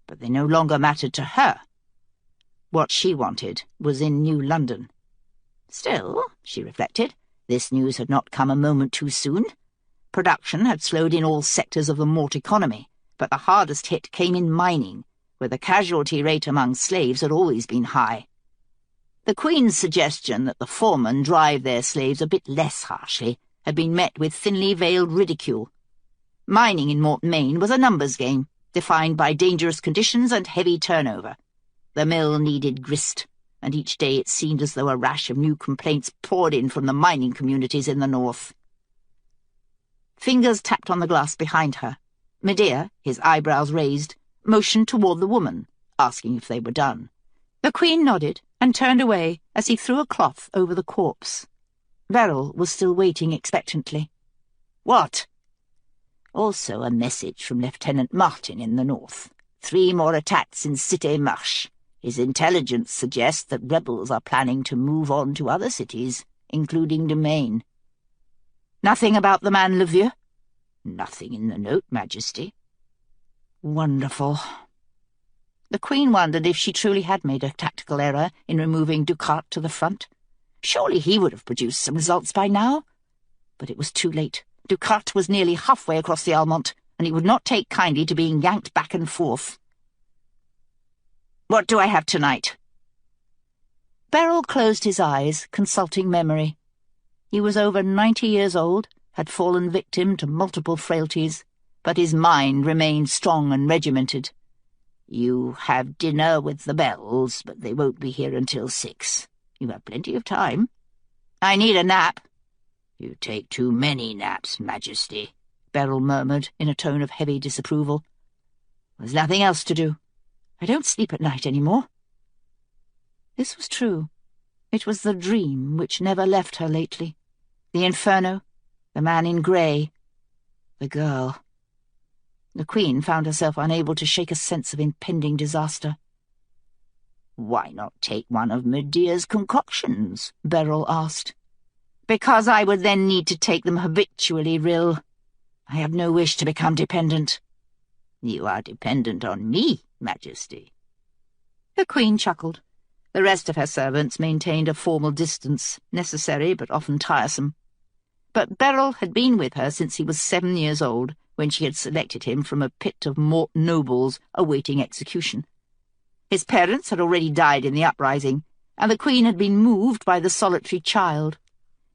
but they no longer mattered to her. What she wanted was in New London. Still, she reflected, this news had not come a moment too soon. Production had slowed in all sectors of the malt economy, but the hardest hit came in mining, where the casualty rate among slaves had always been high. The Queen's suggestion that the foremen drive their slaves a bit less harshly had been met with thinly veiled ridicule. Mining in Mort, Maine was a numbers game, defined by dangerous conditions and heavy turnover. The mill needed grist, and each day it seemed as though a rash of new complaints poured in from the mining communities in the north. Fingers tapped on the glass behind her. Medea, his eyebrows raised, motioned toward the woman, asking if they were done. The Queen nodded and turned away as he threw a cloth over the corpse. Barl was still waiting expectantly. "What?" "Also a message from Lieutenant Martin in the north. 3 more attacks in Cité Marche. His intelligence suggests that rebels are planning to move on to other cities, including Domain." "Nothing about the man Levieux?" "Nothing in the note, Majesty." Wonderful. The Queen wondered if she truly had made a tactical error in removing Ducat to the front. Surely he would have produced some results by now. But it was too late. Ducat was nearly halfway across the Almont, and he would not take kindly to being yanked back and forth. "What do I have tonight?" Barl closed his eyes, consulting memory. He was over 90 years old, had fallen victim to multiple frailties, but his mind remained strong and regimented. "You have dinner with the Bells, but they won't be here until 6. You have plenty of time." "I need a nap." "You take too many naps, Majesty," Barl murmured in a tone of heavy disapproval. "There's nothing else to do. I don't sleep at night any more." This was true. It was the dream which never left her lately. The inferno, the man in grey, the girl. The Queen found herself unable to shake a sense of impending disaster. "Why not take one of Medea's concoctions?" Barl asked. "Because I would then need to take them habitually, Rill. I have no wish to become dependent." "You are dependent on me, Majesty." The Queen chuckled. The rest of her servants maintained a formal distance, necessary but often tiresome. But Barl had been with her since he was 7 years old, when she had selected him from a pit of Mort nobles awaiting execution. His parents had already died in the uprising, and the Queen had been moved by the solitary child,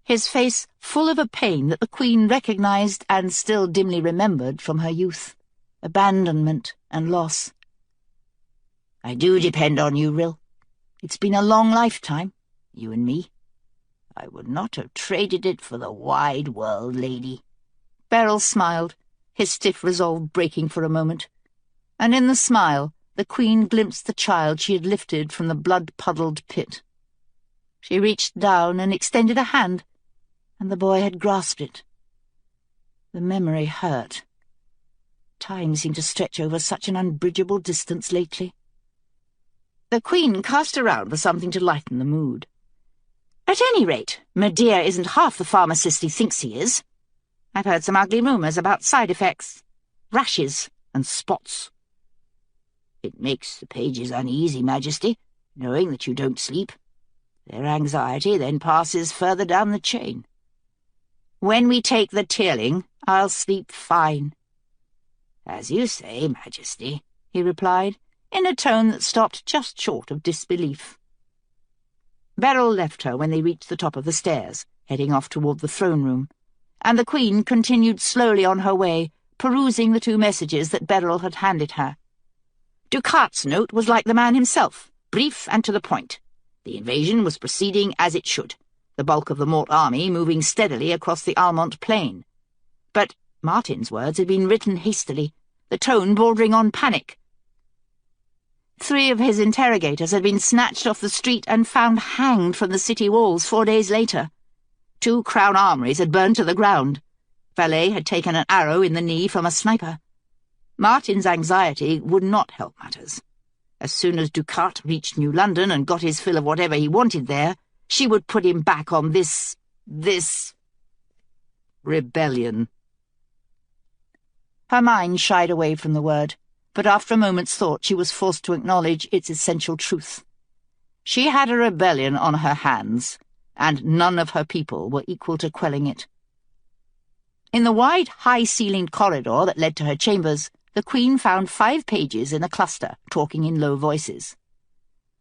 his face full of a pain that the Queen recognized and still dimly remembered from her youth, abandonment and loss. "I do depend on you, Rill. It's been a long lifetime, you and me. I would not have traded it for the wide world, lady." Barl smiled, his stiff resolve breaking for a moment. And in the smile, the Queen glimpsed the child she had lifted from the blood-puddled pit. She reached down and extended a hand, and the boy had grasped it. The memory hurt. Time seemed to stretch over such an unbridgeable distance lately. The Queen cast around for something to lighten the mood. "At any rate, Medea isn't half the pharmacist he thinks he is. I've heard some ugly rumours about side effects, rashes and spots." "It makes the pages uneasy, Majesty, knowing that you don't sleep. Their anxiety then passes further down the chain." "When we take the Tearling, I'll sleep fine." "As you say, Majesty," he replied, in a tone that stopped just short of disbelief. Barl left her when they reached the top of the stairs, heading off toward the throne room, and the Queen continued slowly on her way, perusing the 2 messages that Barl had handed her. Ducat's note was like the man himself, brief and to the point. The invasion was proceeding as it should, the bulk of the Mort army moving steadily across the Almont plain. But Martin's words had been written hastily, the tone bordering on panic. 3 of his interrogators had been snatched off the street and found hanged from the city walls 4 days later. 2 crown armories had burned to the ground. Valet had taken an arrow in the knee from a sniper. Martin's anxiety would not help matters. As soon as Ducat reached New London and got his fill of whatever he wanted there, she would put him back on this rebellion. Her mind shied away from the word, but after a moment's thought she was forced to acknowledge its essential truth. She had a rebellion on her hands, and none of her people were equal to quelling it. In the wide, high-ceilinged corridor that led to her chambers, the Queen found 5 pages in a cluster, talking in low voices.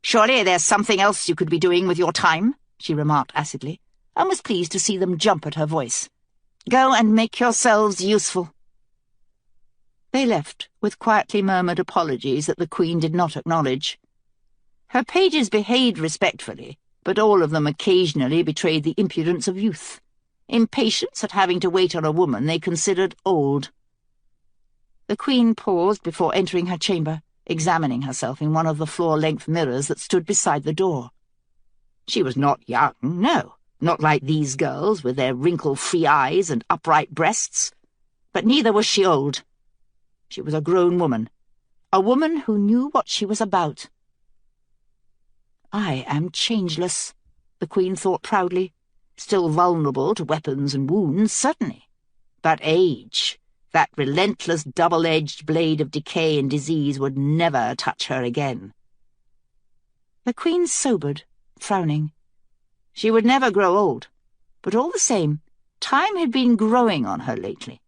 "Surely there's something else you could be doing with your time," she remarked acidly, and was pleased to see them jump at her voice. "Go and make yourselves useful." They left, with quietly murmured apologies that the Queen did not acknowledge. Her pages behaved respectfully, but all of them occasionally betrayed the impudence of youth, impatience at having to wait on a woman they considered old. The Queen paused before entering her chamber, examining herself in one of the floor-length mirrors that stood beside the door. She was not young, no, not like these girls with their wrinkle-free eyes and upright breasts, but neither was she old. She was a grown woman, a woman who knew what she was about. "I am changeless," the Queen thought proudly, still vulnerable to weapons and wounds, certainly, but age, that relentless double-edged blade of decay and disease, would never touch her again. The Queen sobered, frowning. She would never grow old, but all the same, time had been growing on her lately,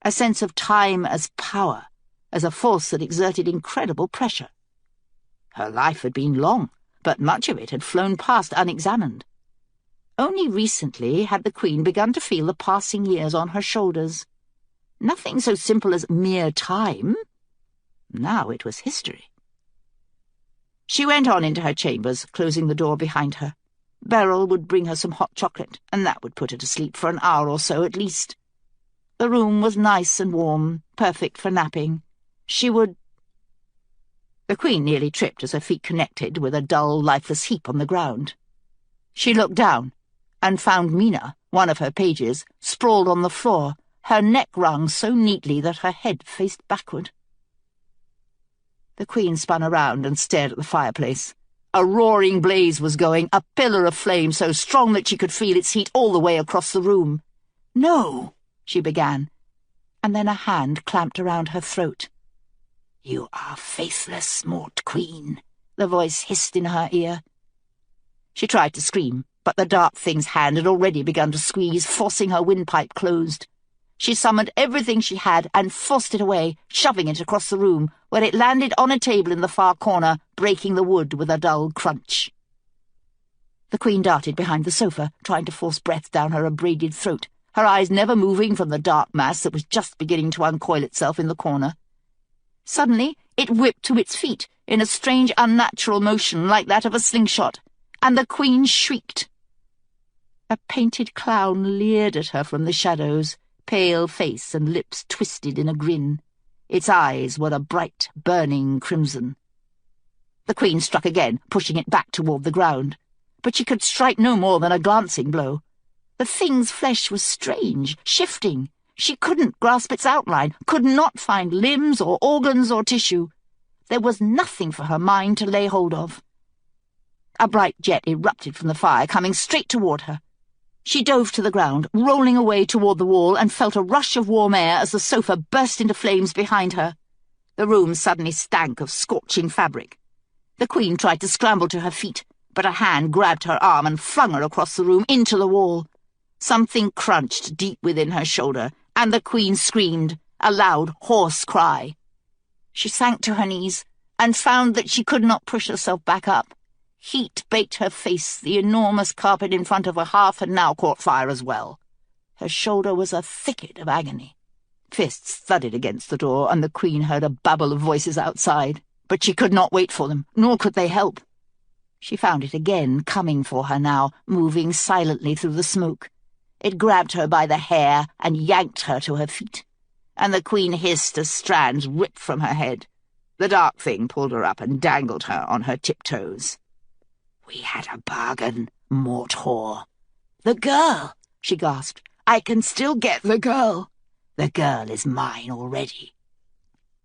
a sense of time as power, as a force that exerted incredible pressure. Her life had been long, but much of it had flown past unexamined. Only recently had the Queen begun to feel the passing years on her shoulders. Nothing so simple as mere time. Now it was history. She went on into her chambers, closing the door behind her. Barl would bring her some hot chocolate, and that would put her to sleep for an hour or so at least. The room was nice and warm, perfect for napping. She would— The Queen nearly tripped as her feet connected with a dull, lifeless heap on the ground. She looked down, and found Mina, one of her pages, sprawled on the floor, her neck wrung so neatly that her head faced backward. The Queen spun around and stared at the fireplace. A roaring blaze was going, a pillar of flame so strong that she could feel its heat all the way across the room. "No," she began, and then a hand clamped around her throat. "You are faithless, Mort Queen," the voice hissed in her ear. She tried to scream, but the dark thing's hand had already begun to squeeze, forcing her windpipe closed. She summoned everything she had and forced it away, shoving it across the room, where it landed on a table in the far corner, breaking the wood with a dull crunch. The Queen darted behind the sofa, trying to force breath down her abraded throat, her eyes never moving from the dark mass that was just beginning to uncoil itself in the corner. Suddenly it whipped to its feet, in a strange unnatural motion like that of a slingshot, and the Queen shrieked. A painted clown leered at her from the shadows, pale face and lips twisted in a grin. Its eyes were a bright, burning crimson. The Queen struck again, pushing it back toward the ground, but she could strike no more than a glancing blow. The thing's flesh was strange, shifting. She couldn't grasp its outline, could not find limbs or organs or tissue. There was nothing for her mind to lay hold of. A bright jet erupted from the fire, coming straight toward her. She dove to the ground, rolling away toward the wall, and felt a rush of warm air as the sofa burst into flames behind her. The room suddenly stank of scorching fabric. The Queen tried to scramble to her feet, but a hand grabbed her arm and flung her across the room into the wall. Something crunched deep within her shoulder, and the Queen screamed, a loud, hoarse cry. She sank to her knees and found that she could not push herself back up. Heat baked her face, the enormous carpet in front of her hearth had now caught fire as well. Her shoulder was a thicket of agony. Fists thudded against the door, and the Queen heard a babble of voices outside, but she could not wait for them, nor could they help. She found it again, coming for her now, moving silently through the smoke. It grabbed her by the hair and yanked her to her feet, and the Queen hissed as strands ripped from her head. The dark thing pulled her up and dangled her on her tiptoes. "We had a bargain, Mort whore." "The girl!" she gasped. "I can still get the girl." "The girl is mine already.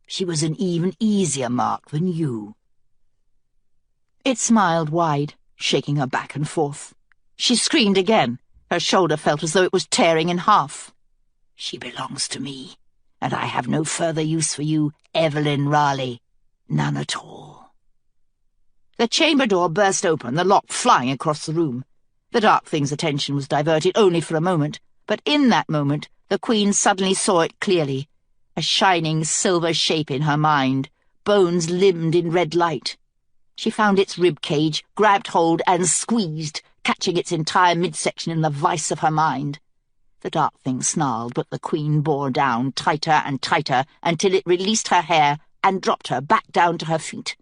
She was an even easier mark than you." It smiled wide, shaking her back and forth. She screamed again. Her shoulder felt as though it was tearing in half. "She belongs to me. and I have no further use for you, Evelyn Raleigh. None at all." The chamber door burst open, the lock flying across the room. The dark thing's attention was diverted only for a moment, but in that moment the Queen suddenly saw it clearly. A shining silver shape in her mind, bones limned in red light. She found its rib cage, grabbed hold and squeezed, catching its entire midsection in the vice of her mind. The dark thing snarled, but the Queen bore down tighter and tighter until it released her hair and dropped her back down to her feet.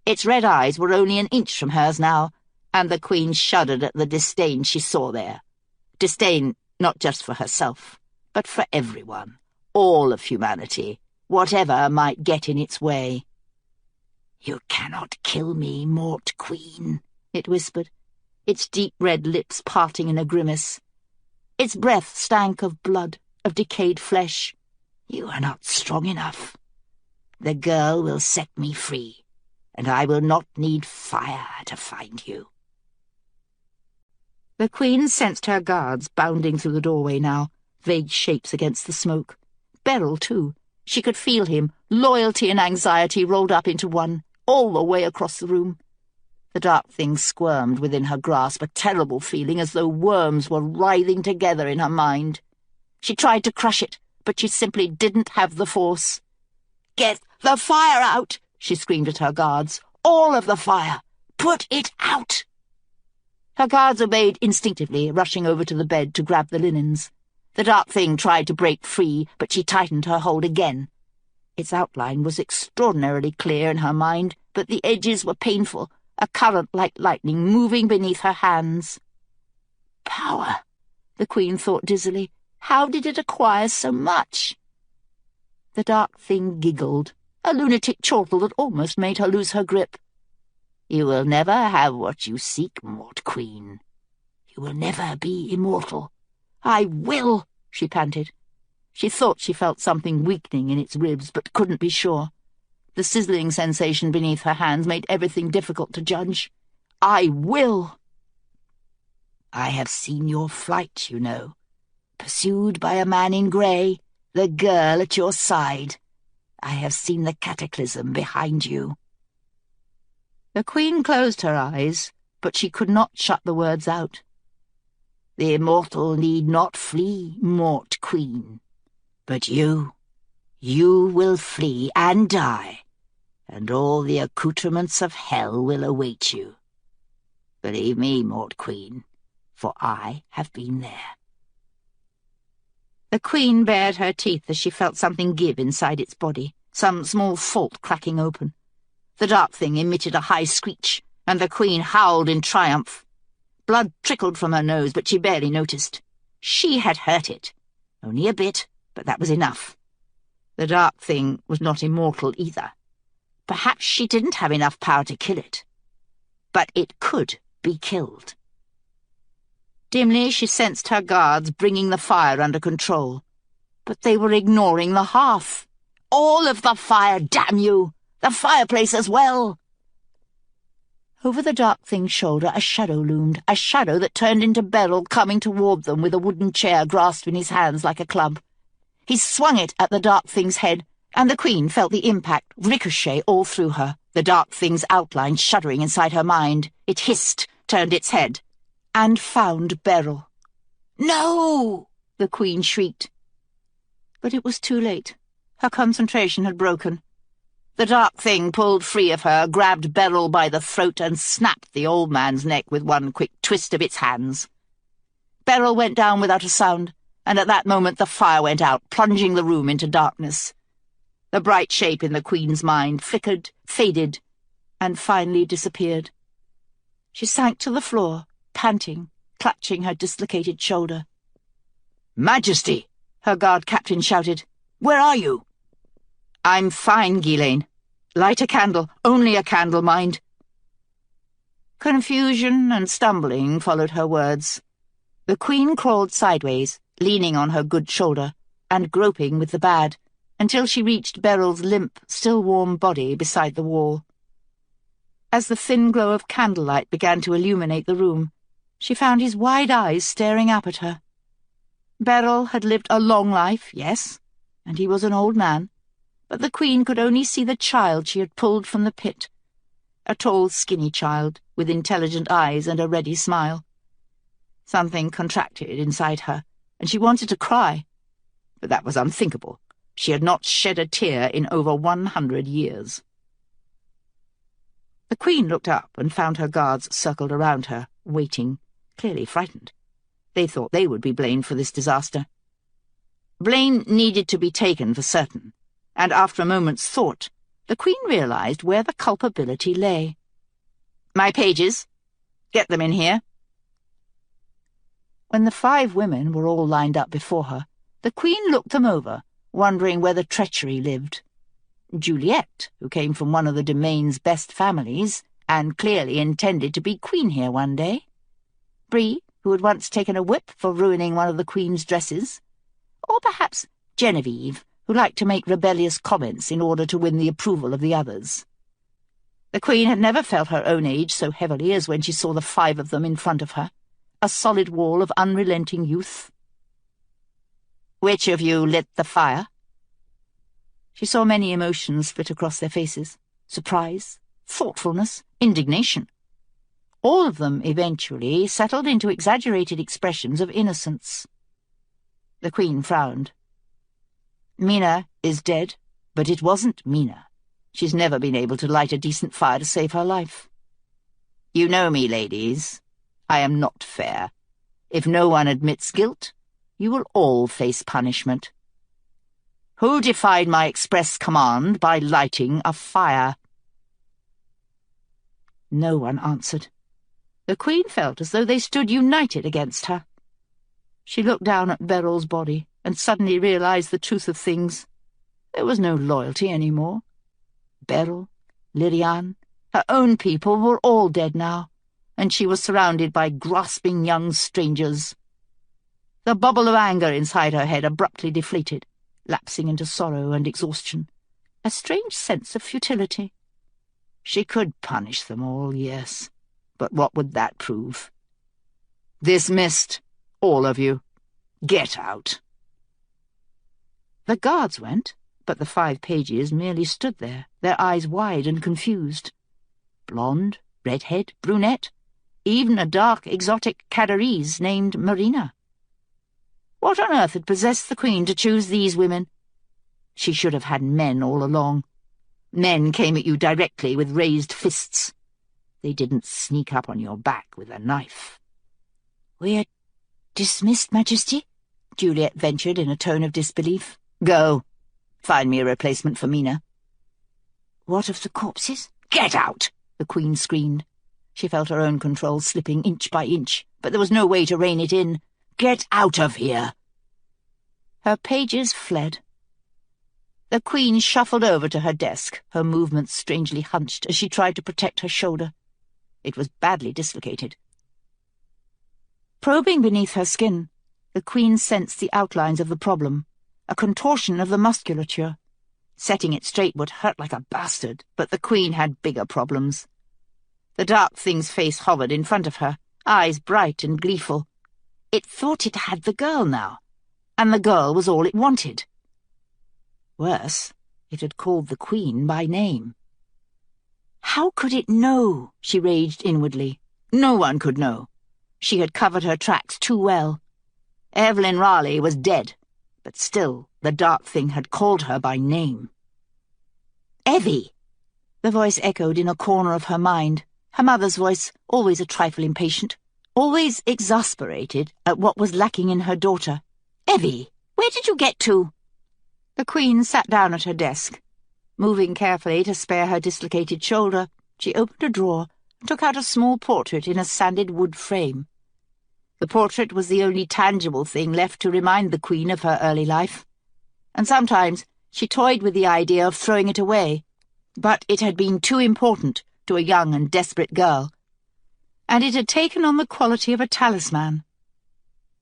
Its red eyes were only an inch from hers now, and the Queen shuddered at the disdain she saw there. Disdain not just for herself, but for everyone, all of humanity, whatever might get in its way. "You cannot kill me, Mort Queen," it whispered, its deep red lips parting in a grimace. Its breath stank of blood, of decayed flesh. "You are not strong enough. The girl will set me free, and I will not need fire to find you." The Queen sensed her guards bounding through the doorway now, vague shapes against the smoke. Barl, too. She could feel him, loyalty and anxiety rolled up into one, all the way across the room. The dark thing squirmed within her grasp, a terrible feeling as though worms were writhing together in her mind. She tried to crush it, but she simply didn't have the force. "Get the fire out!" she screamed at her guards. "All of the fire! Put it out!" Her guards obeyed instinctively, rushing over to the bed to grab the linens. The dark thing tried to break free, but she tightened her hold again. Its outline was extraordinarily clear in her mind, but the edges were painful, a current like lightning moving beneath her hands. Power, the Queen thought dizzily. How did it acquire so much? The dark thing giggled, a lunatic chortle that almost made her lose her grip. "You will never have what you seek, Mort Queen. You will never be immortal." "I will," she panted. She thought she felt something weakening in its ribs, but couldn't be sure. The sizzling sensation beneath her hands made everything difficult to judge. "I will." "I have seen your flight, you know, pursued by a man in grey, the girl at your side. I have seen the cataclysm behind you." The Queen closed her eyes, but she could not shut the words out. "The immortal need not flee, Mort Queen. But you will flee and die, and all the accoutrements of hell will await you. Believe me, Mort Queen, for I have been there." The Queen bared her teeth as she felt something give inside its body, some small fault cracking open. The dark thing emitted a high screech, and the Queen howled in triumph. Blood trickled from her nose, but she barely noticed. She had hurt it. Only a bit, but that was enough. The dark thing was not immortal either. Perhaps she didn't have enough power to kill it. But it could be killed. Dimly she sensed her guards bringing the fire under control. But they were ignoring the hearth. "All of the fire, damn you! The fireplace as well!" Over the dark thing's shoulder a shadow loomed, a shadow that turned into Barl coming toward them with a wooden chair grasped in his hands like a club. He swung it at the dark thing's head, and the Queen felt the impact ricochet all through her, the dark thing's outline shuddering inside her mind. It hissed, turned its head, and found Barl. "No!" the Queen shrieked. But it was too late. Her concentration had broken. The dark thing pulled free of her, grabbed Barl by the throat, and snapped the old man's neck with one quick twist of its hands. Barl went down without a sound, and at that moment the fire went out, plunging the room into darkness. The bright shape in the Queen's mind flickered, faded, and finally disappeared. She sank to the floor, panting, clutching her dislocated shoulder. "Majesty!" her guard captain shouted. "Where are you?" "I'm fine, Ghislaine. Light a candle, only a candle, mind." Confusion and stumbling followed her words. The Queen crawled sideways, leaning on her good shoulder, and groping with the bad, until she reached Barl's limp, still warm body beside the wall. As the thin glow of candlelight began to illuminate the room, she found his wide eyes staring up at her. Barl had lived a long life, yes, and he was an old man, but the Queen could only see the child she had pulled from the pit, a tall, skinny child with intelligent eyes and a ready smile. Something contracted inside her, and she wanted to cry, but that was unthinkable. She had not shed a tear in over 100 years. The Queen looked up and found her guards circled around her, waiting, clearly frightened. They thought they would be blamed for this disaster. Blame needed to be taken for certain, and after a moment's thought, the Queen realized where the culpability lay. "My pages, get them in here." When the 5 women were all lined up before her, the Queen looked them over, wondering where the treachery lived. Juliet, who came from one of the domain's best families, and clearly intended to be queen here one day. Bree, who had once taken a whip for ruining one of the Queen's dresses. Or perhaps Genevieve, who liked to make rebellious comments in order to win the approval of the others. The Queen had never felt her own age so heavily as when she saw the 5 of them in front of her, a solid wall of unrelenting youth. "Which of you lit the fire?" She saw many emotions flit across their faces: surprise, thoughtfulness, indignation. All of them eventually settled into exaggerated expressions of innocence. The Queen frowned. "Mina is dead, but it wasn't Mina. She's never been able to light a decent fire to save her life. You know me, ladies. I am not fair. If no one admits guilt, you will all face punishment. Who defied my express command by lighting a fire?" No one answered. The Queen felt as though they stood united against her. She looked down at Barl's body and suddenly realized the truth of things. There was no loyalty any more. Barl, Lyrian, her own people were all dead now, and she was surrounded by grasping young strangers. The bubble of anger inside her head abruptly deflated, lapsing into sorrow and exhaustion, a strange sense of futility. She could punish them all, yes, but what would that prove? "Dismissed, all of you. Get out." The guards went, but the 5 pages merely stood there, their eyes wide and confused. Blonde, redhead, brunette, even a dark, exotic Cadarese named Marina. What on earth had possessed the Queen to choose these women? She should have had men all along. Men came at you directly with raised fists. They didn't sneak up on your back with a knife. "We're dismissed, Majesty," Juliet ventured in a tone of disbelief. "Go. Find me a replacement for Mina." "What of the corpses?" "Get out!" the Queen screamed. She felt her own control slipping inch by inch, but there was no way to rein it in. "Get out of here!" Her pages fled. The Queen shuffled over to her desk, her movements strangely hunched as she tried to protect her shoulder. It was badly dislocated. Probing beneath her skin, the Queen sensed the outlines of the problem, a contortion of the musculature. Setting it straight would hurt like a bastard, but the Queen had bigger problems. The dark thing's face hovered in front of her, eyes bright and gleeful. It thought it had the girl now, and the girl was all it wanted. Worse, it had called the Queen by name. How could it know? She raged inwardly. No one could know. She had covered her tracks too well. Evelyn Raleigh was dead, but still the dark thing had called her by name. "Evie!" The voice echoed in a corner of her mind, her mother's voice, always a trifle impatient, always exasperated at what was lacking in her daughter. "Evie, where did you get to?" The Queen sat down at her desk. Moving carefully to spare her dislocated shoulder, she opened a drawer and took out a small portrait in a sanded wood frame. The portrait was the only tangible thing left to remind the Queen of her early life, and sometimes she toyed with the idea of throwing it away, but it had been too important to a young and desperate girl, and it had taken on the quality of a talisman.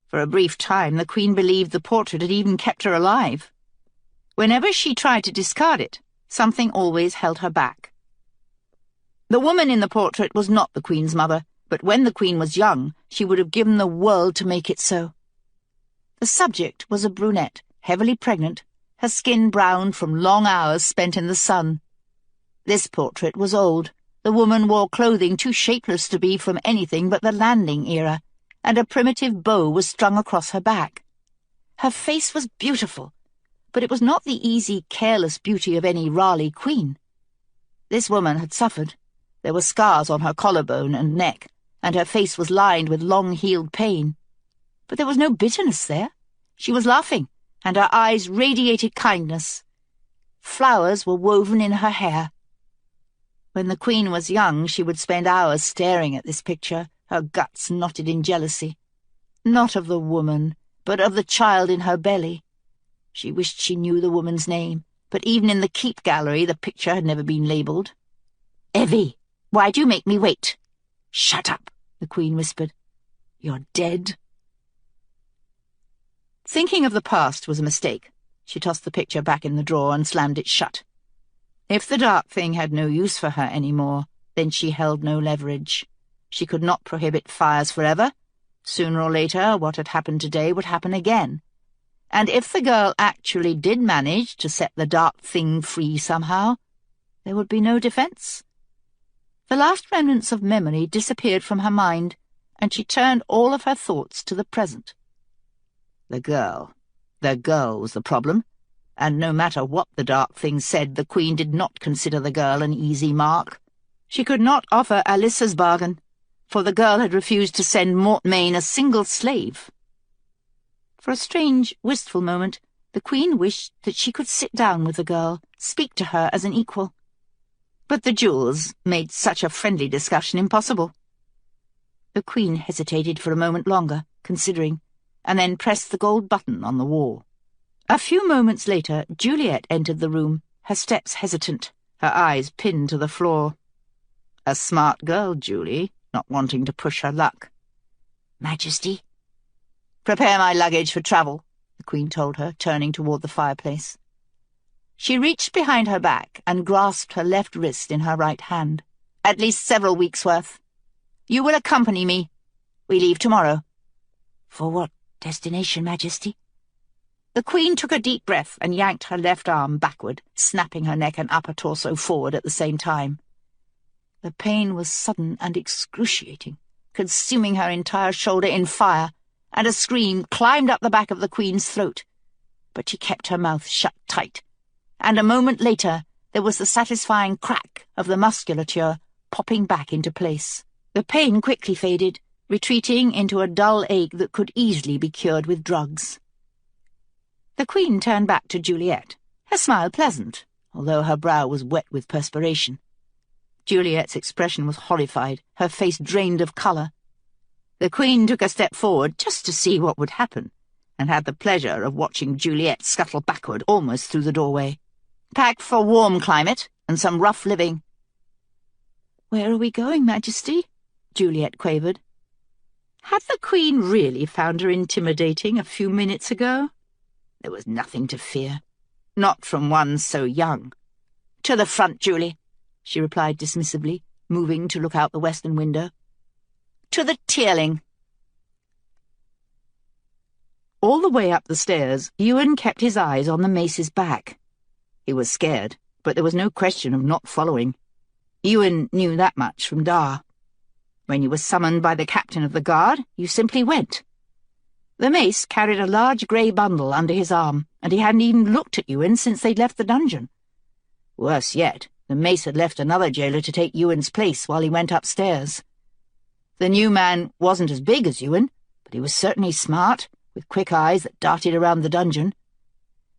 For a brief time the Queen believed the portrait had even kept her alive. Whenever she tried to discard it, something always held her back. The woman in the portrait was not the Queen's mother, but when the Queen was young, she would have given the world to make it so. The subject was a brunette, heavily pregnant, her skin browned from long hours spent in the sun. This portrait was old. The woman wore clothing too shapeless to be from anything but the landing era, and a primitive bow was strung across her back. Her face was beautiful, but it was not the easy, careless beauty of any Raleigh queen. This woman had suffered. There were scars on her collarbone and neck, and her face was lined with long-healed pain. But there was no bitterness there. She was laughing, and her eyes radiated kindness. Flowers were woven in her hair. When the queen was young, she would spend hours staring at this picture, her guts knotted in jealousy. Not of the woman, but of the child in her belly. She wished she knew the woman's name, but even in the keep gallery the picture had never been labelled. "Evie, why do you make me wait?" "Shut up," the queen whispered. "You're dead." Thinking of the past was a mistake. She tossed the picture back in the drawer and slammed it shut. If the dark thing had no use for her any more, then she held no leverage. She could not prohibit fires forever. Sooner or later, what had happened today would happen again. And if the girl actually did manage to set the dark thing free somehow, there would be no defense. The last remnants of memory disappeared from her mind, and she turned all of her thoughts to the present. The girl was the problem, and no matter what the dark thing said, the queen did not consider the girl an easy mark. She could not offer Alyssa's bargain, for the girl had refused to send Mortmain a single slave. For a strange, wistful moment, the queen wished that she could sit down with the girl, speak to her as an equal. But the jewels made such a friendly discussion impossible. The queen hesitated for a moment longer, considering, and then pressed the gold button on the wall. A few moments later, Juliet entered the room, her steps hesitant, her eyes pinned to the floor. A smart girl, Julie, not wanting to push her luck. "Majesty?" "Prepare my luggage for travel," the queen told her, turning toward the fireplace. She reached behind her back and grasped her left wrist in her right hand. "At least several weeks' worth. You will accompany me. We leave tomorrow." "For what destination, Majesty?" The queen took a deep breath and yanked her left arm backward, snapping her neck and upper torso forward at the same time. The pain was sudden and excruciating, consuming her entire shoulder in fire, and a scream climbed up the back of the queen's throat. But she kept her mouth shut tight, and a moment later there was the satisfying crack of the musculature popping back into place. The pain quickly faded, retreating into a dull ache that could easily be cured with drugs. The queen turned back to Juliet, her smile pleasant, although her brow was wet with perspiration. Juliet's expression was horrified, her face drained of colour. The queen took a step forward just to see what would happen, and had the pleasure of watching Juliet scuttle backward almost through the doorway. "Packed for warm climate and some rough living." "Where are we going, Majesty?" Juliet quavered. Had the queen really found her intimidating a few minutes ago? There was nothing to fear. Not from one so young. "To the front, Julie," she replied dismissively, moving to look out the western window. "To the Tearling." All the way up the stairs, Ewan kept his eyes on the mace's back. He was scared, but there was no question of not following. Ewan knew that much from Dar. When you were summoned by the captain of the guard, you simply went. The mace carried a large grey bundle under his arm, and he hadn't even looked at Ewan since they'd left the dungeon. Worse yet, the mace had left another jailer to take Ewan's place while he went upstairs. The new man wasn't as big as Ewan, but he was certainly smart, with quick eyes that darted around the dungeon.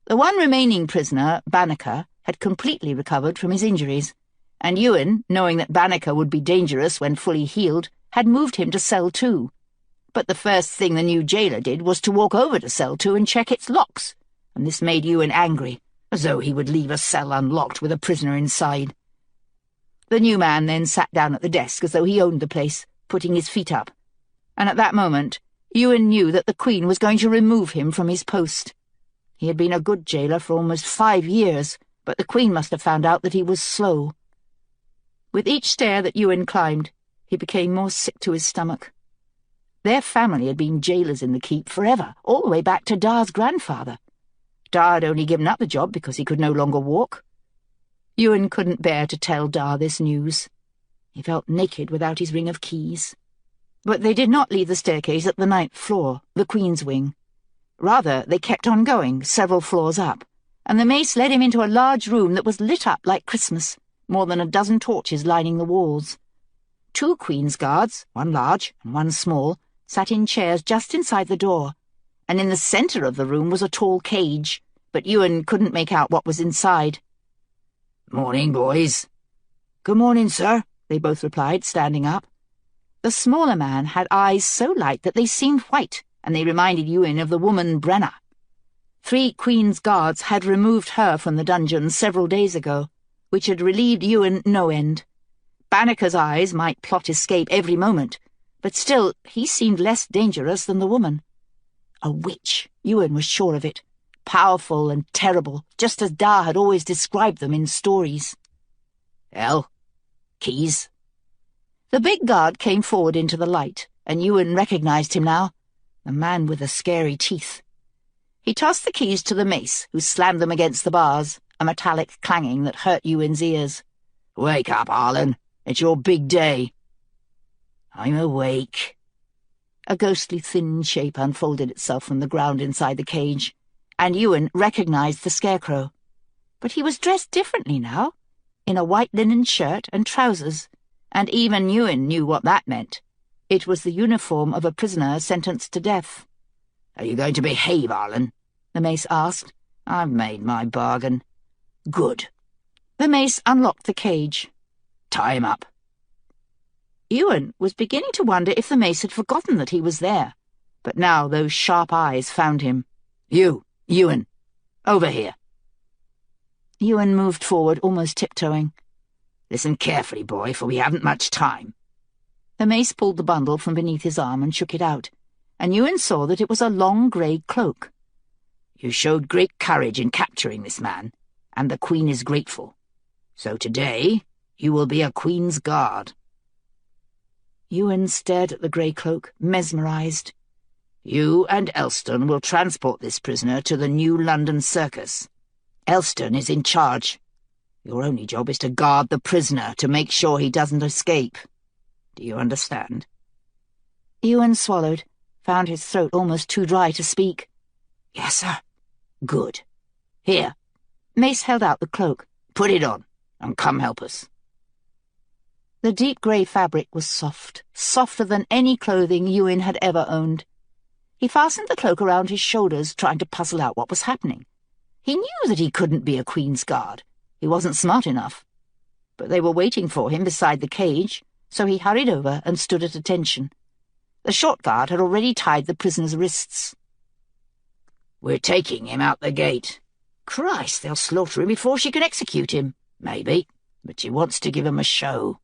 The one remaining prisoner, Banneker, had completely recovered from his injuries, and Ewan, knowing that Banneker would be dangerous when fully healed, had moved him to Cell 2. But the first thing the new jailer did was to walk over to Cell 2 and check its locks, and this made Ewan angry, as though he would leave a cell unlocked with a prisoner inside. The new man then sat down at the desk as though he owned the place, putting his feet up, and at that moment Ewan knew that the Queen was going to remove him from his post. He had been a good jailer for almost 5 years, but the Queen must have found out that he was slow. With each stair that Ewan climbed, he became more sick to his stomach. Their family had been jailers in the keep forever, all the way back to Dar's grandfather. Dar had only given up the job because he could no longer walk. Ewan couldn't bear to tell Dar this news. He felt naked without his ring of keys. But they did not leave the staircase at the 9th floor, the Queen's wing. Rather, they kept on going, several floors up, and the mace led him into a large room that was lit up like Christmas, more than a dozen torches lining the walls. 2 Queen's guards, one large and one small, sat in chairs just inside the door, and in the centre of the room was a tall cage, but Ewan couldn't make out what was inside. "Morning, boys." "Good morning, sir," they both replied, standing up. The smaller man had eyes so light that they seemed white, and they reminded Ewan of the woman Brenna. 3 Queen's guards had removed her from the dungeon several days ago, which had relieved Ewan no end. Banneker's eyes might plot escape every moment, but still he seemed less dangerous than the woman. A witch, Ewan was sure of it, powerful and terrible, just as Dar had always described them in stories. "El, keys?" The big guard came forward into the light, and Ewan recognized him now, the man with the scary teeth. He tossed the keys to the mace, who slammed them against the bars, a metallic clanging that hurt Ewan's ears. "Wake up, Harlan. It's your big day." "I'm awake." A ghostly thin shape unfolded itself from the ground inside the cage, and Ewan recognized the scarecrow. But he was dressed differently now, in a white linen shirt and trousers, and even Ewan knew what that meant. It was the uniform of a prisoner sentenced to death. "Are you going to behave, Harlan?" the mace asked. "I've made my bargain." "Good." The mace unlocked the cage. "Tie him up." Ewan was beginning to wonder if the mace had forgotten that he was there, but now those sharp eyes found him. "You, Ewan, over here." Ewan moved forward, almost tiptoeing. "Listen carefully, boy, for we haven't much time." The mace pulled the bundle from beneath his arm and shook it out, and Ewan saw that it was a long grey cloak. "You showed great courage in capturing this man, and the Queen is grateful. So today you will be a Queen's guard." Ewan stared at the grey cloak, mesmerised. "You and Elston will transport this prisoner to the new London circus. Elston is in charge. Your only job is to guard the prisoner to make sure he doesn't escape. Do you understand?" Ewan swallowed, found his throat almost too dry to speak. "Yes, sir." "Good. Here." Mace held out the cloak. "Put it on, and come help us." The deep grey fabric was soft, softer than any clothing Ewan had ever owned. He fastened the cloak around his shoulders, trying to puzzle out what was happening. He knew that he couldn't be a Queen's guard. He wasn't smart enough. But they were waiting for him beside the cage, so he hurried over and stood at attention. The short guard had already tied the prisoner's wrists. "We're taking him out the gate." "Christ, they'll slaughter him before she can execute him." "Maybe, but she wants to give him a show."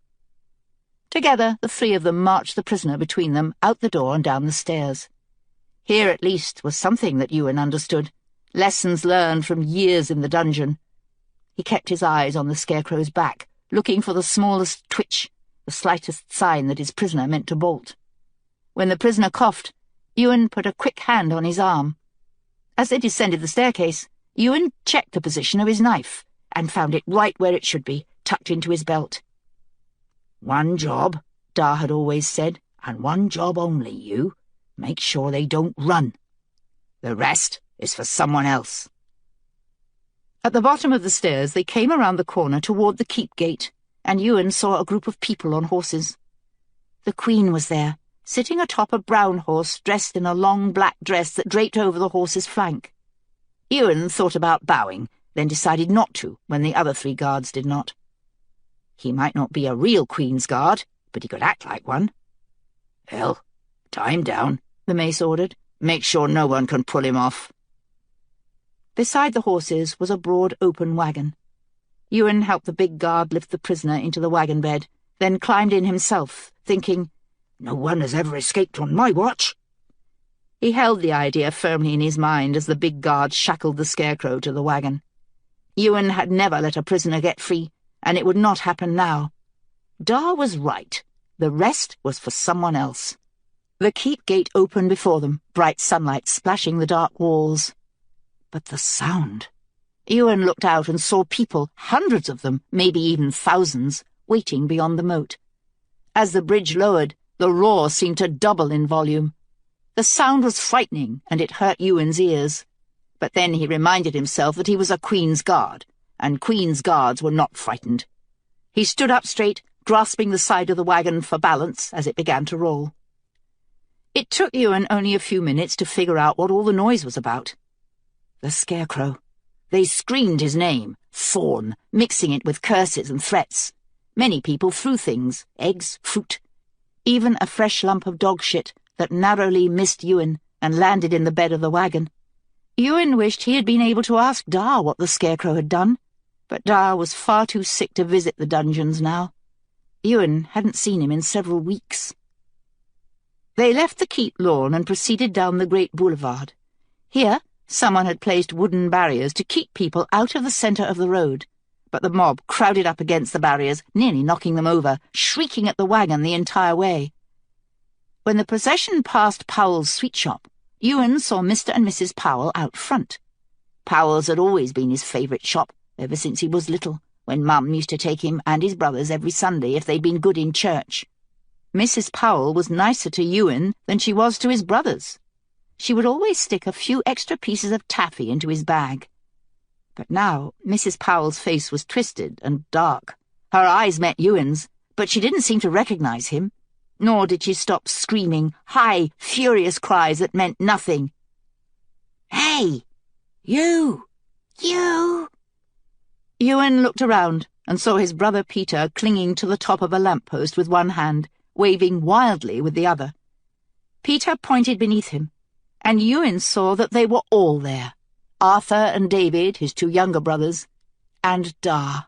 Together, the 3 of them marched the prisoner between them, out the door and down the stairs. Here, at least, was something that Ewan understood, lessons learned from years in the dungeon. He kept his eyes on the scarecrow's back, looking for the smallest twitch, the slightest sign that his prisoner meant to bolt. When the prisoner coughed, Ewan put a quick hand on his arm. As they descended the staircase, Ewan checked the position of his knife, and found it right where it should be, tucked into his belt. "One job," Dar had always said, "and one job only, you. Make sure they don't run. The rest is for someone else." At the bottom of the stairs, they came around the corner toward the keep gate, and Ewan saw a group of people on horses. The Queen was there, sitting atop a brown horse dressed in a long black dress that draped over the horse's flank. Ewan thought about bowing, then decided not to when the other 3 guards did not. He might not be a real Queen's guard, but he could act like one. "El, tie him down," the mace ordered. "Make sure no one can pull him off." Beside the horses was a broad open wagon. Ewan helped the big guard lift the prisoner into the wagon bed, then climbed in himself, thinking, "No one has ever escaped on my watch." He held the idea firmly in his mind as the big guard shackled the scarecrow to the wagon. Ewan had never let a prisoner get free, and it would not happen now. Dar was right. The rest was for someone else. The keep gate opened before them, bright sunlight splashing the dark walls. But the sound. Ewan looked out and saw people, hundreds of them, maybe even thousands, waiting beyond the moat. As the bridge lowered, the roar seemed to double in volume. The sound was frightening, and it hurt Ewan's ears. But then he reminded himself that he was a Queen's Guard, and Queen's Guards were not frightened. He stood up straight, grasping the side of the wagon for balance as it began to roll. It took Ewan only a few minutes to figure out what all the noise was about. The Scarecrow. They screamed his name, Thorn, mixing it with curses and threats. Many people threw things, eggs, fruit, even a fresh lump of dog shit that narrowly missed Ewan and landed in the bed of the wagon. Ewan wished he had been able to ask Dar what the Scarecrow had done, but Dar was far too sick to visit the dungeons now. Ewan hadn't seen him in several weeks. They left the keep lawn and proceeded down the great boulevard. Here, someone had placed wooden barriers to keep people out of the centre of the road, but the mob crowded up against the barriers, nearly knocking them over, shrieking at the wagon the entire way. When the procession passed Powell's sweet shop, Ewan saw Mr. and Mrs. Powell out front. Powell's had always been his favourite shop, ever since he was little, when Mum used to take him and his brothers every Sunday if they'd been good in church. Mrs. Powell was nicer to Ewan than she was to his brothers. She would always stick a few extra pieces of taffy into his bag. But now Mrs. Powell's face was twisted and dark. Her eyes met Ewan's, but she didn't seem to recognize him, nor did she stop screaming high, furious cries that meant nothing. "Hey! You! You!" Ewan looked around and saw his brother Peter clinging to the top of a lamppost with one hand, waving wildly with the other. Peter pointed beneath him, and Ewan saw that they were all there. Arthur and David, his two younger brothers, and Dar.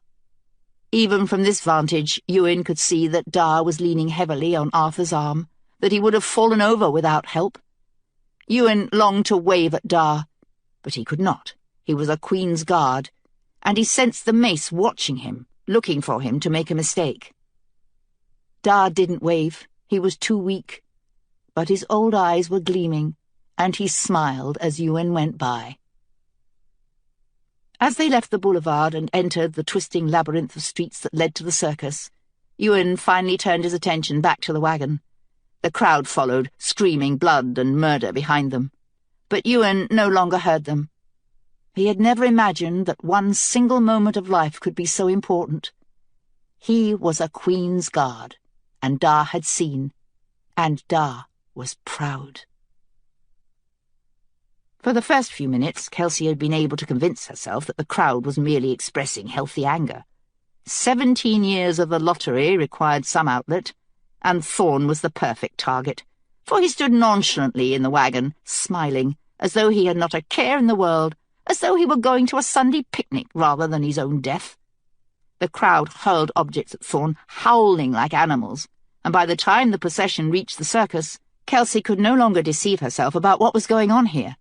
Even from this vantage, Ewan could see that Dar was leaning heavily on Arthur's arm, that he would have fallen over without help. Ewan longed to wave at Dar, but he could not. He was a Queen's Guard, and he sensed the mace watching him, looking for him to make a mistake. Dar didn't wave. He was too weak. But his old eyes were gleaming, and he smiled as Ewan went by. As they left the boulevard and entered the twisting labyrinth of streets that led to the circus, Ewan finally turned his attention back to the wagon. The crowd followed, screaming blood and murder behind them. But Ewan no longer heard them. He had never imagined that one single moment of life could be so important. He was a Queen's Guard, and Dar had seen, and Dar was proud. For the first few minutes, Kelsey had been able to convince herself that the crowd was merely expressing healthy anger. 17 years of the lottery required some outlet, and Thorn was the perfect target, for he stood nonchalantly in the wagon, smiling, as though he had not a care in the world, as though he were going to a Sunday picnic rather than his own death. The crowd hurled objects at Thorn, howling like animals, and by the time the procession reached the circus, Kelsey could no longer deceive herself about what was going on here.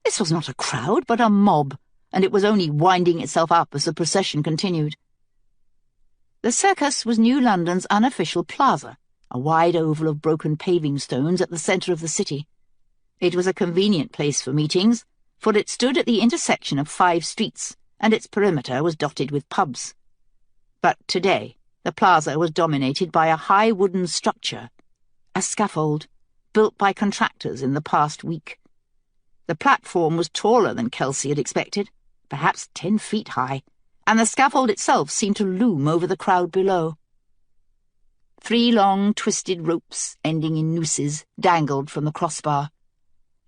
This was not a crowd, but a mob, and it was only winding itself up as the procession continued. The circus was New London's unofficial plaza, a wide oval of broken paving stones at the centre of the city. It was a convenient place for meetings, for it stood at the intersection of 5 streets, and its perimeter was dotted with pubs. But today, the plaza was dominated by a high wooden structure, a scaffold, built by contractors in the past week. The platform was taller than Kelsey had expected, perhaps 10 feet high, and the scaffold itself seemed to loom over the crowd below. 3 long, twisted ropes, ending in nooses, dangled from the crossbar.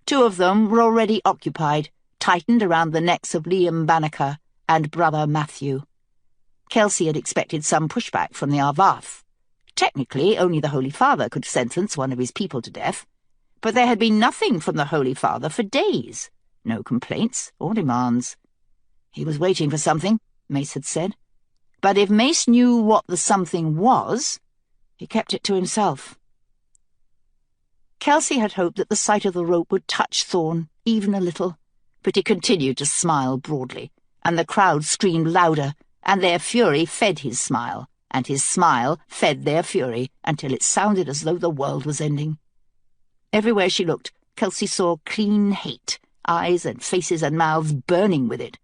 2 of them were already occupied, tightened around the necks of Liam Banneker and brother Matthew. Kelsey had expected some pushback from the Arvath. Technically, only the Holy Father could sentence one of his people to death, but there had been nothing from the Holy Father for days. No complaints or demands. He was waiting for something, Mace had said. But if Mace knew what the something was, he kept it to himself. Kelsey had hoped that the sight of the rope would touch Thorn, even a little, but he continued to smile broadly, and the crowd screamed louder, and their fury fed his smile, and his smile fed their fury, until it sounded as though the world was ending. Everywhere she looked, Kelsey saw clean hate, eyes and faces and mouths burning with it.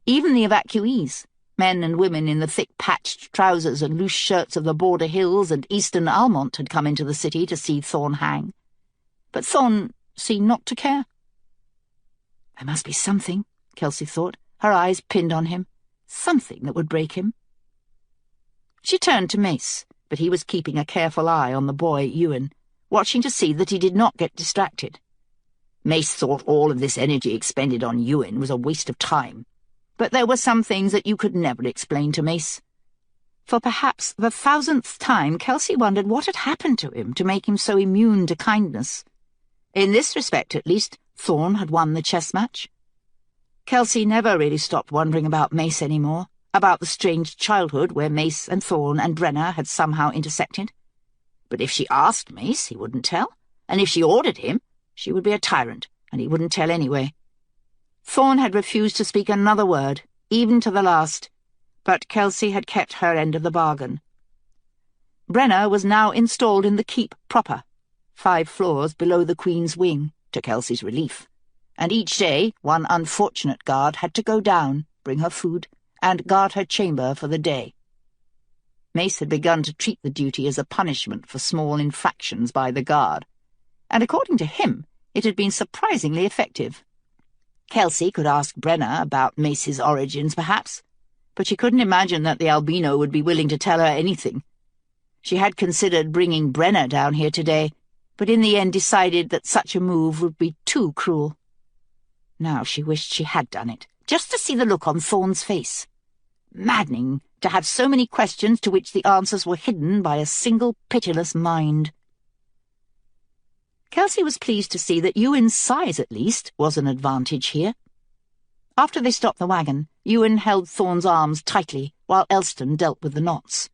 Even the evacuees, men and women in the thick patched trousers and loose shirts of the border hills and eastern Almont, had come into the city to see Thorn hang. But Thorn seemed not to care. There must be something, Kelsey thought, her eyes pinned on him. Something that would break him. She turned to Mace, but he was keeping a careful eye on the boy, Ewan, watching to see that he did not get distracted. Mace thought all of this energy expended on Ewan was a waste of time, but there were some things that you could never explain to Mace. For perhaps the 1000th time, Kelsey wondered what had happened to him to make him so immune to kindness. In this respect, at least, Thorn had won the chess match. Kelsey never really stopped wondering about Mace anymore, about the strange childhood where Mace and Thorn and Brenna had somehow intersected. But if she asked Mace, he wouldn't tell, and if she ordered him, she would be a tyrant, and he wouldn't tell anyway. Thorn had refused to speak another word, even to the last, but Kelsey had kept her end of the bargain. Brenna was now installed in the keep proper, 5 floors below the Queen's wing, to Kelsey's relief, and each day one unfortunate guard had to go down, bring her food, and guard her chamber for the day. Mace had begun to treat the duty as a punishment for small infractions by the guard, and according to him, it had been surprisingly effective. Kelsey could ask Brenna about Mace's origins, perhaps, but she couldn't imagine that the albino would be willing to tell her anything. She had considered bringing Brenna down here today, but in the end decided that such a move would be too cruel. Now she wished she had done it, just to see the look on Thorn's face. Maddening to have so many questions to which the answers were hidden by a single pitiless mind. Kelsey was pleased to see that Ewan's size, at least, was an advantage here. After they stopped the wagon, Ewan held Thorn's arms tightly while Elston dealt with the knots.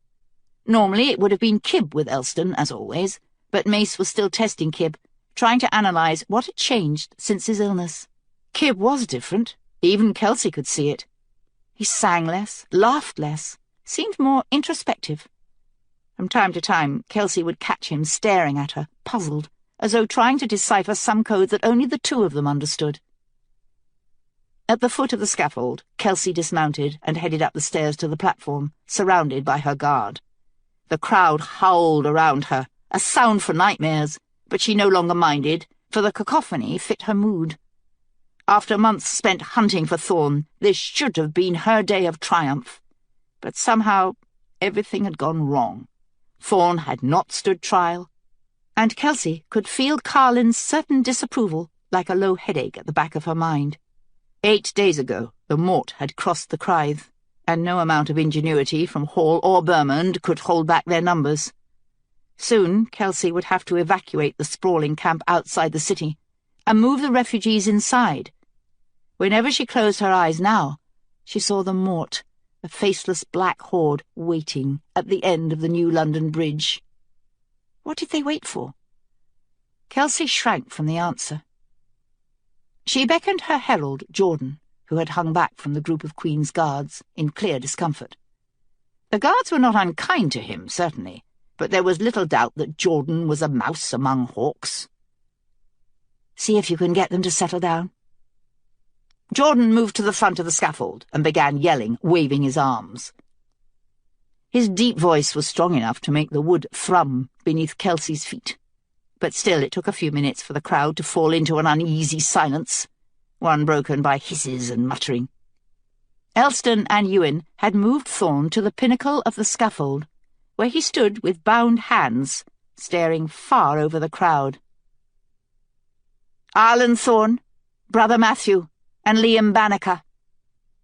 Normally it would have been Kib with Elston, as always, but Mace was still testing Kib, trying to analyse what had changed since his illness. Kib was different. Even Kelsey could see it. He sang less, laughed less, seemed more introspective. From time to time, Kelsey would catch him staring at her, puzzled, as though trying to decipher some code that only the two of them understood. At the foot of the scaffold, Kelsey dismounted and headed up the stairs to the platform, surrounded by her guard. The crowd howled around her, a sound for nightmares, but she no longer minded, for the cacophony fit her mood. After months spent hunting for Thorn, this should have been her day of triumph. But somehow everything had gone wrong. Thorn had not stood trial, and Kelsey could feel Carlin's certain disapproval like a low headache at the back of her mind. 8 days ago, the Mort had crossed the Crythe, and no amount of ingenuity from Hall or Bermond could hold back their numbers. Soon, Kelsey would have to evacuate the sprawling camp outside the city and move the refugees inside. Whenever she closed her eyes now, she saw the Mort, a faceless black horde, waiting at the end of the New London Bridge. What did they wait for? Kelsey shrank from the answer. She beckoned her herald, Jordan, who had hung back from the group of Queen's guards, in clear discomfort. The guards were not unkind to him, certainly, but there was little doubt that Jordan was a mouse among hawks. "See if you can get them to settle down." Jordan moved to the front of the scaffold and began yelling, waving his arms. His deep voice was strong enough to make the wood thrum beneath Kelsey's feet, but still it took a few minutes for the crowd to fall into an uneasy silence, one broken by hisses and muttering. Elston and Ewan had moved Thorn to the pinnacle of the scaffold, where he stood with bound hands, staring far over the crowd. "Arlen Thorn, Brother Matthew, and Liam Banneker."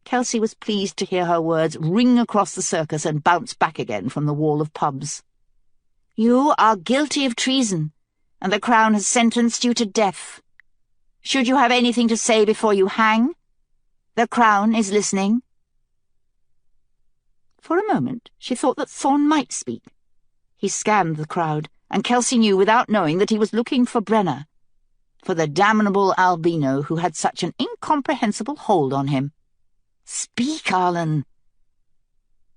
Kelsey was pleased to hear her words ring across the circus and bounce back again from the wall of pubs. "You are guilty of treason, and the Crown has sentenced you to death. Should you have anything to say before you hang? The Crown is listening." For a moment she thought that Thorn might speak. He scanned the crowd, and Kelsey knew without knowing that he was looking for Brenna, for the damnable albino who had such an incomprehensible hold on him. "Speak, Arlen."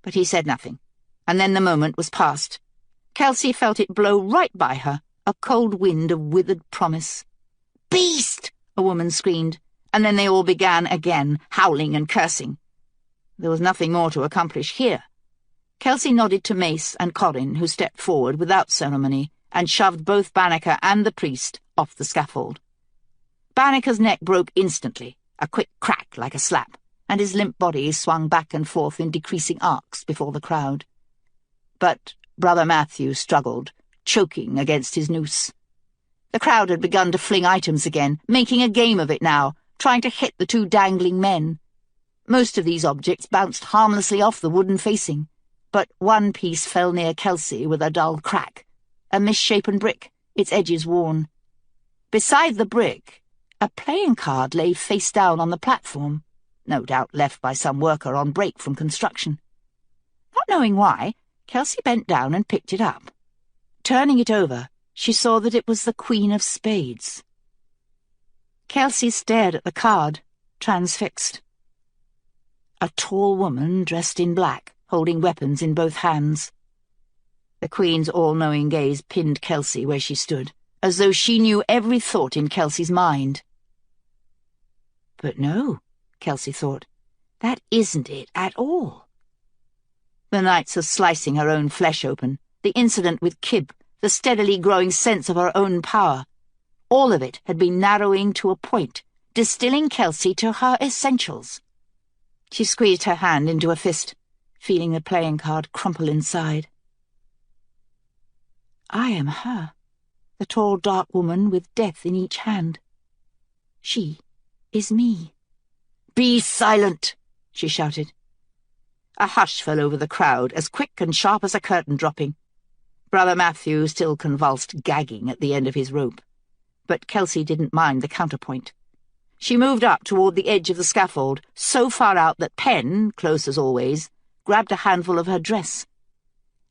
But he said nothing, and then the moment was past. Kelsey felt it blow right by her, a cold wind of withered promise. "Beast! a woman screamed, and then they all began again, howling and cursing. There was nothing more to accomplish here. Kelsey nodded to Mace and Corin, who stepped forward without ceremony and shoved both Banneker and the priest off the scaffold. Banneker's neck broke instantly, a quick crack like a slap, and his limp body swung back and forth in decreasing arcs before the crowd. But Brother Matthew struggled, choking against his noose. The crowd had begun to fling items again, making a game of it now, trying to hit the two dangling men. Most of these objects bounced harmlessly off the wooden facing, but one piece fell near Kelsey with a dull crack, a misshapen brick, its edges worn. Beside the brick, a playing card lay face down on the platform, no doubt left by some worker on break from construction. Not knowing why, Kelsey bent down and picked it up. Turning it over, she saw that it was the Queen of Spades. Kelsey stared at the card, transfixed. A tall woman dressed in black, holding weapons in both hands. The Queen's all-knowing gaze pinned Kelsey where she stood, as though she knew every thought in Kelsey's mind. But no, Kelsey thought, that isn't it at all. The nights of slicing her own flesh open, the incident with Kib, the steadily growing sense of her own power, all of it had been narrowing to a point, distilling Kelsey to her essentials. She squeezed her hand into a fist, feeling the playing card crumple inside. I am her, the tall dark woman with death in each hand. She is me. Be silent, she shouted. A hush fell over the crowd, as quick and sharp as a curtain dropping. Brother Matthew still convulsed, gagging at the end of his rope. But Kelsey didn't mind the counterpoint. She moved up toward the edge of the scaffold, so far out that Pen, close as always, grabbed a handful of her dress.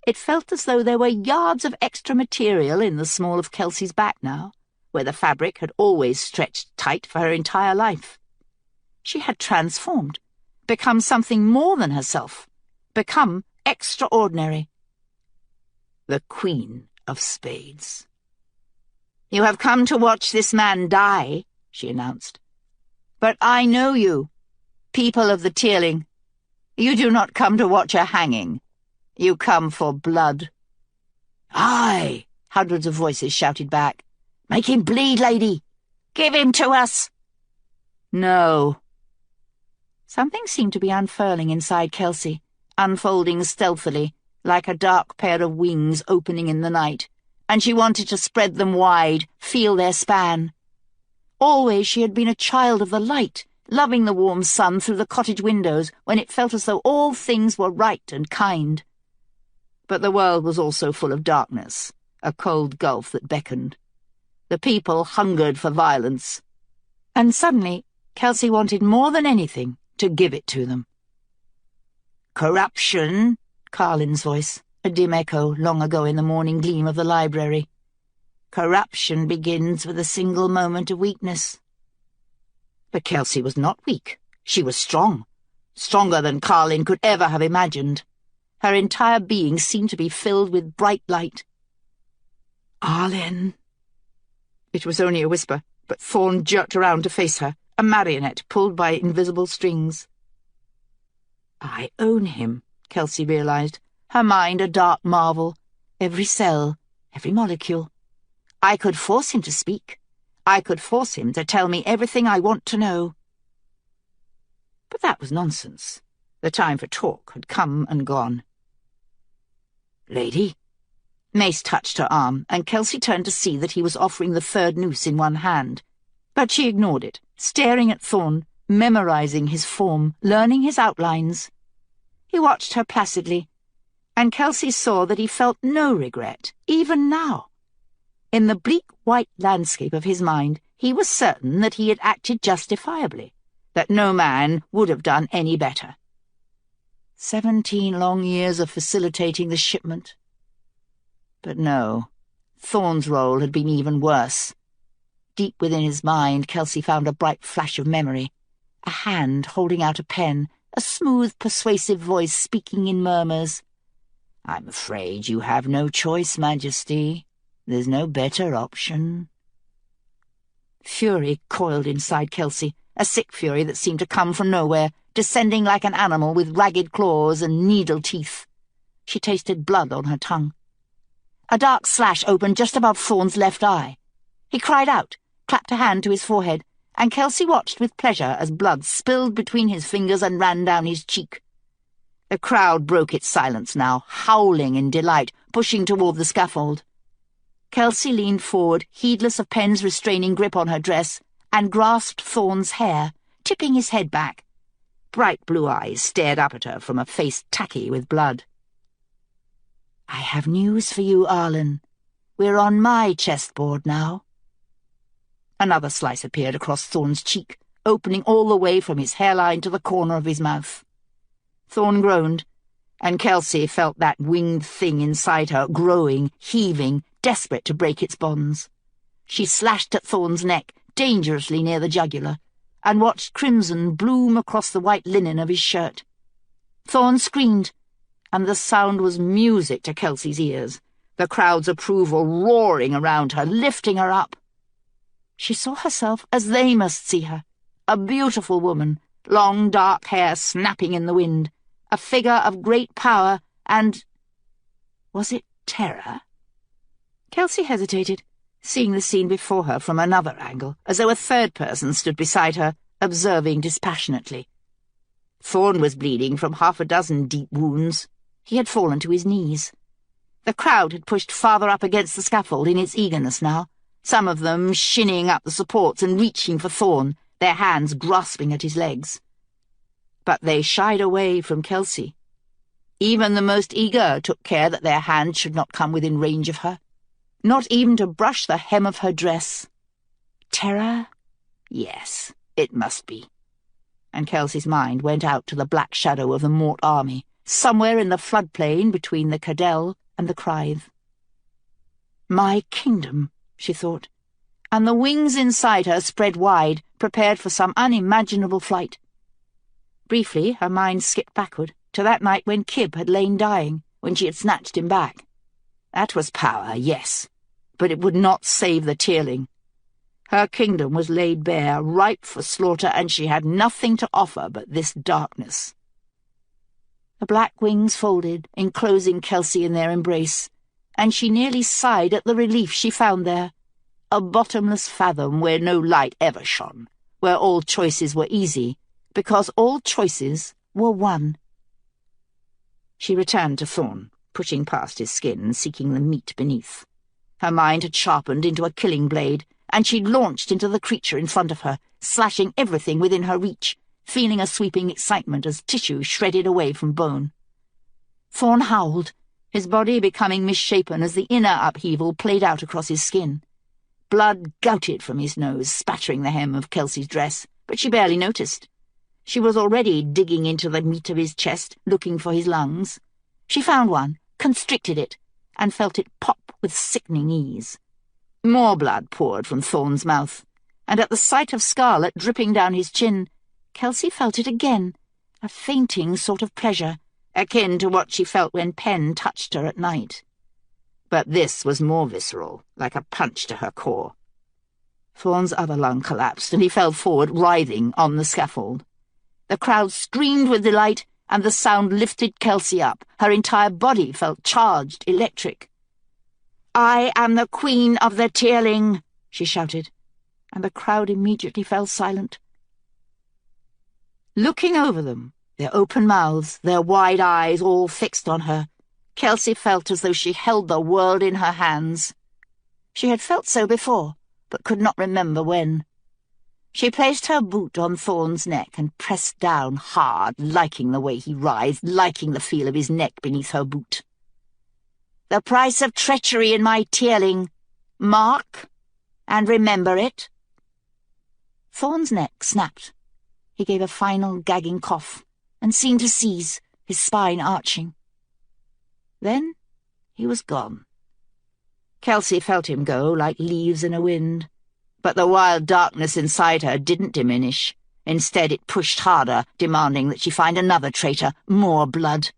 It felt as though there were yards of extra material in the small of Kelsey's back now, where the fabric had always stretched tight for her entire life. She had transformed, become something more than herself, become extraordinary. The Queen of Spades. You have come to watch this man die, she announced. But I know you, people of the Tearling. You do not come to watch a hanging. You come for blood. Aye, hundreds of voices shouted back. Make him bleed, lady. Give him to us. No. Something seemed to be unfurling inside Kelsey, unfolding stealthily, like a dark pair of wings opening in the night, and she wanted to spread them wide, feel their span. Always she had been a child of the light, loving the warm sun through the cottage windows when it felt as though all things were right and kind. But the world was also full of darkness, a cold gulf that beckoned. The people hungered for violence. And suddenly, Kelsey wanted more than anything to give it to them. Corruption, Carlin's voice, a dim echo long ago in the morning gleam of the library. Corruption begins with a single moment of weakness. But Kelsey was not weak. She was strong. Stronger than Carlin could ever have imagined. Her entire being seemed to be filled with bright light. Arlen. It was only a whisper, but Thorne jerked around to face her, a marionette pulled by invisible strings. I own him, Kelsey realized, her mind a dark marvel, every cell, every molecule. I could force him to speak. I could force him to tell me everything I want to know. But that was nonsense. The time for talk had come and gone. Lady? Mace touched her arm, and Kelsey turned to see that he was offering the third noose in one hand. But she ignored it, staring at Thorne, memorizing his form, learning his outlines. He watched her placidly, and Kelsey saw that he felt no regret, even now. In the bleak white landscape of his mind, he was certain that he had acted justifiably, that no man would have done any better. 17 long years of facilitating the shipment. But no, Thorne's role had been even worse. Deep within his mind, Kelsey found a bright flash of memory, a hand holding out a pen, a smooth, persuasive voice speaking in murmurs. I'm afraid you have no choice, Majesty. There's no better option. Fury coiled inside Kelsey, a sick fury that seemed to come from nowhere, descending like an animal with ragged claws and needle teeth. She tasted blood on her tongue. A dark slash opened just above Thorn's left eye. He cried out, clapped a hand to his forehead, and Kelsey watched with pleasure as blood spilled between his fingers and ran down his cheek. The crowd broke its silence now, howling in delight, pushing toward the scaffold. Kelsey leaned forward, heedless of Penn's restraining grip on her dress, and grasped Thorn's hair, tipping his head back. Bright blue eyes stared up at her from a face tacky with blood. "I have news for you, Arlen. We're on my chessboard now." Another slice appeared across Thorn's cheek, opening all the way from his hairline to the corner of his mouth. Thorn groaned, and Kelsey felt that winged thing inside her growing, heaving, desperate to break its bonds. She slashed at Thorn's neck, dangerously near the jugular, and watched crimson bloom across the white linen of his shirt. Thorn screamed, and the sound was music to Kelsey's ears, the crowd's approval roaring around her, lifting her up. She saw herself as they must see her, a beautiful woman, long dark hair snapping in the wind, a figure of great power and— was it terror? Kelsey hesitated, seeing the scene before her from another angle, as though a third person stood beside her, observing dispassionately. Thorn was bleeding from 6 deep wounds. He had fallen to his knees. The crowd had pushed farther up against the scaffold in its eagerness now, some of them shinning up the supports and reaching for Thorn, their hands grasping at his legs. But they shied away from Kelsey. Even the most eager took care that their hands should not come within range of her, not even to brush the hem of her dress. Terror? Yes, it must be. And Kelsey's mind went out to the black shadow of the Mort army, somewhere in the floodplain between the Cadell and the Crythe. My kingdom, she thought, and the wings inside her spread wide, prepared for some unimaginable flight. Briefly, her mind skipped backward, to that night when Kib had lain dying, when she had snatched him back. That was power, yes, but it would not save the Tearling. Her kingdom was laid bare, ripe for slaughter, and she had nothing to offer but this darkness. The black wings folded, enclosing Kelsey in their embrace, and she nearly sighed at the relief she found there, a bottomless fathom where no light ever shone, where all choices were easy, because all choices were one. She returned to Thorn, pushing past his skin and seeking the meat beneath. Her mind had sharpened into a killing blade, and she'd launched into the creature in front of her, slashing everything within her reach, feeling a sweeping excitement as tissue shredded away from bone. Thorn howled, his body becoming misshapen as the inner upheaval played out across his skin. Blood gouted from his nose, spattering the hem of Kelsey's dress, but she barely noticed. She was already digging into the meat of his chest, looking for his lungs. She found one, constricted it, and felt it pop with sickening ease. More blood poured from Thorn's mouth, and at the sight of scarlet dripping down his chin, Kelsey felt it again, a fainting sort of pleasure, akin to what she felt when Penn touched her at night. But this was more visceral, like a punch to her core. Thorn's other lung collapsed, and he fell forward, writhing, on the scaffold. The crowd screamed with delight, and the sound lifted Kelsey up. Her entire body felt charged, electric. "I am the Queen of the Tearling," she shouted, and the crowd immediately fell silent. Looking over them, their open mouths, their wide eyes all fixed on her, Kelsey felt as though she held the world in her hands. She had felt so before, but could not remember when. She placed her boot on Thorn's neck and pressed down hard, liking the way he writhed, liking the feel of his neck beneath her boot. "The price of treachery in my Tearling. Mark, and remember it." Thorn's neck snapped. He gave a final gagging cough, and seemed to seize, his spine arching. Then he was gone. Kelsey felt him go like leaves in a wind. But the wild darkness inside her didn't diminish. Instead, it pushed harder, demanding that she find another traitor, more blood.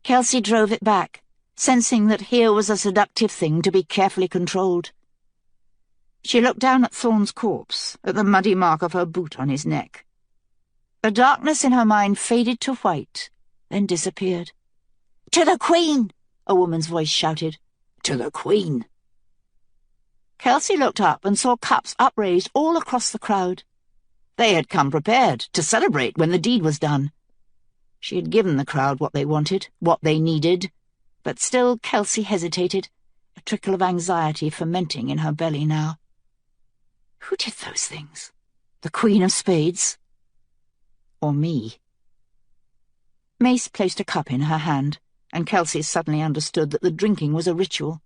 Kelsey drove it back, sensing that here was a seductive thing to be carefully controlled. She looked down at Thorne's corpse, at the muddy mark of her boot on his neck. The darkness in her mind faded to white, then disappeared. "To the Queen!" a woman's voice shouted. "To the Queen!" Kelsey looked up and saw cups upraised all across the crowd. They had come prepared to celebrate when the deed was done. She had given the crowd what they wanted, what they needed, but still Kelsey hesitated, a trickle of anxiety fermenting in her belly now. Who did those things? The Queen of Spades? Or me? Mace placed a cup in her hand, and Kelsey suddenly understood that the drinking was a ritual.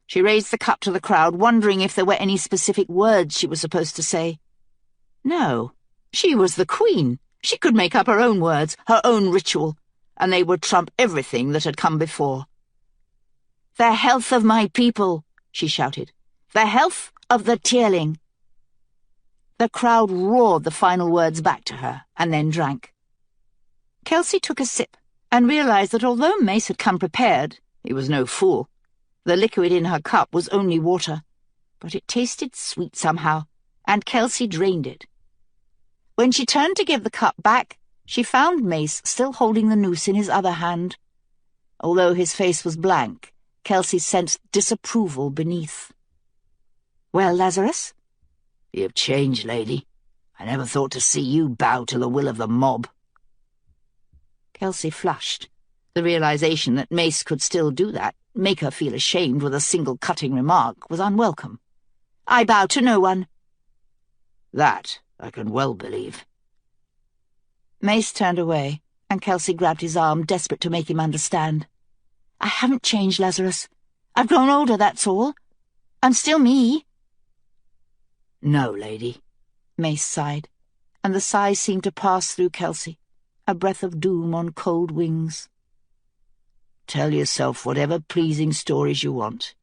She raised the cup to the crowd, wondering if there were any specific words she was supposed to say. No, she was the Queen. She could make up her own words, her own ritual, and they would trump everything that had come before. "The health of my people," she shouted. "The health of the Tearling." The crowd roared the final words back to her, and then drank. Kelsey took a sip, and realized that although Mace had come prepared, he was no fool. The liquid in her cup was only water, but it tasted sweet somehow, and Kelsey drained it. When she turned to give the cup back, she found Mace still holding the noose in his other hand. Although his face was blank, Kelsey sensed disapproval beneath. "Well, Lazarus?" "You've changed, lady. I never thought to see you bow to the will of the mob." Kelsey flushed. The realization that Mace could still do that, make her feel ashamed with a single cutting remark, was unwelcome. "I bow to no one." "That I can well believe." Mace turned away, and Kelsey grabbed his arm, desperate to make him understand. "I haven't changed, Lazarus. I've grown older, that's all. I'm still me." "No, lady," Mace sighed, and the sigh seemed to pass through Kelsey, a breath of doom on cold wings. "Tell yourself whatever pleasing stories you want,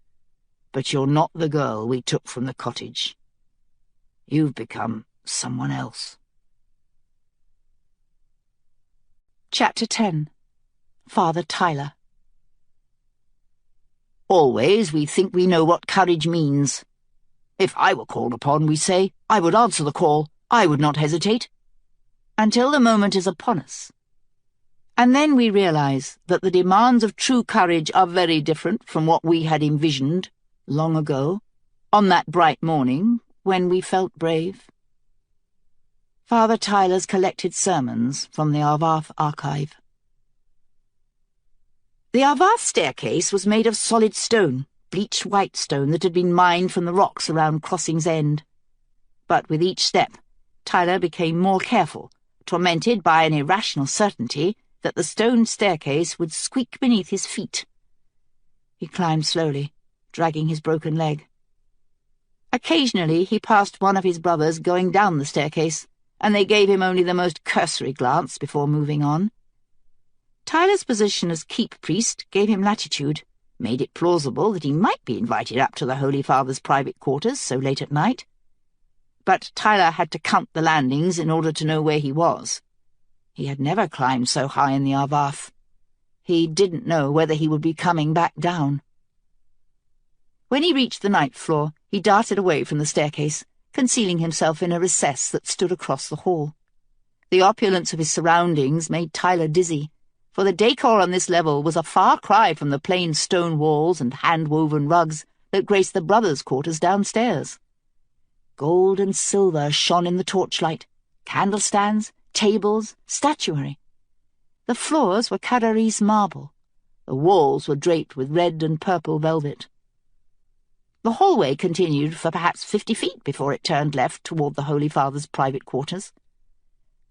but you're not the girl we took from the cottage. You've become someone else." Chapter 10. Father Tyler. Always we think we know what courage means. If I were called upon, we say, I would answer the call. I would not hesitate. Until the moment is upon us. And then we realize that the demands of true courage are very different from what we had envisioned long ago, on that bright morning when we felt brave. Father Tyler's collected sermons from the Arvath archive. The Arvath staircase was made of solid stone, bleached white stone that had been mined from the rocks around Crossing's End. But with each step, Tyler became more careful, tormented by an irrational certainty that the stone staircase would squeak beneath his feet. He climbed slowly, dragging his broken leg. Occasionally he passed one of his brothers going down the staircase, and they gave him only the most cursory glance before moving on. Tyler's position as keep priest gave him latitude, made it plausible that he might be invited up to the Holy Father's private quarters so late at night. But Tyler had to count the landings in order to know where he was. He had never climbed so high in the Arvath. He didn't know whether he would be coming back down. When he reached the ninth floor, he darted away from the staircase, concealing himself in a recess that stood across the hall. The opulence of his surroundings made Tyler dizzy, for the decor on this level was a far cry from the plain stone walls and hand-woven rugs that graced the brothers' quarters downstairs. Gold and silver shone in the torchlight, candlestands, tables, statuary. The floors were Carrarese marble. The walls were draped with red and purple velvet. The hallway continued for perhaps 50 feet before it turned left toward the Holy Father's private quarters.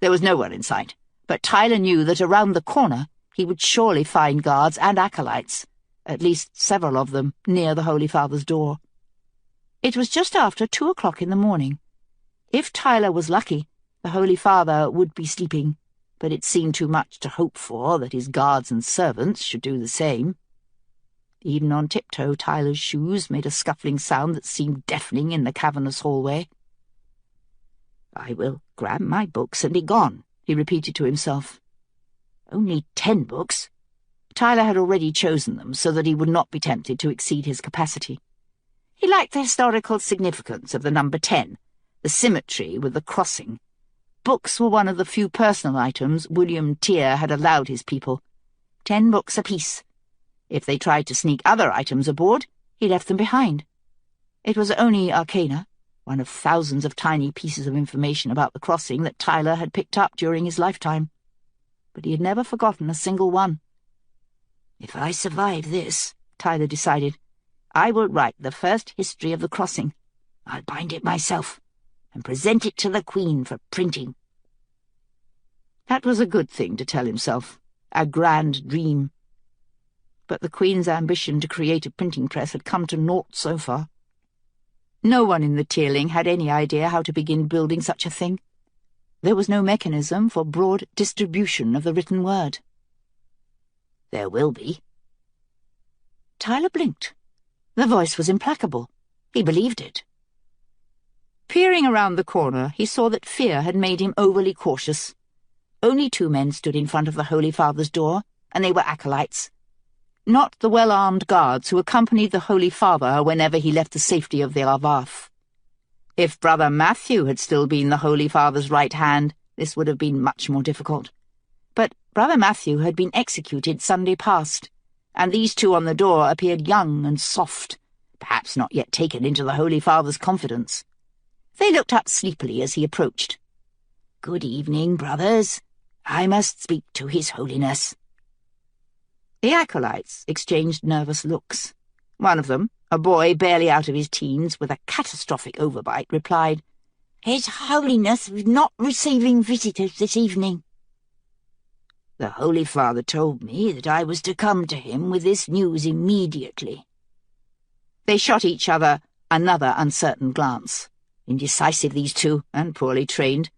There was no one in sight, but Tyler knew that around the corner he would surely find guards and acolytes, at least several of them, near the Holy Father's door. It was just after 2 o'clock in the morning. If Tyler was lucky, the Holy Father would be sleeping, but it seemed too much to hope for that his guards and servants should do the same. Even on tiptoe, Tyler's shoes made a scuffling sound that seemed deafening in the cavernous hallway. "I will grab my books and be gone," he repeated to himself. Only 10 books. Tyler had already chosen them so that he would not be tempted to exceed his capacity. He liked the historical significance of the number 10, the symmetry with the crossing. Books were one of the few personal items William Tear had allowed his people. 10 books apiece. If they tried to sneak other items aboard, he left them behind. It was only arcana, one of thousands of tiny pieces of information about the crossing that Tyler had picked up during his lifetime. But he had never forgotten a single one. If I survive this, Tyler decided, I will write the first history of the crossing. I'll bind it myself and present it to the Queen for printing. That was a good thing to tell himself, a grand dream. But the Queen's ambition to create a printing press had come to naught so far. No one in the Tearling had any idea how to begin building such a thing. There was no mechanism for broad distribution of the written word. There will be. Tyler blinked. The voice was implacable. He believed it. Peering around the corner, he saw that fear had made him overly cautious. Only 2 men stood in front of the Holy Father's door, and they were acolytes. Not the well-armed guards who accompanied the Holy Father whenever he left the safety of the Arvath. If Brother Matthew had still been the Holy Father's right hand, this would have been much more difficult. But Brother Matthew had been executed Sunday past, and these 2 on the door appeared young and soft, perhaps not yet taken into the Holy Father's confidence. They looked up sleepily as he approached. "Good evening, brothers. I must speak to His Holiness." The acolytes exchanged nervous looks. One of them, a boy barely out of his teens with a catastrophic overbite, replied, "His Holiness is not receiving visitors this evening." "The Holy Father told me that I was to come to him with this news immediately." They shot each other another uncertain glance. Indecisive, these 2, and poorly trained.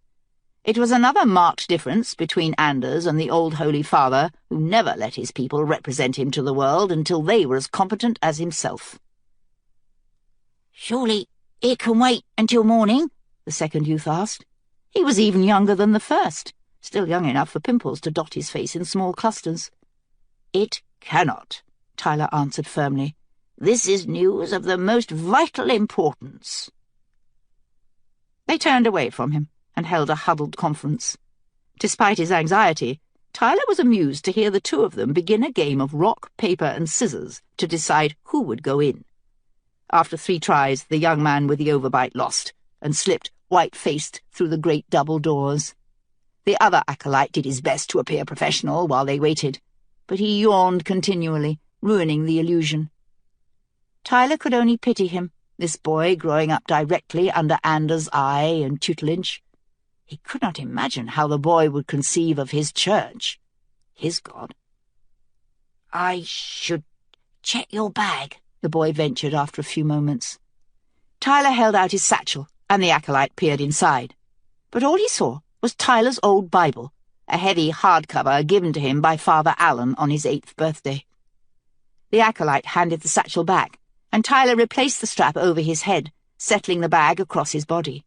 It was another marked difference between Anders and the old Holy Father, who never let his people represent him to the world until they were as competent as himself. "Surely it can wait until morning?" the second youth asked. He was even younger than the first, still young enough for pimples to dot his face in small clusters. "It cannot," Tyler answered firmly. "This is news of the most vital importance." They turned away from him and held a huddled conference. Despite his anxiety, Tyler was amused to hear the 2 of them begin a game of rock, paper, and scissors to decide who would go in. After 3 tries, the young man with the overbite lost and slipped white-faced through the great double doors. The other acolyte did his best to appear professional while they waited, but he yawned continually, ruining the illusion. Tyler could only pity him, this boy growing up directly under Anders' eye and tutelage. He could not imagine how the boy would conceive of his church, his God. "I should check your bag," the boy ventured after a few moments. Tyler held out his satchel, and the acolyte peered inside. But all he saw was Tyler's old Bible, a heavy hardcover given to him by Father Allen on his 8th birthday. The acolyte handed the satchel back, and Tyler replaced the strap over his head, settling the bag across his body.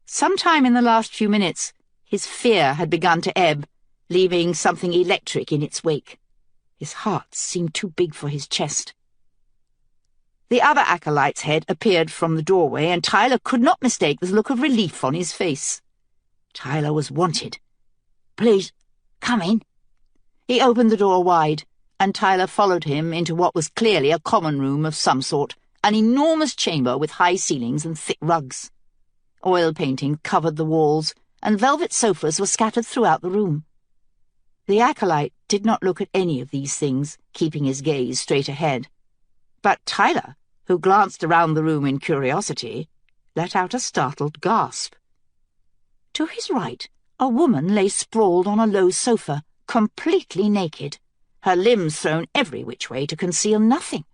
Sometime in the last few minutes, his fear had begun to ebb, leaving something electric in its wake. His heart seemed too big for his chest. The other acolyte's head appeared from the doorway, and Tyler could not mistake the look of relief on his face. Tyler was wanted. "Please, come in." He opened the door wide, and Tyler followed him into what was clearly a common room of some sort, an enormous chamber with high ceilings and thick rugs. Oil painting covered the walls, and velvet sofas were scattered throughout the room. The acolyte did not look at any of these things, keeping his gaze straight ahead. But Tyler, who glanced around the room in curiosity, let out a startled gasp. To his right, a woman lay sprawled on a low sofa, completely naked, her limbs thrown every which way to conceal nothing.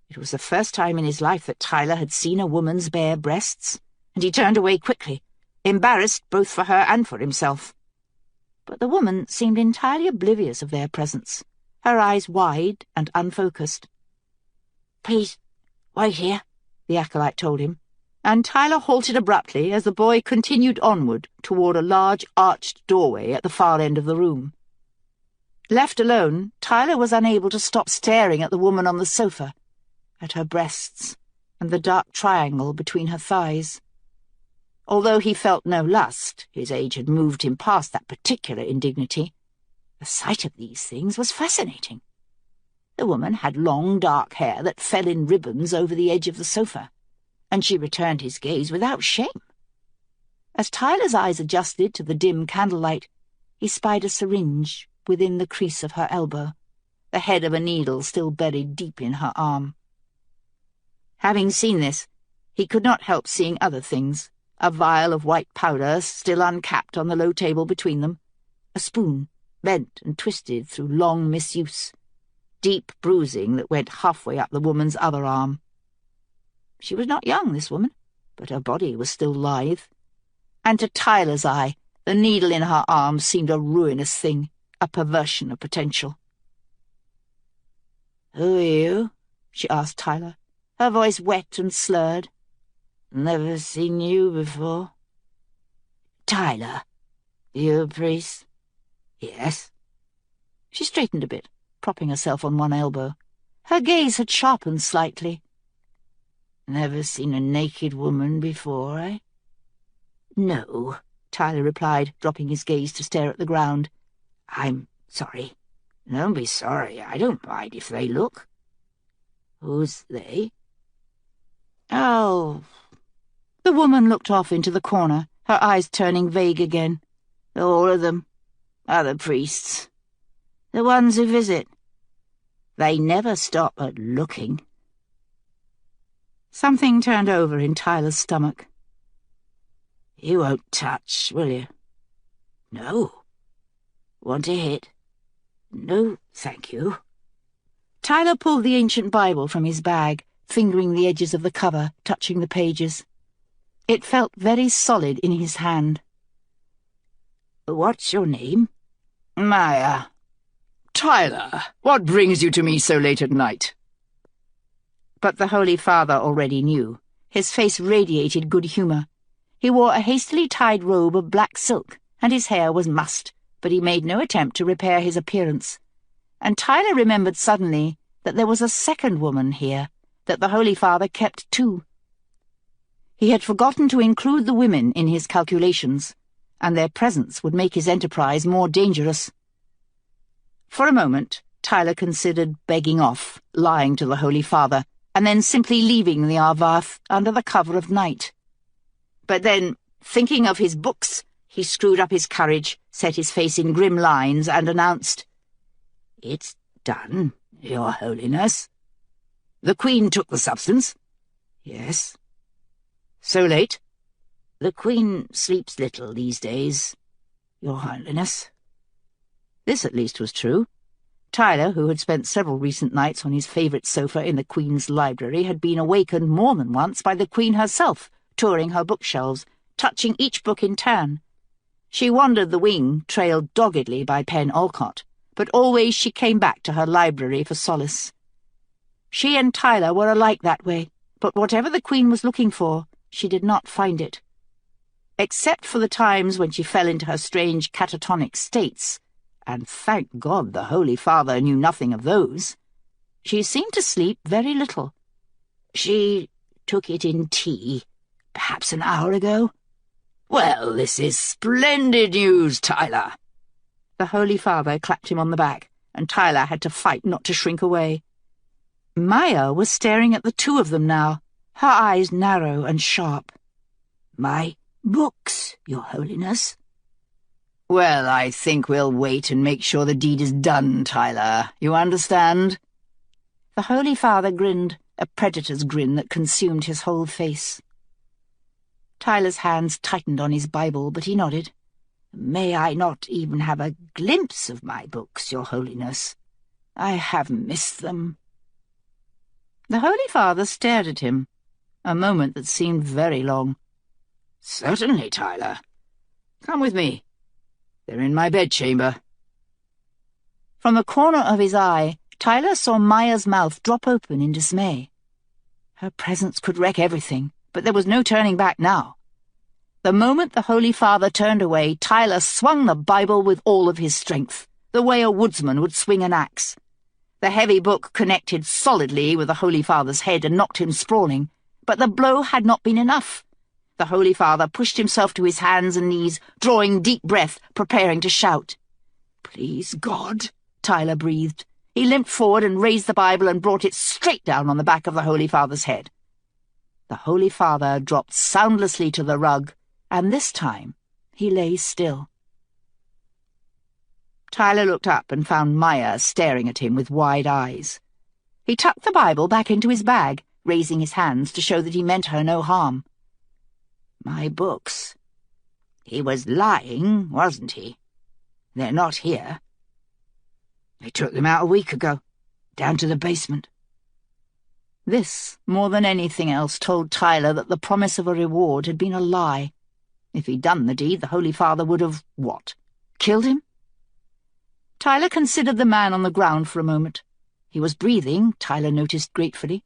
It was the first time in his life that Tyler had seen a woman's bare breasts, and he turned away quickly, embarrassed both for her and for himself. But the woman seemed entirely oblivious of their presence, her eyes wide and unfocused. "Please, wait here," the acolyte told him, and Tyler halted abruptly as the boy continued onward toward a large arched doorway at the far end of the room. Left alone, Tyler was unable to stop staring at the woman on the sofa, at her breasts and the dark triangle between her thighs. Although he felt no lust, his age had moved him past that particular indignity. The sight of these things was fascinating. The woman had long dark hair that fell in ribbons over the edge of the sofa, and she returned his gaze without shame. As Tyler's eyes adjusted to the dim candlelight, he spied a syringe within the crease of her elbow, the head of a needle still buried deep in her arm. Having seen this, he could not help seeing other things, a vial of white powder still uncapped on the low table between them, a spoon bent and twisted through long misuse, deep bruising that went halfway up the woman's other arm. She was not young, this woman, but her body was still lithe, and to Tyler's eye, the needle in her arm seemed a ruinous thing, a perversion of potential. "Who are you?" she asked Tyler, her voice wet and slurred. "Never seen you before." "Tyler, you a priest?" "Yes." She straightened a bit, propping herself on one elbow. Her gaze had sharpened slightly. "Never seen a naked woman before, eh?" "No," Tyler replied, dropping his gaze to stare at the ground. "I'm sorry." "Don't be sorry. I don't mind if they look." "Who's they?" "Oh." The woman looked off into the corner, her eyes turning vague again. "All of them. Other priests. The ones who visit. They never stop at looking." Something turned over in Tyler's stomach. "You won't touch, will you?" "No." "Want a hit?" "No, thank you." Tyler pulled the ancient Bible from his bag, fingering the edges of the cover, touching the pages. It felt very solid in his hand. "What's your name?" "Maya." "Tyler, what brings you to me so late at night?" But the Holy Father already knew. His face radiated good humour. He wore a hastily tied robe of black silk, and his hair was mussed, but he made no attempt to repair his appearance. And Tyler remembered suddenly that there was a second woman here, that the Holy Father kept too. He had forgotten to include the women in his calculations, and their presence would make his enterprise more dangerous. For a moment, Tyler considered begging off, lying to the Holy Father, and then simply leaving the Arvath under the cover of night. But then, thinking of his books, he screwed up his courage, set his face in grim lines, and announced, "It's done, Your Holiness." "The Queen took the substance?" "Yes." "So late?" "The Queen sleeps little these days, Your Holiness." This at least was true. Tyler, who had spent several recent nights on his favourite sofa in the Queen's library, had been awakened more than once by the Queen herself, touring her bookshelves, touching each book in turn. She wandered the wing, trailed doggedly by Pen Olcott, but always she came back to her library for solace. She and Tyler were alike that way, but whatever the Queen was looking for, she did not find it. Except for the times when she fell into her strange catatonic states, and thank God the Holy Father knew nothing of those, she seemed to sleep very little. "She took it in tea, perhaps an hour ago." "Well, this is splendid news, Tyler." The Holy Father clapped him on the back, and Tyler had to fight not to shrink away. Maya was staring at the two of them now, her eyes narrow and sharp. "My books, Your Holiness." "Well, I think we'll wait and make sure the deed is done, Tyler. You understand?" The Holy Father grinned, a predator's grin that consumed his whole face. Tyler's hands tightened on his Bible, but he nodded. "May I not even have a glimpse of my books, Your Holiness? I have missed them." The Holy Father stared at him, a moment that seemed very long. "Certainly, Tyler. Come with me. They're in my bedchamber." From the corner of his eye, Tyler saw Maya's mouth drop open in dismay. Her presence could wreck everything, but there was no turning back now. The moment the Holy Father turned away, Tyler swung the Bible with all of his strength, the way a woodsman would swing an axe. The heavy book connected solidly with the Holy Father's head and knocked him sprawling, but the blow had not been enough. The Holy Father pushed himself to his hands and knees, drawing deep breath, preparing to shout. "Please, God," Tyler breathed. He limped forward and raised the Bible and brought it straight down on the back of the Holy Father's head. The Holy Father dropped soundlessly to the rug, and this time he lay still. Tyler looked up and found Maya staring at him with wide eyes. He tucked the Bible back into his bag, raising his hands to show that he meant her no harm. "My books. He was lying, wasn't he? They're not here. They took them out a week ago, down to the basement." This, more than anything else, told Tyler that the promise of a reward had been a lie. If he'd done the deed, the Holy Father would have, what, killed him? Tyler considered the man on the ground for a moment. He was breathing, Tyler noticed gratefully,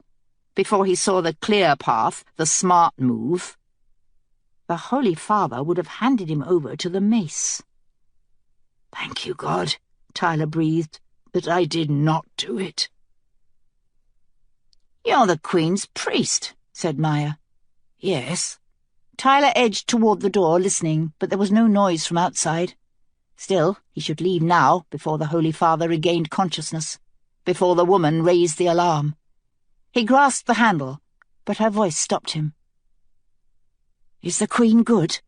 before he saw the clear path, the smart move. The Holy Father would have handed him over to the mace. "Thank you, God," Tyler breathed, "that I did not do it." "You're the Queen's priest," said Maya. "Yes." Tyler edged toward the door, listening, but there was no noise from outside. Still, he should leave now, before the Holy Father regained consciousness, before the woman raised the alarm. He grasped the handle, but her voice stopped him. "Is the Queen good?"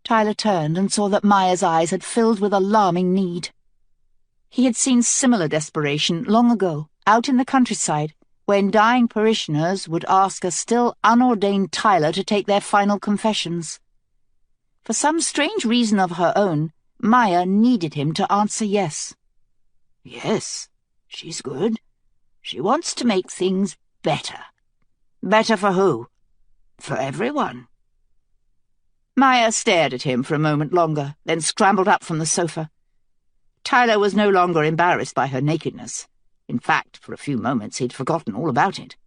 Tyler turned and saw that Maya's eyes had filled with alarming need. He had seen similar desperation long ago, out in the countryside, when dying parishioners would ask a still unordained Tyler to take their final confessions. For some strange reason of her own, Maya needed him to answer yes. Yes, she's good. She wants to make things better. Better for who? For everyone. Maya stared at him for a moment longer, then scrambled up from the sofa. Tyler was no longer embarrassed by her nakedness. In fact, for a few moments he'd forgotten all about it.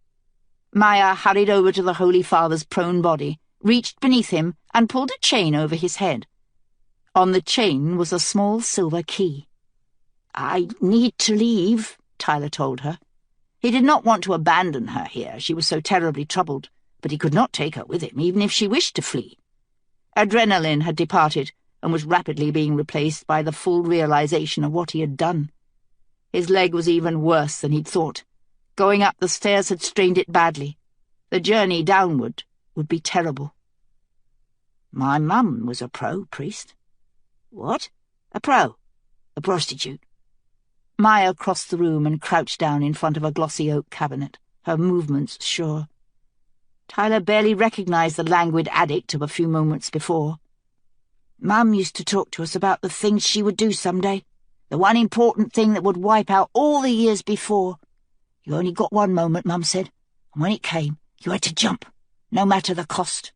Maya hurried over to the Holy Father's prone body, reached beneath him, and pulled a chain over his head. On the chain was a small silver key. "I need to leave," Tyler told her. He did not want to abandon her here, she was so terribly troubled, but he could not take her with him, even if she wished to flee. Adrenaline had departed, and was rapidly being replaced by the full realization of what he had done. His leg was even worse than he'd thought. Going up the stairs had strained it badly. The journey downward would be terrible. "My mum was a pro-priest." "What? A pro? A prostitute?" Maya crossed the room and crouched down in front of a glossy oak cabinet, her movements sure. Tyler barely recognized the languid addict of a few moments before. "Mum used to talk to us about the things she would do someday, the one important thing that would wipe out all the years before. You only got one moment, Mum said, and when it came, you had to jump, no matter the cost.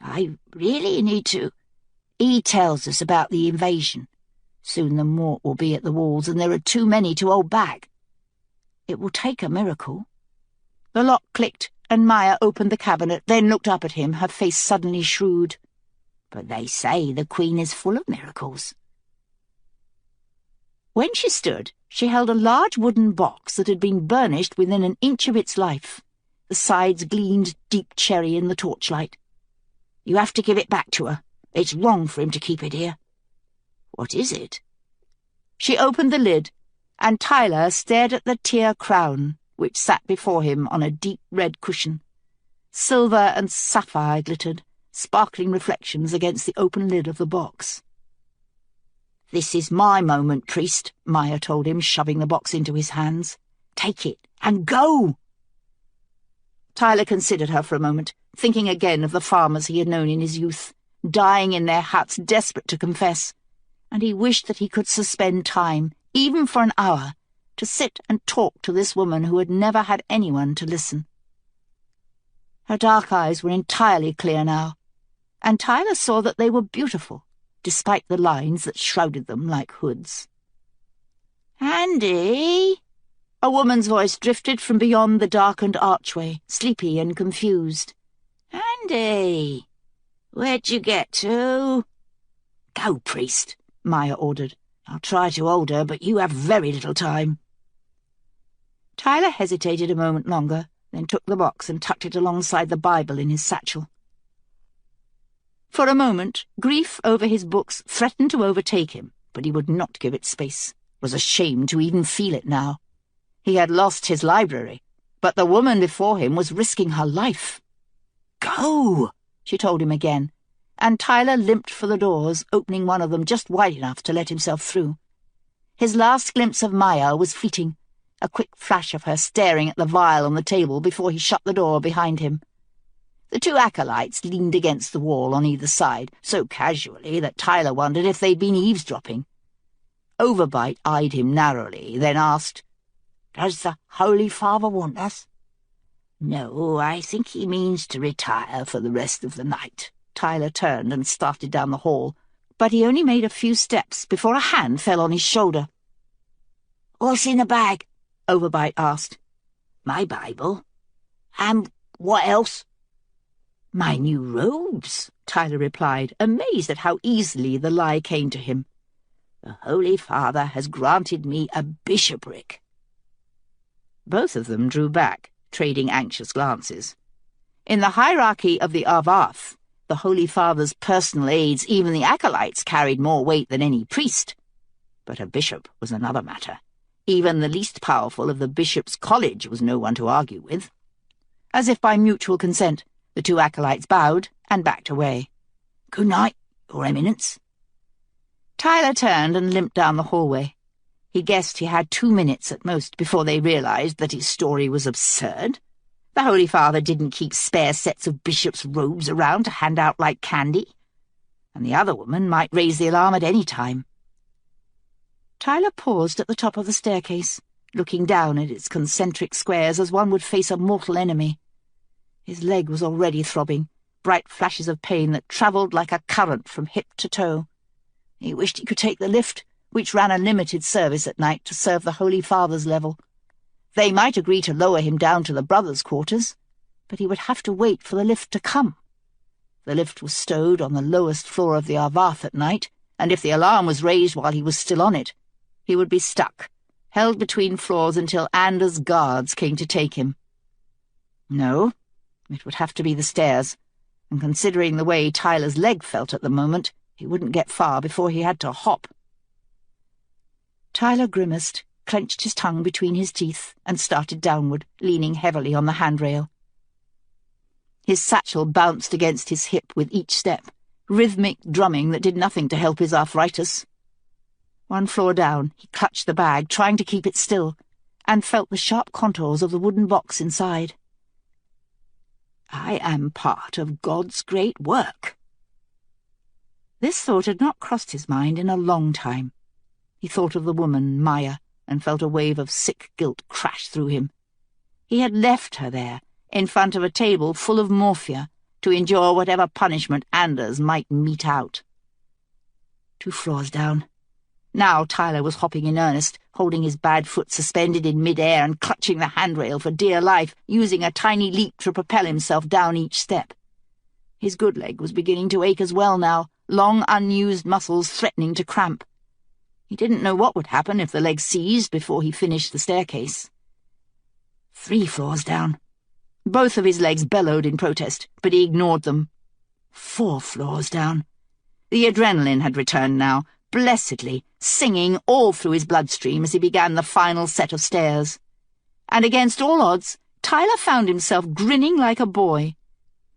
I really need to. He tells us about the invasion. Soon the Mort will be at the walls, and there are too many to hold back. It will take a miracle." The lock clicked, and Maya opened the cabinet, then looked up at him, her face suddenly shrewd. "But they say the Queen is full of miracles." When she stood, she held a large wooden box that had been burnished within an inch of its life. The sides gleamed deep cherry in the torchlight. "You have to give it back to her. It's wrong for him to keep it here." "What is it?" She opened the lid, and Tyler stared at the tear crown, which sat before him on a deep red cushion. Silver and sapphire glittered, sparkling reflections against the open lid of the box. "This is my moment, priest," Maya told him, shoving the box into his hands. "Take it, and go!" Tyler considered her for a moment, thinking again of the farmers he had known in his youth, dying in their huts, desperate to confess, and he wished that he could suspend time, even for an hour, to sit and talk to this woman who had never had anyone to listen. Her dark eyes were entirely clear now, and Tyler saw that they were beautiful, despite the lines that shrouded them like hoods. "Andy?" A woman's voice drifted from beyond the darkened archway, sleepy and confused. "Andy, where'd you get to?" "Go, priest," Maya ordered. "I'll try to hold her, but you have very little time." Tyler hesitated a moment longer, then took the box and tucked it alongside the Bible in his satchel. For a moment, grief over his books threatened to overtake him, but he would not give it space, was ashamed to even feel it now. He had lost his library, but the woman before him was risking her life. "Go," she told him again, and Tyler limped for the doors, opening one of them just wide enough to let himself through. His last glimpse of Maya was fleeting, a quick flash of her staring at the vial on the table before he shut the door behind him. The two acolytes leaned against the wall on either side, so casually that Tyler wondered if they'd been eavesdropping. Overbite eyed him narrowly, then asked, "Does the Holy Father want us?" "No, I think he means to retire for the rest of the night." Tyler turned and started down the hall, but he only made a few steps before a hand fell on his shoulder. "What's in the bag?" Overbite asked. "My Bible. And what else?" "My new robes," Tyler replied, amazed at how easily the lie came to him. "The Holy Father has granted me a bishopric." Both of them drew back, trading anxious glances. In the hierarchy of the Arvath, the Holy Father's personal aides, even the acolytes, carried more weight than any priest. But a bishop was another matter. Even the least powerful of the bishop's college was no one to argue with. As if by mutual consent, the two acolytes bowed and backed away. "Good night, Your Eminence." Tyler turned and limped down the hallway. He guessed he had 2 minutes at most before they realized that his story was absurd. The Holy Father didn't keep spare sets of bishop's robes around to hand out like candy, and the other woman might raise the alarm at any time. Tyler paused at the top of the staircase, looking down at its concentric squares as one would face a mortal enemy. His leg was already throbbing, bright flashes of pain that travelled like a current from hip to toe. He wished he could take the lift, which ran a limited service at night to serve the Holy Father's level. They might agree to lower him down to the brothers' quarters, but he would have to wait for the lift to come. The lift was stowed on the lowest floor of the Arvath at night, and if the alarm was raised while he was still on it, he would be stuck, held between floors until Anders' guards came to take him. No, it would have to be the stairs, and considering the way Tyler's leg felt at the moment, he wouldn't get far before he had to hop. Tyler grimaced, clenched his tongue between his teeth, and started downward, leaning heavily on the handrail. His satchel bounced against his hip with each step, rhythmic drumming that did nothing to help his arthritis. 1 floor down, he clutched the bag, trying to keep it still, and felt the sharp contours of the wooden box inside. "I am part of God's great work." This thought had not crossed his mind in a long time. He thought of the woman, Maya, and felt a wave of sick guilt crash through him. He had left her there, in front of a table full of morphia, to endure whatever punishment Anders might mete out. 2 floors down. Now Tyler was hopping in earnest, holding his bad foot suspended in mid-air and clutching the handrail for dear life, using a tiny leap to propel himself down each step. His good leg was beginning to ache as well now, long unused muscles threatening to cramp. He didn't know what would happen if the leg seized before he finished the staircase. 3 floors down. Both of his legs bellowed in protest, but he ignored them. 4 floors down. The adrenaline had returned now, blessedly, singing all through his bloodstream as he began the final set of stairs. And against all odds, Tyler found himself grinning like a boy.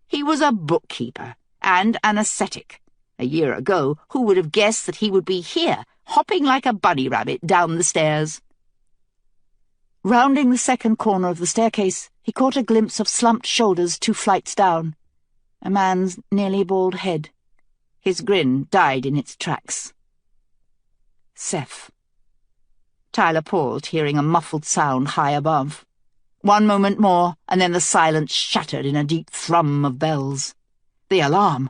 He was a bookkeeper and an ascetic. A year ago, who would have guessed that he would be here, hopping like a bunny rabbit down the stairs? Rounding the second corner of the staircase, he caught a glimpse of slumped shoulders 2 flights down. A man's nearly bald head. His grin died in its tracks. Seth. Tyler paused, hearing a muffled sound high above. 1 moment more, and then the silence shattered in a deep thrum of bells. The alarm!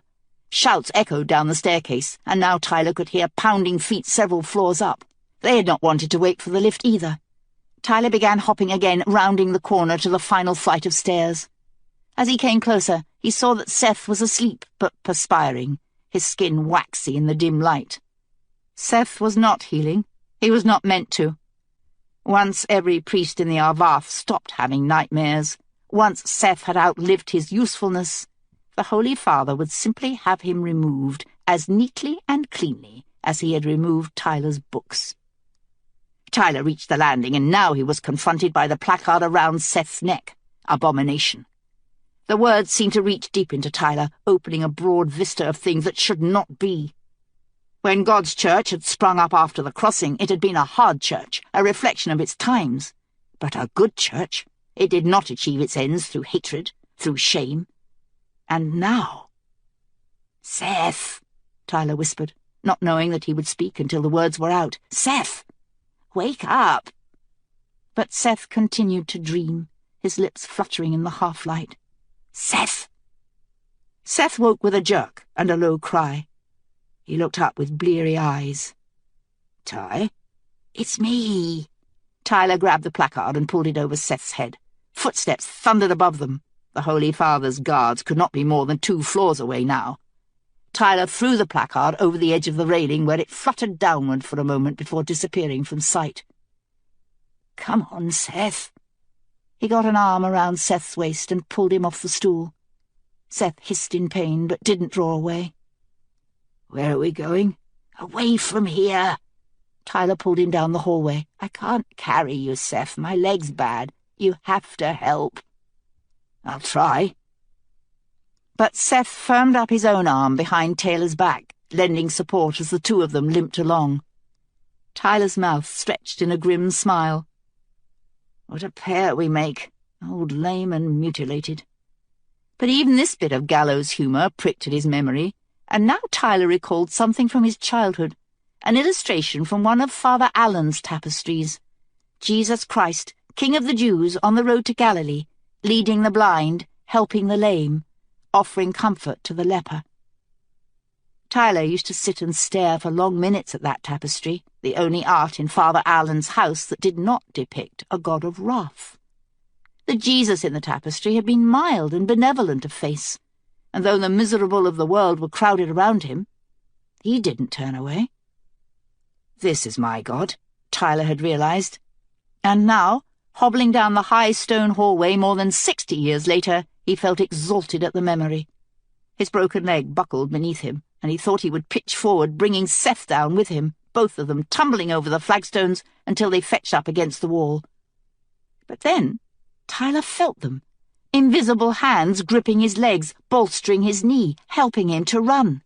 Shouts echoed down the staircase, and now Tyler could hear pounding feet several floors up. They had not wanted to wait for the lift either. Tyler began hopping again, rounding the corner to the final flight of stairs. As he came closer, he saw that Seth was asleep, but perspiring, his skin waxy in the dim light. Seth was not healing. He was not meant to. Once every priest in the Arvath stopped having nightmares, once Seth had outlived his usefulness, the Holy Father would simply have him removed as neatly and cleanly as he had removed Tyler's books. Tyler reached the landing, and now he was confronted by the placard around Seth's neck. Abomination. The words seemed to reach deep into Tyler, opening a broad vista of things that should not be. When God's church had sprung up after the crossing, it had been a hard church, a reflection of its times. But a good church. It did not achieve its ends through hatred, through shame. And now— "Seth," Tyler whispered, not knowing that he would speak until the words were out. "Seth! Wake up!" But Seth continued to dream, his lips fluttering in the half-light. "Seth!" Seth woke with a jerk and a low cry. He looked up with bleary eyes. "Ty?" "It's me." Tyler grabbed the placard and pulled it over Seth's head. Footsteps thundered above them. The Holy Father's guards could not be more than 2 floors away now. Tyler threw the placard over the edge of the railing, where it fluttered downward for a moment before disappearing from sight. "Come on, Seth." He got an arm around Seth's waist and pulled him off the stool. Seth hissed in pain, but didn't draw away. "Where are we going?" "Away from here." Tyler pulled him down the hallway. "I can't carry you, Seth. My leg's bad. You have to help." "I'll try." But Seth firmed up his own arm behind Taylor's back, lending support as the 2 of them limped along. Tyler's mouth stretched in a grim smile. "What a pair we make, old lame and mutilated." But even this bit of gallows humour pricked at his memory, and now Tyler recalled something from his childhood, an illustration from one of Father Allen's tapestries. Jesus Christ, King of the Jews, on the road to Galilee, leading the blind, helping the lame, offering comfort to the leper. Tyler used to sit and stare for long minutes at that tapestry, the only art in Father Allen's house that did not depict a god of wrath. The Jesus in the tapestry had been mild and benevolent of face, and though the miserable of the world were crowded around him, he didn't turn away. This is my God, Tyler had realized, and now, hobbling down the high stone hallway more than 60 years later, he felt exalted at the memory. His broken leg buckled beneath him, and he thought he would pitch forward, bringing Seth down with him, both of them tumbling over the flagstones until they fetched up against the wall. But then Tyler felt them, invisible hands gripping his legs, bolstering his knee, helping him to run.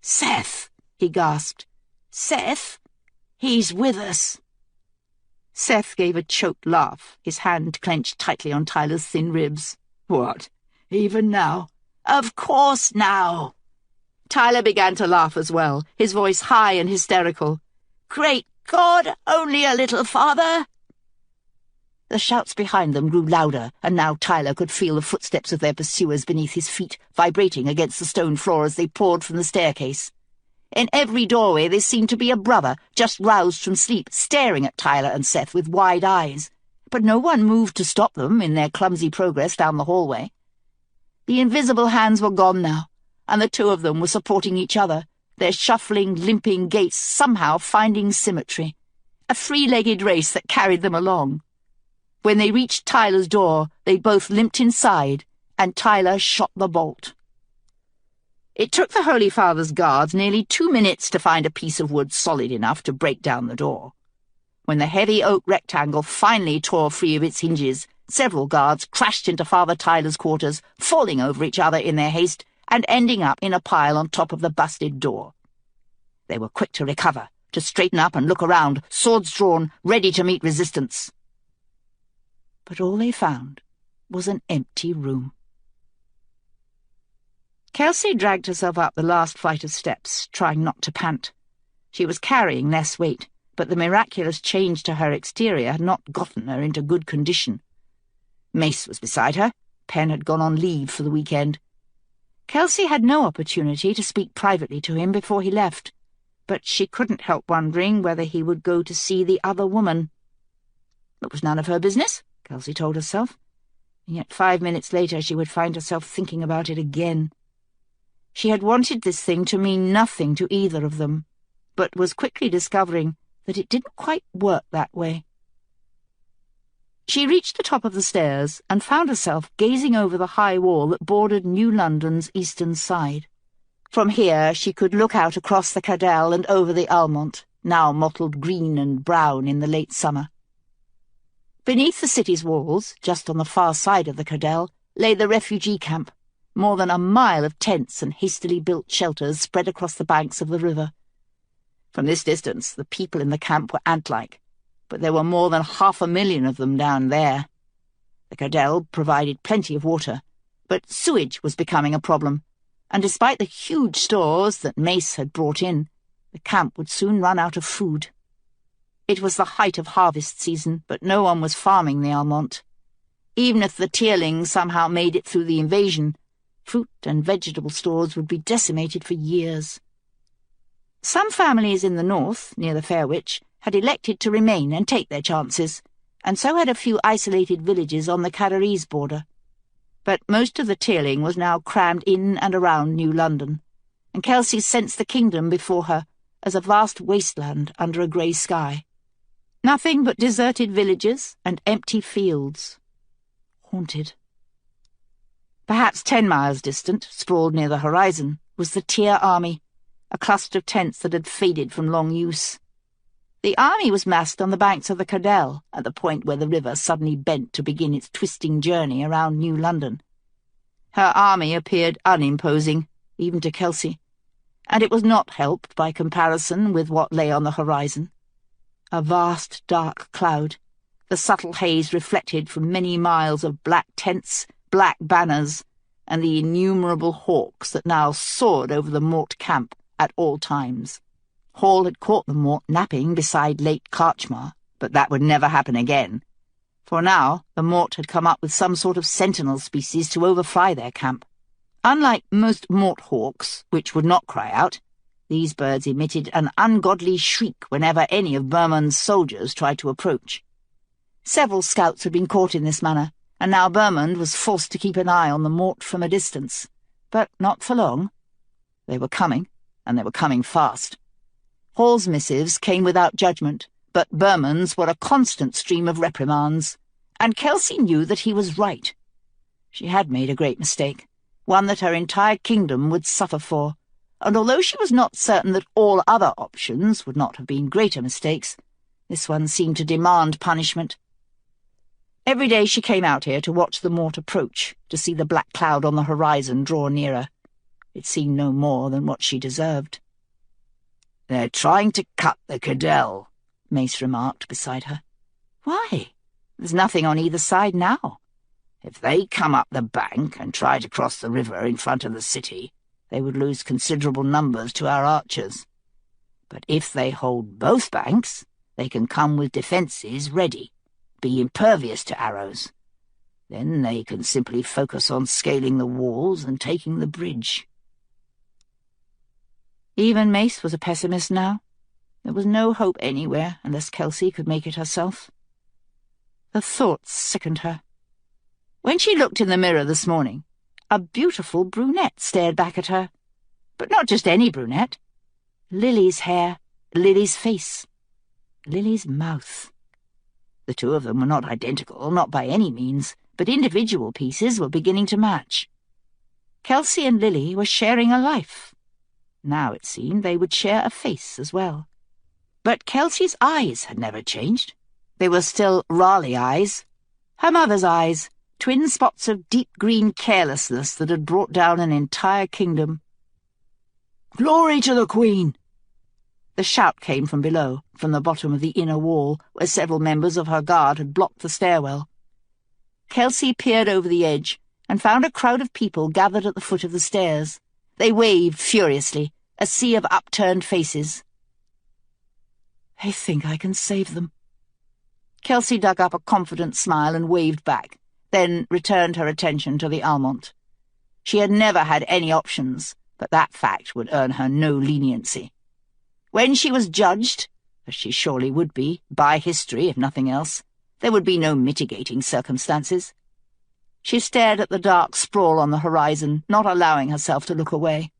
"Seth!" he gasped. "Seth! He's with us!" Seth gave a choked laugh, his hand clenched tightly on Tyler's thin ribs. "What, even now?" "Of course now!" Tyler began to laugh as well, his voice high and hysterical. "Great God, only a little farther!" The shouts behind them grew louder, and now Tyler could feel the footsteps of their pursuers beneath his feet, vibrating against the stone floor as they poured from the staircase. In every doorway there seemed to be a brother, just roused from sleep, staring at Tyler and Seth with wide eyes. But no one moved to stop them in their clumsy progress down the hallway. The invisible hands were gone now, and the 2 of them were supporting each other, their shuffling, limping gaits somehow finding symmetry, a 3-legged race that carried them along. When they reached Tyler's door, they both limped inside, and Tyler shot the bolt. It took the Holy Father's guards nearly 2 minutes to find a piece of wood solid enough to break down the door. When the heavy oak rectangle finally tore free of its hinges, several guards crashed into Father Tyler's quarters, falling over each other in their haste and ending up in a pile on top of the busted door. They were quick to recover, to straighten up and look around, swords drawn, ready to meet resistance. But all they found was an empty room. Kelsey dragged herself up the last flight of steps, trying not to pant. She was carrying less weight, but the miraculous change to her exterior had not gotten her into good condition. Mace was beside her. Penn had gone on leave for the weekend. Kelsey had no opportunity to speak privately to him before he left, but she couldn't help wondering whether he would go to see the other woman. It was none of her business, Kelsey told herself, and yet 5 minutes later she would find herself thinking about it again. She had wanted this thing to mean nothing to either of them, but was quickly discovering that it didn't quite work that way. She reached the top of the stairs and found herself gazing over the high wall that bordered New London's eastern side. From here she could look out across the Cadell and over the Almont, now mottled green and brown in the late summer. Beneath the city's walls, just on the far side of the Cadell, lay the refugee camp, more than a mile of tents and hastily built shelters spread across the banks of the river. From this distance the people in the camp were ant-like, but there were more than 500,000 of them down there. The Cadell provided plenty of water, but sewage was becoming a problem, and despite the huge stores that Mace had brought in, the camp would soon run out of food. It was the height of harvest season, but no one was farming the Almont. Even if the Tearling somehow made it through the invasion, fruit and vegetable stores would be decimated for years. Some families in the north, near the Fairwitch, had elected to remain and take their chances, and so had a few isolated villages on the Carrarese border. But most of the Tearling was now crammed in and around New London, and Kelsey sensed the kingdom before her as a vast wasteland under a grey sky. Nothing but deserted villages and empty fields. Haunted. Perhaps 10 miles distant, sprawled near the horizon, was the Tear Army, a cluster of tents that had faded from long use. The army was massed on the banks of the Cadell, at the point where the river suddenly bent to begin its twisting journey around New London. Her army appeared unimposing, even to Kelsey, and it was not helped by comparison with what lay on the horizon. A vast dark cloud, the subtle haze reflected from many miles of black tents, black banners, and the innumerable hawks that now soared over the Mort camp at all times. Hall had caught the Mort napping beside Lake Karchmar, but that would never happen again, for now the Mort had come up with some sort of sentinel species to overfly their camp. Unlike most Mort hawks, which would not cry out, these birds emitted an ungodly shriek whenever any of Berman's soldiers tried to approach. Several scouts had been caught in this manner, and now Berman was forced to keep an eye on the Mort from a distance, but not for long. They were coming, and they were coming fast. Hall's missives came without judgment, but Berman's were a constant stream of reprimands, and Kelsey knew that he was right. She had made a great mistake, one that her entire kingdom would suffer for, and although she was not certain that all other options would not have been greater mistakes, this one seemed to demand punishment. Every day she came out here to watch the Mort approach, to see the black cloud on the horizon draw nearer. It seemed no more than what she deserved. "They're trying to cut the Cadell," Mace remarked beside her. "Why? There's nothing on either side now. If they come up the bank and try to cross the river in front of the city, they would lose considerable numbers to our archers. But if they hold both banks, they can come with defences ready, be impervious to arrows. Then they can simply focus on scaling the walls and taking the bridge." Even Mace was a pessimist now. There was no hope anywhere unless Kelsey could make it herself. The thought sickened her. When she looked in the mirror this morning, a beautiful brunette stared back at her. But not just any brunette. Lily's hair, Lily's face, Lily's mouth. The two of them were not identical, not by any means, but individual pieces were beginning to match. Kelsey and Lily were sharing a life. Now, it seemed, they would share a face as well. But Kelsey's eyes had never changed. They were still Raleigh eyes. Her mother's eyes, twin spots of deep green carelessness that had brought down an entire kingdom. "Glory to the Queen!" The shout came from below, from the bottom of the inner wall, where several members of her guard had blocked the stairwell. Kelsey peered over the edge and found a crowd of people gathered at the foot of the stairs. They waved furiously, a sea of upturned faces. "I think I can save them." Kelsey dug up a confident smile and waved back, then returned her attention to the Almont. She had never had any options, but that fact would earn her no leniency. When she was judged, as she surely would be, by history if nothing else, there would be no mitigating circumstances. She stared at the dark sprawl on the horizon, not allowing herself to look away.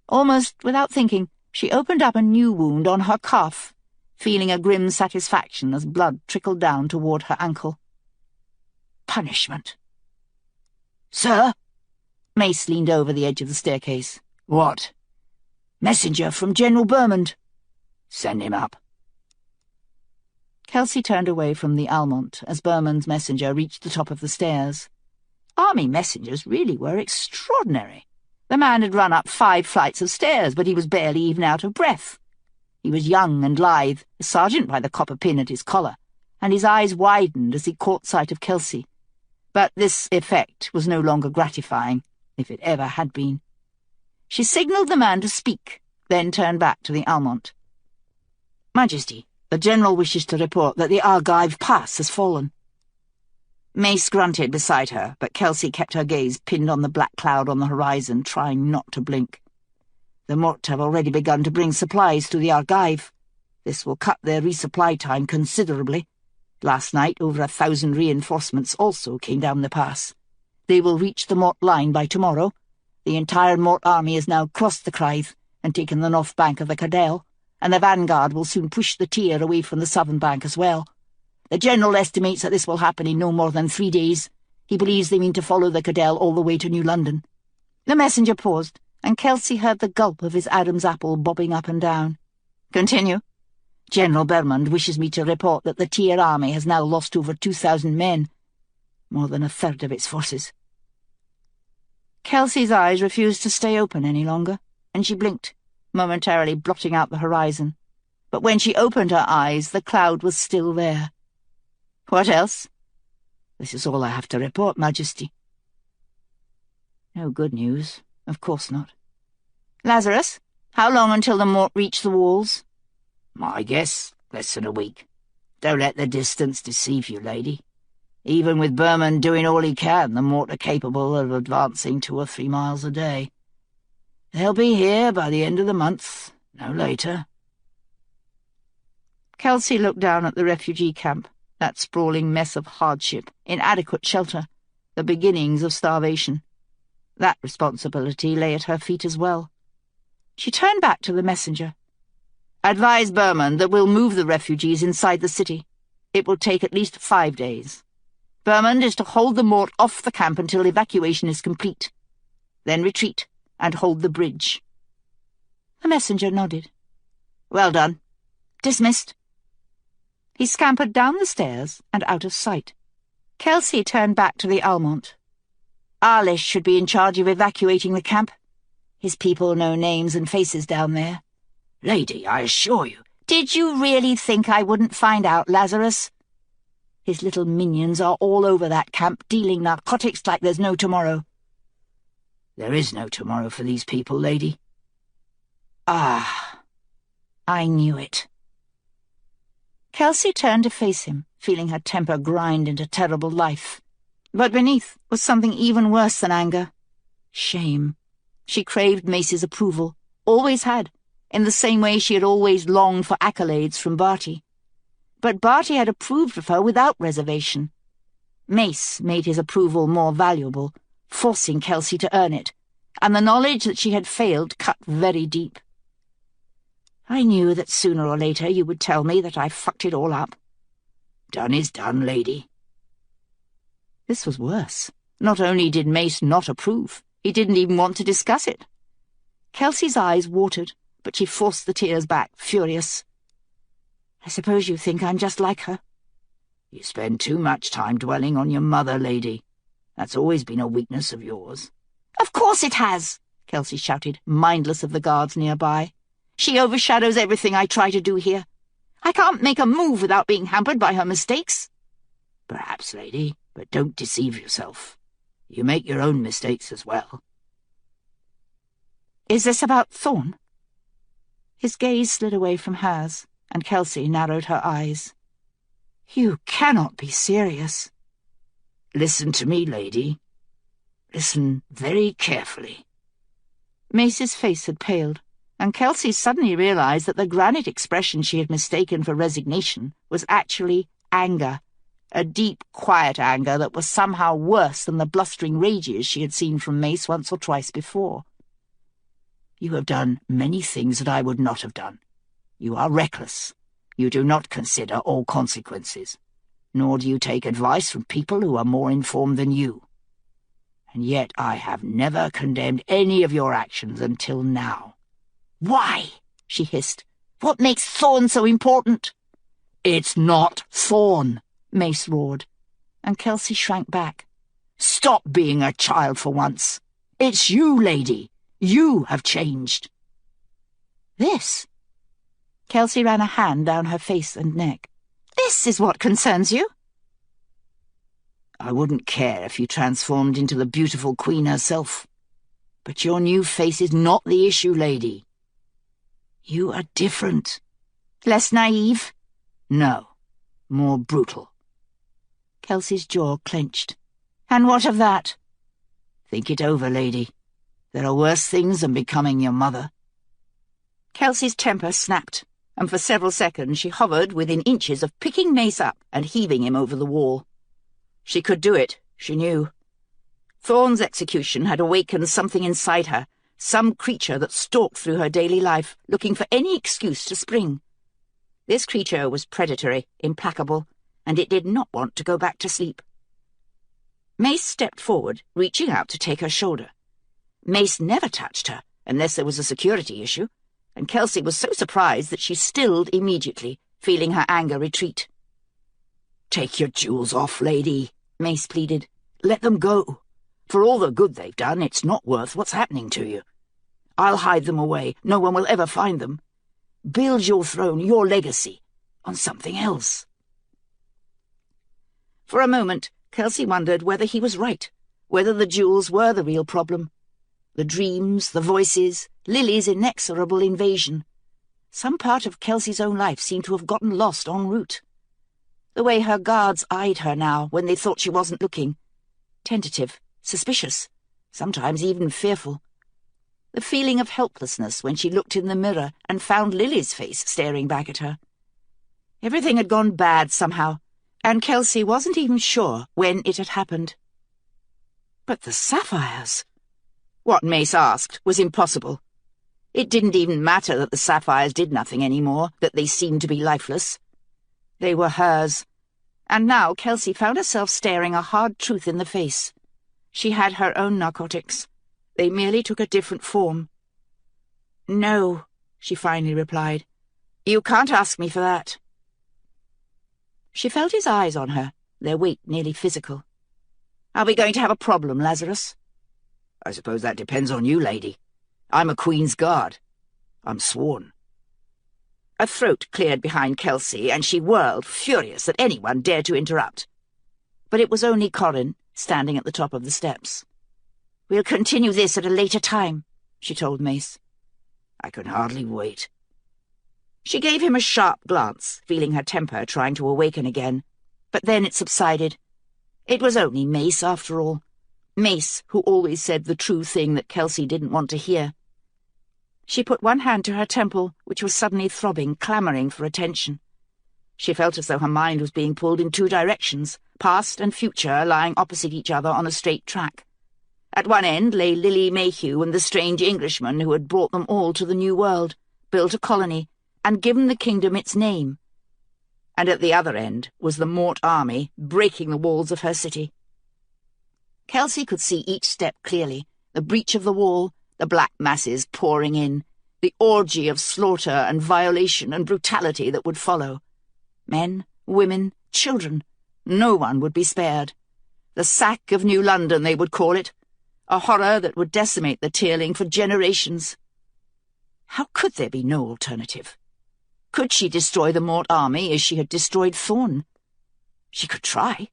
Almost without thinking, she opened up a new wound on her calf, feeling a grim satisfaction as blood trickled down toward her ankle. punishment. "Sir?" Mace leaned over the edge of the staircase. "What?" "Messenger from General Bermond." "Send him up." Kelsey turned away from the Almont as Bermond's messenger reached the top of the stairs. Army messengers really were extraordinary. The man had run up 5 flights of stairs, but he was barely even out of breath. He was young and lithe, a sergeant by the copper pin at his collar, and his eyes widened as he caught sight of Kelsey. But this effect was no longer gratifying, if it ever had been. She signalled the man to speak, then turned back to the Almont. "Majesty, the General wishes to report that the Argive Pass has fallen." Mace grunted beside her, but Kelsey kept her gaze pinned on the black cloud on the horizon, trying not to blink. "The Mort have already begun to bring supplies to the Argive. This will cut their resupply time considerably. Last night, over 1,000 reinforcements also came down the pass. They will reach the Mort line by tomorrow. The entire Mort army has now crossed the Crythe and taken the north bank of the Cadell, and the vanguard will soon push the Tear away from the southern bank as well. The General estimates that this will happen in no more than 3 days. He believes they mean to follow the Cadell all the way to New London." The messenger paused, and Kelsey heard the gulp of his Adam's apple bobbing up and down. "Continue." "General Bermond wishes me to report that the Tear army has now lost over 2,000 men, more than 1/3 of its forces." Kelsey's eyes refused to stay open any longer, and she blinked, momentarily blotting out the horizon. But when she opened her eyes, the cloud was still there. "What else?" "This is all I have to report, Majesty." No good news, of course not. "Lazarus, how long until the Mort reach the walls?" "My guess, less than a week. Don't let the distance deceive you, lady. Even with Bermond doing all he can, the Mort are capable of advancing 2 or 3 miles a day. They'll be here by the end of the month, no later." Kelsey looked down at the refugee camp, that sprawling mess of hardship, inadequate shelter, the beginnings of starvation. That responsibility lay at her feet as well. She turned back to the messenger. "Advise Bermond that we'll move the refugees inside the city. It will take at least 5 days. Bermond is to hold the Mort off the camp until evacuation is complete. Then retreat and hold the bridge." The messenger nodded. "Well done. Dismissed." He scampered down the stairs and out of sight. Kelsey turned back to the Almont. "Arlish should be in charge of evacuating the camp. His people know names and faces down there." "Lady, I assure you—" "Did you really think I wouldn't find out, Lazarus? His little minions are all over that camp, dealing narcotics like there's no tomorrow." "There is no tomorrow for these people, lady." "Ah, I knew it." Kelsey turned to face him, feeling her temper grind into terrible life. But beneath was something even worse than anger. Shame. She craved Mace's approval, always had, in the same way she had always longed for accolades from Barty. But Barty had approved of her without reservation. Mace made his approval more valuable, forcing Kelsey to earn it, and the knowledge that she had failed cut very deep. "I knew that sooner or later you would tell me that I fucked it all up." "Done is done, lady." This was worse. Not only did Mace not approve, he didn't even want to discuss it. Kelsey's eyes watered, but she forced the tears back, furious. "I suppose you think I'm just like her." "You spend too much time dwelling on your mother, lady. That's always been a weakness of yours." "Of course it has," Kelsey shouted, mindless of the guards nearby. "She overshadows everything I try to do here. I can't make a move without being hampered by her mistakes." "Perhaps, lady, but don't deceive yourself. You make your own mistakes as well." "Is this about Thorn?" His gaze slid away from hers, and Kelsey narrowed her eyes. "You cannot be serious." "Listen to me, lady. Listen very carefully." Mace's face had paled, and Kelsey suddenly realized that the granite expression she had mistaken for resignation was actually anger, a deep, quiet anger that was somehow worse than the blustering rages she had seen from Mace once or twice before. "You have done many things that I would not have done. You are reckless. You do not consider all consequences. nor do you take advice from people who are more informed than you. And yet I have never condemned any of your actions until now." "Why?" she hissed. "What makes Thorn so important?" "It's not Thorn," Mace roared, and Kelsey shrank back. "Stop being a child for once. It's you, lady. You have changed." "This?" Kelsey ran a hand down her face and neck. "This is what concerns you?" "I wouldn't care if you transformed into the beautiful queen herself. But your new face is not the issue, lady. You are different." "Less naive?" "No, more brutal." Kelsey's jaw clenched. "And what of that?" "Think it over, lady. There are worse things than becoming your mother." Kelsey's temper snapped, and for several seconds she hovered within inches of picking Mace up and heaving him over the wall. She could do it, she knew. Thorn's execution had awakened something inside her, some creature that stalked through her daily life, looking for any excuse to spring. This creature was predatory, implacable, and it did not want to go back to sleep. Mace stepped forward, reaching out to take her shoulder. Mace never touched her, unless there was a security issue, and Kelsey was so surprised that she stilled immediately, feeling her anger retreat. "Take your jewels off, lady," Mace pleaded. "Let them go. For all the good they've done, it's not worth what's happening to you. I'll hide them away. No one will ever find them. Build your throne, your legacy, on something else." For a moment, Kelsey wondered whether he was right, whether the jewels were the real problem. The dreams, the voices, Lily's inexorable invasion. Some part of Kelsey's own life seemed to have gotten lost en route. The way her guards eyed her now when they thought she wasn't looking. Tentative, suspicious, sometimes even fearful. The feeling of helplessness when she looked in the mirror and found Lily's face staring back at her. Everything had gone bad somehow, and Kelsey wasn't even sure when it had happened. But the sapphires! What Mace asked was impossible. It didn't even matter that the sapphires did nothing anymore, that they seemed to be lifeless. They were hers, and now Kelsey found herself staring a hard truth in the face. She had her own narcotics. They merely took a different form. "No," she finally replied. "You can't ask me for that." She felt his eyes on her, their weight nearly physical. "Are we going to have a problem, Lazarus?" "I suppose that depends on you, lady. I'm a Queen's Guard. I'm sworn." A throat cleared behind Kelsey, and she whirled, furious that anyone dared to interrupt. But it was only Corin, standing at the top of the steps. "We'll continue this at a later time," she told Mace. "I can hardly wait." She gave him a sharp glance, feeling her temper trying to awaken again, but then it subsided. It was only Mace, after all. Mace, who always said the true thing that Kelsey didn't want to hear. She put one hand to her temple, which was suddenly throbbing, clamouring for attention. She felt as though her mind was being pulled in two directions, past and future lying opposite each other on a straight track. At one end lay Lily Mayhew and the strange Englishman who had brought them all to the New World, built a colony, and given the kingdom its name. And at the other end was the Mort army, breaking the walls of her city. Kelsey could see each step clearly, the breach of the wall, the black masses pouring in, the orgy of slaughter and violation and brutality that would follow. Men, women, children, no one would be spared. The sack of New London, they would call it, a horror that would decimate the Tearling for generations. How could there be no alternative? Could she destroy the Mort army as she had destroyed Thorn? She could try,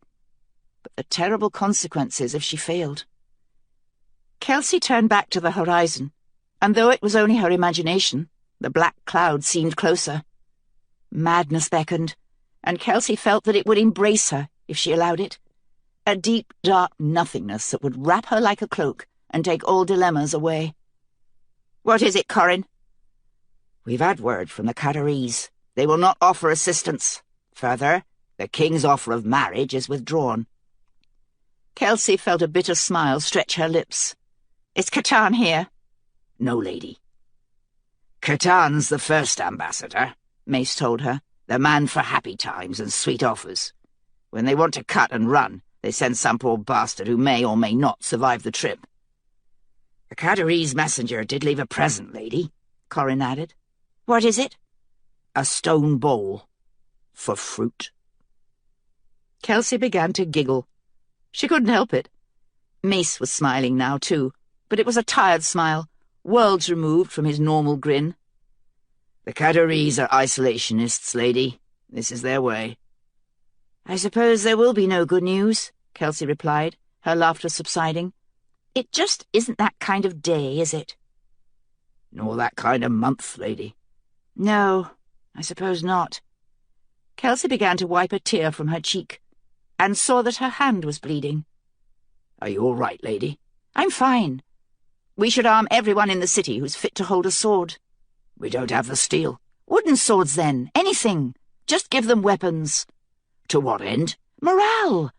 but the terrible consequences if she failed. Kelsey turned back to the horizon, and though it was only her imagination, the black cloud seemed closer. Madness beckoned, and Kelsey felt that it would embrace her if she allowed it. A deep, dark nothingness that would wrap her like a cloak and take all dilemmas away. "What is it, Corin?" "We've had word from the Catarese. They will not offer assistance. Further, the king's offer of marriage is withdrawn." Kelsey felt a bitter smile stretch her lips. "Is Catan here?" "No, lady." "Catan's the first ambassador," Mace told her, "the man for happy times and sweet offers. When they want to cut and run, they send some poor bastard who may or may not survive the trip. The Cadorese messenger did leave a present, lady, Corin added. What is it? A stone bowl. For fruit. Kelsey began to giggle. She couldn't help it. Mace was smiling now, too, but it was a tired smile, worlds removed from his normal grin. The Cadorese are isolationists, lady. This is their way. I suppose there will be no good news, Kelsey replied, her laughter subsiding. It just isn't that kind of day, is it? Nor that kind of month, lady. No, I suppose not. Kelsey began to wipe a tear from her cheek, and saw that her hand was bleeding. Are you all right, lady? I'm fine. We should arm everyone in the city who's fit to hold a sword. We don't have the steel. Wooden swords, then. Anything. Just give them weapons. To what end? Morale.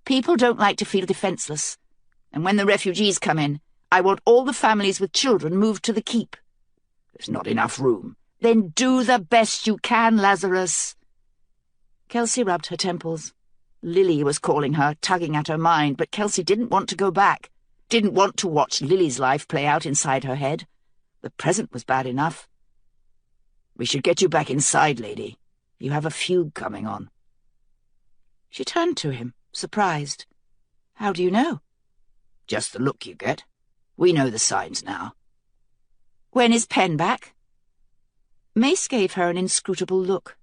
People don't like to feel defenseless. And when the refugees come in, I want all the families with children moved to the keep. There's not enough room. Then do the best you can, Lazarus. Kelsey rubbed her temples. Lily was calling her, tugging at her mind, but Kelsey didn't want to go back, didn't want to watch Lily's life play out inside her head. The present was bad enough. We should get you back inside, lady. You have a fugue coming on. She turned to him, surprised. How do you know? Just the look you get. We know the signs now. When is Penn back? Mace gave her an inscrutable look.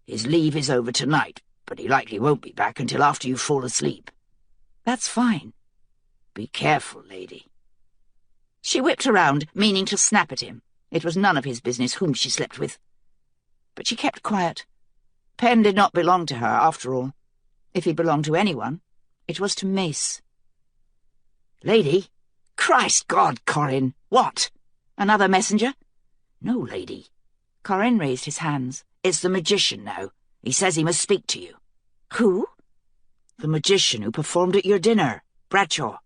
His leave is over tonight, but he likely won't be back until after you fall asleep. That's fine. Be careful, lady. She whipped around, meaning to snap at him. It was none of his business whom she slept with. But she kept quiet. Penn did not belong to her, after all. If he belonged to anyone, it was to Mace. Lady? Christ God, Corin! What? Another messenger? No, lady. Corin raised his hands. It's the magician now. He says he must speak to you. Who? The magician who performed at your dinner, Bradshaw.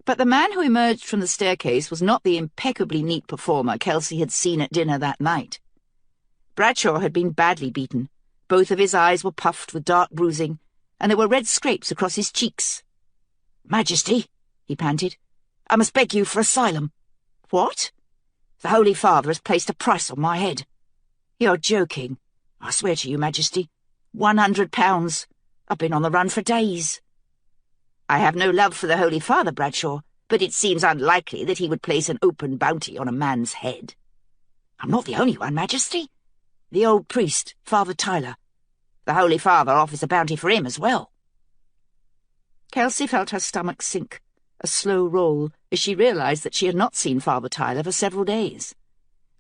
But the man who emerged from the staircase was not the impeccably neat performer Kelsey had seen at dinner that night. Bradshaw had been badly beaten. Both of his eyes were puffed with dark bruising, and there were red scrapes across his cheeks. Majesty, he panted, I must beg you for asylum. What? The Holy Father has placed a price on my head. You're joking. I swear to you, Majesty. £100. I've been on the run for days. I have no love for the Holy Father, Bradshaw, but it seems unlikely that he would place an open bounty on a man's head. I'm not the only one, Majesty. The old priest, Father Tyler. The Holy Father offers a bounty for him as well. Kelsey felt her stomach sink, a slow roll, as she realized that she had not seen Father Tyler for several days.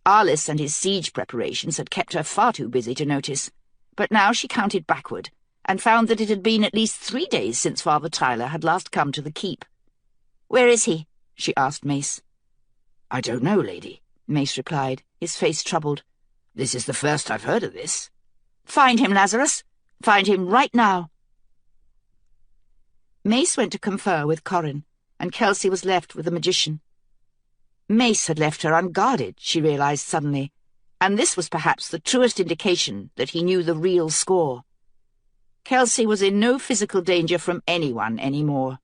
Arliss and his siege preparations had kept her far too busy to notice, but now she counted backward, and found that it had been at least 3 days since Father Tyler had last come to the keep. "Where is he?" she asked Mace. "I don't know, lady," Mace replied, his face troubled. "This is the first I've heard of this." "Find him, Lazarus! Find him right now!" Mace went to confer with Corin, and Kelsey was left with the magician. Mace had left her unguarded, she realized suddenly, and this was perhaps the truest indication that he knew the real score. Kelsey was in no physical danger from anyone anymore.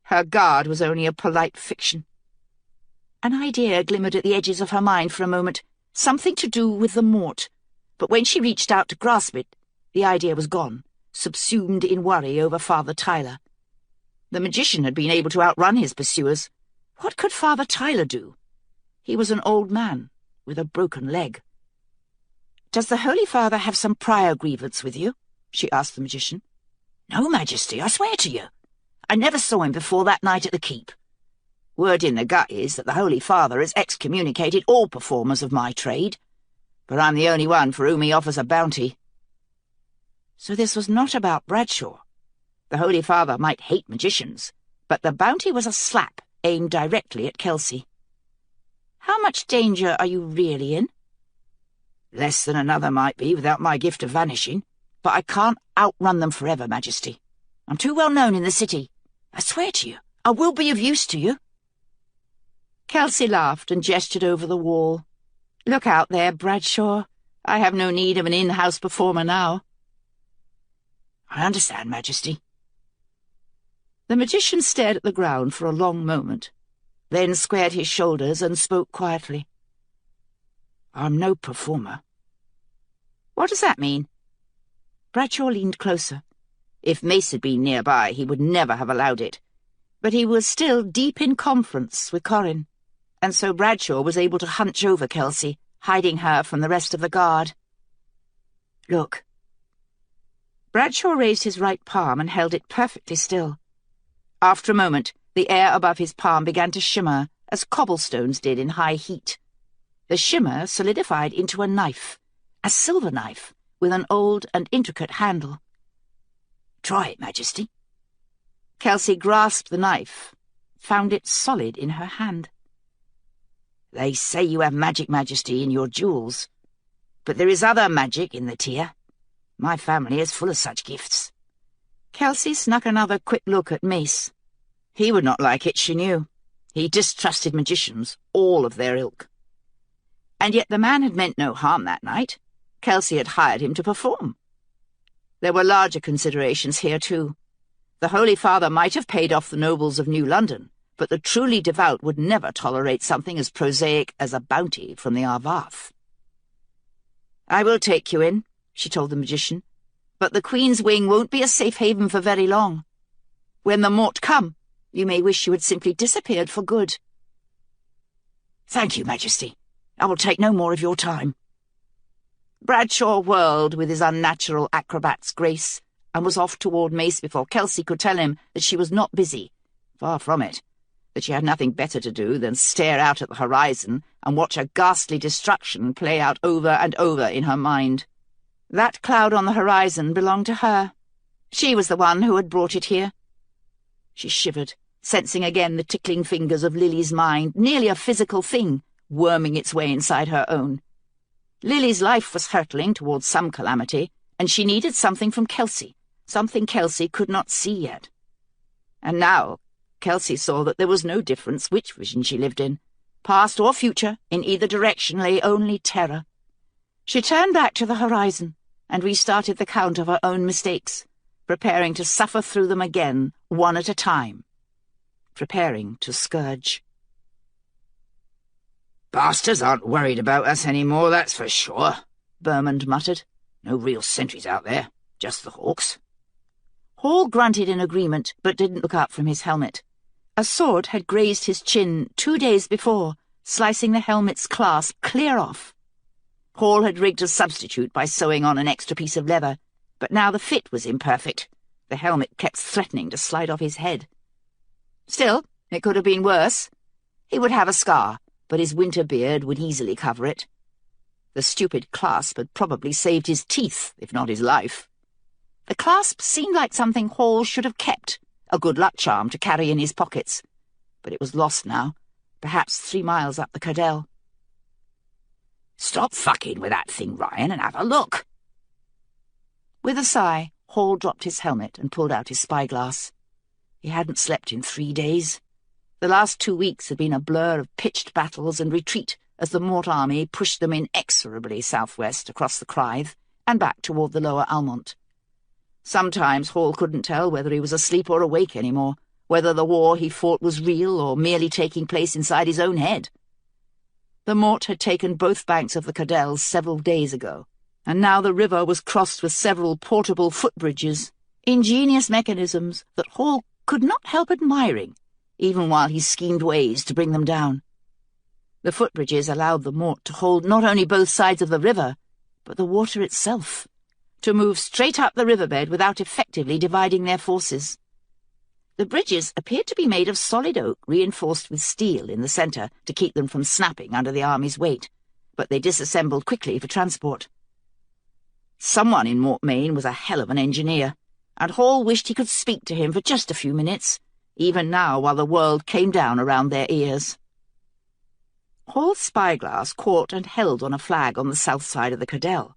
Her guard was only a polite fiction. An idea glimmered at the edges of her mind for a moment, something to do with the mort, but when she reached out to grasp it, the idea was gone, subsumed in worry over Father Tyler. The magician had been able to outrun his pursuers. What could Father Tyler do? He was an old man, with a broken leg. "Does the Holy Father have some prior grievance with you?" she asked the magician. "No, Majesty, I swear to you. I never saw him before that night at the keep. Word in the gut is that the Holy Father has excommunicated all performers of my trade, but I'm the only one for whom he offers a bounty." So this was not about Bradshaw. The Holy Father might hate magicians, but the bounty was a slap aimed directly at Kelsey. "How much danger are you really in?" "Less than another might be without my gift of vanishing, but I can't outrun them forever, Majesty. I'm too well known in the city. I swear to you, I will be of use to you." Kelsey laughed and gestured over the wall. "Look out there, Bradshaw. I have no need of an in-house performer now." I understand, Majesty. The magician stared at the ground for a long moment, then squared his shoulders and spoke quietly. I'm no performer. What does that mean? Bradshaw leaned closer. If Mace had been nearby, he would never have allowed it. But he was still deep in conference with Corrin, and so Bradshaw was able to hunch over Kelsey, hiding her from the rest of the guard. Look. Bradshaw raised his right palm and held it perfectly still. After a moment, the air above his palm began to shimmer, as cobblestones did in high heat. The shimmer solidified into a knife, a silver knife, with an old and intricate handle. Try it, Majesty. Kelsey grasped the knife, found it solid in her hand. They say you have magic, Majesty, in your jewels. But there is other magic in the Tear. My family is full of such gifts. Kelsey snuck another quick look at Mace. He would not like it, she knew. He distrusted magicians, all of their ilk. And yet the man had meant no harm that night. Kelsey had hired him to perform. There were larger considerations here, too. The Holy Father might have paid off the nobles of New London, but the truly devout would never tolerate something as prosaic as a bounty from the Arvath. I will take you in, she told the magician, but the Queen's wing won't be a safe haven for very long. When the Mort come, you may wish you had simply disappeared for good. Thank you, Majesty. I will take no more of your time. Bradshaw whirled with his unnatural acrobat's grace and was off toward Mace before Kelsey could tell him that she was not busy. Far from it. That she had nothing better to do than stare out at the horizon and watch a ghastly destruction play out over and over in her mind. That cloud on the horizon belonged to her. She was the one who had brought it here. She shivered, sensing again the tickling fingers of Lily's mind, nearly a physical thing, worming its way inside her own. Lily's life was hurtling towards some calamity, and she needed something from Kelsey, something Kelsey could not see yet. And now Kelsey saw that there was no difference which vision she lived in. Past or future, in either direction lay only terror. She turned back to the horizon and restarted the count of her own mistakes, preparing to suffer through them again, one at a time. Preparing to scourge. Bastards aren't worried about us anymore, that's for sure, Bermond muttered. No real sentries out there, just the hawks. Hall grunted in agreement, but didn't look up from his helmet. A sword had grazed his chin 2 days before, slicing the helmet's clasp clear off. Hall had rigged a substitute by sewing on an extra piece of leather, but now the fit was imperfect. The helmet kept threatening to slide off his head. Still, it could have been worse. He would have a scar, but his winter beard would easily cover it. The stupid clasp had probably saved his teeth, if not his life. The clasp seemed like something Hall should have kept, a good luck charm to carry in his pockets. But it was lost now, perhaps 3 miles up the Cadell. Stop fucking with that thing, Ryan, and have a look. With a sigh, Hall dropped his helmet and pulled out his spyglass. He hadn't slept in 3 days. The last 2 weeks had been a blur of pitched battles and retreat as the Mort army pushed them inexorably southwest across the Clythe and back toward the lower Almont. Sometimes Hall couldn't tell whether he was asleep or awake anymore, whether the war he fought was real or merely taking place inside his own head. The Mort had taken both banks of the Cadell several days ago, and now the river was crossed with several portable footbridges, ingenious mechanisms that Hall could not help admiring, even while he schemed ways to bring them down. The footbridges allowed the Mort to hold not only both sides of the river, but the water itself, to move straight up the riverbed without effectively dividing their forces. The bridges appeared to be made of solid oak reinforced with steel in the centre to keep them from snapping under the army's weight, but they disassembled quickly for transport. Someone in Mortmain was a hell of an engineer, and Hall wished he could speak to him for just a few minutes, even now while the world came down around their ears. Hall's spyglass caught and held on a flag on the south side of the Cadell.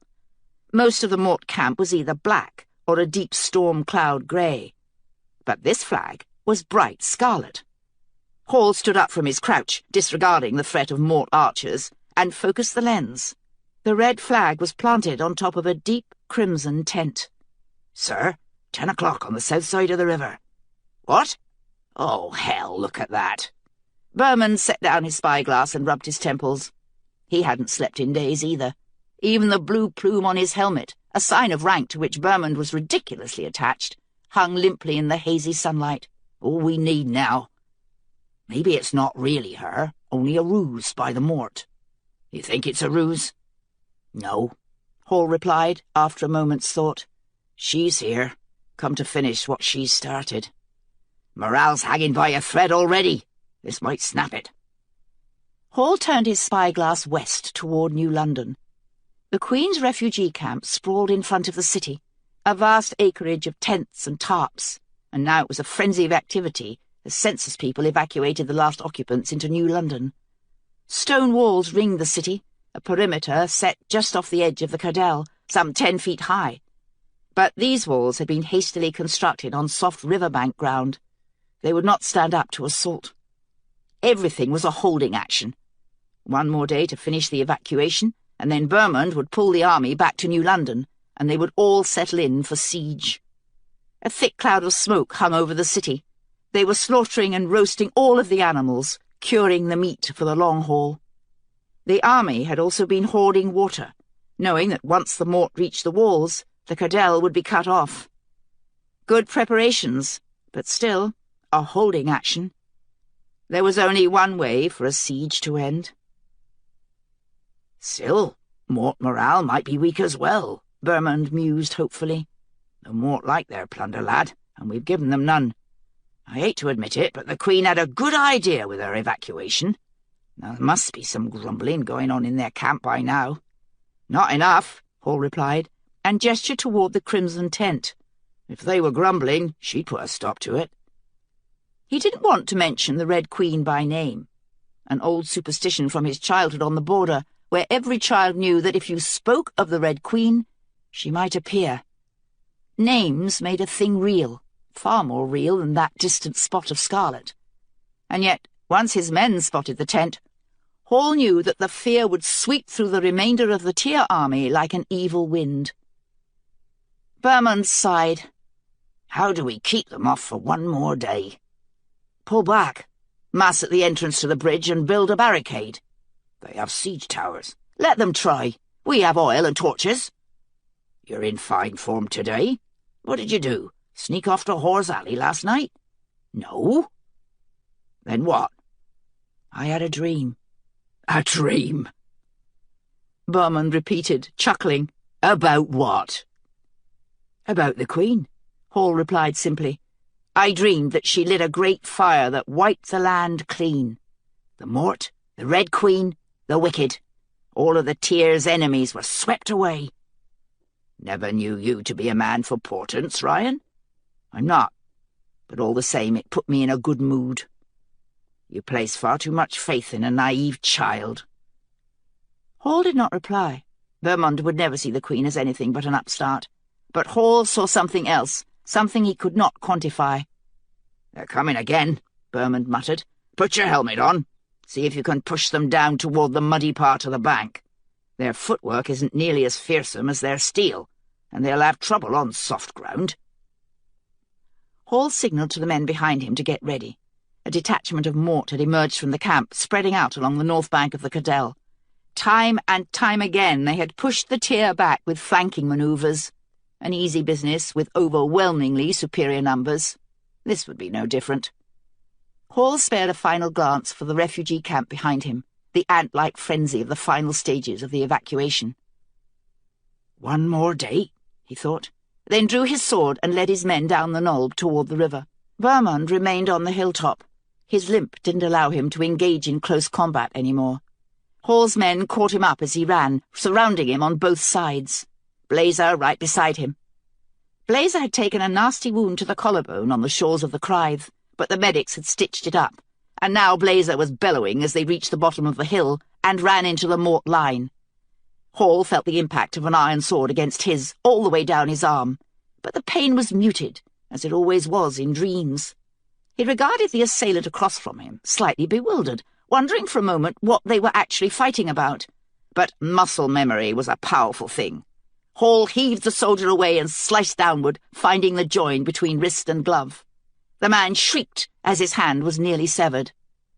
Most of the Mort camp was either black or a deep storm cloud grey, but this flag was bright scarlet. Hall stood up from his crouch, disregarding the threat of Mort archers, and focused the lens. The red flag was planted on top of a deep crimson tent. "Sir, 10 o'clock on the south side of the river. What? Oh, hell, look at that. Berman set down his spyglass and rubbed his temples. He hadn't slept in days either. Even the blue plume on his helmet, a sign of rank to which Berman was ridiculously attached, hung limply in the hazy sunlight. All we need now. Maybe it's not really her, only a ruse by the Mort. You think it's a ruse? No, Hall replied after a moment's thought. She's here, come to finish what she's started. Morale's hanging by a thread already. This might snap it. Hall turned his spyglass west toward New London. The Queen's refugee camp sprawled in front of the city, a vast acreage of tents and tarps, and now it was a frenzy of activity as census people evacuated the last occupants into New London. Stone walls ringed the city, a perimeter set just off the edge of the Cadell, some 10 feet high. But these walls had been hastily constructed on soft riverbank ground. They would not stand up to assault. Everything was a holding action. One more day to finish the evacuation, and then Berman would pull the army back to New London, and they would all settle in for siege. A thick cloud of smoke hung over the city. They were slaughtering and roasting all of the animals, curing the meat for the long haul. The army had also been hoarding water, knowing that once the Mort reached the walls, the Cadell would be cut off. Good preparations, but still a holding action. There was only one way for a siege to end. Still, Mort morale might be weak as well, Berman mused hopefully. The Mort like their plunder, lad, and we've given them none. I hate to admit it, but the Queen had a good idea with her evacuation. Now, there must be some grumbling going on in their camp by now. Not enough, Hall replied, and gestured toward the crimson tent. If they were grumbling, she'd put a stop to it. He didn't want to mention the Red Queen by name, an old superstition from his childhood on the border, where every child knew that if you spoke of the Red Queen, she might appear. Names made a thing real, far more real than that distant spot of scarlet. And yet, once his men spotted the tent, Hall knew that the fear would sweep through the remainder of the Tear army like an evil wind. Berman sighed. How do we keep them off for one more day? Pull back, mass at the entrance to the bridge and build a barricade. They have siege towers. Let them try. We have oil and torches. You're in fine form today. What did you do? Sneak off to Whore's Alley last night? No. Then what? I had a dream. A dream? Berman repeated, chuckling. About what? About the Queen, Hall replied simply. I dreamed that she lit a great fire that wiped the land clean. The Mort, the Red Queen, the wicked. All of the Tear's enemies were swept away. Never knew you to be a man for portents, Ryan. I'm not, but all the same it put me in a good mood. You place far too much faith in a naive child. Hall did not reply. Vermont would never see the Queen as anything but an upstart. But Hall saw something else, something he could not quantify. They're coming again, Berman muttered. Put your helmet on. See if you can push them down toward the muddy part of the bank. Their footwork isn't nearly as fearsome as their steel, and they'll have trouble on soft ground. Hall signalled to the men behind him to get ready. A detachment of Mort had emerged from the camp, spreading out along the north bank of the Cadell. Time and time again they had pushed the Tear back with flanking manoeuvres. An easy business with overwhelmingly superior numbers. This would be no different. Hall spared a final glance for the refugee camp behind him, the ant-like frenzy of the final stages of the evacuation. One more day, he thought, then drew his sword and led his men down the knoll toward the river. Vermund remained on the hilltop. His limp didn't allow him to engage in close combat any more. Hall's men caught him up as he ran, surrounding him on both sides. Blazer right beside him. Blazer had taken a nasty wound to the collarbone on the shores of the Crythe, but the medics had stitched it up, and now Blazer was bellowing as they reached the bottom of the hill and ran into the Mort line. Hall felt the impact of an iron sword against his, all the way down his arm, but the pain was muted, as it always was in dreams. He regarded the assailant across from him, slightly bewildered, wondering for a moment what they were actually fighting about. But muscle memory was a powerful thing. Hall heaved the soldier away and sliced downward, finding the join between wrist and glove. The man shrieked as his hand was nearly severed.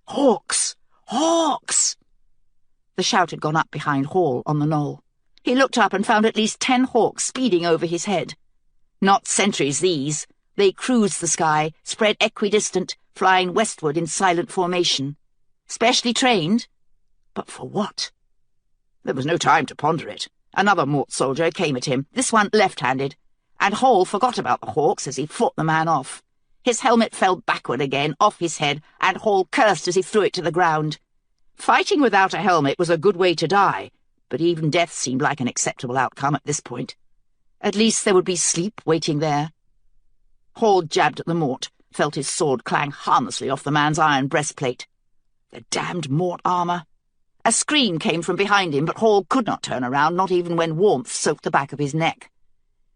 "Hawks! Hawks!" The shout had gone up behind Hall on the knoll. He looked up and found at least 10 hawks speeding over his head. Not sentries, these. They cruised the sky, spread equidistant, flying westward in silent formation. Specially trained? But for what? There was no time to ponder it. Another Mort soldier came at him, this one left-handed, and Hall forgot about the hawks as he fought the man off. His helmet fell backward again, off his head, and Hall cursed as he threw it to the ground. Fighting without a helmet was a good way to die, but even death seemed like an acceptable outcome at this point. At least there would be sleep waiting there. Hall jabbed at the Mort, felt his sword clang harmlessly off the man's iron breastplate. The damned Mort armour! A scream came from behind him, but Hall could not turn around, not even when warmth soaked the back of his neck.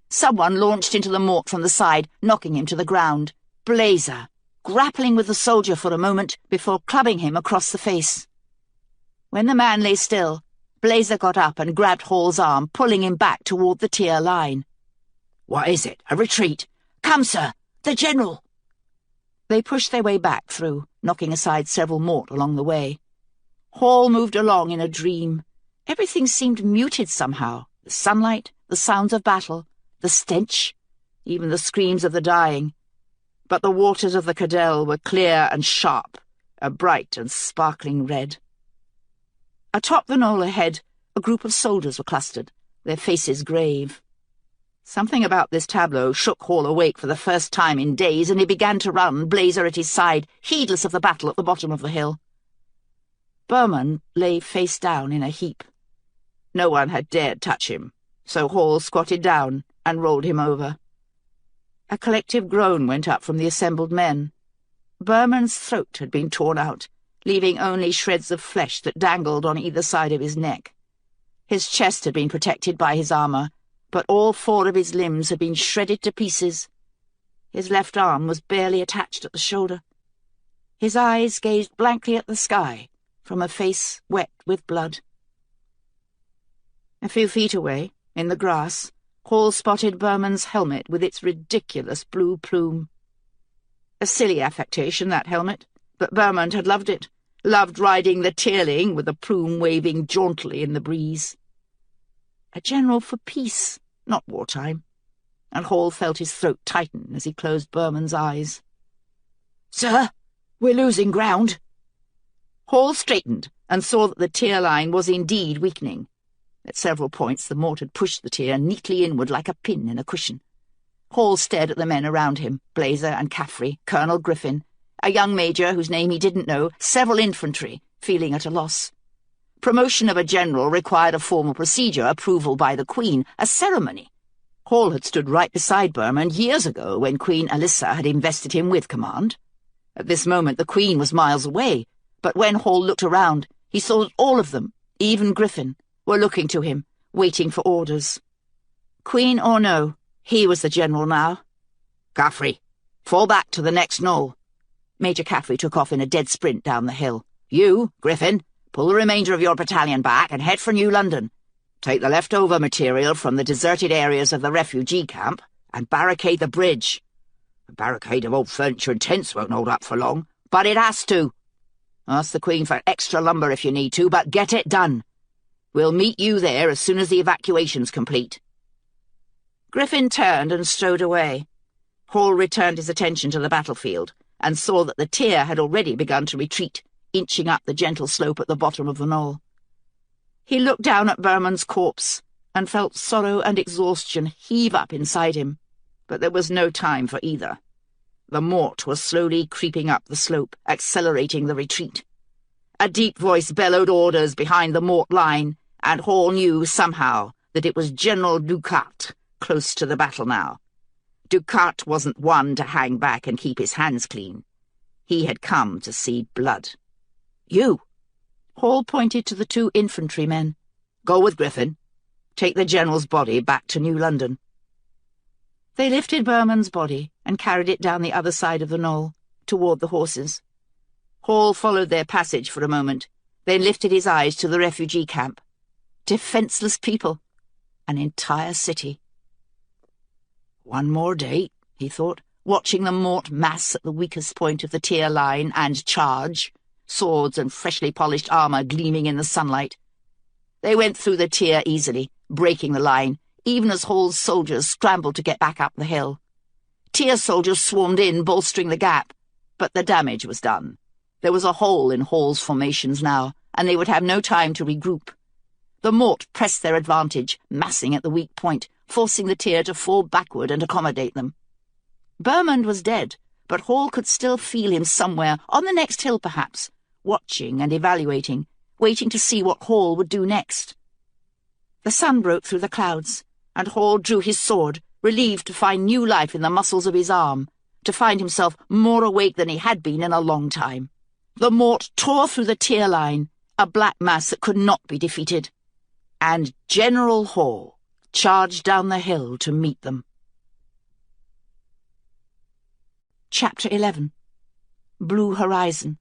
Someone launched into the Mort from the side, knocking him to the ground. Blazer, grappling with the soldier for a moment before clubbing him across the face. When the man lay still, Blazer got up and grabbed Hall's arm, pulling him back toward the tier line. "What is it? A retreat? Come, sir! The General!" They pushed their way back through, knocking aside several Mort along the way. Hall moved along in a dream. Everything seemed muted somehow. The sunlight, the sounds of battle, the stench, even the screams of the dying. But the waters of the Cadell were clear and sharp, a bright and sparkling red. Atop the knoll ahead, a group of soldiers were clustered, their faces grave. Something about this tableau shook Hall awake for the first time in days, and he began to run, Blazer at his side, heedless of the battle at the bottom of the hill. Berman lay face down in a heap. No one had dared touch him, so Hall squatted down and rolled him over. A collective groan went up from the assembled men. Berman's throat had been torn out, leaving only shreds of flesh that dangled on either side of his neck. His chest had been protected by his armour, but all 4 of his limbs had been shredded to pieces. His left arm was barely attached at the shoulder. His eyes gazed blankly at the sky, from a face wet with blood. A few feet away, in the grass, Hall spotted Berman's helmet with its ridiculous blue plume. A silly affectation, that helmet, but Berman had loved it, loved riding the Tearling with the plume waving jauntily in the breeze. A general for peace, not wartime, and Hall felt his throat tighten as he closed Berman's eyes. "Sir, we're losing ground." Hall straightened and saw that the tier line was indeed weakening. At several points the Mort had pushed the tier neatly inward like a pin in a cushion. Hall stared at the men around him, Blazer and Caffrey, Colonel Griffin, a young major whose name he didn't know, several infantry, feeling at a loss. Promotion of a general required a formal procedure, approval by the Queen, a ceremony. Hall had stood right beside Berman years ago when Queen Alyssa had invested him with command. At this moment the Queen was miles away, but when Hall looked around, he saw that all of them, even Griffin, were looking to him, waiting for orders. Queen or no, he was the general now. "Caffrey, fall back to the next knoll." Major Caffrey took off in a dead sprint down the hill. "You, Griffin, pull the remainder of your battalion back and head for New London. Take the leftover material from the deserted areas of the refugee camp and barricade the bridge. A barricade of old furniture and tents won't hold up for long, but it has to. Ask the Queen for extra lumber if you need to, but get it done. We'll meet you there as soon as the evacuation's complete." Griffin turned and strode away. Hall returned his attention to the battlefield and saw that the tier had already begun to retreat, inching up the gentle slope at the bottom of the knoll. He looked down at Berman's corpse and felt sorrow and exhaustion heave up inside him, but there was no time for either. The Mort was slowly creeping up the slope, accelerating the retreat. A deep voice bellowed orders behind the Mort line, and Hall knew somehow that it was General Ducat close to the battle now. Ducat wasn't one to hang back and keep his hands clean. He had come to see blood. "You!" Hall pointed to the 2 infantrymen. "Go with Griffin. Take the General's body back to New London." They lifted Berman's body and carried it down the other side of the knoll, toward the horses. Hall followed their passage for a moment, then lifted his eyes to the refugee camp. Defenseless people. an entire city. One more day, he thought, watching the mort mass at the weakest point of the tier line and charge, swords and freshly polished armour gleaming in the sunlight. They went through the tier easily, breaking the line, even as Hall's soldiers scrambled to get back up the hill. Tier soldiers swarmed in, bolstering the gap, but the damage was done. There was a hole in Hall's formations now, and they would have no time to regroup. The mort pressed their advantage, massing at the weak point, forcing the tier to fall backward and accommodate them. Bermond was dead, but Hall could still feel him somewhere, on the next hill perhaps, watching and evaluating, waiting to see what Hall would do next. The sun broke through the clouds, and Hall drew his sword, relieved to find new life in the muscles of his arm, to find himself more awake than he had been in a long time. The mort tore through the tier line, a black mass that could not be defeated, and General Hall charged down the hill to meet them. Chapter 11. Blue Horizon.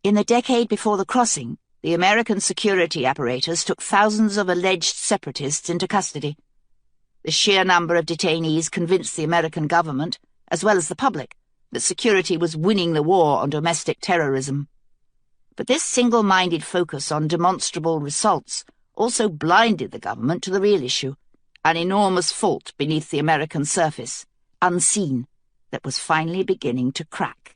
In the decade before the crossing, the American security apparatus took thousands of alleged separatists into custody. The sheer number of detainees convinced the American government, as well as the public, that security was winning the war on domestic terrorism. But this single-minded focus on demonstrable results also blinded the government to the real issue, an enormous fault beneath the American surface, unseen, that was finally beginning to crack.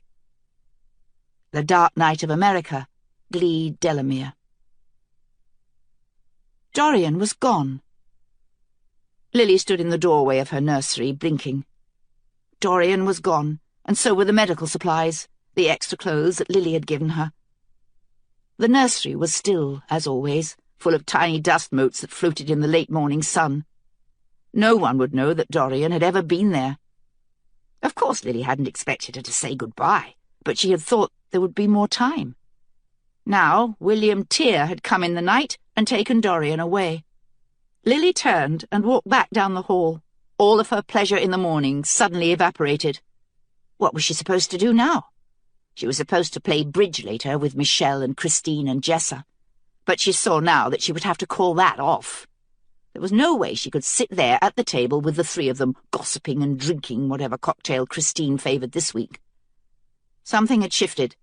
The Dark Night of America, Glee Delamere. Dorian was gone. Lily stood in the doorway of her nursery, blinking. Dorian was gone, and so were the medical supplies, the extra clothes that Lily had given her. The nursery was still, as always, full of tiny dust motes that floated in the late morning sun. No one would know that Dorian had ever been there. Of course Lily hadn't expected her to say goodbye, but she had thought there would be more time. Now William Tear had come in the night and taken Dorian away. Lily turned and walked back down the hall. All of her pleasure in the morning suddenly evaporated. What was she supposed to do now? She was supposed to play bridge later with Michelle and Christine and Jessa, but she saw now that she would have to call that off. There was no way she could sit there at the table with the three of them, gossiping and drinking whatever cocktail Christine favoured this week. Something had shifted,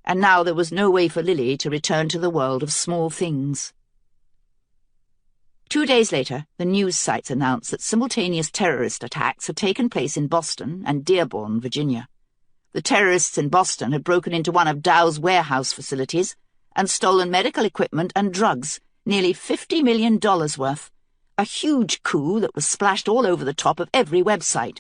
and now there was no way for Lily to return to the world of small things. 2 days later, the news sites announced that simultaneous terrorist attacks had taken place in Boston and Dearborn, Virginia. The terrorists in Boston had broken into one of Dow's warehouse facilities and stolen medical equipment and drugs, nearly $50 million worth, a huge coup that was splashed all over the top of every website.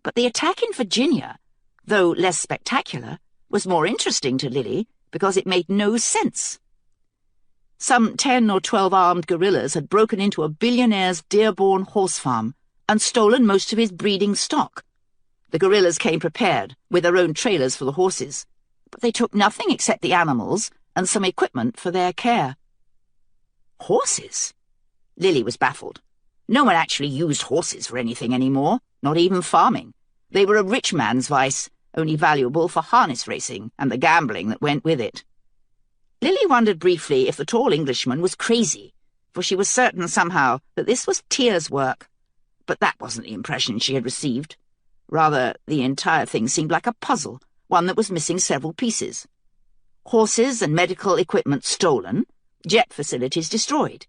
But the attack in Virginia, though less spectacular, was more interesting to Lily because it made no sense. Some 10 or 12 armed guerrillas had broken into a billionaire's Dearborn horse farm and stolen most of his breeding stock. The guerrillas came prepared, with their own trailers for the horses, but they took nothing except the animals and some equipment for their care. Horses? Lily was baffled. No one actually used horses for anything anymore, not even farming. They were a rich man's vice, only valuable for harness racing and the gambling that went with it. Lily wondered briefly if the tall Englishman was crazy, for she was certain somehow that this was Tear's work. But that wasn't the impression she had received. Rather, the entire thing seemed like a puzzle, one that was missing several pieces. Horses and medical equipment stolen, jet facilities destroyed.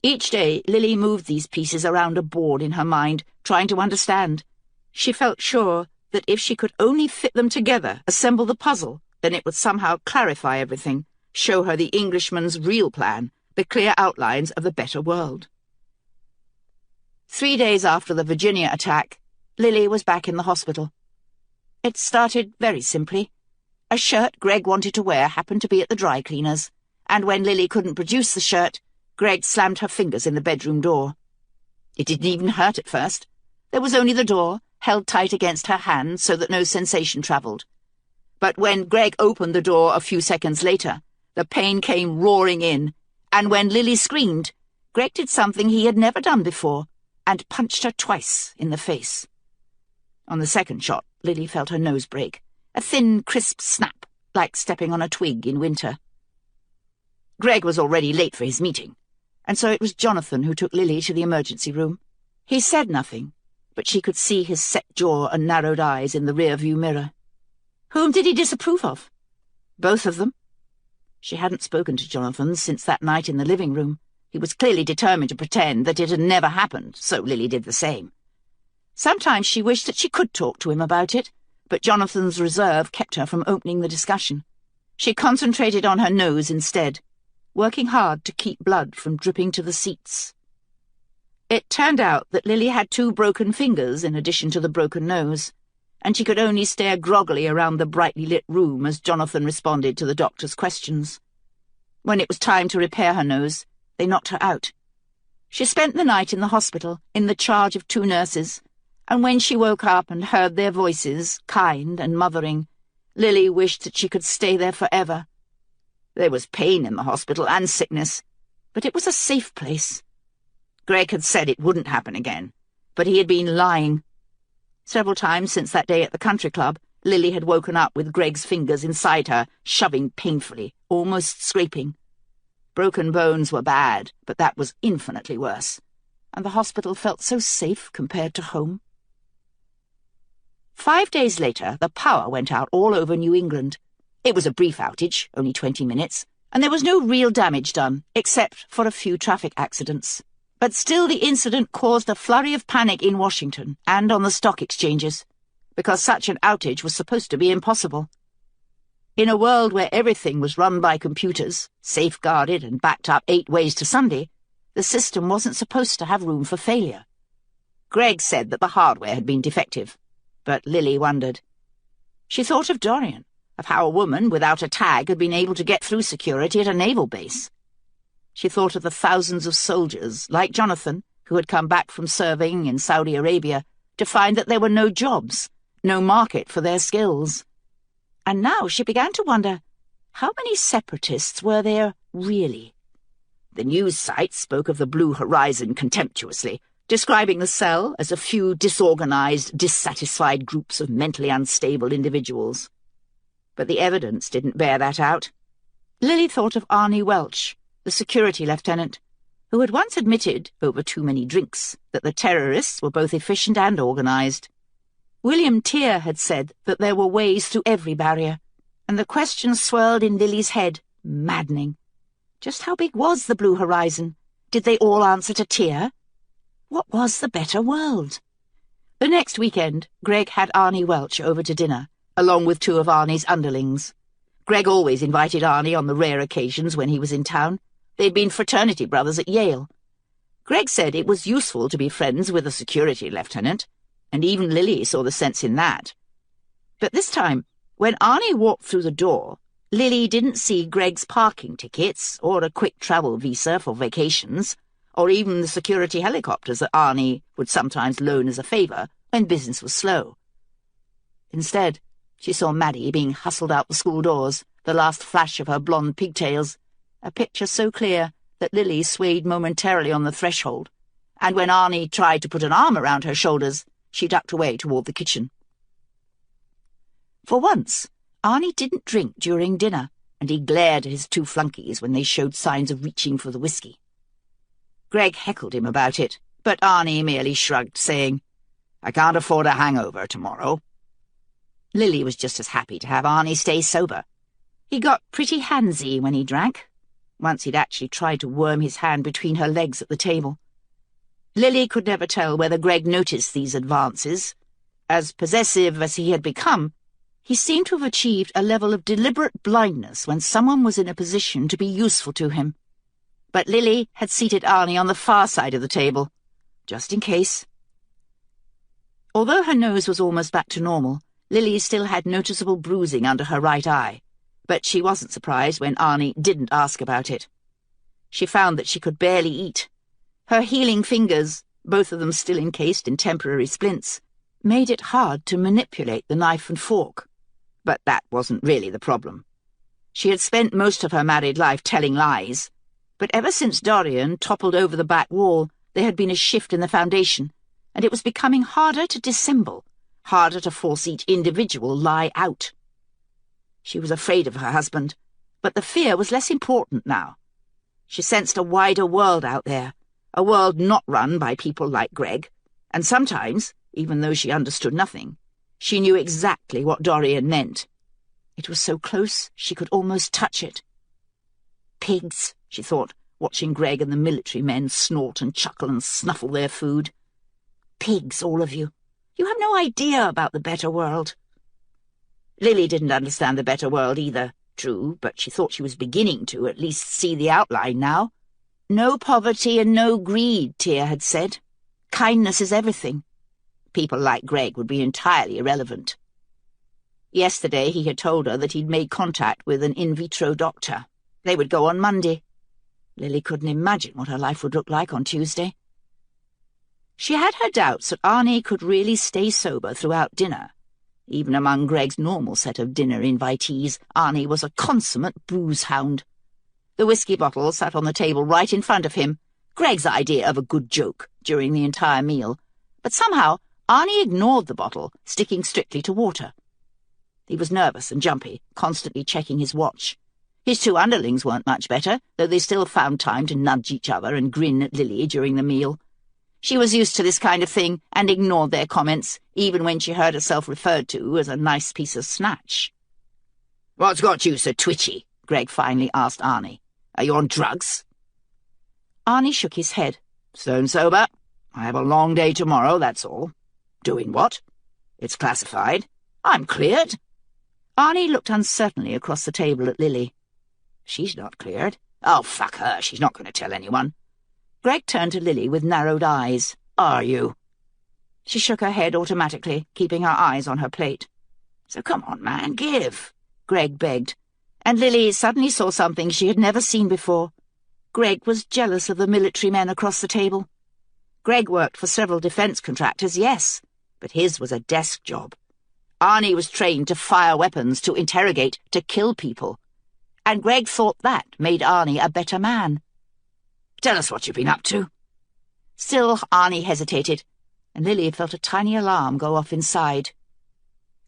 Each day, Lily moved these pieces around a board in her mind, trying to understand. She felt sure that if she could only fit them together, assemble the puzzle, then it would somehow clarify everything, show her the Englishman's real plan, the clear outlines of the better world. 3 days after the Virginia attack, Lily was back in the hospital. It started very simply. A shirt Greg wanted to wear happened to be at the dry cleaner's, and when Lily couldn't produce the shirt, Greg slammed her fingers in the bedroom door. It didn't even hurt at first. There was only the door, held tight against her hand so that no sensation travelled. But when Greg opened the door a few seconds later, the pain came roaring in, and when Lily screamed, Greg did something he had never done before, and punched her twice in the face. On the second shot, Lily felt her nose break, a thin, crisp snap, like stepping on a twig in winter. Greg was already late for his meeting, and so it was Jonathan who took Lily to the emergency room. He said nothing, but she could see his set jaw and narrowed eyes in the rear-view mirror. Whom did he disapprove of? Both of them. She hadn't spoken to Jonathan since that night in the living room. He was clearly determined to pretend that it had never happened, so Lily did the same. Sometimes she wished that she could talk to him about it, but Jonathan's reserve kept her from opening the discussion. She concentrated on her nose instead, working hard to keep blood from dripping to the seats. It turned out that Lily had 2 broken fingers in addition to the broken nose, and she could only stare groggily around the brightly lit room as Jonathan responded to the doctor's questions. When it was time to repair her nose, they knocked her out. She spent the night in the hospital, in the charge of 2 nurses, and when she woke up and heard their voices, kind and mothering, Lily wished that she could stay there forever. There was pain in the hospital and sickness, but it was a safe place. Greg had said it wouldn't happen again, but he had been lying. Several times since that day at the country club, Lily had woken up with Greg's fingers inside her, shoving painfully, almost scraping. Broken bones were bad, but that was infinitely worse, and the hospital felt so safe compared to home. 5 days later, the power went out all over New England. It was a brief outage, only 20 minutes, and there was no real damage done, except for a few traffic accidents. But still the incident caused a flurry of panic in Washington and on the stock exchanges, because such an outage was supposed to be impossible. In a world where everything was run by computers, safeguarded and backed up 8 ways to Sunday, the system wasn't supposed to have room for failure. Greg said that the hardware had been defective, but Lily wondered. She thought of Dorian, of how a woman without a tag had been able to get through security at a naval base. She thought of the thousands of soldiers, like Jonathan, who had come back from serving in Saudi Arabia to find that there were no jobs, no market for their skills. And now she began to wonder, how many separatists were there really? The news sites spoke of the Blue Horizon contemptuously, describing the cell as a few disorganized, dissatisfied groups of mentally unstable individuals. But the evidence didn't bear that out. Lily thought of Arnie Welch, the security lieutenant, who had once admitted, over too many drinks, that the terrorists were both efficient and organized. William Tear had said that there were ways through every barrier, and the question swirled in Lily's head, maddening. Just how big was the Blue Horizon? Did they all answer to Tear? What was the better world? The next weekend, Greg had Arnie Welch over to dinner, along with 2 of Arnie's underlings. Greg always invited Arnie on the rare occasions when he was in town. They'd been fraternity brothers at Yale. Greg said it was useful to be friends with a security lieutenant, and even Lily saw the sense in that. But this time, when Arnie walked through the door, Lily didn't see Greg's parking tickets, or a quick travel visa for vacations, or even the security helicopters that Arnie would sometimes loan as a favour when business was slow. Instead, she saw Maddie being hustled out the school doors, the last flash of her blonde pigtails, a picture so clear that Lily swayed momentarily on the threshold, and when Arnie tried to put an arm around her shoulders, she ducked away toward the kitchen. For once, Arnie didn't drink during dinner, and he glared at his 2 flunkies when they showed signs of reaching for the whiskey. Greg heckled him about it, but Arnie merely shrugged, saying, "I can't afford a hangover tomorrow." Lily was just as happy to have Arnie stay sober. He got pretty handsy when he drank. Once he'd actually tried to worm his hand between her legs at the table. Lily could never tell whether Greg noticed these advances. As possessive as he had become, he seemed to have achieved a level of deliberate blindness when someone was in a position to be useful to him. But Lily had seated Arnie on the far side of the table, just in case. Although her nose was almost back to normal, Lily still had noticeable bruising under her right eye, but she wasn't surprised when Arnie didn't ask about it. She found that she could barely eat. Her healing fingers, both of them still encased in temporary splints, made it hard to manipulate the knife and fork. But that wasn't really the problem. She had spent most of her married life telling lies, but ever since Dorian toppled over the back wall, there had been a shift in the foundation, and it was becoming harder to dissemble, harder to force each individual lie out. She was afraid of her husband, but the fear was less important now. She sensed a wider world out there, a world not run by people like Greg, and sometimes, even though she understood nothing, she knew exactly what Dorian meant. It was so close she could almost touch it. Pigs, she thought, watching Greg and the military men snort and chuckle and snuffle their food. Pigs, all of you. You have no idea about the better world. Lily didn't understand the better world either, true, but she thought she was beginning to at least see the outline now. No poverty and no greed, Tear had said. Kindness is everything. People like Greg would be entirely irrelevant. Yesterday he had told her that he'd made contact with an in vitro doctor. They would go on Monday. Lily couldn't imagine what her life would look like on Tuesday. She had her doubts that Arnie could really stay sober throughout dinner. Even among Greg's normal set of dinner invitees, Arnie was a consummate booze hound. The whiskey bottle sat on the table right in front of him, Greg's idea of a good joke during the entire meal, but somehow Arnie ignored the bottle, sticking strictly to water. He was nervous and jumpy, constantly checking his watch. His two underlings weren't much better, though they still found time to nudge each other and grin at Lily during the meal. She was used to this kind of thing and ignored their comments, even when she heard herself referred to as a nice piece of snatch. "What's got you so twitchy?" Greg finally asked Arnie. "Are you on drugs?" Arnie shook his head. "Stone sober. I have a long day tomorrow, that's all." "Doing what?" "It's classified. I'm cleared." Arnie looked uncertainly across the table at Lily. "She's not cleared." "Oh, fuck her. She's not going to tell anyone." Greg turned to Lily with narrowed eyes. "Are you?" She shook her head automatically, keeping her eyes on her plate. "So come on, man, give," Greg begged, and Lily suddenly saw something she had never seen before. Greg was jealous of the military men across the table. Greg worked for several defense contractors, yes, but his was a desk job. Arnie was trained to fire weapons, to interrogate, to kill people. And Greg thought that made Arnie a better man. "Tell us what you've been up to." Still, Arnie hesitated, and Lily felt a tiny alarm go off inside.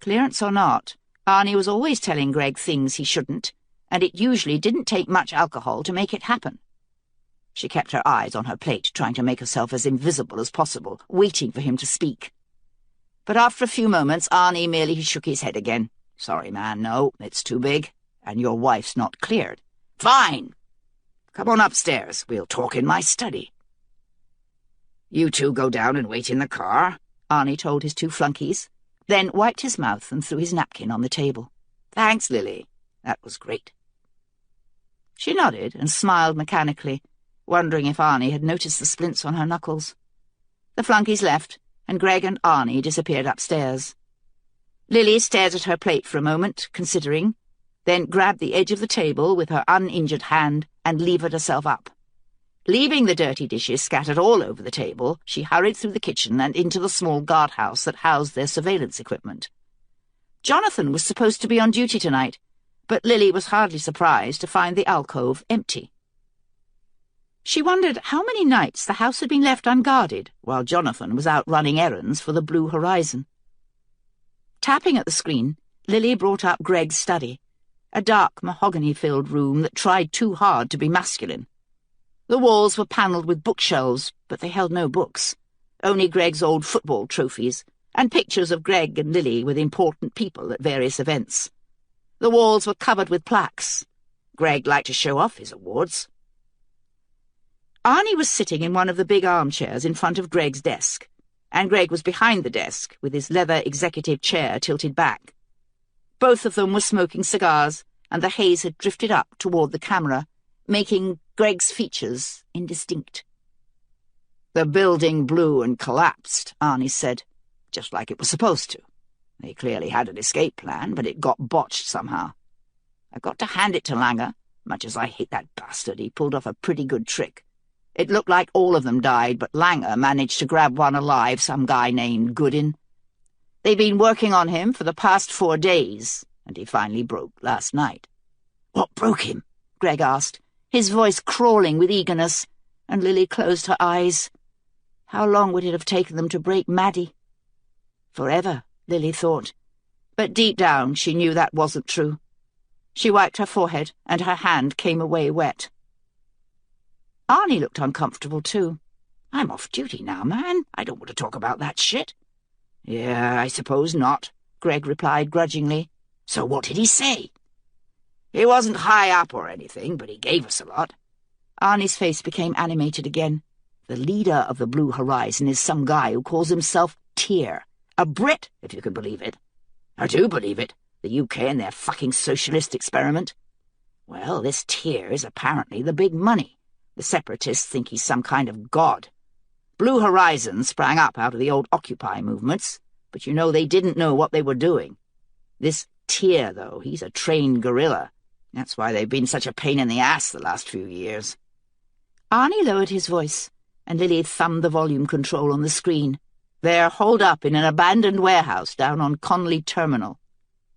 Clearance or not, Arnie was always telling Greg things he shouldn't, and it usually didn't take much alcohol to make it happen. She kept her eyes on her plate, trying to make herself as invisible as possible, waiting for him to speak. But after a few moments, Arnie merely shook his head again. "Sorry, man, no, it's too big, and your wife's not cleared." "Fine! Come on upstairs. We'll talk in my study." "You two go down and wait in the car," Arnie told his two flunkies, then wiped his mouth and threw his napkin on the table. "Thanks, Lily. That was great." She nodded and smiled mechanically, wondering if Arnie had noticed the splints on her knuckles. The flunkies left, and Greg and Arnie disappeared upstairs. Lily stared at her plate for a moment, considering, then grabbed the edge of the table with her uninjured hand and levered herself up. Leaving the dirty dishes scattered all over the table, she hurried through the kitchen and into the small guardhouse that housed their surveillance equipment. Jonathan was supposed to be on duty tonight, but Lily was hardly surprised to find the alcove empty. She wondered how many nights the house had been left unguarded while Jonathan was out running errands for the Blue Horizon. Tapping at the screen, Lily brought up Greg's study, a dark, mahogany-filled room that tried too hard to be masculine. The walls were panelled with bookshelves, but they held no books, only Greg's old football trophies, and pictures of Greg and Lily with important people at various events. The walls were covered with plaques. Greg liked to show off his awards. Arnie was sitting in one of the big armchairs in front of Greg's desk, and Greg was behind the desk with his leather executive chair tilted back. Both of them were smoking cigars, and the haze had drifted up toward the camera, making Greg's features indistinct. "The building blew and collapsed," Arnie said, "just like it was supposed to. They clearly had an escape plan, but it got botched somehow. I've got to hand it to Langer. Much as I hate that bastard, he pulled off a pretty good trick. It looked like all of them died, but Langer managed to grab one alive, some guy named Goodin. They've been working on him for the past 4 days, and he finally broke last night." "What broke him?" Greg asked, his voice crawling with eagerness, and Lily closed her eyes. How long would it have taken them to break Maddie? Forever, Lily thought, but deep down she knew that wasn't true. She wiped her forehead, and her hand came away wet. Arnie looked uncomfortable too. "I'm off duty now, man. I don't want to talk about that shit." "Yeah, I suppose not," Greg replied grudgingly. "So what did he say?" "He wasn't high up or anything, but he gave us a lot." Arnie's face became animated again. "The leader of the Blue Horizon is some guy who calls himself Tear. A Brit, if you can believe it." "I do believe it. The UK and their fucking socialist experiment." "Well, this Tear is apparently the big money. The separatists think he's some kind of god. Blue Horizon sprang up out of the old Occupy movements, but you know they didn't know what they were doing. This Tear, though, he's a trained guerrilla. That's why they've been such a pain in the ass the last few years." Arnie lowered his voice, and Lily thumbed the volume control on the screen. "They're holed up in an abandoned warehouse down on Conley Terminal."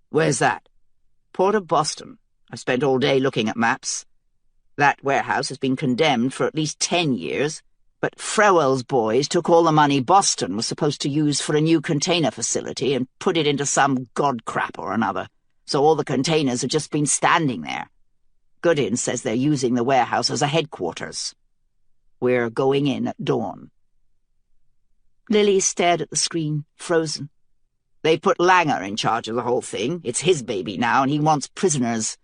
"Where's that?" "Port of Boston. I've spent all day looking at maps. That warehouse has been condemned for at least 10 years, but Frewell's boys took all the money Boston was supposed to use for a new container facility and put it into some god crap or another, so all the containers have just been standing there. Goodin says they're using the warehouse as a headquarters. We're going in at dawn." Lily stared at the screen, frozen. "They've put Langer in charge of the whole thing. It's his baby now, and he wants prisoners.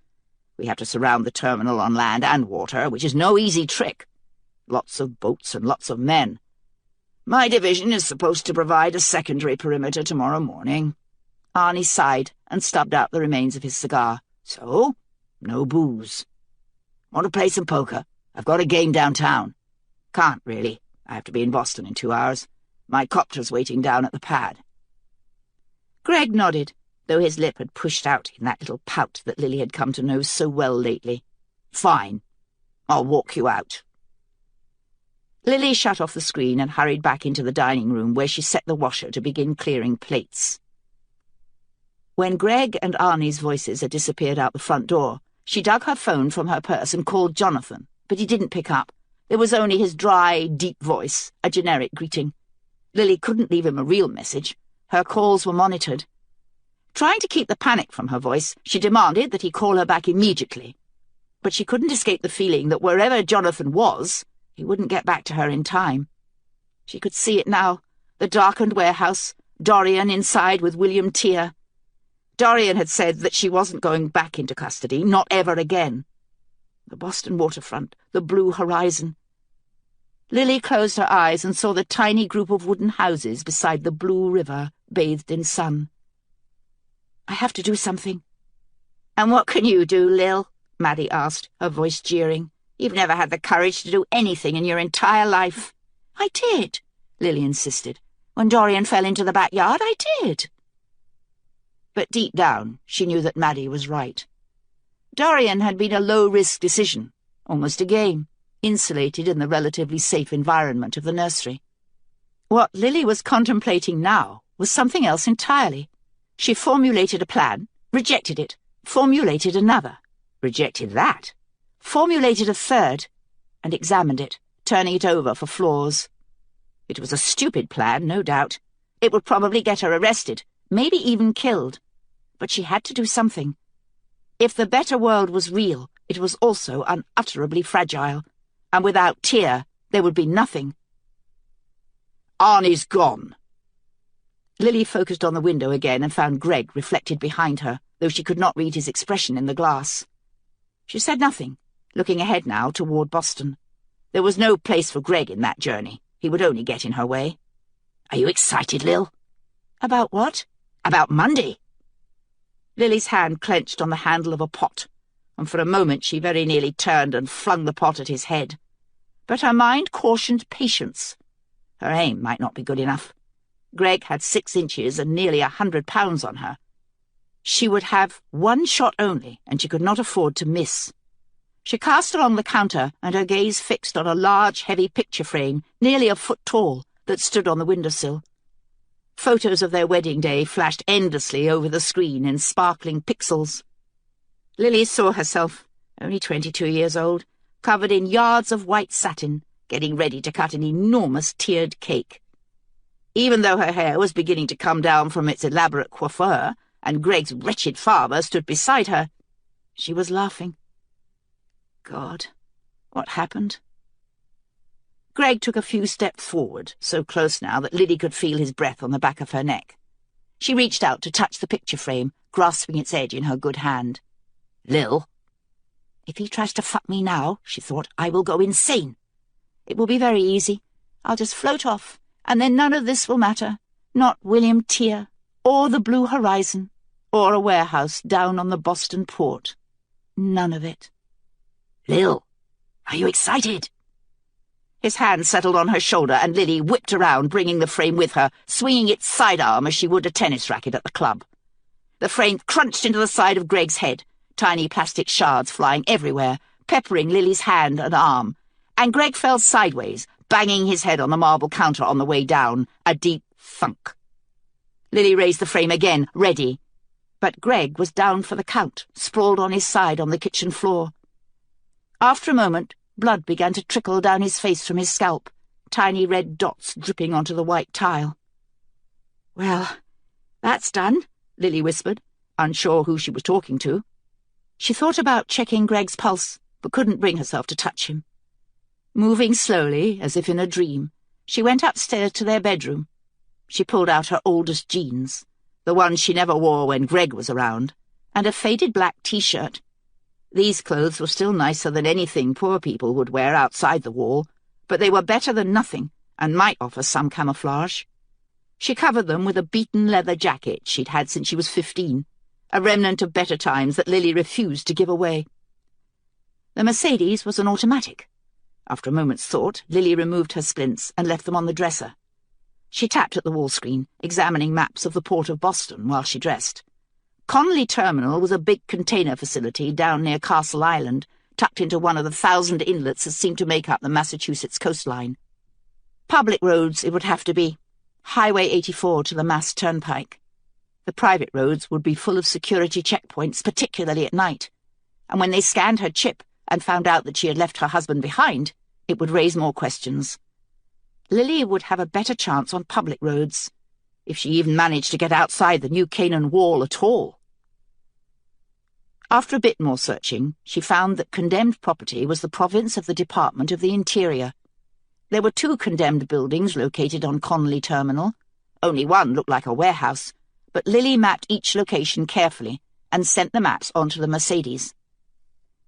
We have to surround the terminal on land and water, which is no easy trick. Lots of boats and lots of men. My division is supposed to provide a secondary perimeter tomorrow morning." Arnie sighed and stubbed out the remains of his cigar. "So, no booze. Want to play some poker? I've got a game downtown." "Can't, really. I have to be in Boston in 2 hours. My copter's waiting down at the pad." Greg nodded, though his lip had pushed out in that little pout that Lily had come to know so well lately. "Fine. I'll walk you out." Lily shut off the screen and hurried back into the dining room, where she set the washer to begin clearing plates. When Greg and Arnie's voices had disappeared out the front door, she dug her phone from her purse and called Jonathan, but he didn't pick up. There was only his dry, deep voice, a generic greeting. Lily couldn't leave him a real message. Her calls were monitored. Trying to keep the panic from her voice, she demanded that he call her back immediately. But she couldn't escape the feeling that wherever Jonathan was, he wouldn't get back to her in time. She could see it now, the darkened warehouse, Dorian inside with William Tear. Dorian had said that she wasn't going back into custody, not ever again. The Boston waterfront, the Blue Horizon. Lily closed her eyes and saw the tiny group of wooden houses beside the blue river, bathed in sun. "I have to do something." "And what can you do, Lil?" Maddie asked, her voice jeering. "You've never had the courage to do anything in your entire life." "I did," Lily insisted. "When Dorian fell into the backyard, I did." But deep down, she knew that Maddie was right. Dorian had been a low-risk decision, almost a game, insulated in the relatively safe environment of the nursery. What Lily was contemplating now was something else entirely. She formulated a plan, rejected it, formulated another, rejected that, formulated a third, and examined it, turning it over for flaws. It was a stupid plan, no doubt. It would probably get her arrested, maybe even killed. But she had to do something. If the better world was real, it was also unutterably fragile, and without Tear, there would be nothing. "Arnie's gone." Lily focused on the window again and found Greg reflected behind her, though she could not read his expression in the glass. She said nothing, looking ahead now toward Boston. There was no place for Greg in that journey. He would only get in her way. "Are you excited, Lil?" "About what?" "About Monday." Lily's hand clenched on the handle of a pot, and for a moment she very nearly turned and flung the pot at his head. But her mind cautioned patience. Her aim might not be good enough. Greg had 6 inches and nearly 100 pounds on her. She would have one shot only, and she could not afford to miss. She cast along the counter, and her gaze fixed on a large, heavy picture frame, nearly a foot tall, that stood on the windowsill. Photos of their wedding day flashed endlessly over the screen in sparkling pixels. Lily saw herself, only 22 years old, covered in yards of white satin, getting ready to cut an enormous tiered cake. Even though her hair was beginning to come down from its elaborate coiffure, and Greg's wretched father stood beside her, she was laughing. God, what happened? Greg took a few steps forward, so close now that Lily could feel his breath on the back of her neck. She reached out to touch the picture frame, grasping its edge in her good hand. "Lil?" "If he tries to fuck me now," she thought, "I will go insane. It will be very easy. I'll just float off, and then none of this will matter. Not William Tear, or the blue horizon, or a warehouse down on the Boston port. None of it." "Lil, are you excited?" His hand settled on her shoulder, and Lily whipped around, bringing the frame with her, swinging its sidearm as she would a tennis racket at the club. The frame crunched into the side of Greg's head, tiny plastic shards flying everywhere, peppering Lily's hand and arm, and Greg fell sideways, banging his head on the marble counter on the way down, a deep thunk. Lily raised the frame again, ready, but Greg was down for the count, sprawled on his side on the kitchen floor. After a moment, blood began to trickle down his face from his scalp, tiny red dots dripping onto the white tile. "Well, that's done," Lily whispered, unsure who she was talking to. She thought about checking Greg's pulse, but couldn't bring herself to touch him. Moving slowly, as if in a dream, she went upstairs to their bedroom. She pulled out her oldest jeans, the ones she never wore when Greg was around, and a faded black T-shirt. These clothes were still nicer than anything poor people would wear outside the wall, but they were better than nothing, and might offer some camouflage. She covered them with a beaten leather jacket she'd had since she was 15, a remnant of better times that Lily refused to give away. The Mercedes was an automatic. After a moment's thought, Lily removed her splints and left them on the dresser. She tapped at the wall screen, examining maps of the port of Boston while she dressed. Connolly Terminal was a big container facility down near Castle Island, tucked into one of the 1,000 inlets that seemed to make up the Massachusetts coastline. Public roads it would have to be. Highway 84 to the Mass Turnpike. The private roads would be full of security checkpoints, particularly at night. And when they scanned her chip and found out that she had left her husband behind, it would raise more questions. Lily would have a better chance on public roads, if she even managed to get outside the New Canaan Wall at all. After a bit more searching, she found that condemned property was the province of the Department of the Interior. There were 2 condemned buildings located on Connolly Terminal. Only one looked like a warehouse, but Lily mapped each location carefully and sent the maps onto the Mercedes.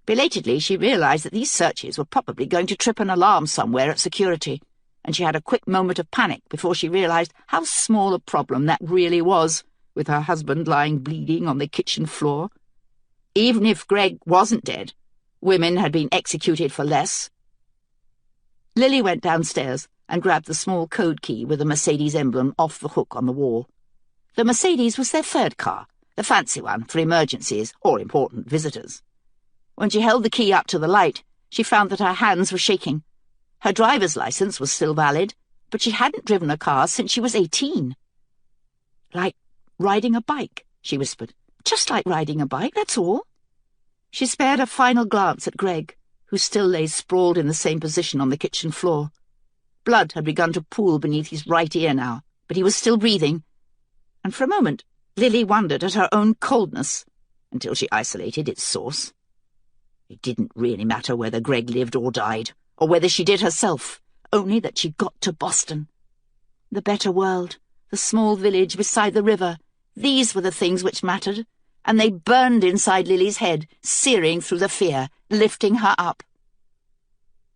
Belatedly, she realized that these searches were probably going to trip an alarm somewhere at security, and she had a quick moment of panic before she realized how small a problem that really was, with her husband lying bleeding on the kitchen floor. Even if Greg wasn't dead, women had been executed for less. Lily went downstairs and grabbed the small code key with the Mercedes emblem off the hook on the wall. The Mercedes was their 3rd car, the fancy one for emergencies or important visitors. When she held the key up to the light, she found that her hands were shaking. Her driver's license was still valid, but she hadn't driven a car since she was 18. "Like riding a bike," she whispered. "Just like riding a bike, that's all." She spared a final glance at Greg, who still lay sprawled in the same position on the kitchen floor. Blood had begun to pool beneath his right ear now, but he was still breathing, and for a moment Lily wondered at her own coldness, until she isolated its source. It didn't really matter whether Greg lived or died, or whether she did herself, only that she got to Boston. The better world, the small village beside the river, these were the things which mattered, and they burned inside Lily's head, searing through the fear, lifting her up.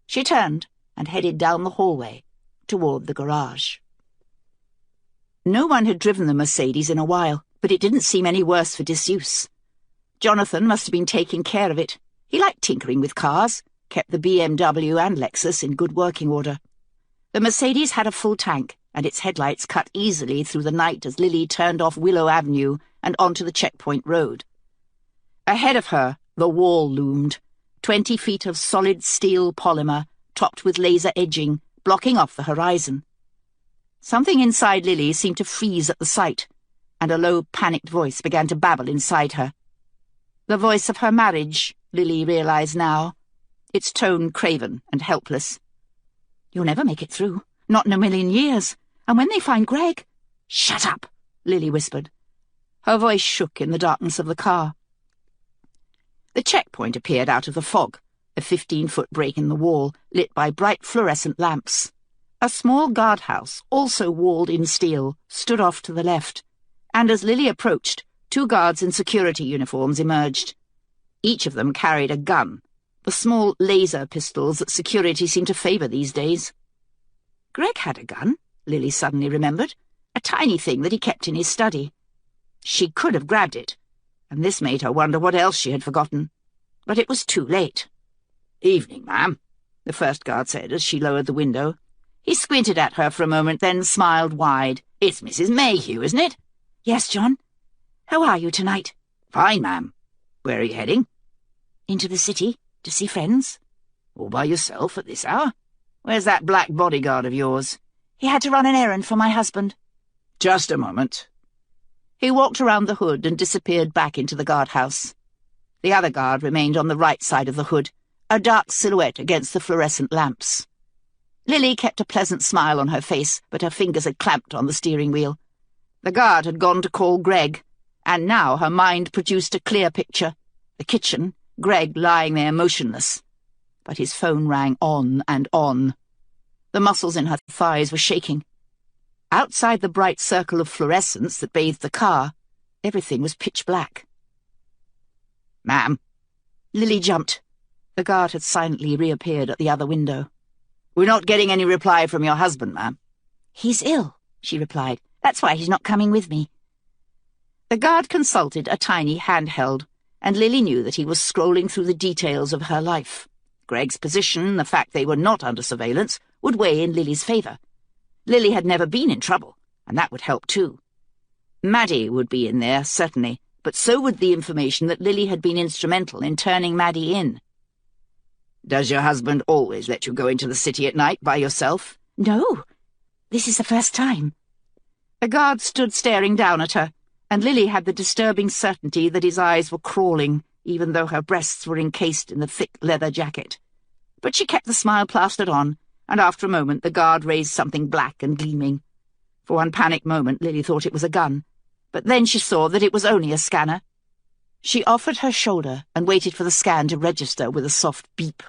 She turned and headed down the hallway, toward the garage. No one had driven the Mercedes in a while, but it didn't seem any worse for disuse. Jonathan must have been taking care of it. He liked tinkering with cars, kept the BMW and Lexus in good working order. The Mercedes had a full tank, and its headlights cut easily through the night as Lily turned off Willow Avenue and onto the checkpoint road. Ahead of her, the wall loomed, 20 feet of solid steel polymer, topped with laser edging, blocking off the horizon. Something inside Lily seemed to freeze at the sight, and a low, panicked voice began to babble inside her. The voice of her marriage, Lily realized now, its tone craven and helpless. "You'll never make it through, not in a million years, and when they find Greg—" "Shut up," Lily whispered. Her voice shook in the darkness of the car. The checkpoint appeared out of the fog, a 15-foot break in the wall, lit by bright fluorescent lamps. A small guardhouse, also walled in steel, stood off to the left, and as Lily approached, 2 guards in security uniforms emerged. Each of them carried a gun, the small laser pistols that security seemed to favour these days. Greg had a gun, Lily suddenly remembered, a tiny thing that he kept in his study. She could have grabbed it, and this made her wonder what else she had forgotten. But it was too late. "Evening, ma'am," the first guard said as she lowered the window. He squinted at her for a moment, then smiled wide. "It's Mrs. Mayhew, isn't it?" "Yes, John. How are you tonight?" "Fine, ma'am. Where are you heading?" "Into the city, to see friends." "All by yourself at this hour? Where's that black bodyguard of yours?" "He had to run an errand for my husband." "Just a moment." He walked around the hood and disappeared back into the guardhouse. The other guard remained on the right side of the hood, a dark silhouette against the fluorescent lamps. Lily kept a pleasant smile on her face, but her fingers had clamped on the steering wheel. The guard had gone to call Greg, and now her mind produced a clear picture. The kitchen, Greg lying there motionless. But his phone rang on and on. The muscles in her thighs were shaking. Outside the bright circle of fluorescence that bathed the car, everything was pitch black. "Ma'am." Lily jumped. The guard had silently reappeared at the other window. "We're not getting any reply from your husband, ma'am." "He's ill," she replied. "That's why he's not coming with me." The guard consulted a tiny handheld, and Lily knew that he was scrolling through the details of her life. Greg's position, the fact they were not under surveillance, would weigh in Lily's favour. Lily had never been in trouble, and that would help too. Maddie would be in there, certainly, but so would the information that Lily had been instrumental in turning Maddie in. "Does your husband always let you go into the city at night by yourself?" "No. This is the first time." The guard stood staring down at her, and Lily had the disturbing certainty that his eyes were crawling, even though her breasts were encased in the thick leather jacket. But she kept the smile plastered on, and after a moment the guard raised something black and gleaming. For one panicked moment Lily thought it was a gun, but then she saw that it was only a scanner. She offered her shoulder and waited for the scan to register with a soft beep.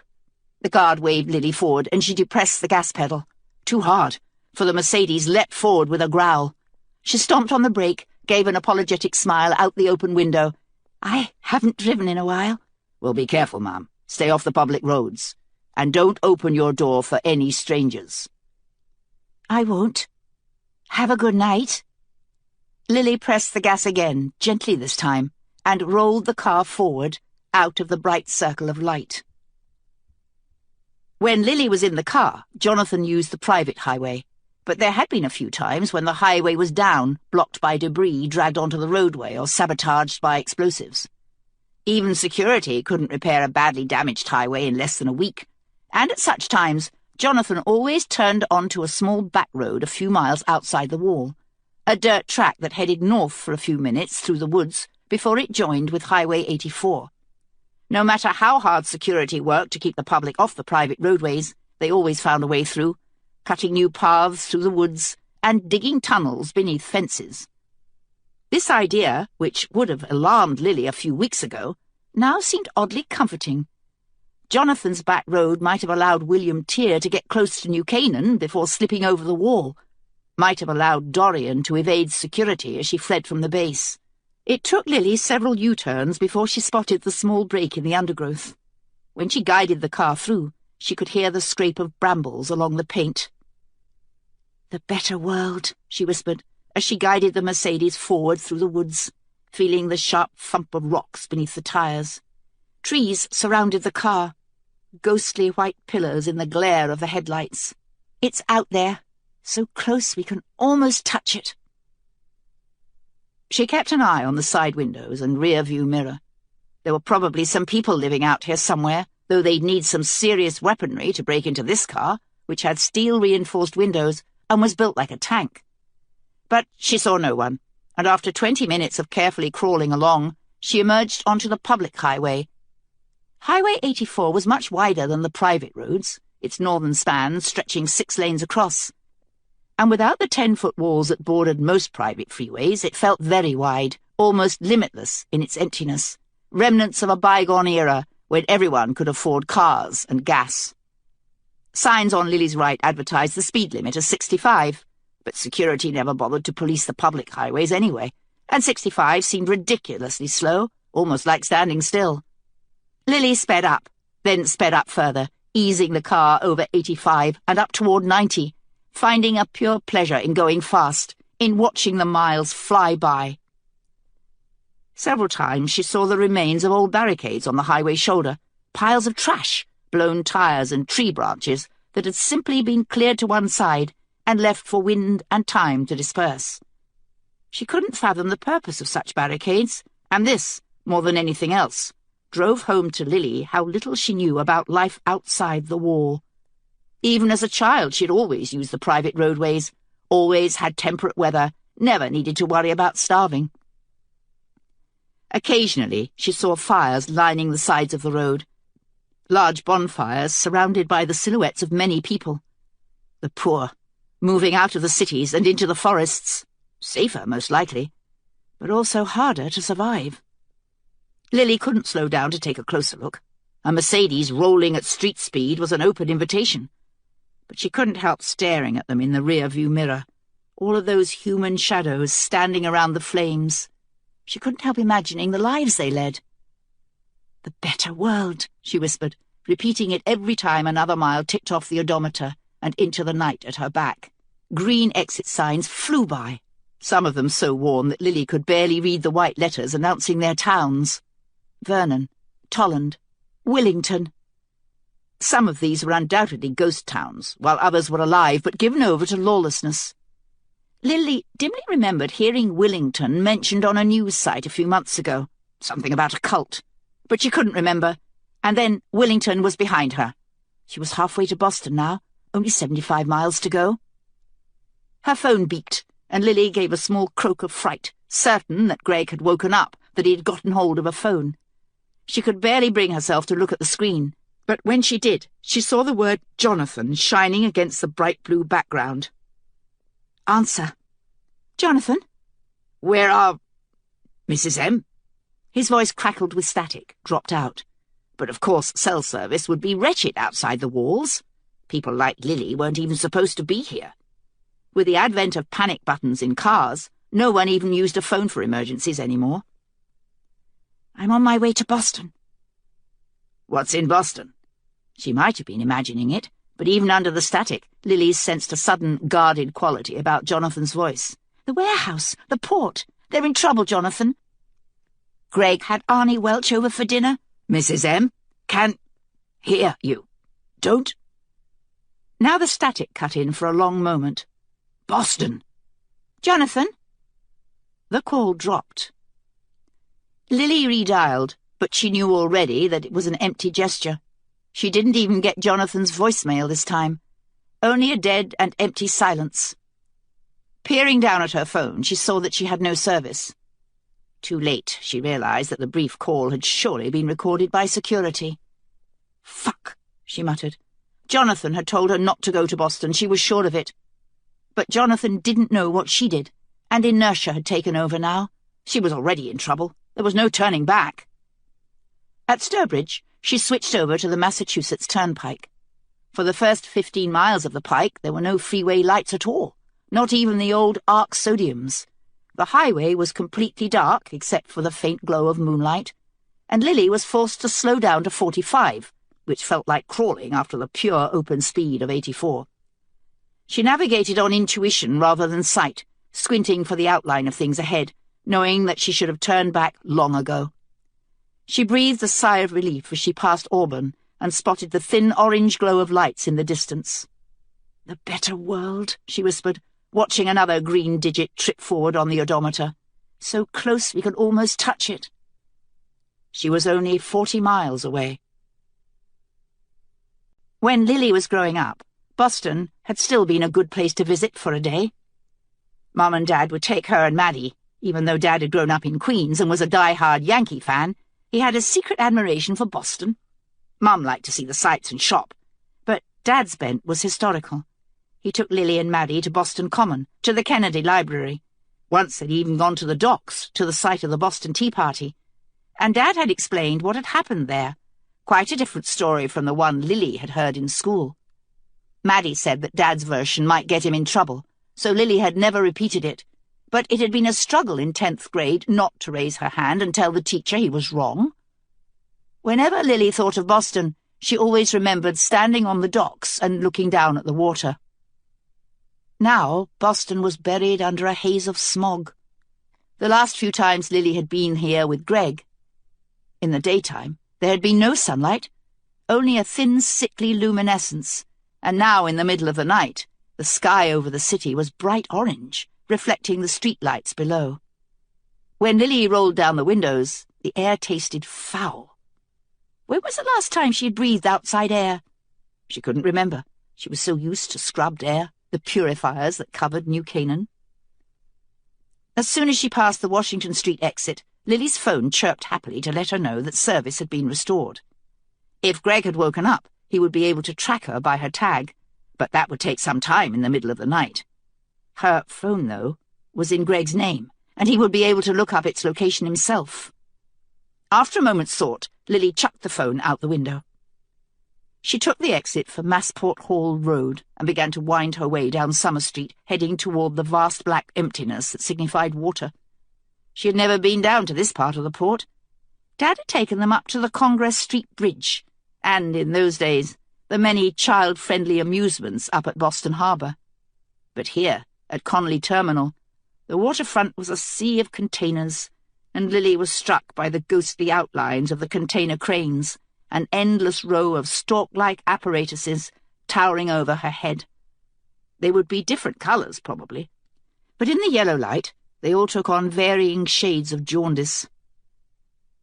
The guard waved Lily forward, and she depressed the gas pedal. Too hard, for the Mercedes leapt forward with a growl. She stomped on the brake, gave an apologetic smile out the open window. "I haven't driven in a while." "Well, be careful, ma'am. Stay off the public roads. And don't open your door for any strangers." "I won't. Have a good night." Lily pressed the gas again, gently this time, and rolled the car forward, out of the bright circle of light. When Lily was in the car, Jonathan used the private highway, but there had been a few times when the highway was down, blocked by debris dragged onto the roadway or sabotaged by explosives. Even security couldn't repair a badly damaged highway in less than a week, and at such times Jonathan always turned onto a small back road a few miles outside the wall, a dirt track that headed north for a few minutes through the woods before it joined with Highway 84. No matter how hard security worked to keep the public off the private roadways, they always found a way through, cutting new paths through the woods and digging tunnels beneath fences. This idea, which would have alarmed Lily a few weeks ago, now seemed oddly comforting. Jonathan's back road might have allowed William Tear to get close to New Canaan before slipping over the wall, might have allowed Dorian to evade security as she fled from the base. It took Lily several U-turns before she spotted the small break in the undergrowth. When she guided the car through, she could hear the scrape of brambles along the paint. "The better world," she whispered, as she guided the Mercedes forward through the woods, feeling the sharp thump of rocks beneath the tires. Trees surrounded the car, ghostly white pillars in the glare of the headlights. "It's out there, so close we can almost touch it." She kept an eye on the side windows and rear-view mirror. There were probably some people living out here somewhere, though they'd need some serious weaponry to break into this car, which had steel-reinforced windows and was built like a tank. But she saw no one, and after 20 minutes of carefully crawling along, she emerged onto the public highway. Highway 84 was much wider than the private roads, its northern span stretching 6 lanes across. And without the 10-foot walls that bordered most private freeways, it felt very wide, almost limitless in its emptiness, remnants of a bygone era when everyone could afford cars and gas. Signs on Lily's right advertised the speed limit as 65, but security never bothered to police the public highways anyway, and 65 seemed ridiculously slow, almost like standing still. Lily sped up, then sped up further, easing the car over 85 and up toward 90, finding a pure pleasure in going fast, in watching the miles fly by. Several times she saw the remains of old barricades on the highway shoulder, piles of trash, blown tires and tree branches that had simply been cleared to one side and left for wind and time to disperse. She couldn't fathom the purpose of such barricades, and this, more than anything else, drove home to Lily how little she knew about life outside the wall. Even as a child she'd always used the private roadways, always had temperate weather, never needed to worry about starving. Occasionally she saw fires lining the sides of the road, large bonfires surrounded by the silhouettes of many people. The poor, moving out of the cities and into the forests, safer most likely, but also harder to survive. Lily couldn't slow down to take a closer look. A Mercedes rolling at street speed was an open invitation, but she couldn't help staring at them in the rear-view mirror, all of those human shadows standing around the flames. She couldn't help imagining the lives they led. "The better world," she whispered, repeating it every time another mile ticked off the odometer and into the night at her back. Green exit signs flew by, some of them so worn that Lily could barely read the white letters announcing their towns. Vernon, Tolland, Willington. Some of these were undoubtedly ghost towns, while others were alive but given over to lawlessness. Lily dimly remembered hearing Willington mentioned on a news site a few months ago, something about a cult, but she couldn't remember, and then Willington was behind her. She was halfway to Boston now, only 75 miles to go. Her phone beeped, and Lily gave a small croak of fright, certain that Greg had woken up, that he had gotten hold of a phone. She could barely bring herself to look at the screen, but when she did, she saw the word Jonathan shining against the bright blue background. "Answer." "Jonathan?" "Where are... Mrs. M?" His voice crackled with static, dropped out. But of course cell service would be wretched outside the walls. People like Lily weren't even supposed to be here. With the advent of panic buttons in cars, no one even used a phone for emergencies anymore. "I'm on my way to Boston." "What's in Boston?" She might have been imagining it, but even under the static, Lily sensed a sudden, guarded quality about Jonathan's voice. "The warehouse, the port. They're in trouble, Jonathan. Greg had Arnie Welch over for dinner. Mrs. M, can... Here, you. Don't..." Now the static cut in for a long moment. "Boston." "Jonathan?" The call dropped. Lily redialed, but she knew already that it was an empty gesture. She didn't even get Jonathan's voicemail this time. Only a dead and empty silence. Peering down at her phone, she saw that she had no service. Too late, she realized that the brief call had surely been recorded by security. "Fuck," she muttered. Jonathan had told her not to go to Boston, she was sure of it. But Jonathan didn't know what she did, and inertia had taken over now. She was already in trouble. There was no turning back. At Sturbridge, she switched over to the Massachusetts Turnpike. For the first 15 miles of the pike, there were no freeway lights at all, not even the old arc sodiums. The highway was completely dark, except for the faint glow of moonlight, and Lily was forced to slow down to 45, which felt like crawling after the pure open speed of 84. She navigated on intuition rather than sight, squinting for the outline of things ahead, knowing that she should have turned back long ago. She breathed a sigh of relief as she passed Auburn and spotted the thin orange glow of lights in the distance. "The better world," she whispered, watching another green digit trip forward on the odometer. So close we could almost touch it. She was only 40 miles away. When Lily was growing up, Boston had still been a good place to visit for a day. Mum and Dad would take her and Maddie. Even though Dad had grown up in Queens and was a die-hard Yankee fan, he had a secret admiration for Boston. Mum liked to see the sights and shop, but Dad's bent was historical. He took Lily and Maddie to Boston Common, to the Kennedy Library. Once they'd even gone to the docks, to the site of the Boston Tea Party. And Dad had explained what had happened there. Quite a different story from the one Lily had heard in school. Maddie said that Dad's version might get him in trouble, so Lily had never repeated it, but it had been a struggle in 10th grade not to raise her hand and tell the teacher he was wrong. Whenever Lily thought of Boston, she always remembered standing on the docks and looking down at the water. Now Boston was buried under a haze of smog. The last few times Lily had been here with Greg. In the daytime, there had been no sunlight, only a thin, sickly luminescence, and now in the middle of the night, the sky over the city was bright orange, reflecting the streetlights below. When Lily rolled down the windows, the air tasted foul. When was the last time she had breathed outside air? She couldn't remember. She was so used to scrubbed air, the purifiers that covered New Canaan. As soon as she passed the Washington Street exit, Lily's phone chirped happily to let her know that service had been restored. If Greg had woken up, he would be able to track her by her tag, but that would take some time in the middle of the night. Her phone, though, was in Greg's name, and he would be able to look up its location himself. After a moment's thought, Lily chucked the phone out the window. She took the exit for Massport Hall Road and began to wind her way down Summer Street, heading toward the vast black emptiness that signified water. She had never been down to this part of the port. Dad had taken them up to the Congress Street Bridge, and, in those days, the many child-friendly amusements up at Boston Harbor. But here, at Connolly Terminal, the waterfront was a sea of containers, and Lily was struck by the ghostly outlines of the container cranes, an endless row of stalk-like apparatuses towering over her head. They would be different colours, probably, but in the yellow light they all took on varying shades of jaundice.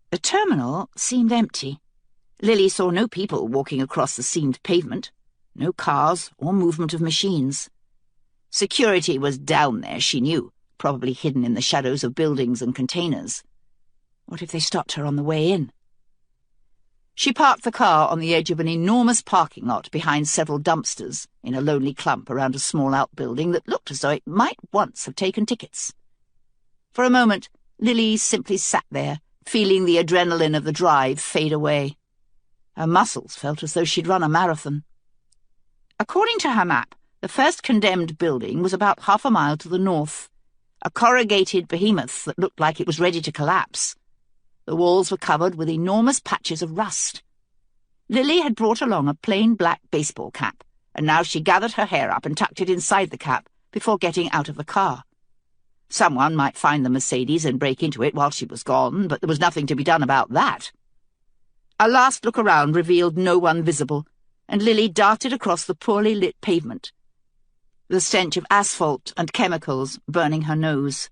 The terminal seemed empty. Lily saw no people walking across the seamed pavement, no cars or movement of machines. Security was down there, she knew, probably hidden in the shadows of buildings and containers. What if they stopped her on the way in? She parked the car on the edge of an enormous parking lot behind several dumpsters, in a lonely clump around a small outbuilding that looked as though it might once have taken tickets. For a moment, Lily simply sat there, feeling the adrenaline of the drive fade away. Her muscles felt as though she'd run a marathon. According to her map, the first condemned building was about half a mile to the north, a corrugated behemoth that looked like it was ready to collapse. The walls were covered with enormous patches of rust. Lily had brought along a plain black baseball cap, and now she gathered her hair up and tucked it inside the cap before getting out of the car. Someone might find the Mercedes and break into it while she was gone, but there was nothing to be done about that. A last look around revealed no one visible, and Lily darted across the poorly lit pavement, the stench of asphalt and chemicals burning her nose.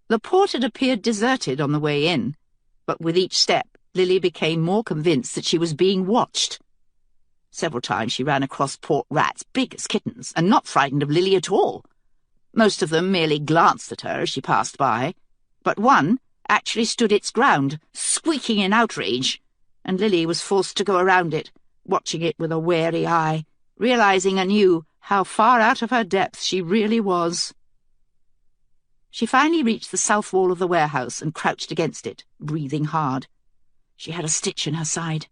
The port had appeared deserted on the way in, but with each step Lily became more convinced that she was being watched. Several times she ran across port rats big as kittens, and not frightened of Lily at all. Most of them merely glanced at her as she passed by, but one actually stood its ground, squeaking in outrage, and Lily was forced to go around it, watching it with a wary eye, realizing anew how far out of her depth she really was. She finally reached the south wall of the warehouse and crouched against it, breathing hard. She had a stitch in her side.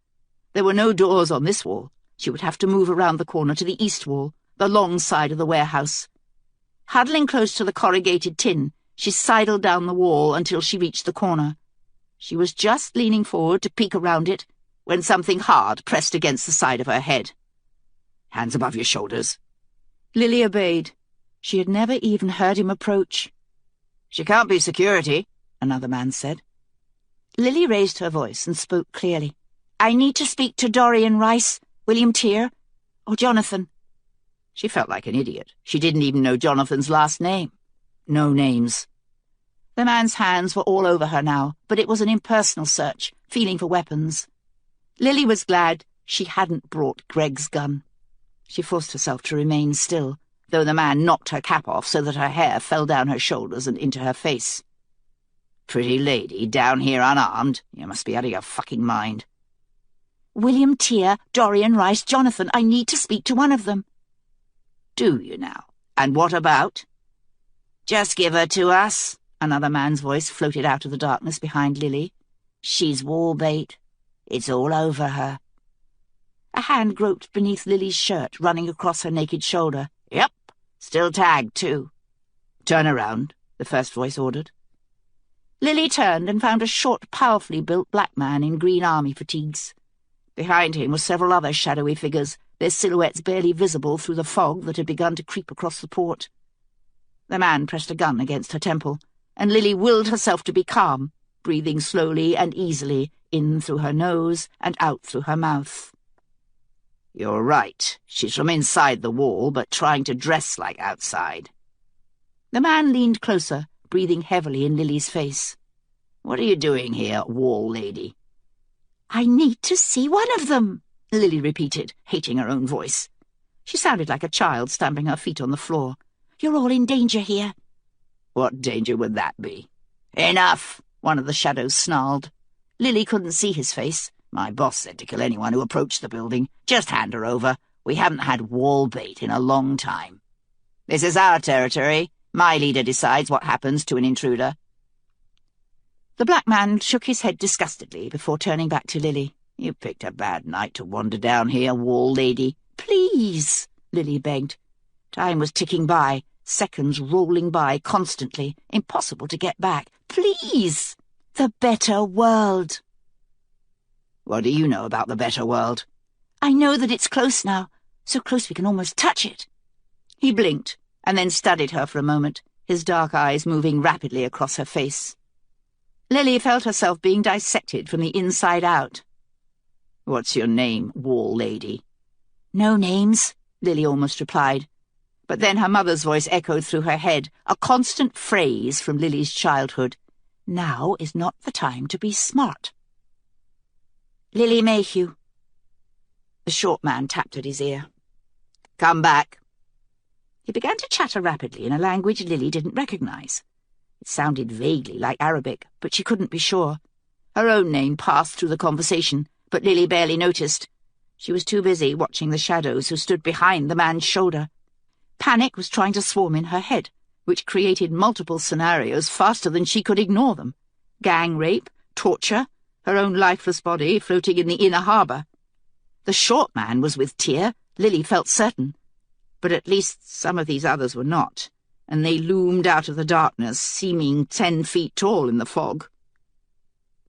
There were no doors on this wall. She would have to move around the corner to the east wall, the long side of the warehouse. Huddling close to the corrugated tin, she sidled down the wall until she reached the corner. She was just leaning forward to peek around it when something hard pressed against the side of her head. "Hands above your shoulders." Lily obeyed. She had never even heard him approach. "She can't be security," another man said. Lily raised her voice and spoke clearly. "I need to speak to Dorian Rice, William Tear, or Jonathan." She felt like an idiot. She didn't even know Jonathan's last name. No names. The man's hands were all over her now, but it was an impersonal search, feeling for weapons. Lily was glad she hadn't brought Greg's gun. She forced herself to remain still, though the man knocked her cap off so that her hair fell down her shoulders and into her face. "Pretty lady, down here unarmed? You must be out of your fucking mind." "William Tear, Dorian Rice, Jonathan, I need to speak to one of them." "Do you now? And what about?" "Just give her to us," another man's voice floated out of the darkness behind Lily. "She's war bait. It's all over her. A hand groped beneath Lily's shirt, running across her naked shoulder. Yep, still tagged, too. Turn around, the first voice ordered. Lily turned and found a short, powerfully built black man in green army fatigues. Behind him were several other shadowy figures, their silhouettes barely visible through the fog that had begun to creep across the port. The man pressed a gun against her temple, and Lily willed herself to be calm, breathing slowly and easily, in through her nose and out through her mouth. You're right. She's from inside the wall, but trying to dress like outside. The man leaned closer, breathing heavily in Lily's face. What are you doing here, wall lady? I need to see one of them, Lily repeated, hating her own voice. She sounded like a child stamping her feet on the floor. You're all in danger here. What danger would that be? Enough, one of the shadows snarled. Lily couldn't see his face. My boss said to kill anyone who approached the building. Just hand her over. We haven't had wall bait in a long time. This is our territory. My leader decides what happens to an intruder. The black man shook his head disgustedly before turning back to Lily. You picked a bad night to wander down here, wall lady. Please, Lily begged. Time was ticking by, seconds rolling by constantly, impossible to get back. Please! The better world. What do you know about the better world? I know that it's close now, so close we can almost touch it. He blinked, and then studied her for a moment, his dark eyes moving rapidly across her face. Lily felt herself being dissected from the inside out. What's your name, wall lady? No names, Lily almost replied. But then her mother's voice echoed through her head, a constant phrase from Lily's childhood. Now is not the time to be smart. Lily Mayhew. The short man tapped at his ear. Come back. He began to chatter rapidly in a language Lily didn't recognize. It sounded vaguely like Arabic, but she couldn't be sure. Her own name passed through the conversation, but Lily barely noticed. She was too busy watching the shadows who stood behind the man's shoulder. Panic was trying to swarm in her head, which created multiple scenarios faster than she could ignore them. Gang rape, torture, her own lifeless body floating in the inner harbour. The short man was with Tear, Lily felt certain. But at least some of these others were not, and they loomed out of the darkness, seeming 10 feet tall in the fog.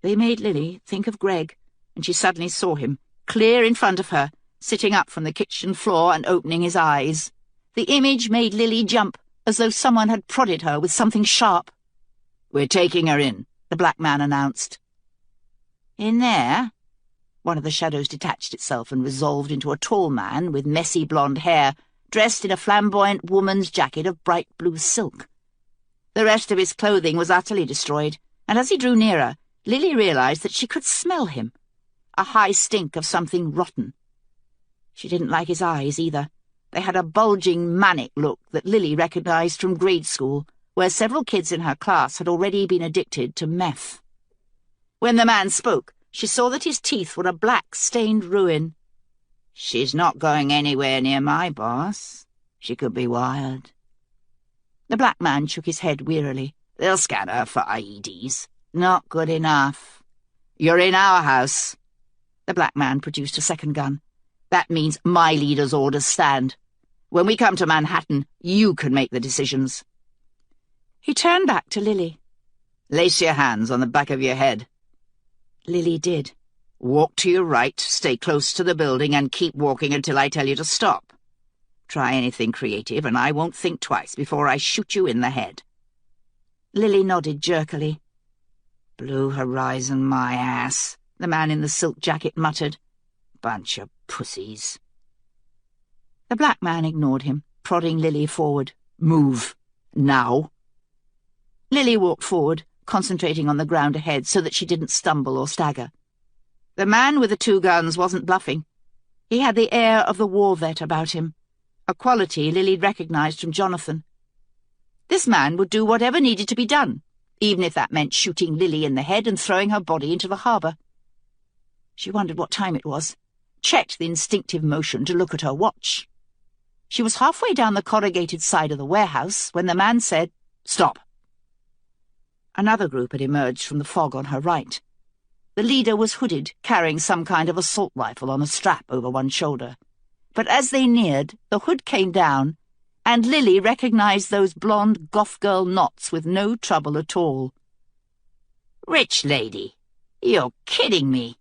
They made Lily think of Greg, and she suddenly saw him, clear in front of her, sitting up from the kitchen floor and opening his eyes. The image made Lily jump, as though someone had prodded her with something sharp. We're taking her in, the black man announced. In there? One of the shadows detached itself and resolved into a tall man with messy blonde hair, dressed in a flamboyant woman's jacket of bright blue silk. The rest of his clothing was utterly destroyed, and as he drew nearer, Lily realized that she could smell him. A high stink of something rotten. She didn't like his eyes, either. They had a bulging, manic look that Lily recognized from grade school, where several kids in her class had already been addicted to meth. When the man spoke, she saw that his teeth were a black, stained ruin. She's not going anywhere near my boss. She could be wired. The black man shook his head wearily. They'll scan her for IEDs. Not good enough. You're in our house. The black man produced a second gun. That means my leader's orders stand. When we come to Manhattan, you can make the decisions. He turned back to Lily. Lace your hands on the back of your head. Lily did. Walk to your right, stay close to the building, and keep walking until I tell you to stop. Try anything creative, and I won't think twice before I shoot you in the head. Lily nodded jerkily. Blue horizon, my ass, the man in the silk jacket muttered. Bunch of pussies. The black man ignored him, prodding Lily forward. Move. Now. Lily walked forward, concentrating on the ground ahead so that she didn't stumble or stagger. The man with the 2 guns wasn't bluffing. He had the air of the war vet about him, a quality Lily recognized from Jonathan. This man would do whatever needed to be done, even if that meant shooting Lily in the head and throwing her body into the harbour. She wondered what time it was, checked the instinctive motion to look at her watch. She was halfway down the corrugated side of the warehouse when the man said, "Stop." Another group had emerged from the fog on her right. The leader was hooded, carrying some kind of assault rifle on a strap over one shoulder. But as they neared, the hood came down, and Lily recognized those blonde goth girl knots with no trouble at all. "Rich lady, you're kidding me."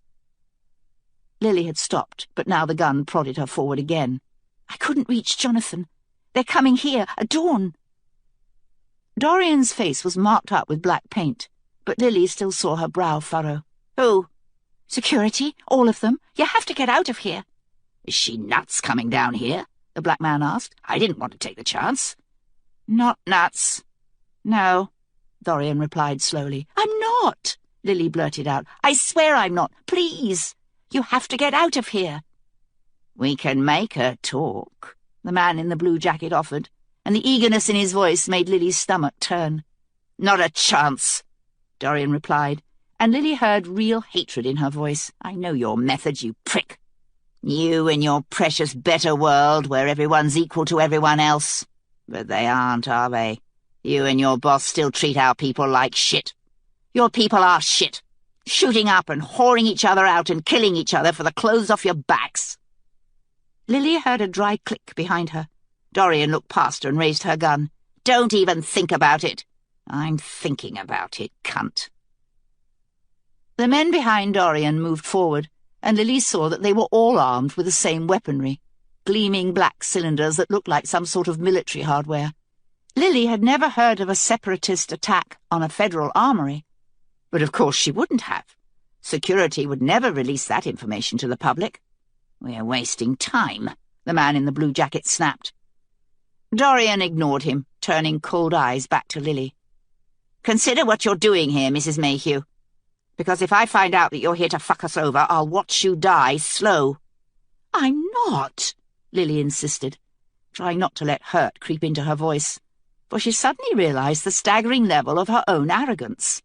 Lily had stopped, but now the gun prodded her forward again. "I couldn't reach Jonathan. They're coming here, at dawn." Dorian's face was marked up with black paint, but Lily still saw her brow furrow. "Who?" "Security, all of them. You have to get out of here." "Is she nuts coming down here?" the black man asked. "I didn't want to take the chance." "Not nuts. No," Dorian replied slowly. "I'm not," Lily blurted out. "I swear I'm not. Please. You have to get out of here." "We can make her talk," the man in the blue jacket offered, and the eagerness in his voice made Lily's stomach turn. "Not a chance," Dorian replied, and Lily heard real hatred in her voice. "I know your methods, you prick. You and your precious better world where everyone's equal to everyone else. But they aren't, are they? You and your boss still treat our people like shit. Your people are shit, shooting up and whoring each other out and killing each other for the clothes off your backs." Lily heard a dry click behind her. Dorian looked past her and raised her gun. "Don't even think about it." "I'm thinking about it, cunt." The men behind Dorian moved forward, and Lily saw that they were all armed with the same weaponry, gleaming black cylinders that looked like some sort of military hardware. Lily had never heard of a separatist attack on a federal armory. But of course she wouldn't have. Security would never release that information to the public. "We're wasting time," the man in the blue jacket snapped. Dorian ignored him, turning cold eyes back to Lily. "Consider what you're doing here, Mrs. Mayhew. Because if I find out that you're here to fuck us over, I'll watch you die slow." "I'm not," Lily insisted, trying not to let hurt creep into her voice, for she suddenly realized the staggering level of her own arrogance.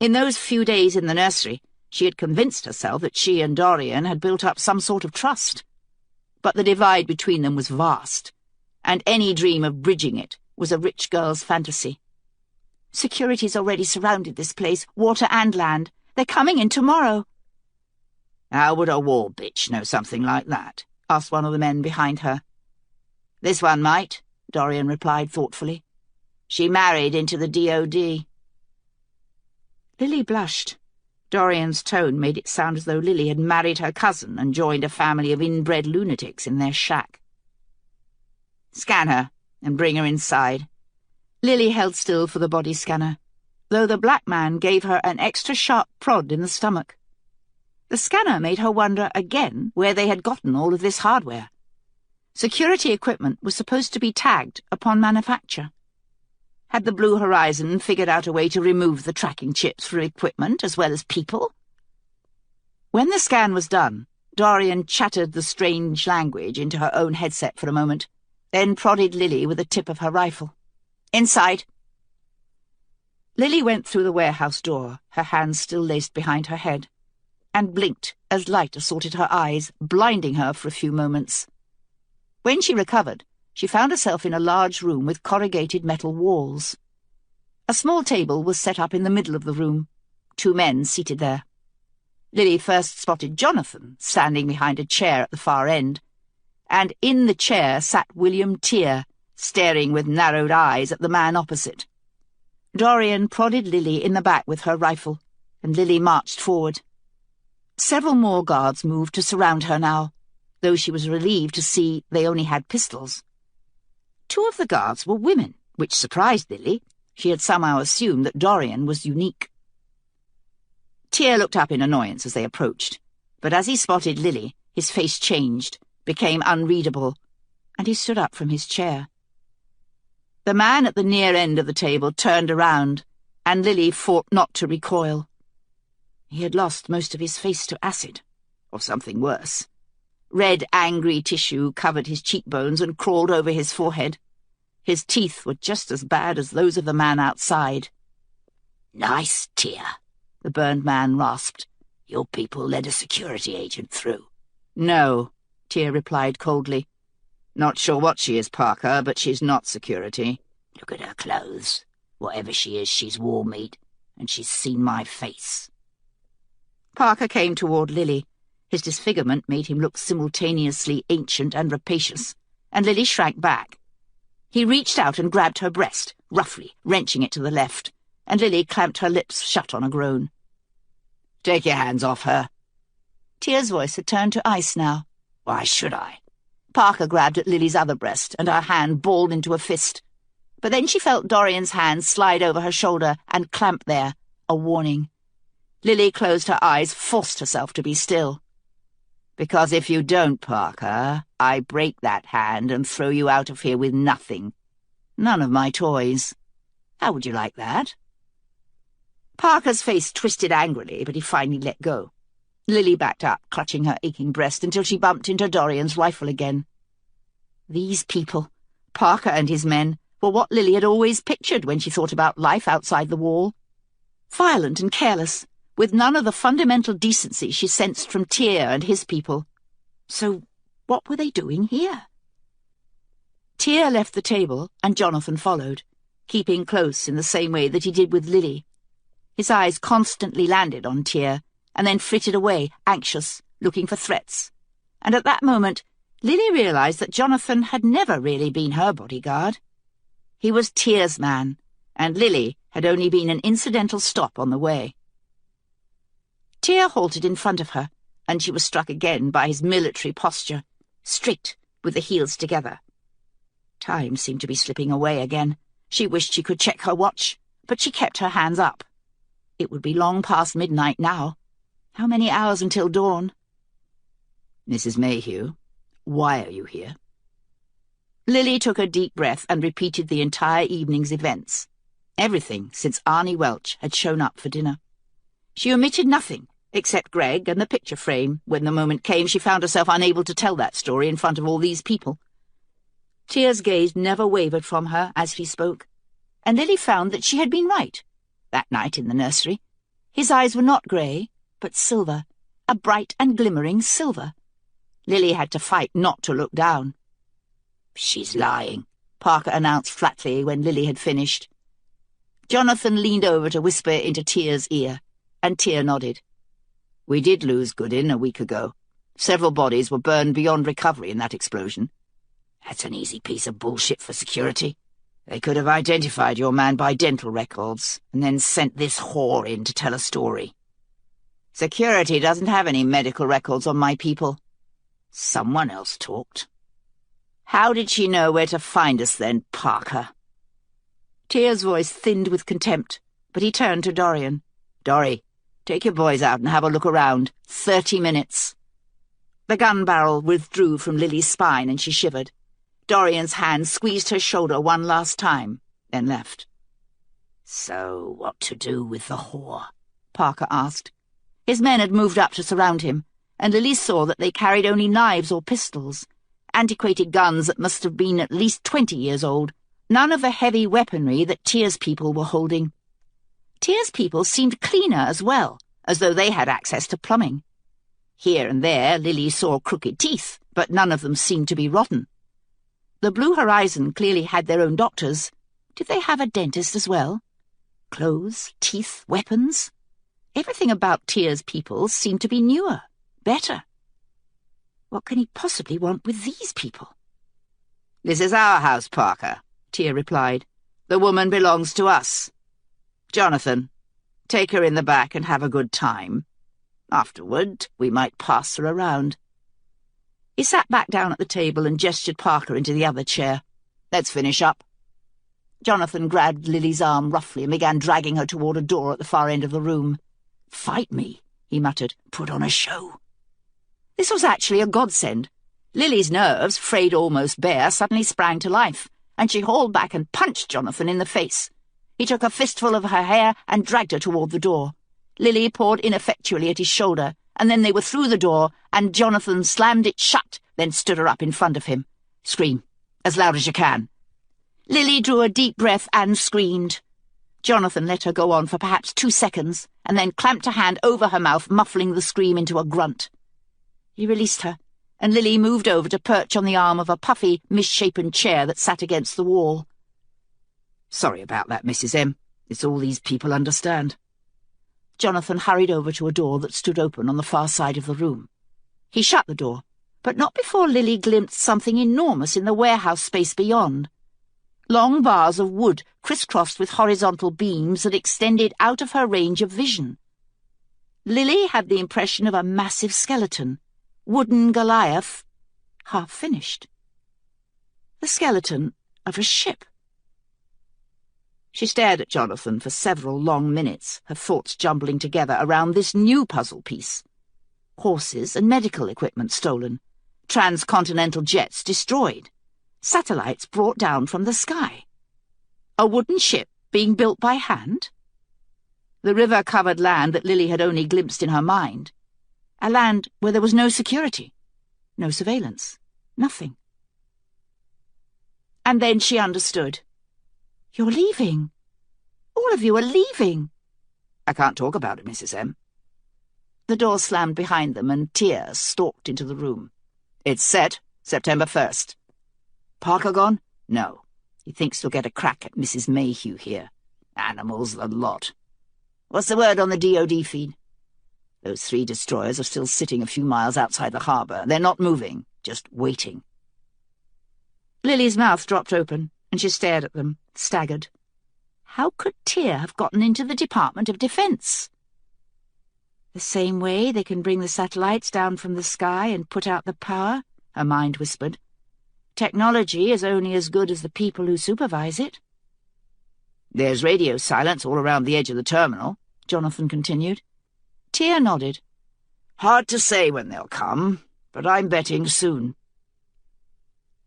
In those few days in the nursery, she had convinced herself that she and Dorian had built up some sort of trust. But the divide between them was vast, and any dream of bridging it was a rich girl's fantasy. "Security's already surrounded this place, water and land. They're coming in tomorrow." "How would a war bitch know something like that?" asked one of the men behind her. "This one might," Dorian replied thoughtfully. "She married into the DOD." Lily blushed. Dorian's tone made it sound as though Lily had married her cousin and joined a family of inbred lunatics in their shack. "Scan her and bring her inside." Lily held still for the body scanner, though the black man gave her an extra sharp prod in the stomach. The scanner made her wonder again where they had gotten all of this hardware. Security equipment was supposed to be tagged upon manufacture. Had the Blue Horizon figured out a way to remove the tracking chips for equipment as well as people? When the scan was done, Dorian chattered the strange language into her own headset for a moment, then prodded Lily with the tip of her rifle. "Inside." Lily went through the warehouse door, her hands still laced behind her head, and blinked as light assaulted her eyes, blinding her for a few moments. When she recovered, she found herself in a large room with corrugated metal walls. A small table was set up in the middle of the room, 2 men seated there. Lily first spotted Jonathan, standing behind a chair at the far end, and in the chair sat William Tear, staring with narrowed eyes at the man opposite. Dorian prodded Lily in the back with her rifle, and Lily marched forward. Several more guards moved to surround her now, though she was relieved to see they only had pistols. 2 of the guards were women, which surprised Lily. She had somehow assumed that Dorian was unique. Tear looked up in annoyance as they approached, but as he spotted Lily, his face changed, became unreadable, and he stood up from his chair. The man at the near end of the table turned around, and Lily fought not to recoil. He had lost most of his face to acid, or something worse. Red, angry tissue covered his cheekbones and crawled over his forehead. His teeth were just as bad as those of the man outside. "Nice, Tear," the burned man rasped. "Your people led a security agent through." "No," Tear replied coldly. "Not sure what she is, Parker, but she's not security. Look at her clothes. Whatever she is, she's war meat, and she's seen my face." Parker came toward Lily. His disfigurement made him look simultaneously ancient and rapacious, and Lily shrank back. He reached out and grabbed her breast, roughly, wrenching it to the left, and Lily clamped her lips shut on a groan. "Take your hands off her." Tear's voice had turned to ice now. "Why should I?" Parker grabbed at Lily's other breast, and her hand balled into a fist. But then she felt Dorian's hand slide over her shoulder and clamp there, a warning. Lily closed her eyes, forced herself to be still. "Because if you don't, Parker, I break that hand and throw you out of here with nothing. None of my toys. How would you like that?" Parker's face twisted angrily, but he finally let go. Lily backed up, clutching her aching breast, until she bumped into Dorian's rifle again. These people, Parker and his men, were what Lily had always pictured when she thought about life outside the wall. Violent and careless, with none of the fundamental decency she sensed from Tear and his people. So what were they doing here? Tear left the table, and Jonathan followed, keeping close in the same way that he did with Lily. His eyes constantly landed on Tear, and then flitted away, anxious, looking for threats. And at that moment, Lily realized that Jonathan had never really been her bodyguard. He was Tear's man, and Lily had only been an incidental stop on the way. Tear halted in front of her, and she was struck again by his military posture, strict, with the heels together. Time seemed to be slipping away again. She wished she could check her watch, but she kept her hands up. It would be long past midnight now. How many hours until dawn? "Mrs. Mayhew, why are you here?" Lily took a deep breath and repeated the entire evening's events. Everything since Arnie Welch had shown up for dinner. She omitted nothing, except Greg and the picture frame. When the moment came, she found herself unable to tell that story in front of all these people. Tear's gaze never wavered from her as he spoke, and Lily found that she had been right. That night in the nursery, his eyes were not grey, but silver, a bright and glimmering silver. Lily had to fight not to look down. "She's lying," Parker announced flatly when Lily had finished. Jonathan leaned over to whisper into Tear's ear, and Tear nodded. "We did lose Goodin a week ago. Several bodies were burned beyond recovery in that explosion. That's an easy piece of bullshit for security. They could have identified your man by dental records, and then sent this whore in to tell a story. Security doesn't have any medical records on my people. Someone else talked. How did she know where to find us then, Parker?" Tear's voice thinned with contempt, but he turned to Dorian. "Dory, take your boys out and have a look around. 30 minutes. The gun barrel withdrew from Lily's spine, and she shivered. Dorian's hand squeezed her shoulder one last time, then left. "So what to do with the whore?" Parker asked. His men had moved up to surround him, and Lily saw that they carried only knives or pistols, antiquated guns that must have been at least 20 years old, none of the heavy weaponry that Tear's people were holding. Tear's people seemed cleaner as well, as though they had access to plumbing. Here and there Lily saw crooked teeth, but none of them seemed to be rotten. The Blue Horizon clearly had their own doctors. Did they have a dentist as well? Clothes, teeth, weapons? Everything about Tear's people seemed to be newer, better. What can he possibly want with these people? "This is our house, Parker," Tear replied. "The woman belongs to us. Jonathan, take her in the back and have a good time. Afterward, we might pass her around." He sat back down at the table and gestured Parker into the other chair. "Let's finish up." Jonathan grabbed Lily's arm roughly and began dragging her toward a door at the far end of the room. "Fight me," he muttered. "Put on a show." This was actually a godsend. Lily's nerves, frayed almost bare, suddenly sprang to life, and she hauled back and punched Jonathan in the face. He took a fistful of her hair and dragged her toward the door. Lily pawed ineffectually at his shoulder, and then they were through the door, and Jonathan slammed it shut, then stood her up in front of him. "Scream, as loud as you can." Lily drew a deep breath and screamed. Jonathan let her go on for perhaps 2 seconds, and then clamped a hand over her mouth, muffling the scream into a grunt. He released her, and Lily moved over to perch on the arm of a puffy, misshapen chair that sat against the wall. "Sorry about that, Mrs. M. It's all these people understand." Jonathan hurried over to a door that stood open on the far side of the room. He shut the door, but not before Lily glimpsed something enormous in the warehouse space beyond. Long bars of wood crisscrossed with horizontal beams that extended out of her range of vision. Lily had the impression of a massive skeleton, wooden Goliath, half finished. The skeleton of a ship. She stared at Jonathan for several long minutes, her thoughts jumbling together around this new puzzle piece. Horses and medical equipment stolen, transcontinental jets destroyed, satellites brought down from the sky. A wooden ship being built by hand? The river-covered land that Lily had only glimpsed in her mind. A land where there was no security, no surveillance, nothing. And then she understood. "You're leaving. All of you are leaving." "I can't talk about it, Mrs. M." The door slammed behind them and tears stalked into the room. "It's set, September 1st. Parker gone? No. He thinks he'll get a crack at Mrs. Mayhew here. Animals, the lot. What's the word on the DOD feed? Those 3 destroyers are still sitting a few miles outside the harbour. They're not moving, just waiting." Lily's mouth dropped open, and she stared at them, staggered. How could Tear have gotten into the Department of Defense? The same way they can bring the satellites down from the sky and put out the power, her mind whispered. Technology is only as good as the people who supervise it. "There's radio silence all around the edge of the terminal," Jonathan continued. Tear nodded. "Hard to say when they'll come, but I'm betting soon."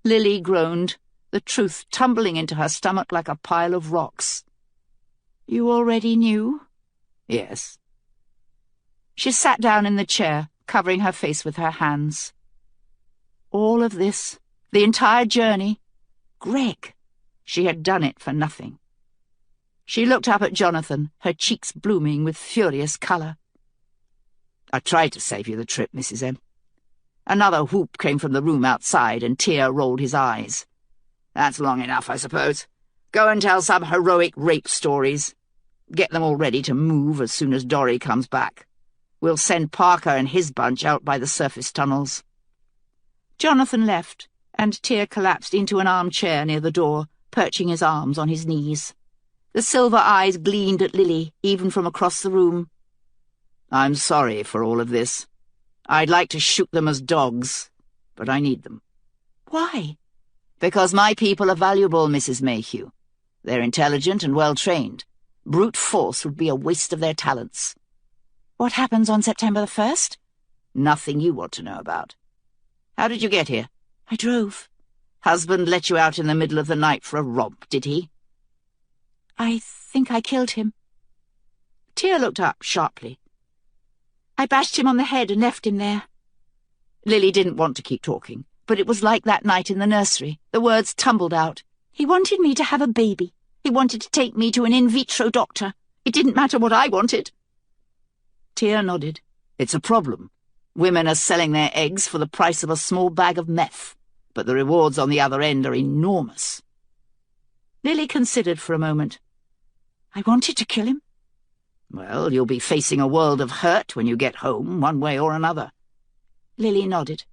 Lily groaned, the truth tumbling into her stomach like a pile of rocks. "You already knew?" "Yes." She sat down in the chair, covering her face with her hands. All of this, the entire journey, Greg. She had done it for nothing. She looked up at Jonathan, her cheeks blooming with furious colour. "I tried to save you the trip, Mrs. M." Another whoop came from the room outside, and Tear rolled his eyes. "That's long enough, I suppose. Go and tell some heroic rape stories. Get them all ready to move as soon as Dorry comes back. We'll send Parker and his bunch out by the surface tunnels." Jonathan left, and Tear collapsed into an armchair near the door, perching his arms on his knees. The silver eyes gleamed at Lily, even from across the room. "I'm sorry for all of this. I'd like to shoot them as dogs, but I need them." "Why?" "Because my people are valuable, Mrs. Mayhew. They're intelligent and well-trained. Brute force would be a waste of their talents." "What happens on September the 1st? "Nothing you want to know about. How did you get here?" "I drove." "Husband let you out in the middle of the night for a romp, did he?" "I think I killed him." Tear looked up sharply. "I bashed him on the head and left him there." Lily didn't want to keep talking, but it was like that night in the nursery. The words tumbled out. "He wanted me to have a baby. He wanted to take me to an in vitro doctor. It didn't matter what I wanted." Tear nodded. "It's a problem. Women are selling their eggs for the price of a small bag of meth, but the rewards on the other end are enormous." Lily considered for a moment. "I wanted to kill him." "Well, you'll be facing a world of hurt when you get home, one way or another." Lily nodded.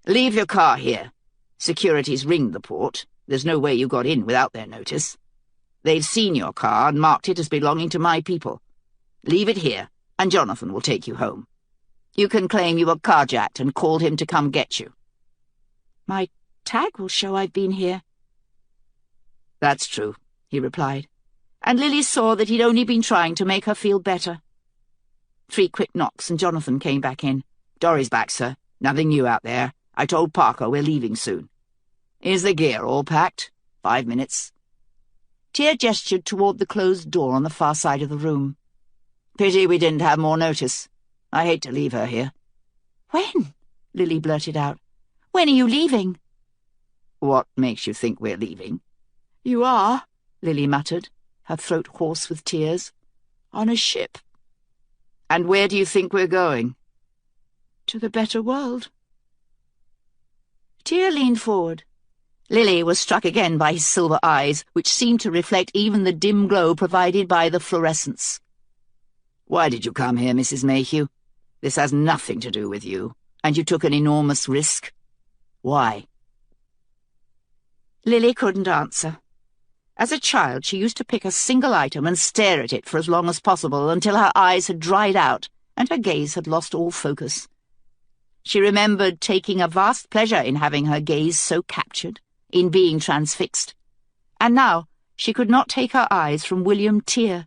"Leave your car here. Security's ringed the port. There's no way you got in without their notice. They've seen your car and marked it as belonging to my people. Leave it here, and Jonathan will take you home. You can claim you were carjacked and called him to come get you." "My tag will show I've been here." "That's true," he replied, and Lily saw that he'd only been trying to make her feel better. 3 quick knocks, and Jonathan came back in. "Dorry's back, sir. Nothing new out there. I told Parker we're leaving soon." "Is the gear all packed?" 5 minutes." Tear gestured toward the closed door on the far side of the room. "Pity we didn't have more notice. I hate to leave her here." "When?" Lily blurted out. "When are you leaving?" "What makes you think we're leaving?" "You are," Lily muttered, her throat hoarse with tears. "On a ship." "And where do you think we're going?" "To the better world." Tear leaned forward. Lily was struck again by his silver eyes, which seemed to reflect even the dim glow provided by the fluorescence. Why did you come here, Mrs. Mayhew? This has nothing to do with you, and you took an enormous risk. Why?" Lily couldn't answer. As a child, she used to pick a single item and stare at it for as long as possible until her eyes had dried out and her gaze had lost all focus. She remembered taking a vast pleasure in having her gaze so captured, in being transfixed. And now she could not take her eyes from William Tear.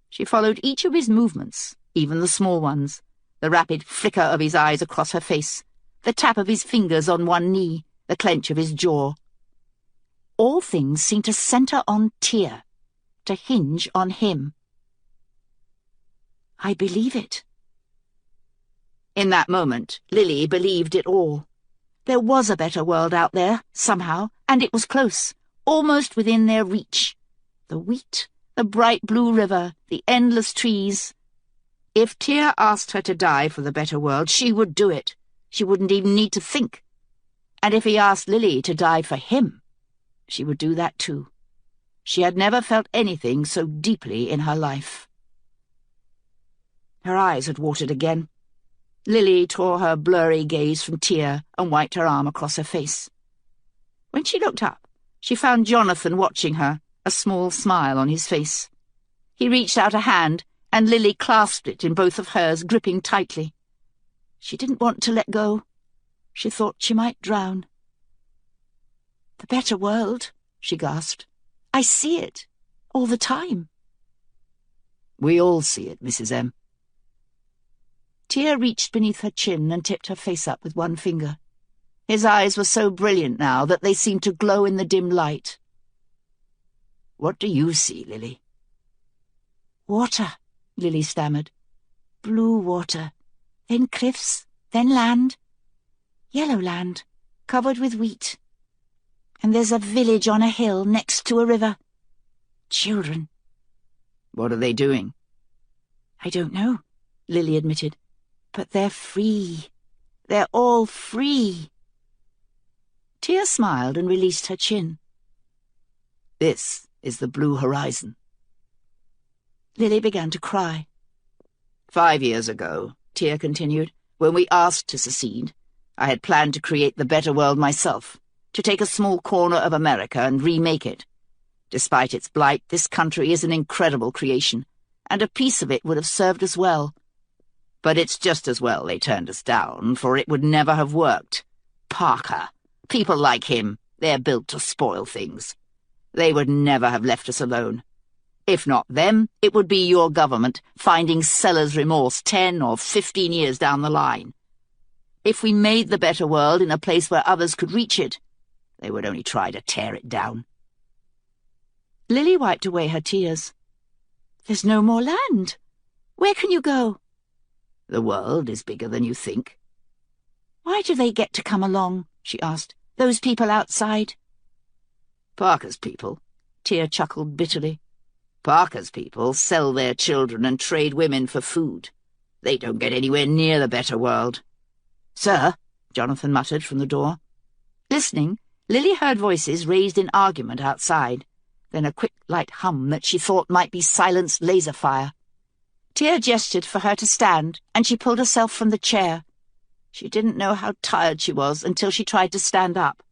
She followed each of his movements, even the small ones, the rapid flicker of his eyes across her face, the tap of his fingers on one knee, the clench of his jaw. All things seemed to centre on Tear, to hinge on him. "I believe it." In that moment, Lily believed it all. There was a better world out there, somehow, and it was close, almost within their reach. The wheat, the bright blue river, the endless trees. If Tear asked her to die for the better world, she would do it. She wouldn't even need to think. And if he asked Lily to die for him, she would do that too. She had never felt anything so deeply in her life. Her eyes had watered again. Lily tore her blurry gaze from Tear and wiped her arm across her face. When she looked up, she found Jonathan watching her, a small smile on his face. He reached out a hand, and Lily clasped it in both of hers, gripping tightly. She didn't want to let go. She thought she might drown. "The better world," she gasped. "I see it, all the time." "We all see it, Mrs. M." Tear reached beneath her chin and tipped her face up with one finger. His eyes were so brilliant now that they seemed to glow in the dim light. "What do you see, Lily?" "Water," Lily stammered. "Blue water, then cliffs, then land. Yellow land, covered with wheat. And there's a village on a hill next to a river. Children." "What are they doing?" "I don't know," Lily admitted. "But they're free. They're all free." Tear smiled and released her chin. "This is the blue horizon." Lily began to cry. 5 years ago, Tear continued, when we asked to secede, I had planned to create the better world myself, to take a small corner of America and remake it. Despite its blight, this country is an incredible creation, and a piece of it would have served us well. But it's just as well they turned us down, for it would never have worked. Parker. People like him, they're built to spoil things. They would never have left us alone. If not them, it would be your government, finding seller's remorse 10 or 15 years down the line. If we made the better world in a place where others could reach it, they would only try to tear it down. Lily wiped away her tears. "There's no more land. Where can you go?" "The world is bigger than you think." "Why do they get to come along?" she asked. "Those people outside?" "Parker's people," Tear chuckled bitterly. "Parker's people sell their children and trade women for food. They don't get anywhere near the better world." "Sir," Jonathan muttered from the door. Listening, Lily heard voices raised in argument outside, then a quick, light hum that she thought might be silenced laser fire. Tear gestured for her to stand, and she pulled herself from the chair. She didn't know how tired she was until she tried to stand up.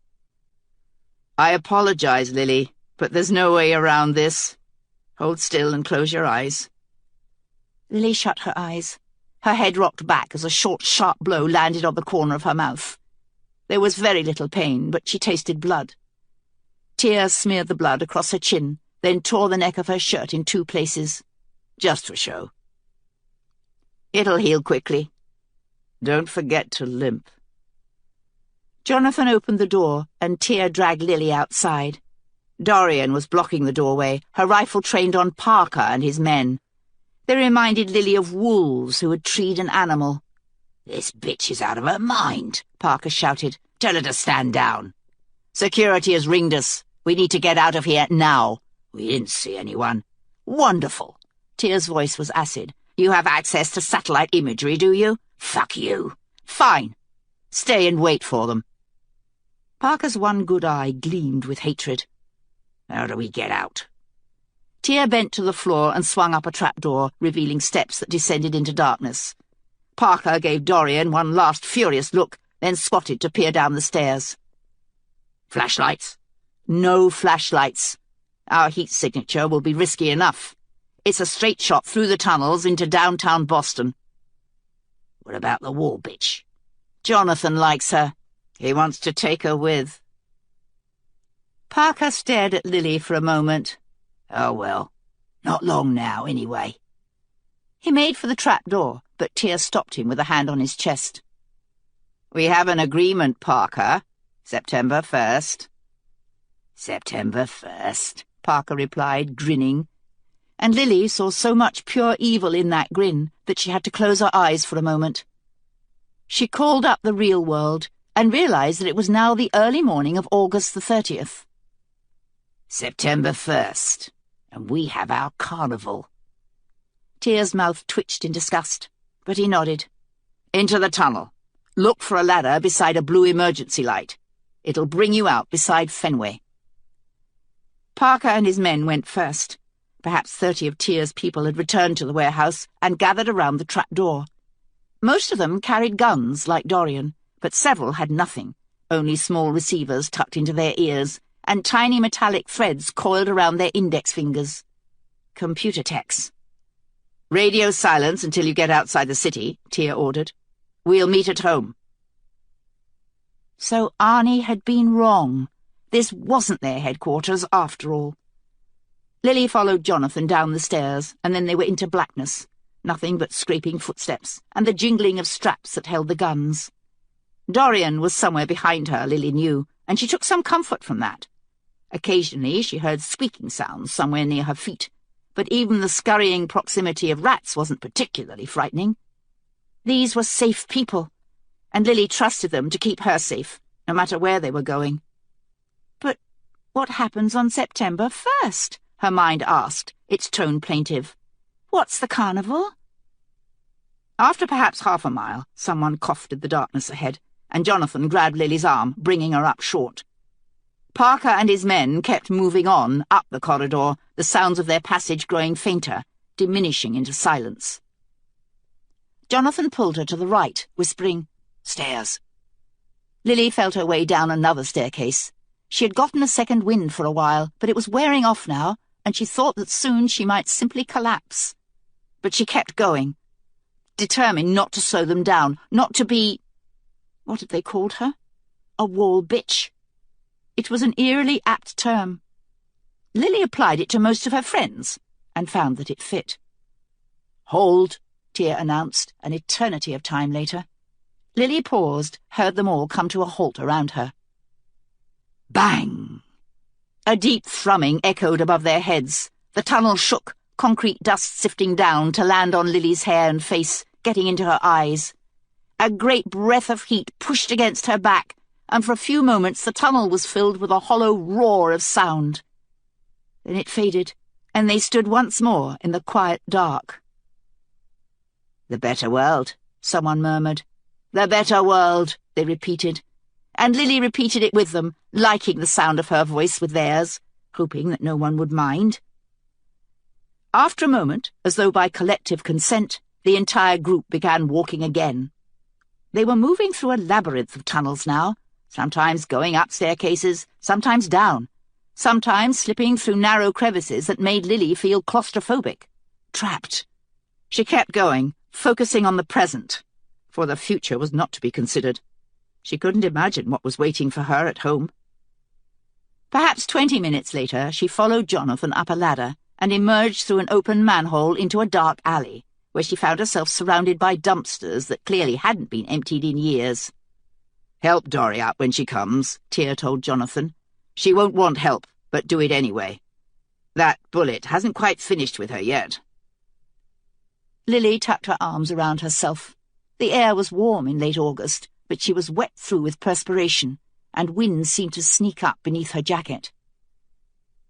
"I apologize, Lily, but there's no way around this. Hold still and close your eyes." Lily shut her eyes. Her head rocked back as a short, sharp blow landed on the corner of her mouth. There was very little pain, but she tasted blood. Tears smeared the blood across her chin, then tore the neck of her shirt in 2 places. Just for show. "It'll heal quickly." "Don't forget to limp." Jonathan opened the door, and Tear dragged Lily outside. Dorian was blocking the doorway, her rifle trained on Parker and his men. They reminded Lily of wolves who had treed an animal. "This bitch is out of her mind," Parker shouted. "Tell her to stand down." "Security has ringed us. We need to get out of here now." "We didn't see anyone." "Wonderful." Tear's voice was acid. "You have access to satellite imagery, do you?" "Fuck you." "Fine. Stay and wait for them." Parker's one good eye gleamed with hatred. "How do we get out?" Tear bent to the floor and swung up a trapdoor, revealing steps that descended into darkness. Parker gave Dorian one last furious look, then squatted to peer down the stairs. Flashlights? No flashlights. Our heat signature will be risky enough. It's a straight shot through the tunnels into downtown Boston. What about the wall bitch? Jonathan likes her. He wants to take her with. Parker stared at Lily for a moment. Oh, well. Not long now, anyway. He made for the trapdoor, but Tear stopped him with a hand on his chest. We have an agreement, Parker. September 1st. September 1st, Parker replied, grinning. And Lily saw so much pure evil in that grin that she had to close her eyes for a moment. She called up the real world and realized that it was now the early morning of August the 30th. September 1st, and we have our carnival. Tear's mouth twitched in disgust, but he nodded. Into the tunnel. Look for a ladder beside a blue emergency light. It'll bring you out beside Fenway. Parker and his men went first. Perhaps 30 of Tear's people had returned to the warehouse and gathered around the trapdoor. Most of them carried guns, like Dorian, but several had nothing, only small receivers tucked into their ears, and tiny metallic threads coiled around their index fingers. Computer techs. Radio silence until you get outside the city, Tear ordered. We'll meet at home. So Arnie had been wrong. This wasn't their headquarters after all. Lily followed Jonathan down the stairs, and then they were into blackness, nothing but scraping footsteps, and the jingling of straps that held the guns. Dorian was somewhere behind her, Lily knew, and she took some comfort from that. Occasionally she heard squeaking sounds somewhere near her feet, but even the scurrying proximity of rats wasn't particularly frightening. These were safe people, and Lily trusted them to keep her safe, no matter where they were going. But what happens on September 1st? Her mind asked, its tone plaintive. What's the carnival? After perhaps half a mile, someone coughed in the darkness ahead, and Jonathan grabbed Lily's arm, bringing her up short. Parker and his men kept moving on, up the corridor, the sounds of their passage growing fainter, diminishing into silence. Jonathan pulled her to the right, whispering, Stairs. Lily felt her way down another staircase. She had gotten a second wind for a while, but it was wearing off now, and she thought that soon she might simply collapse. But she kept going, determined not to slow them down, not to be— what had they called her? A wall bitch. It was an eerily apt term. Lily applied it to most of her friends, and found that it fit. Hold, Tear announced, an eternity of time later. Lily paused, heard them all come to a halt around her. Bang! A deep thrumming echoed above their heads. The tunnel shook, concrete dust sifting down to land on Lily's hair and face, getting into her eyes. A great breath of heat pushed against her back, and for a few moments the tunnel was filled with a hollow roar of sound. Then it faded, and they stood once more in the quiet dark. The better world, someone murmured. The better world, they repeated, and Lily repeated it with them, liking the sound of her voice with theirs, hoping that no one would mind. After a moment, as though by collective consent, the entire group began walking again. They were moving through a labyrinth of tunnels now, sometimes going up staircases, sometimes down, sometimes slipping through narrow crevices that made Lily feel claustrophobic, trapped. She kept going, focusing on the present, for the future was not to be considered. She couldn't imagine what was waiting for her at home. Perhaps 20 minutes later, she followed Jonathan up a ladder and emerged through an open manhole into a dark alley, where she found herself surrounded by dumpsters that clearly hadn't been emptied in years. Help Dory out when she comes, Tear told Jonathan. She won't want help, but do it anyway. That bullet hasn't quite finished with her yet. Lily tucked her arms around herself. The air was warm in late August, but she was wet through with perspiration, and wind seemed to sneak up beneath her jacket.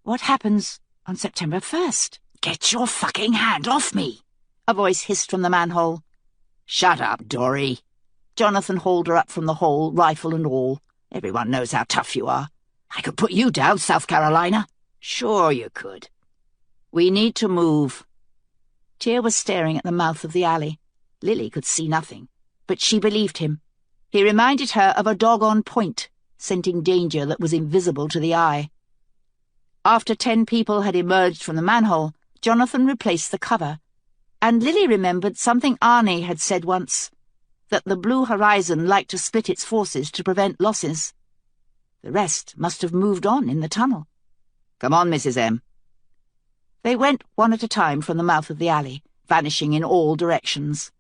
What happens on September 1st? Get your fucking hand off me! A voice hissed from the manhole. Shut up, Dory. Jonathan hauled her up from the hole, rifle and all. Everyone knows how tough you are. I could put you down, South Carolina. Sure you could. We need to move. Tear was staring at the mouth of the alley. Lily could see nothing, but she believed him. He reminded her of a dog on point, scenting danger that was invisible to the eye. After 10 people had emerged from the manhole, Jonathan replaced the cover, and Lily remembered something Arnie had said once, that the blue horizon liked to split its forces to prevent losses. The rest must have moved on in the tunnel. "Come on, Mrs. M." They went one at a time from the mouth of the alley, vanishing in all directions.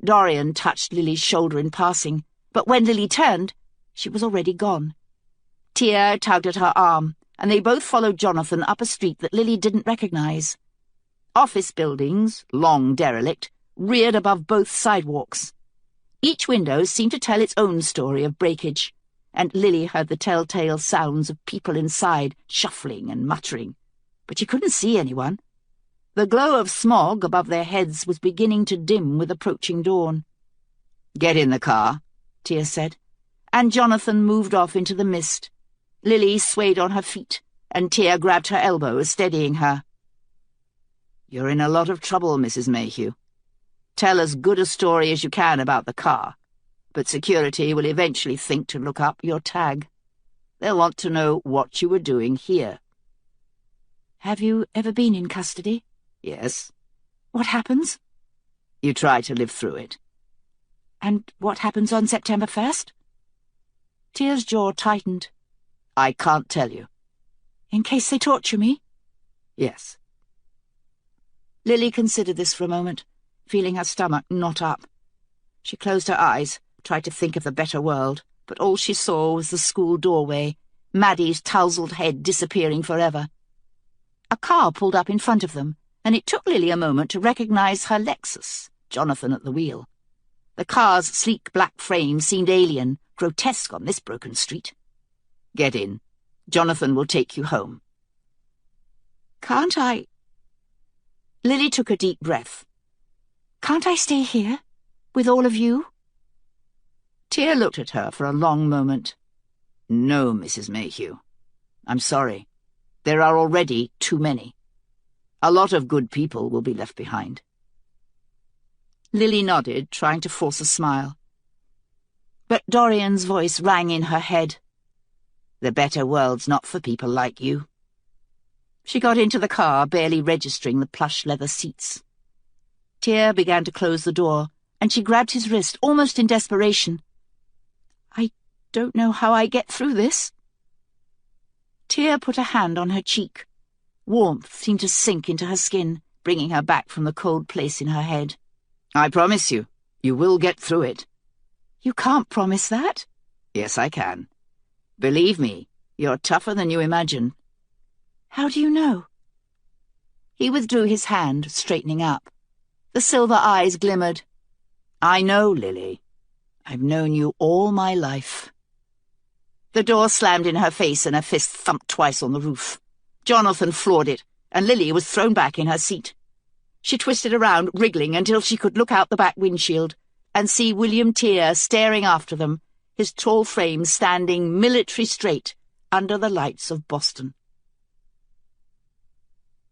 Dorian touched Lily's shoulder in passing, but when Lily turned, she was already gone. Tear tugged at her arm, and they both followed Jonathan up a street that Lily didn't recognize. Office buildings, long derelict, reared above both sidewalks. Each window seemed to tell its own story of breakage, and Lily heard the telltale sounds of people inside, shuffling and muttering. But she couldn't see anyone. The glow of smog above their heads was beginning to dim with approaching dawn. "Get in the car," Tear said, and Jonathan moved off into the mist. Lily swayed on her feet, and Tear grabbed her elbow, steadying her. "You're in a lot of trouble, Mrs. Mayhew. Tell as good a story as you can about the car, but security will eventually think to look up your tag. They'll want to know what you were doing here." "Have you ever been in custody?" "Yes." "What happens?" "You try to live through it." "And what happens on September 1st? Tear's jaw tightened. "I can't tell you." "In case they torture me?" "Yes." Lily considered this for a moment, feeling her stomach knot up. She closed her eyes, tried to think of the better world, but all she saw was the school doorway, Maddie's tousled head disappearing forever. A car pulled up in front of them, and it took Lily a moment to recognize her Lexus, Jonathan at the wheel. The car's sleek black frame seemed alien, grotesque on this broken street. "Get in. Jonathan will take you home." "Can't I—" Lily took a deep breath. "Can't I stay here, with all of you?" Tear looked at her for a long moment. "No, Mrs. Mayhew. I'm sorry. There are already too many. A lot of good people will be left behind." Lily nodded, trying to force a smile. But Dorian's voice rang in her head. "The better world's not for people like you." She got into the car, barely registering the plush leather seats. Tear began to close the door, and she grabbed his wrist, almost in desperation. "I don't know how I get through this." Tear put a hand on her cheek. Warmth seemed to sink into her skin, bringing her back from the cold place in her head. "I promise you, you will get through it." "You can't promise that." "Yes, I can. Believe me, you're tougher than you imagine." "How do you know?" He withdrew his hand, straightening up. The silver eyes glimmered. "I know, Lily. I've known you all my life." The door slammed in her face and her fist thumped twice on the roof. Jonathan floored it, and Lily was thrown back in her seat. She twisted around, wriggling, until she could look out the back windshield and see William Tear staring after them, his tall frame standing military straight under the lights of Boston.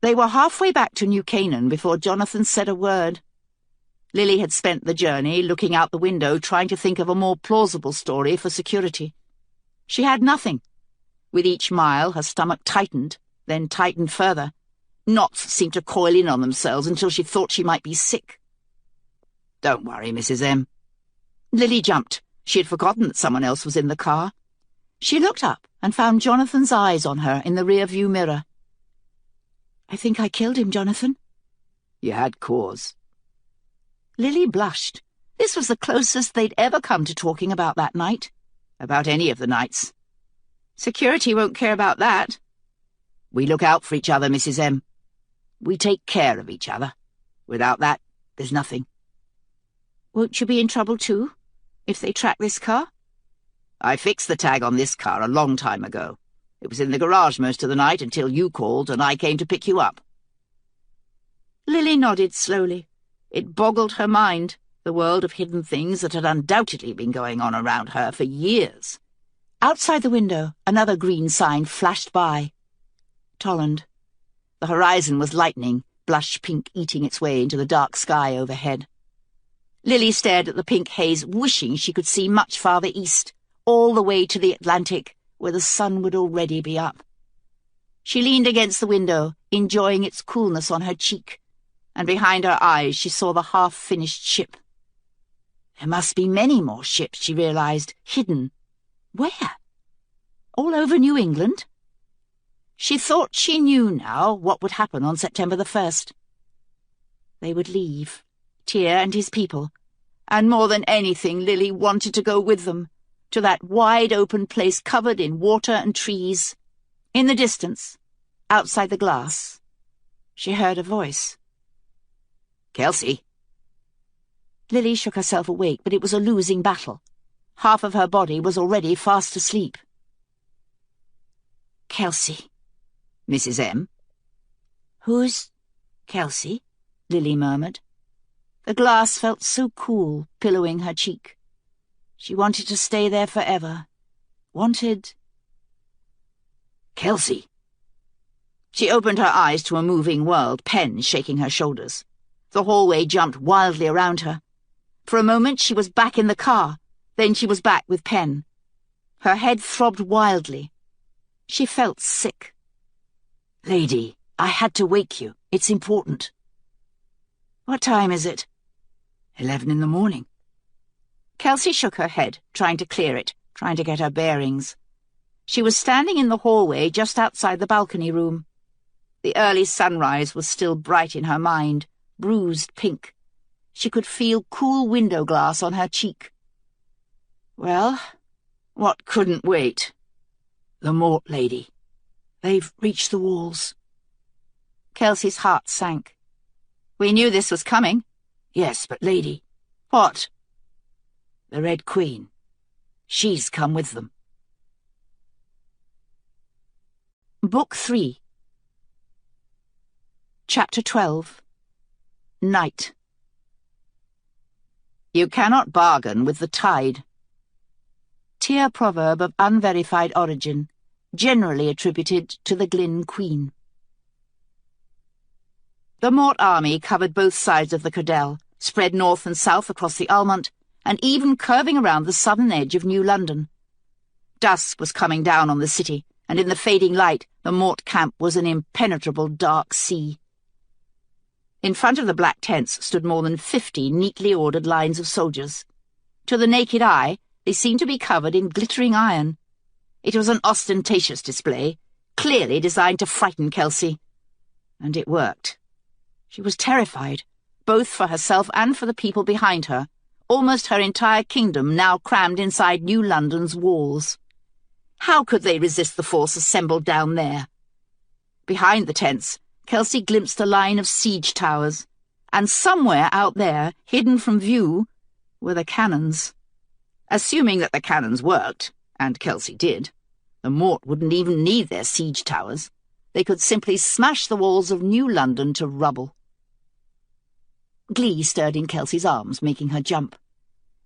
They were halfway back to New Canaan before Jonathan said a word. Lily had spent the journey looking out the window, trying to think of a more plausible story for security. She had nothing. With each mile, her stomach tightened, then tightened further. Knots seemed to coil in on themselves until she thought she might be sick. "Don't worry, Mrs. M." Lily jumped. She had forgotten that someone else was in the car. She looked up and found Jonathan's eyes on her in the rear-view mirror. "I think I killed him, Jonathan." "You had cause." Lily blushed. This was the closest they'd ever come to talking about that night. About any of the nights. Security won't care about that. "We look out for each other, Mrs. M. We take care of each other. Without that, there's nothing." "Won't you be in trouble too, if they track this car?" "I fixed the tag on this car a long time ago. It was in the garage most of the night until you called and I came to pick you up." Lily nodded slowly. It boggled her mind, the world of hidden things that had undoubtedly been going on around her for years. Outside the window, another green sign flashed by. Tolland. The The horizon was lightening, blush pink eating its way into the dark sky overhead. Lily stared at the pink haze, wishing she could see much farther east, all the way to the Atlantic, where the sun would already be up. She leaned against the window, enjoying its coolness on her cheek, and behind her eyes she saw the half-finished ship. There must be many more ships, she realized, hidden. Where? All over New England? She thought she knew now what would happen on September the 1st. They would leave, Tear and his people, and more than anything Lily wanted to go with them, to that wide-open place covered in water and trees. In the distance, outside the glass, she heard a voice. "Kelsey." Lily shook herself awake, but it was a losing battle. Half of her body was already fast asleep. "Kelsey." "Mrs. M." "Who's Kelsey?" Lily murmured. The glass felt so cool, pillowing her cheek. She wanted to stay there forever. Wanted... "Kelsey." She opened her eyes to a moving world, Pen shaking her shoulders. The hallway jumped wildly around her. For a moment she was back in the car, then she was back with Pen. Her head throbbed wildly. She felt sick. "Lady, I had to wake you. It's important." "What time is it?" 11 in the morning. Kelsey shook her head, trying to clear it, trying to get her bearings. She was standing in the hallway just outside the balcony room. The early sunrise was still bright in her mind, bruised pink. She could feel cool window glass on her cheek. Well, what couldn't wait? "The Mort, lady. They've reached the walls." Kelsey's heart sank. "We knew this was coming." "Yes, but lady..." "What?" "The Red Queen. She's come with them." Book 3. Chapter 12. Night. You cannot bargain with the tide. Tear proverb of unverified origin, generally attributed to the Glyn Queen. The Mort army covered both sides of the Cordell, spread north and south across the Almont, and even curving around the southern edge of New London. Dusk was coming down on the city, and in the fading light the Mort camp was an impenetrable dark sea. In front of the black tents stood more than 50 neatly ordered lines of soldiers. To the naked eye, they seemed to be covered in glittering iron. It was an ostentatious display, clearly designed to frighten Kelsey. And it worked. She was terrified, both for herself and for the people behind her, almost her entire kingdom now crammed inside New London's walls. How could they resist the force assembled down there? Behind the tents, Kelsey glimpsed a line of siege towers, and somewhere out there, hidden from view, were the cannons. Assuming that the cannons worked, and Kelsey did, the Mort wouldn't even need their siege towers. They could simply smash the walls of New London to rubble. Glee stirred in Kelsey's arms, making her jump.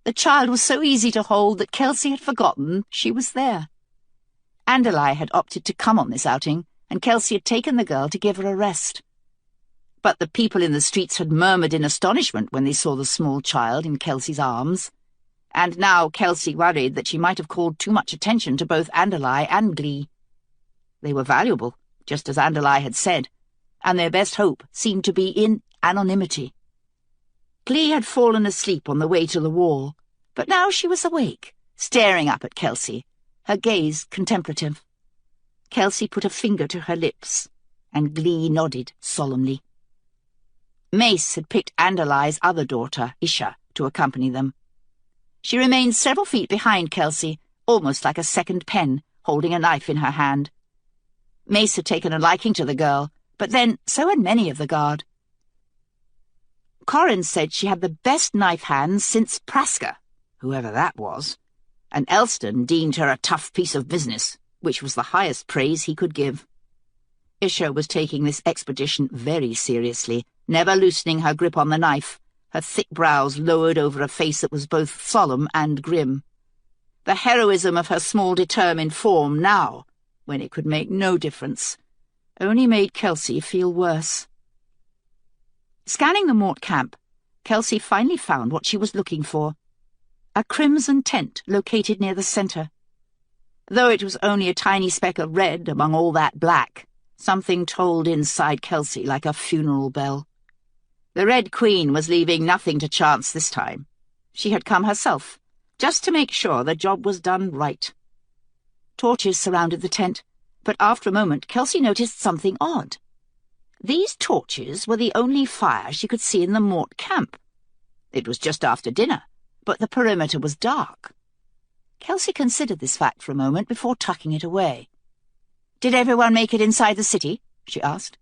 The child was so easy to hold that Kelsey had forgotten she was there. Andalai had opted to come on this outing, and Kelsey had taken the girl to give her a rest. But the people in the streets had murmured in astonishment when they saw the small child in Kelsey's arms, and now Kelsey worried that she might have called too much attention to both Andalai and Glee. They were valuable, just as Andalai had said, and their best hope seemed to be in anonymity. Glee had fallen asleep on the way to the wall, but now she was awake, staring up at Kelsey, her gaze contemplative. Kelsey put a finger to her lips, and Glee nodded solemnly. Mace had picked Andalai's other daughter, Isha, to accompany them. She remained several feet behind Kelsey, almost like a second Pen, holding a knife in her hand. Mace had taken a liking to the girl, but then so had many of the guard. Corin said she had the best knife hands since Praska, whoever that was, and Elston deemed her a tough piece of business, which was the highest praise he could give. Isha was taking this expedition very seriously, never loosening her grip on the knife, her thick brows lowered over a face that was both solemn and grim. The heroism of her small determined form now, when it could make no difference. only made Kelsey feel worse. Scanning the Mort camp, Kelsey finally found what she was looking for: a crimson tent located near the centre. Though it was only a tiny speck of red among all that black, something tolled inside Kelsey like a funeral bell. The Red Queen was leaving nothing to chance this time. She had come herself, just to make sure the job was done right. Torches surrounded the tent, but after a moment Kelsey noticed something odd. These torches were the only fire she could see in the Mort camp. It was just after dinner, but the perimeter was dark. Kelsey considered this fact for a moment before tucking it away. "Did everyone make it inside the city?" she asked.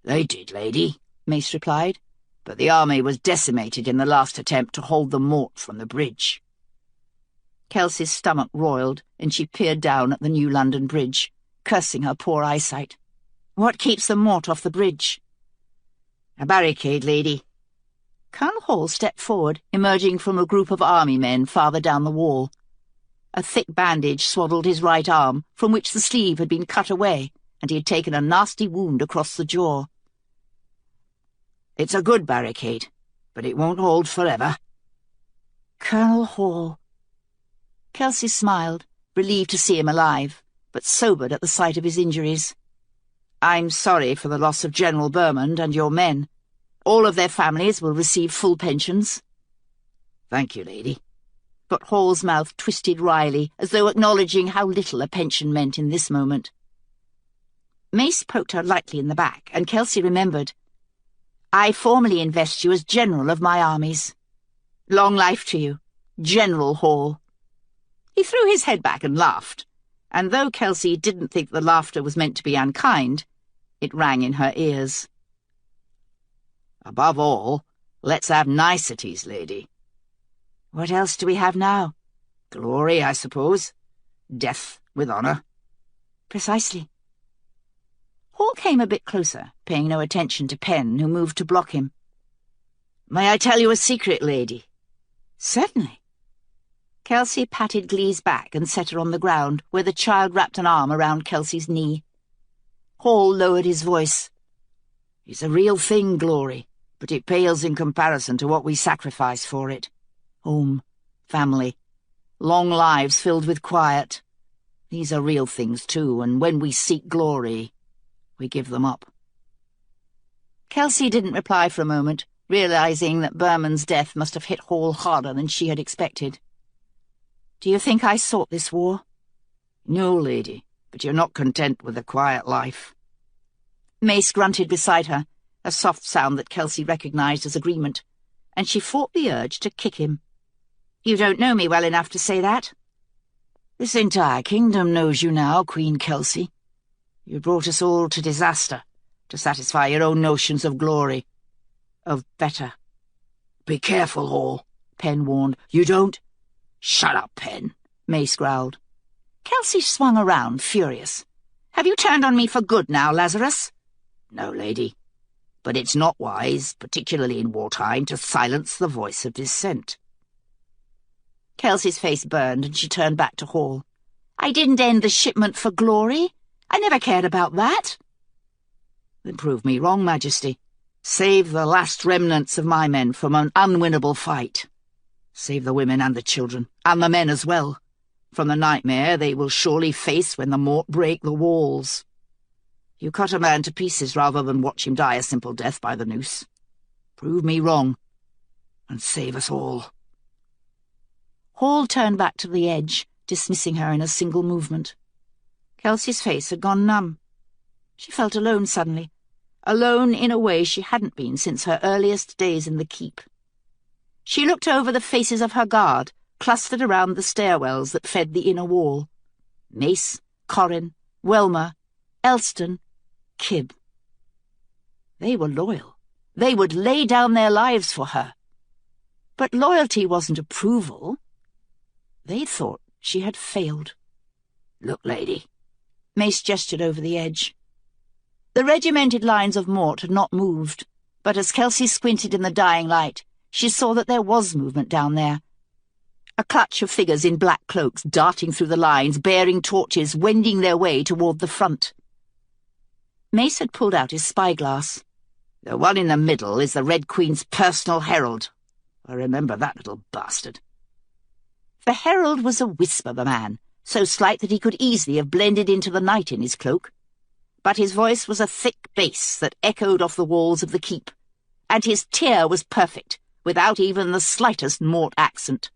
"They did, lady," Mace replied, "but the army was decimated in the last attempt to hold the Mort from the bridge." Kelsey's stomach roiled, and she peered down at the New London Bridge, cursing her poor eyesight. What keeps the Mort off the bridge? "A barricade, lady." Colonel Hall stepped forward, emerging from a group of army men farther down the wall. A thick bandage swaddled his right arm, from which the sleeve had been cut away, and he had taken a nasty wound across the jaw. "It's a good barricade, but it won't hold forever." Colonel Hall. Kelsey smiled, relieved to see him alive, but sobered at the sight of his injuries. "I'm sorry for the loss of General Bermond and your men. All of their families will receive full pensions." "Thank you, lady." But Hall's mouth twisted wryly, as though acknowledging how little a pension meant in this moment. Mace poked her lightly in the back, and Kelsey remembered. "I formally invest you as general of my armies. Long life to you, General Hall." He threw his head back and laughed, and though Kelsey didn't think the laughter was meant to be unkind, it rang in her ears. "Above all, let's have niceties, lady." "What else do we have now?" "Glory, I suppose. Death with honour." "Precisely." Hall came a bit closer, paying no attention to Penn, who moved to block him. "May I tell you a secret, lady?" "Certainly." Kelsey patted Glee's back and set her on the ground, where the child wrapped an arm around Kelsey's knee. Hall lowered his voice. "It's a real thing, Glory, but it pales in comparison to what we sacrifice for it. Home, family, long lives filled with quiet. These are real things, too, and when we seek glory, we give them up." Kelsey didn't reply for a moment, realizing that Berman's death must have hit Hall harder than she had expected. "Do you think I sought this war?" "No, lady, but you're not content with a quiet life." Mace grunted beside her, a soft sound that Kelsey recognized as agreement, and she fought the urge to kick him. "You don't know me well enough to say that." "This entire kingdom knows you now, Queen Kelsey. You brought us all to disaster, to satisfy your own notions of glory, of better." "Be careful, Hall," Penn warned. "You don't—" "Shut up, Penn," Mace growled. Kelsey swung around, furious. "Have you turned on me for good now, Lazarus?" "No, lady. But it's not wise, particularly in wartime, to silence the voice of dissent." Kelsey's face burned, and she turned back to Hall. "I didn't end the shipment for glory. I never cared about that." "Then prove me wrong, Majesty. Save the last remnants of my men from an unwinnable fight. Save the women and the children, and the men as well, from the nightmare they will surely face when the Mort break the walls. You cut a man to pieces rather than watch him die a simple death by the noose. Prove me wrong, and save us all." Hall turned back to the edge, dismissing her in a single movement. Kelsey's face had gone numb. She felt alone suddenly, alone in a way she hadn't been since her earliest days in the keep. She looked over the faces of her guard, clustered around the stairwells that fed the inner wall. Mace, Corrin, Welmer, Elston, Kib. They were loyal. They would lay down their lives for her. But loyalty wasn't approval. They thought she had failed. "Look, lady." Mace gestured over the edge. The regimented lines of Mort had not moved, but as Kelsey squinted in the dying light, she saw that there was movement down there. A clutch of figures in black cloaks darting through the lines, bearing torches, wending their way toward the front. Mace had pulled out his spyglass. The one in the middle is the Red Queen's personal herald. I remember that little bastard. The herald was a wisp of a man, so slight that he could easily have blended into the night in his cloak. But his voice was a thick bass that echoed off the walls of the keep, and his tear was perfect, without even the slightest Mort accent.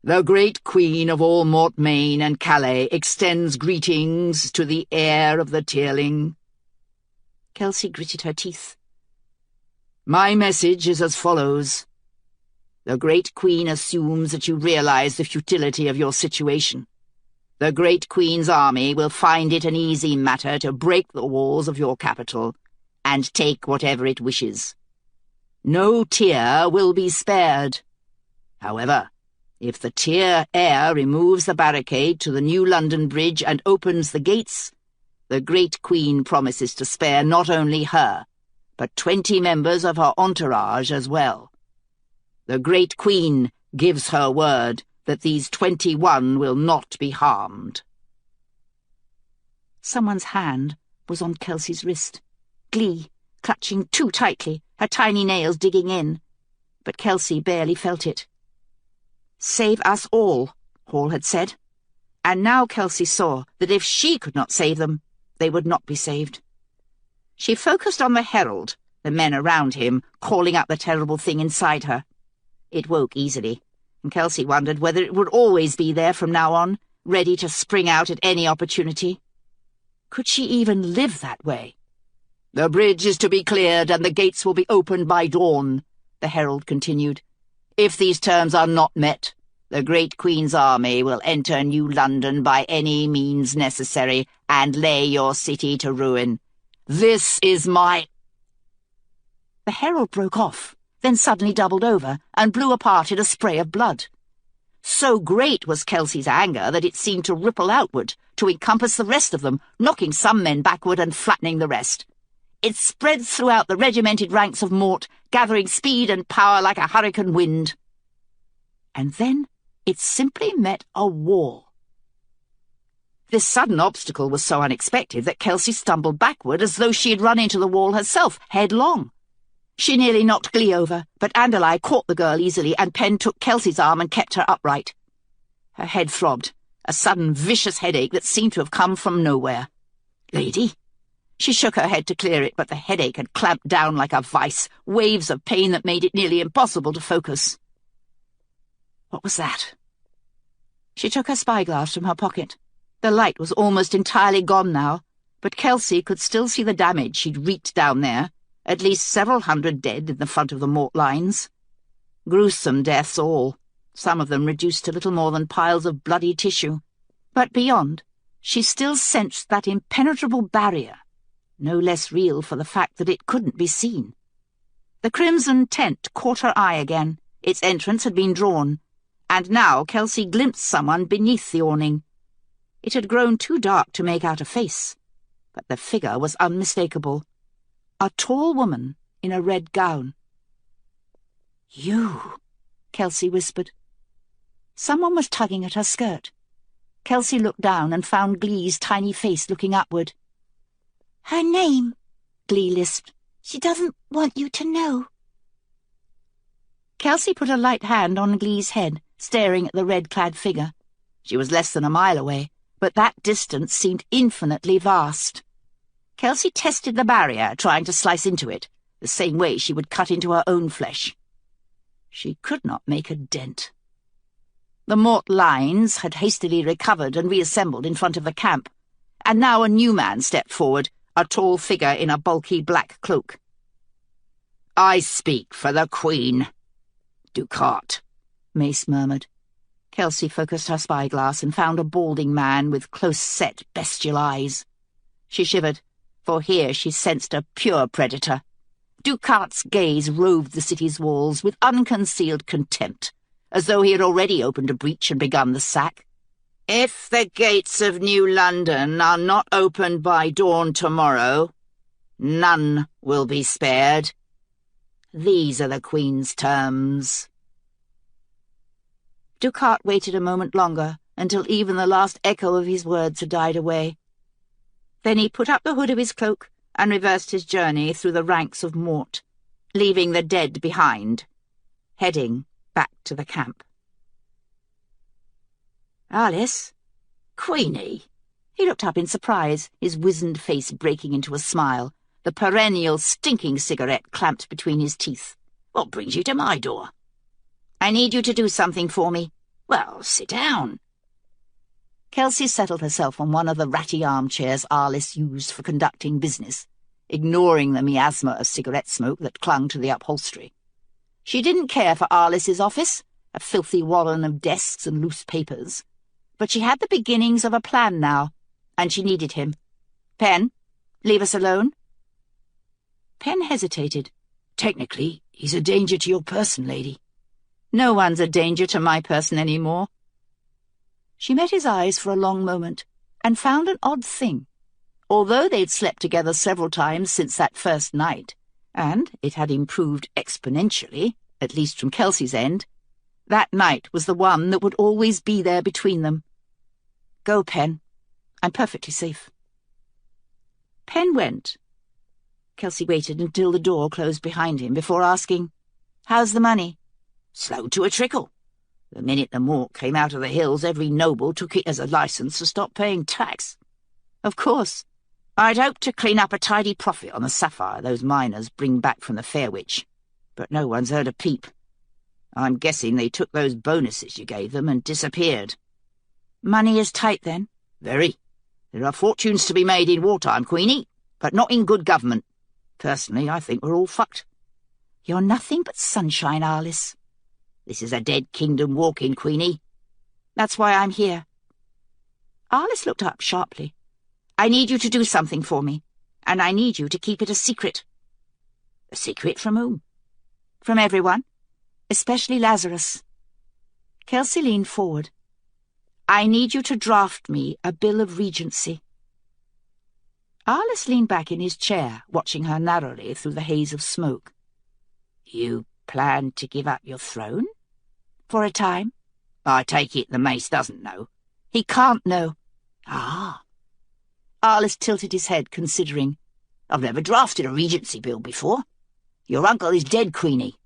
The great Queen of all Mortmain and Calais extends greetings to the heir of the Tearling. Kelsey gritted her teeth. My message is as follows. The great Queen assumes that you realize the futility of your situation. The great Queen's army will find it an easy matter to break the walls of your capital and take whatever it wishes. No tear will be spared. However, if the Tear heir removes the barricade to the New London Bridge and opens the gates, the great Queen promises to spare not only her, but 20 members of her entourage as well. The great Queen gives her word that these 21 will not be harmed. Someone's hand was on Kelsey's wrist, Glee, clutching too tightly, her tiny nails digging in. But Kelsey barely felt it. Save us all, Hall had said. And now Kelsey saw that if she could not save them, they would not be saved. She focused on the herald, the men around him calling out the terrible thing inside her. It woke easily, and Kelsey wondered whether it would always be there from now on, ready to spring out at any opportunity. Could she even live that way? The bridge is to be cleared and the gates will be opened by dawn, the herald continued. If these terms are not met, the great Queen's army will enter New London by any means necessary and lay your city to ruin. This is my— The herald broke off, then suddenly doubled over and blew apart in a spray of blood. So great was Kelsey's anger that it seemed to ripple outward, to encompass the rest of them, knocking some men backward and flattening the rest. It spread throughout the regimented ranks of Mort, gathering speed and power like a hurricane wind. And then it simply met a wall. This sudden obstacle was so unexpected that Kelsey stumbled backward as though she had run into the wall herself, headlong. She nearly knocked Glee over, but Andalai caught the girl easily, and Penn took Kelsey's arm and kept her upright. Her head throbbed, a sudden vicious headache that seemed to have come from nowhere. "Lady?" She shook her head to clear it, but the headache had clamped down like a vice, waves of pain that made it nearly impossible to focus. What was that? She took her spyglass from her pocket. The light was almost entirely gone now, but Kelsey could still see the damage she'd wreaked down there, at least several hundred dead in the front of the Mort lines. Gruesome deaths all, some of them reduced to little more than piles of bloody tissue. But beyond, she still sensed that impenetrable barrier, no less real for the fact that it couldn't be seen. The crimson tent caught her eye again. Its entrance had been drawn, and now Kelsey glimpsed someone beneath the awning. It had grown too dark to make out a face, but the figure was unmistakable. A tall woman in a red gown. "You," Kelsey whispered. Someone was tugging at her skirt. Kelsey looked down and found Glee's tiny face looking upward. "Her name," Glee lisped. "She doesn't want you to know." Kelsey put a light hand on Glee's head, staring at the red-clad figure. She was less than a mile away, but that distance seemed infinitely vast. Kelsey tested the barrier, trying to slice into it, the same way she would cut into her own flesh. She could not make a dent. The Mort lines had hastily recovered and reassembled in front of the camp, and now a new man stepped forward, a tall figure in a bulky black cloak. "I speak for the Queen." "Ducat," Mace murmured. Kelsey focused her spyglass and found a balding man with close-set bestial eyes. She shivered, for here she sensed a pure predator. Ducat's gaze roved the city's walls with unconcealed contempt, as though he had already opened a breach and begun the sack. "If the gates of New London are not opened by dawn tomorrow, none will be spared. These are the Queen's terms." Ducat waited a moment longer, until even the last echo of his words had died away. Then he put up the hood of his cloak and reversed his journey through the ranks of Mort, leaving the dead behind, heading back to the camp. Alice? Queenie? He looked up in surprise, his wizened face breaking into a smile, the perennial stinking cigarette clamped between his teeth. What brings you to my door? I need you to do something for me. Well, sit down. Kelsey settled herself on one of the ratty armchairs Alice used for conducting business, ignoring the miasma of cigarette smoke that clung to the upholstery. She didn't care for Alice's office, a filthy warren of desks and loose papers, but she had the beginnings of a plan now, and she needed him. Pen, leave us alone. Pen hesitated. Technically, he's a danger to your person, lady. No one's a danger to my person any more. She met his eyes for a long moment, and found an odd thing. Although they'd slept together several times since that first night, and it had improved exponentially, at least from Kelsey's end, that night was the one that would always be there between them. Go, Pen. I'm perfectly safe. Pen went. Kelsey waited until the door closed behind him before asking, "How's the money?" "Slow to a trickle. The minute the Mort came out of the hills, every noble took it as a license to stop paying tax." "Of course. I'd hoped to clean up a tidy profit on the sapphire those miners bring back from the Fairwitch, but no one's heard a peep. I'm guessing they took those bonuses you gave them and disappeared." "Money is tight, then?" "Very. There are fortunes to be made in wartime, Queenie, but not in good government. Personally, I think we're all fucked." "You're nothing but sunshine, Alice." "This is a dead kingdom walking, Queenie." "That's why I'm here." Alice looked up sharply. "I need you to do something for me, and I need you to keep it a secret." "A secret from whom?" "From everyone, especially Lazarus." Kelsey leaned forward. "I need you to draft me a bill of regency." Alice leaned back in his chair, watching her narrowly through the haze of smoke. "You plan to give up your throne?" "For a time." "I take it the mace doesn't know." "He can't know." "Ah." Alice tilted his head, considering. "I've never drafted a regency bill before. Your uncle is dead, Queenie.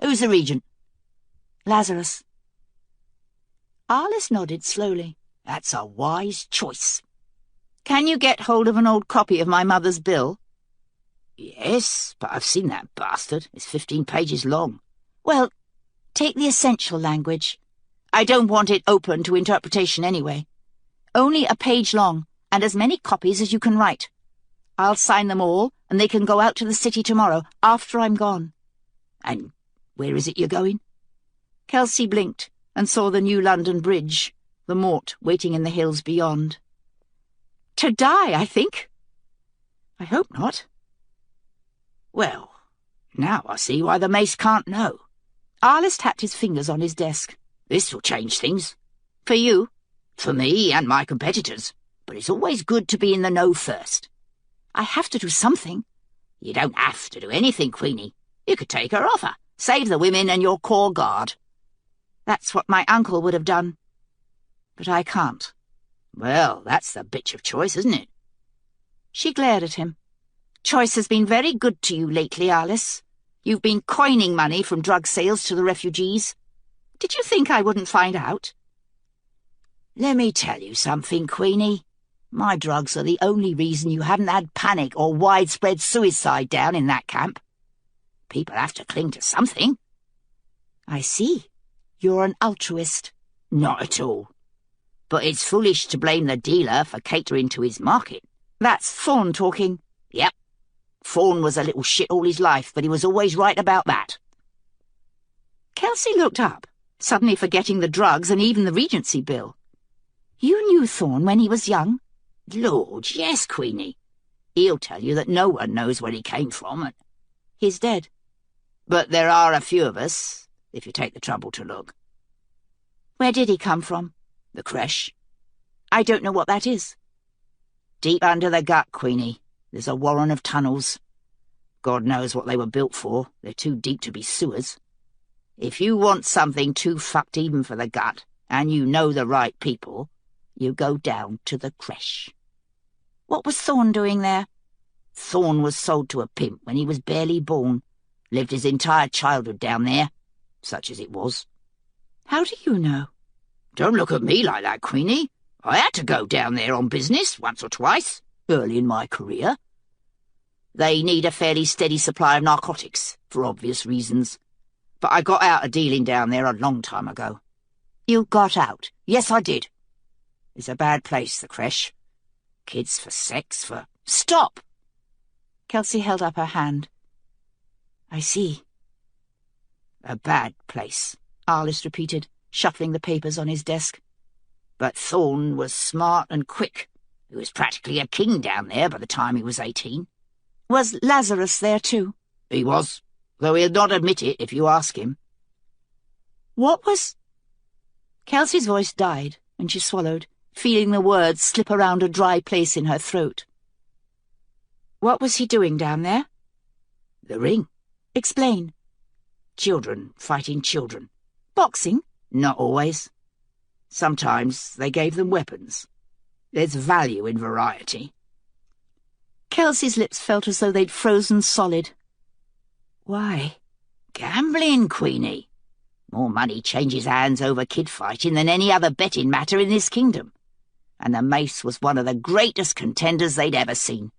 Who's the regent?" "Lazarus." Alice nodded slowly. "That's a wise choice." "Can you get hold of an old copy of my mother's bill?" "Yes, but I've seen that bastard. It's 15 pages long." "Well, take the essential language. I don't want it open to interpretation anyway. Only a page long, and as many copies as you can write. I'll sign them all, and they can go out to the city tomorrow, after I'm gone." "And where is it you're going?" Kelsey blinked and saw the New London Bridge, the Mort waiting in the hills beyond. "To die, I think." "I hope not." "Well, now I see why the mace can't know." Alice tapped his fingers on his desk. "This will change things." "For you?" "For me and my competitors. But it's always good to be in the know first." "I have to do something." "You don't have to do anything, Queenie. You could take her offer. Save the women and your core guard." "That's what my uncle would have done. But I can't." "Well, that's the bitch of choice, isn't it?" She glared at him. "Choice has been very good to you lately, Alice. You've been coining money from drug sales to the refugees. Did you think I wouldn't find out?" "Let me tell you something, Queenie. My drugs are the only reason you haven't had panic or widespread suicide down in that camp. People have to cling to something." "I see. You're an altruist." "Not at all. But it's foolish to blame the dealer for catering to his market." "That's Thorne talking." "Yep. Thorne was a little shit all his life, but he was always right about that." Kelsey looked up, suddenly forgetting the drugs and even the regency bill. "You knew Thorne when he was young?" "Lord, yes, Queenie. He'll tell you that no one knows where he came from. And he's dead." "But there are a few of us, if you take the trouble to look." "Where did he come from?" "The creche." "I don't know what that is." "Deep under the gut, Queenie. There's a warren of tunnels. God knows what they were built for. They're too deep to be sewers. If you want something too fucked even for the gut, and you know the right people, you go down to the creche." "What was Thorne doing there?" Thorn was sold to a pimp when he was barely born. Lived his entire childhood down there, such as it was. How do you know? Don't look at me like that, Queenie. I had to go down there on business once or twice, early in my career. They need a fairly steady supply of narcotics, for obvious reasons. But I got out of dealing down there a long time ago. You got out? Yes, I did. It's a bad place, the creche. Kids for sex, for... Stop! Kelsey held up her hand. I see. A bad place, Arliss repeated, shuffling the papers on his desk. But Thorn was smart and quick. He was practically a king down there by the time he was 18. Was Lazarus there too? He was, though he'll not admit it if you ask him. What was... Kelsey's voice died, and she swallowed, feeling the words slip around a dry place in her throat. What was he doing down there? The ring. Explain. Children fighting children. Boxing? Not always. Sometimes they gave them weapons. There's value in variety. Kelsey's lips felt as though they'd frozen solid. Why? Gambling, Queenie. More money changes hands over kid fighting than any other betting matter in this kingdom. And the mace was one of the greatest contenders they'd ever seen.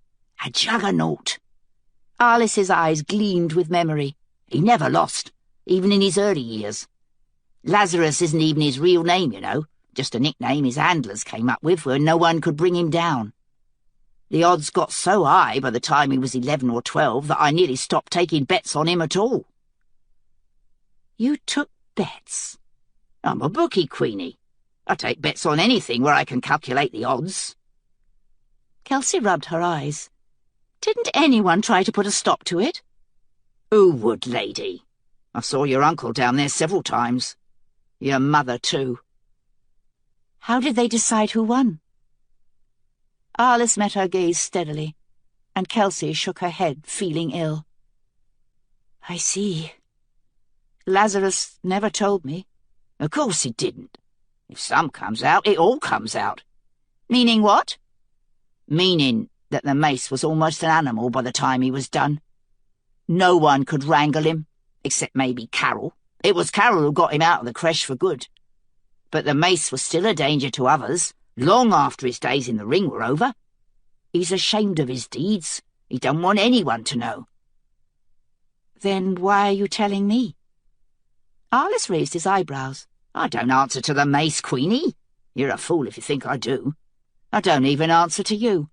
A juggernaut. Arliss's eyes gleamed with memory. He never lost, even in his early years. Lazarus isn't even his real name, you know, just a nickname his handlers came up with where no one could bring him down. The odds got so high by the time he was 11 or 12 that I nearly stopped taking bets on him at all. You took bets? I'm a bookie, Queenie. I take bets on anything where I can calculate the odds. Kelsey rubbed her eyes. Didn't anyone try to put a stop to it? Who would, lady? I saw your uncle down there several times. Your mother, too. How did they decide who won? Arliss met her gaze steadily, and Kelsey shook her head, feeling ill. I see. Lazarus never told me. Of course he didn't. If some comes out, it all comes out. Meaning what? Meaning that the mace was almost an animal by the time he was done. No one could wrangle him, except maybe Carol. It was Carol who got him out of the creche for good. But the mace was still a danger to others, long after his days in the ring were over. He's ashamed of his deeds. He don't want anyone to know. Then why are you telling me? Arliss raised his eyebrows. I don't answer to the mace, Queenie. You're a fool if you think I do. I don't even answer to you.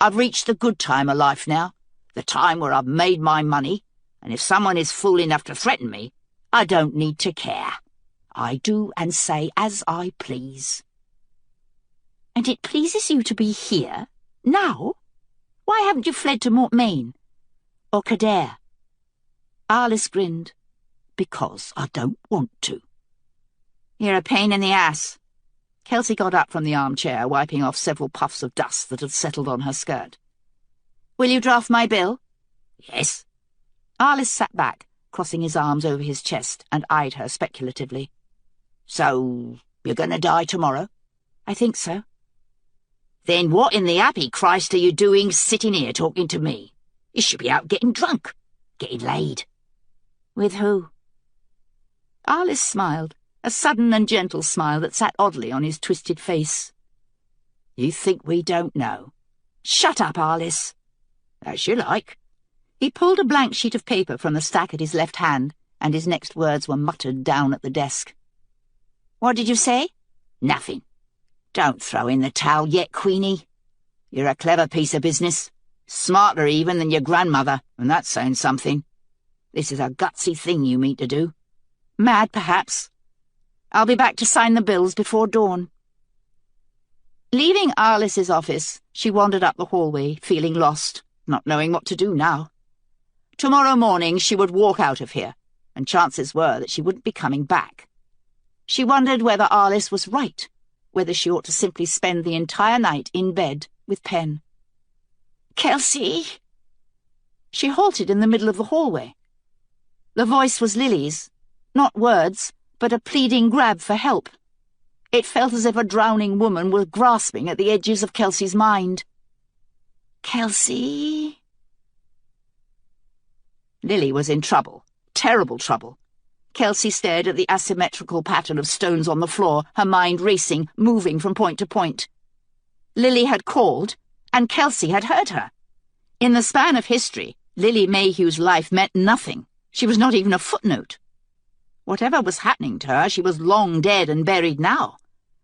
I've reached the good time of life now, the time where I've made my money, and if someone is fool enough to threaten me, I don't need to care. I do and say as I please. And it pleases you to be here, now? Why haven't you fled to Mortmain? Or Kildare? Arliss grinned. Because I don't want to. You're a pain in the ass. Kelsey got up from the armchair, wiping off several puffs of dust that had settled on her skirt. Will you draft my bill? Yes. Arliss sat back, crossing his arms over his chest, and eyed her speculatively. So, you're going to die tomorrow? I think so. Then what in the happy Christ are you doing sitting here talking to me? You should be out getting drunk, getting laid. With who? Arliss smiled, a sudden and gentle smile that sat oddly on his twisted face. You think we don't know? Shut up, Arliss. As you like. He pulled a blank sheet of paper from the stack at his left hand, and his next words were muttered down at the desk. What did you say? Nothing. Don't throw in the towel yet, Queenie. You're a clever piece of business. Smarter even than your grandmother, and that's saying something. This is a gutsy thing you mean to do. Mad, perhaps. I'll be back to sign the bills before dawn. Leaving Arliss's office, she wandered up the hallway, feeling lost, not knowing what to do now. Tomorrow morning she would walk out of here, and chances were that she wouldn't be coming back. She wondered whether Arliss was right, whether she ought to simply spend the entire night in bed with Pen. Kelsey! She halted in the middle of the hallway. The voice was Lily's, not words, but a pleading grab for help. It felt as if a drowning woman were grasping at the edges of Kelsey's mind. Kelsey? Lily was in trouble. Terrible trouble. Kelsey stared at the asymmetrical pattern of stones on the floor, her mind racing, moving from point to point. Lily had called, and Kelsey had heard her. In the span of history, Lily Mayhew's life meant nothing. She was not even a footnote. Whatever was happening to her, she was long dead and buried now.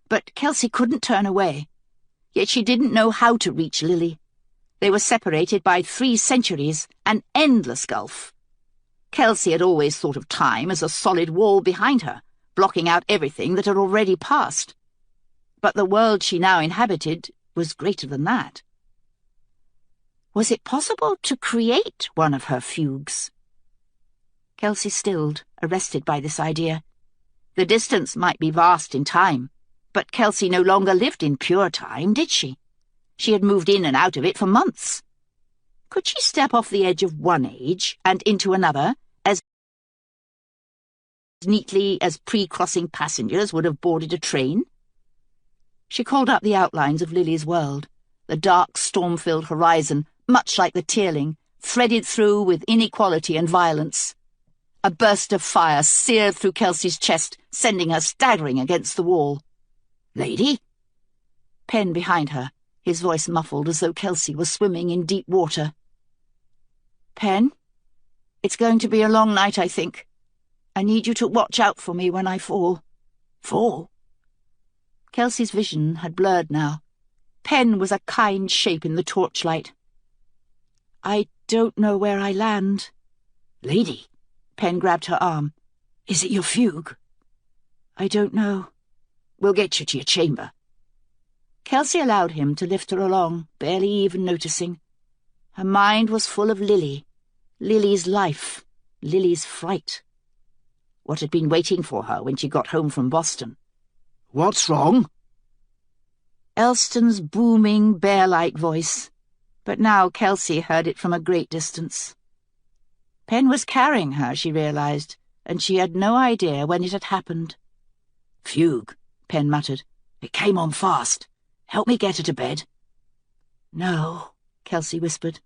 But Kelsey couldn't turn away. Yet she didn't know how to reach Lily. They were separated by 3 centuries, an endless gulf. Kelsey had always thought of time as a solid wall behind her, blocking out everything that had already passed. But the world she now inhabited was greater than that. Was it possible to create one of her fugues? Kelsey stilled, arrested by this idea. The distance might be vast in time, but Kelsey no longer lived in pure time, did she? She had moved in and out of it for months. Could she step off the edge of one age and into another as neatly as pre-crossing passengers would have boarded a train? She called up the outlines of Lily's world, the dark, storm-filled horizon, much like the Tearling, threaded through with inequality and violence. A burst of fire seared through Kelsey's chest, sending her staggering against the wall. "Lady?" Pen behind her, his voice muffled as though Kelsey was swimming in deep water. "Pen, it's going to be a long night, I think. I need you to watch out for me when I fall." "Fall?" Kelsey's vision had blurred now. Pen was a kind shape in the torchlight. "I don't know where I land." "Lady?" Pen grabbed her arm. "Is it your fugue?" "I don't know." "We'll get you to your chamber." Kelsey allowed him to lift her along, barely even noticing. Her mind was full of Lily, Lily's life, Lily's fright. What had been waiting for her when she got home from Boston? "What's wrong?" Elston's booming, bear-like voice, but now Kelsey heard it from a great distance. Pen was carrying her, she realized, and she had no idea when it had happened. "Fugue," Pen muttered. "It came on fast. Help me get her to bed." "No," Kelsey whispered.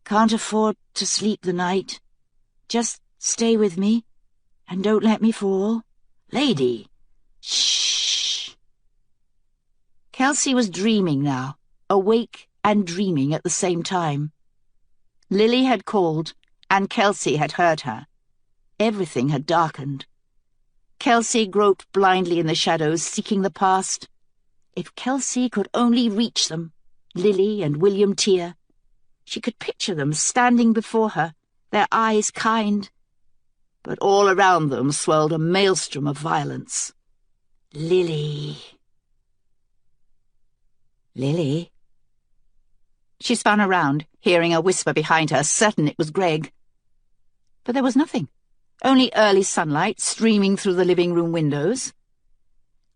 "Can't afford to sleep the night. Just stay with me, and don't let me fall." "Lady!" "Shh." Kelsey was dreaming now, awake and dreaming at the same time. Lily had called, and Kelsey had heard her. Everything had darkened. Kelsey groped blindly in the shadows, seeking the past. If Kelsey could only reach them, Lily and William Tear. She could picture them standing before her, their eyes kind. But all around them swirled a maelstrom of violence. Lily. Lily? She spun around, hearing a whisper behind her, certain it was Greg. But there was nothing, only early sunlight streaming through the living-room windows.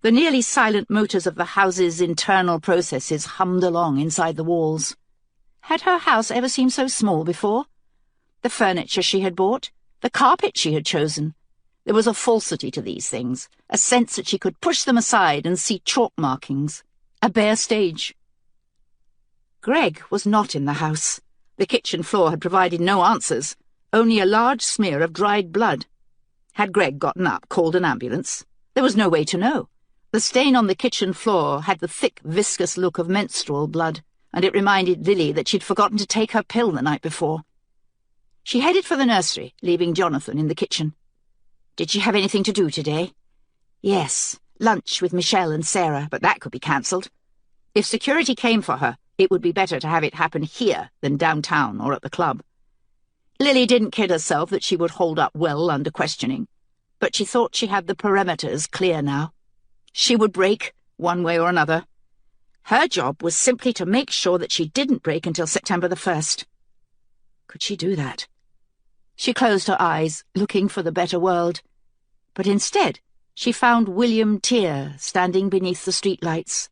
The nearly silent motors of the house's internal processes hummed along inside the walls. Had her house ever seemed so small before? The furniture she had bought, the carpet she had chosen. There was a falsity to these things, a sense that she could push them aside and see chalk markings, a bare stage. Greg was not in the house. The kitchen floor had provided no answers, only a large smear of dried blood. Had Greg gotten up, called an ambulance? There was no way to know. The stain on the kitchen floor had the thick, viscous look of menstrual blood, and it reminded Lily that she'd forgotten to take her pill the night before. She headed for the nursery, leaving Jonathan in the kitchen. Did she have anything to do today? Yes, lunch with Michelle and Sarah, but that could be cancelled. If security came for her, it would be better to have it happen here than downtown or at the club. Lily didn't kid herself that she would hold up well under questioning, but she thought she had the perimeters clear now. She would break, one way or another. Her job was simply to make sure that she didn't break until September the 1st. Could she do that? She closed her eyes, looking for the better world. But instead, she found William Tear standing beneath the streetlights.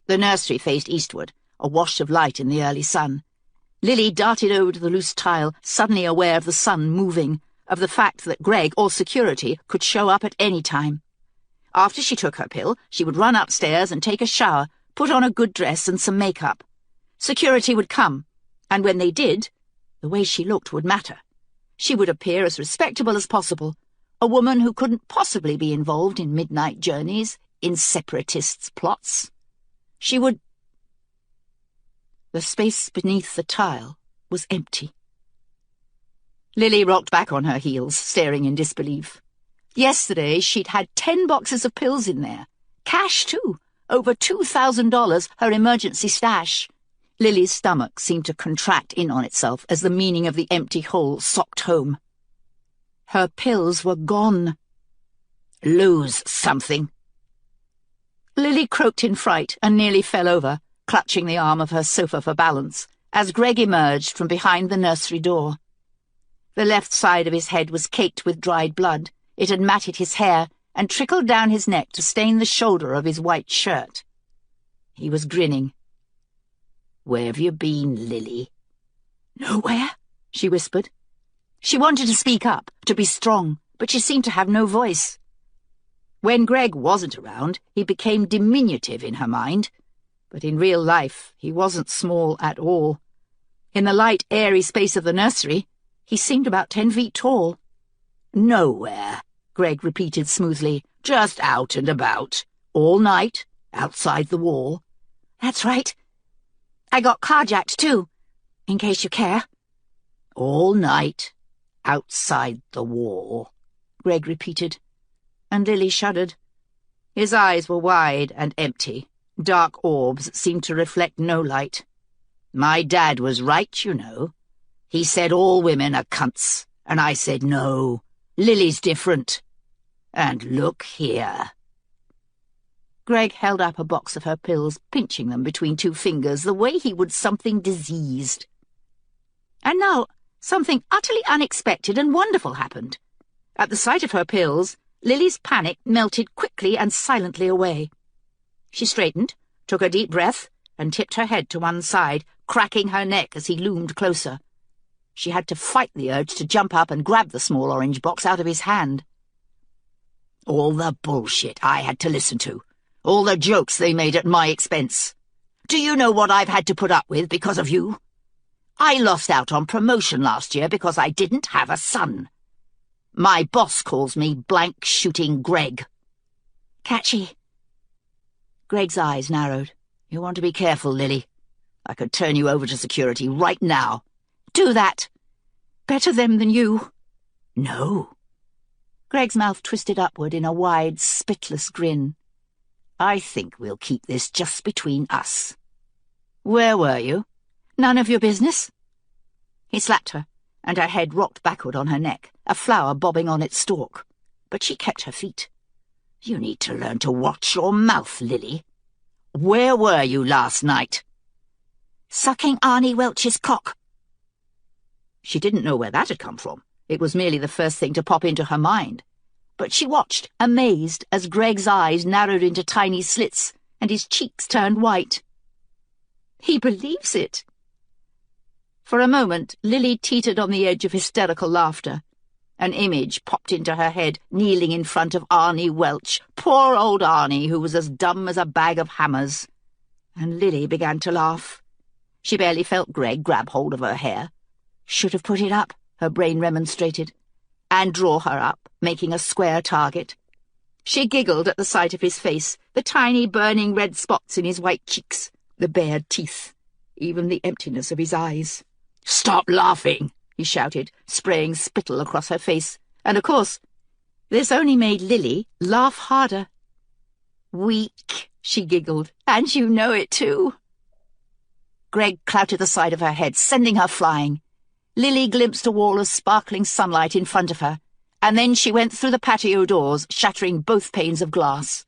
The nursery faced eastward, a wash of light in the early sun. Lily darted over to the loose tile, suddenly aware of the sun moving, of the fact that Greg or security could show up at any time. After she took her pill, she would run upstairs and take a shower, put on a good dress and some makeup. Security would come, and when they did, The way she looked would matter. She would appear as respectable as possible, a woman who couldn't possibly be involved in midnight journeys, in separatists' plots. She would... The space beneath the tile was empty. Lily rocked back on her heels, staring in disbelief. Yesterday she'd had 10 boxes of pills in there. Cash, too. Over $2,000, her emergency stash. Lily's stomach seemed to contract in on itself as the meaning of the empty hole socked home. Her pills were gone. Lose something. Lily croaked in fright and nearly fell over, clutching the arm of her sofa for balance, as Greg emerged from behind the nursery door. The left side of his head was caked with dried blood. It had matted his hair and trickled down his neck to stain the shoulder of his white shirt. He was grinning. "Where have you been, Lily?" "Nowhere," she whispered. She wanted to speak up, to be strong, but she seemed to have no voice. When Greg wasn't around, he became diminutive in her mind, but in real life he wasn't small at all. In the light, airy space of the nursery, he seemed about 10 feet tall. "Nowhere," Greg repeated smoothly. "Just out and about. All night, outside the wall." "That's right. I got carjacked, too, in case you care." "All night, outside the wall," Greg repeated, and Lily shuddered. His eyes were wide and empty. Dark orbs seemed to reflect no light. "My dad was right, you know. He said all women are cunts, and I said no. Lily's different. And look here." Greg held up a box of her pills, pinching them between 2 fingers, the way he would something diseased. And now something utterly unexpected and wonderful happened. At the sight of her pills, Lily's panic melted quickly and silently away. She straightened, took a deep breath, and tipped her head to one side, cracking her neck as he loomed closer. She had to fight the urge to jump up and grab the small orange box out of his hand. "All the bullshit I had to listen to. All the jokes they made at my expense. Do you know what I've had to put up with because of you? I lost out on promotion last year because I didn't have a son. My boss calls me blank shooting Greg." "Catchy." Greg's eyes narrowed. "You want to be careful, Lily. I could turn you over to security right now." "Do that. Better them than you." "No." Greg's mouth twisted upward in a wide, spitless grin. "I think we'll keep this just between us. Where were you?" "None of your business." He slapped her, and her head rocked backward on her neck, a flower bobbing on its stalk. But she kept her feet. "You need to learn to watch your mouth, Lily. Where were you last night?" "Sucking Arnie Welch's cock." She didn't know where that had come from. It was merely the first thing to pop into her mind. But she watched, amazed, as Greg's eyes narrowed into tiny slits and his cheeks turned white. He believes it. For a moment, Lily teetered on the edge of hysterical laughter. An image popped into her head, kneeling in front of Arnie Welch, poor old Arnie, who was as dumb as a bag of hammers. And Lily began to laugh. She barely felt Greg grab hold of her hair. "Should have put it up," her brain remonstrated, and draw her up, making a square target. She giggled at the sight of his face, the tiny burning red spots in his white cheeks, the bared teeth, even the emptiness of his eyes. "Stop laughing," he shouted, spraying spittle across her face, and of course, this only made Lily laugh harder. "Weak," she giggled, "and you know it too." Greg clouted the side of her head, sending her flying. Lily glimpsed a wall of sparkling sunlight in front of her, and then she went through the patio doors, shattering both panes of glass.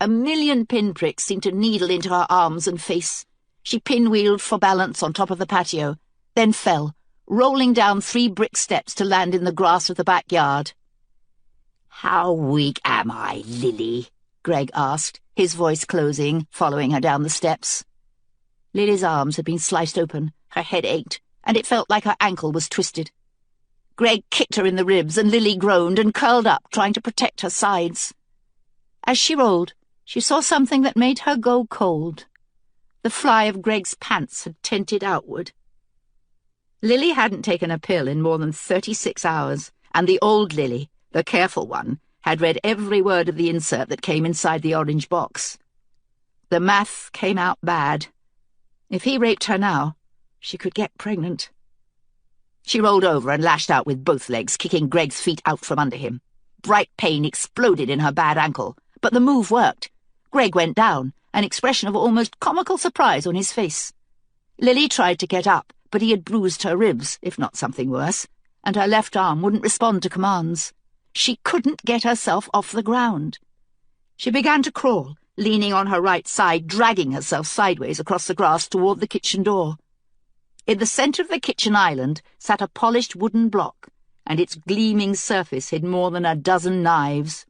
A million pinpricks seemed to needle into her arms and face. She pinwheeled for balance on top of the patio, then fell, rolling down 3 brick steps to land in the grass of the backyard. "How weak am I, Lily?" Greg asked, his voice closing, following her down the steps. Lily's arms had been sliced open, her head ached, and it felt like her ankle was twisted. Greg kicked her in the ribs, and Lily groaned and curled up, trying to protect her sides. As she rolled, she saw something that made her go cold. The fly of Greg's pants had tented outward. Lily hadn't taken a pill in more than 36 hours, and the old Lily, the careful one, had read every word of the insert that came inside the orange box. The math came out bad. If he raped her now, she could get pregnant. She rolled over and lashed out with both legs, kicking Greg's feet out from under him. Bright pain exploded in her bad ankle, but the move worked. Greg went down, an expression of almost comical surprise on his face. Lily tried to get up, but he had bruised her ribs, if not something worse, and her left arm wouldn't respond to commands. She couldn't get herself off the ground. She began to crawl, leaning on her right side, dragging herself sideways across the grass toward the kitchen door. In the centre of the kitchen island sat a polished wooden block, and its gleaming surface hid more than a dozen knives.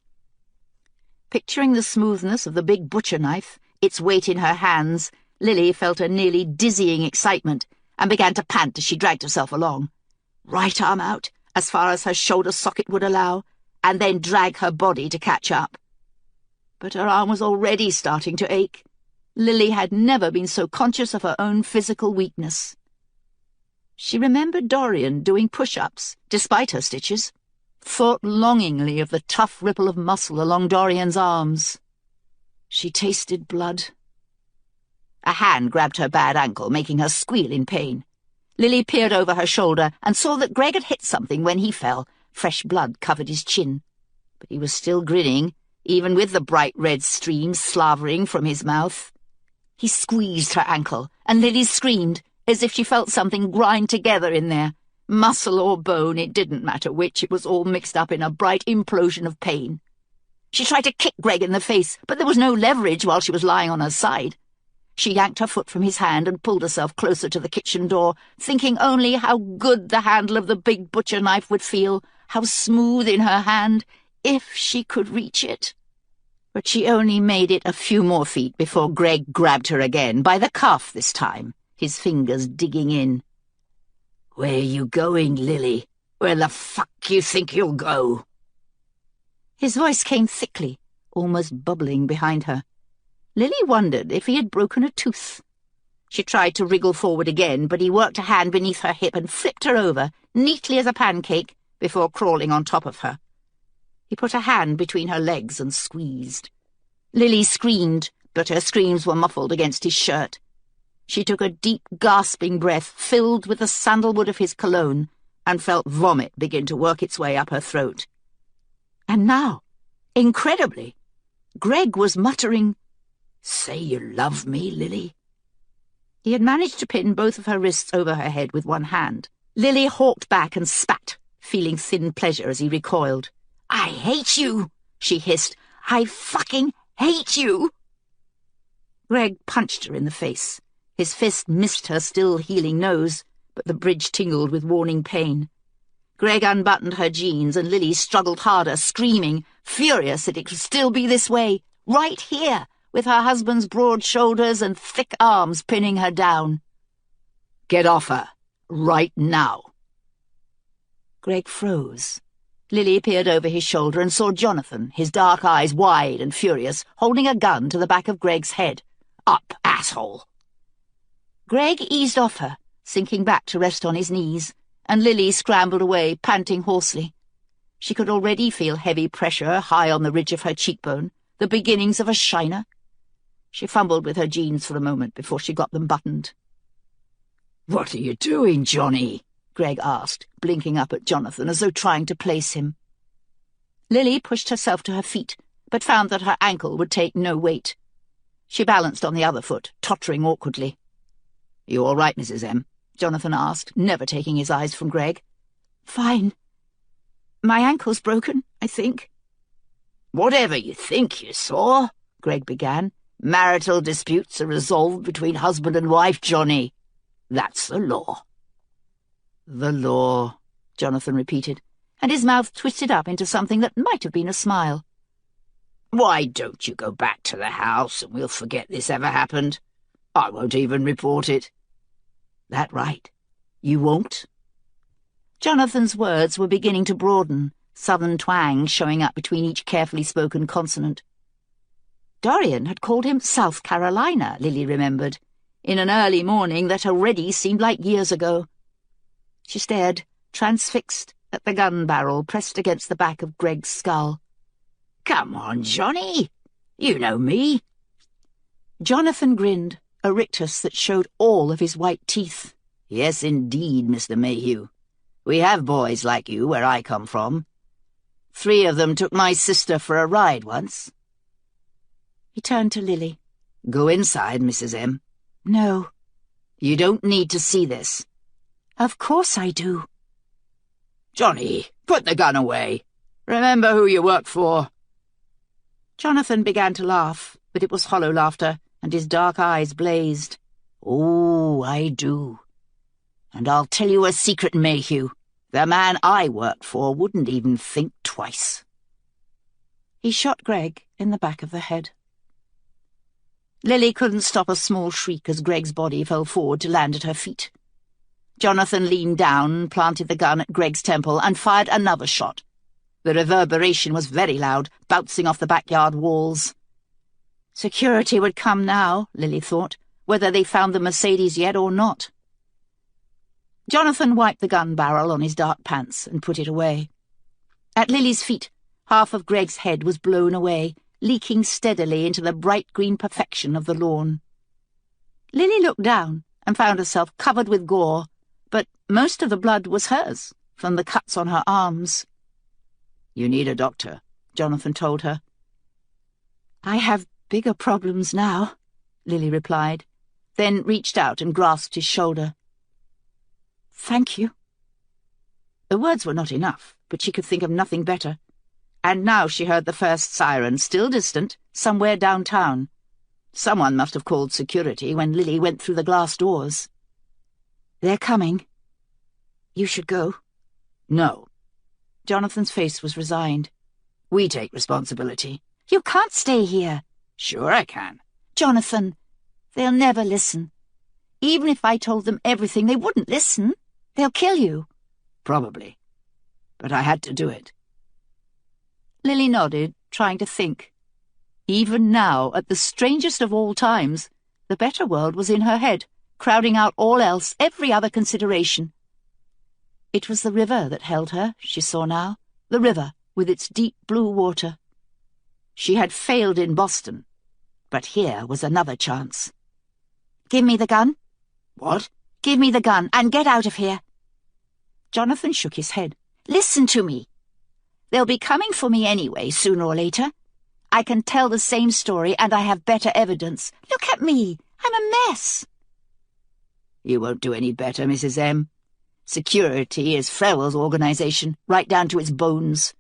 Picturing the smoothness of the big butcher knife, its weight in her hands, Lily felt a nearly dizzying excitement and began to pant as she dragged herself along. Right arm out, as far as her shoulder socket would allow, and then drag her body to catch up. But her arm was already starting to ache. Lily had never been so conscious of her own physical weakness. She remembered Dorian doing push-ups, despite her stitches, thought longingly of the tough ripple of muscle along Dorian's arms. She tasted blood. A hand grabbed her bad ankle, making her squeal in pain. Lily peered over her shoulder and saw that Greg had hit something when he fell. Fresh blood covered his chin. But he was still grinning, even with the bright red stream slavering from his mouth. He squeezed her ankle, and Lily screamed, as if she felt something grind together in there. Muscle or bone, it didn't matter which, it was all mixed up in a bright implosion of pain. She tried to kick Greg in the face, but there was no leverage while she was lying on her side. She yanked her foot from his hand and pulled herself closer to the kitchen door, thinking only how good the handle of the big butcher knife would feel, how smooth in her hand, if she could reach it. But she only made it a few more feet before Greg grabbed her again, by the cuff this time, his fingers digging in. "Where you going, Lily? Where the fuck you think you'll go?" His voice came thickly, almost bubbling behind her. Lily wondered if he had broken a tooth. She tried to wriggle forward again, but he worked a hand beneath her hip and flipped her over, neatly as a pancake, before crawling on top of her. He put a hand between her legs and squeezed. Lily screamed, but her screams were muffled against his shirt. She took a deep, gasping breath filled with the sandalwood of his cologne and felt vomit begin to work its way up her throat. And now, incredibly, Greg was muttering, "Say you love me, Lily." He had managed to pin both of her wrists over her head with one hand. Lily hawked back and spat, feeling thin pleasure as he recoiled. "I hate you," she hissed. "I fucking hate you." Greg punched her in the face. His fist missed her still-healing nose, but the bridge tingled with warning pain. Greg unbuttoned her jeans, and Lily struggled harder, screaming, furious that it could still be this way, right here, with her husband's broad shoulders and thick arms pinning her down. "Get off her, right now." Greg froze. Lily peered over his shoulder and saw Jonathan, his dark eyes wide and furious, holding a gun to the back of Greg's head. "Up, asshole!" Greg eased off her, sinking back to rest on his knees, and Lily scrambled away, panting hoarsely. She could already feel heavy pressure high on the ridge of her cheekbone, the beginnings of a shiner. She fumbled with her jeans for a moment before she got them buttoned. "What are you doing, Johnny?" Greg asked, blinking up at Jonathan as though trying to place him. Lily pushed herself to her feet, but found that her ankle would take no weight. She balanced on the other foot, tottering awkwardly. "You all right, Mrs. M?" Jonathan asked, never taking his eyes from Greg. "Fine. My ankle's broken, I think." "Whatever you think you saw," Greg began. "Marital disputes are resolved between husband and wife, Johnny. That's the law." "The law," Jonathan repeated, and his mouth twisted up into something that might have been a smile. "Why don't you go back to the house and we'll forget this ever happened? I won't even report it." "That right? You won't?" Jonathan's words were beginning to broaden, southern twang showing up between each carefully spoken consonant. Dorian had called him South Carolina, Lily remembered, in an early morning that already seemed like years ago. She stared, transfixed, at the gun barrel pressed against the back of Greg's skull. "Come on, Johnny. You know me." Jonathan grinned, a rictus that showed all of his white teeth. "Yes, indeed, Mr. Mayhew. We have boys like you where I come from. 3 of them took my sister for a ride once." He turned to Lily. "Go inside, Mrs. M." "No." "You don't need to see this." "Of course I do." "Johnny, put the gun away. Remember who you work for." Jonathan began to laugh, but it was hollow laughter, and his dark eyes blazed. "Oh, I do. And I'll tell you a secret, Mayhew. The man I worked for wouldn't even think twice." He shot Greg in the back of the head. Lily couldn't stop a small shriek as Greg's body fell forward to land at her feet. Jonathan leaned down, planted the gun at Greg's temple, and fired another shot. The reverberation was very loud, bouncing off the backyard walls. Security would come now, Lily thought, whether they found the Mercedes yet or not. Jonathan wiped the gun barrel on his dark pants and put it away. At Lily's feet, half of Greg's head was blown away, leaking steadily into the bright green perfection of the lawn. Lily looked down and found herself covered with gore, but most of the blood was hers, from the cuts on her arms. "You need a doctor," Jonathan told her. "I have bigger problems now," Lily replied, then reached out and grasped his shoulder. "Thank you." The words were not enough, but she could think of nothing better. And now she heard the first siren, still distant, somewhere downtown. Someone must have called security when Lily went through the glass doors. "They're coming. You should go." "No." Jonathan's face was resigned. "We take responsibility." "You can't stay here." "Sure I can." "Jonathan, they'll never listen. Even if I told them everything, they wouldn't listen. They'll kill you." "Probably. But I had to do it." Lily nodded, trying to think. Even now, at the strangest of all times, the better world was in her head, crowding out all else, every other consideration. It was the river that held her, she saw now, the river with its deep blue water. She had failed in Boston, but here was another chance. "Give me the gun." "What?" "Give me the gun, and get out of here." Jonathan shook his head. "Listen to me. They'll be coming for me anyway, sooner or later. I can tell the same story, and I have better evidence. Look at me. I'm a mess." "You won't do any better, Mrs. M. Security is Farewell's organization, right down to its bones.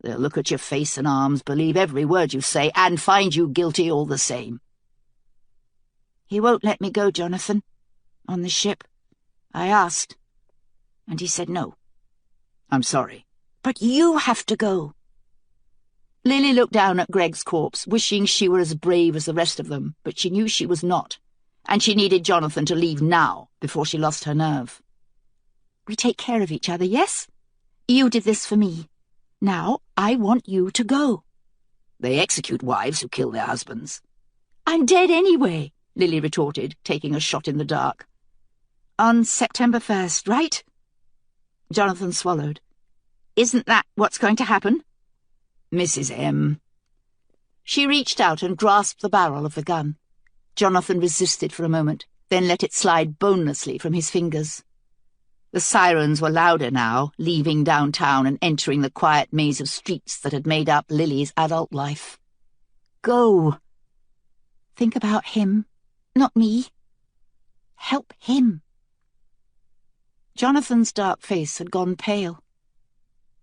They'll look at your face and arms, believe every word you say, and find you guilty all the same." "He won't let me go, Jonathan. On the ship. I asked. And he said no." "I'm sorry." "But you have to go." Lily looked down at Greg's corpse, wishing she were as brave as the rest of them, but she knew she was not, and she needed Jonathan to leave now, before she lost her nerve. "We take care of each other, yes? You did this for me. Now I want you to go." "They execute wives who kill their husbands." "I'm dead anyway," Lily retorted, taking a shot in the dark. "On September 1st, right?" Jonathan swallowed. "Isn't that what's going to happen?" "Mrs. M." She reached out and grasped the barrel of the gun. Jonathan resisted for a moment, then let it slide bonelessly from his fingers. The sirens were louder now, leaving downtown and entering the quiet maze of streets that had made up Lily's adult life. "Go. Think about him, not me. Help him." Jonathan's dark face had gone pale.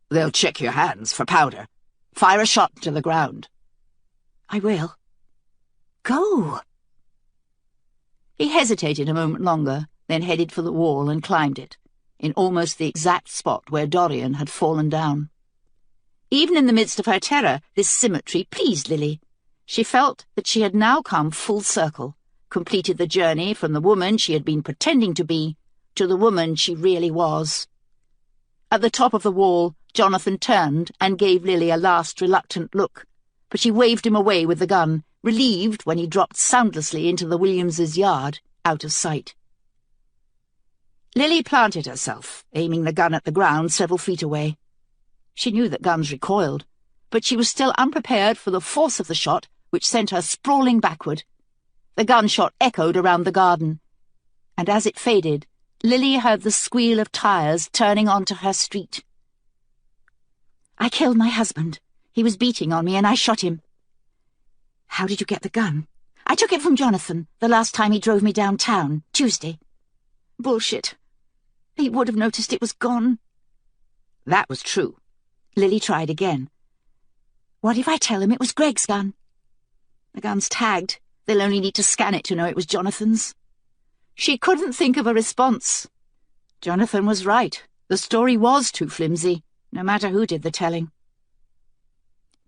"They'll check your hands for powder. Fire a shot to the ground." "I will. Go." He hesitated a moment longer, then headed for the wall and climbed it, in almost the exact spot where Dorian had fallen down. Even in the midst of her terror, this symmetry pleased Lily. She felt that she had now come full circle, completed the journey from the woman she had been pretending to be to the woman she really was. At the top of the wall, Jonathan turned and gave Lily a last reluctant look, but she waved him away with the gun, relieved when he dropped soundlessly into the Williamses' yard, out of sight. Lily planted herself, aiming the gun at the ground several feet away. She knew that guns recoiled, but she was still unprepared for the force of the shot, which sent her sprawling backward. The gunshot echoed around the garden, and as it faded, Lily heard the squeal of tires turning onto her street. "I killed my husband. He was beating on me, and I shot him." "How did you get the gun?" "I took it from Jonathan, the last time he drove me downtown, Tuesday." "Bullshit. He would have noticed it was gone." That was true. Lily tried again. "What if I tell him it was Greg's gun?" "The gun's tagged. They'll only need to scan it to know it was Jonathan's." She couldn't think of a response. Jonathan was right. The story was too flimsy, no matter who did the telling.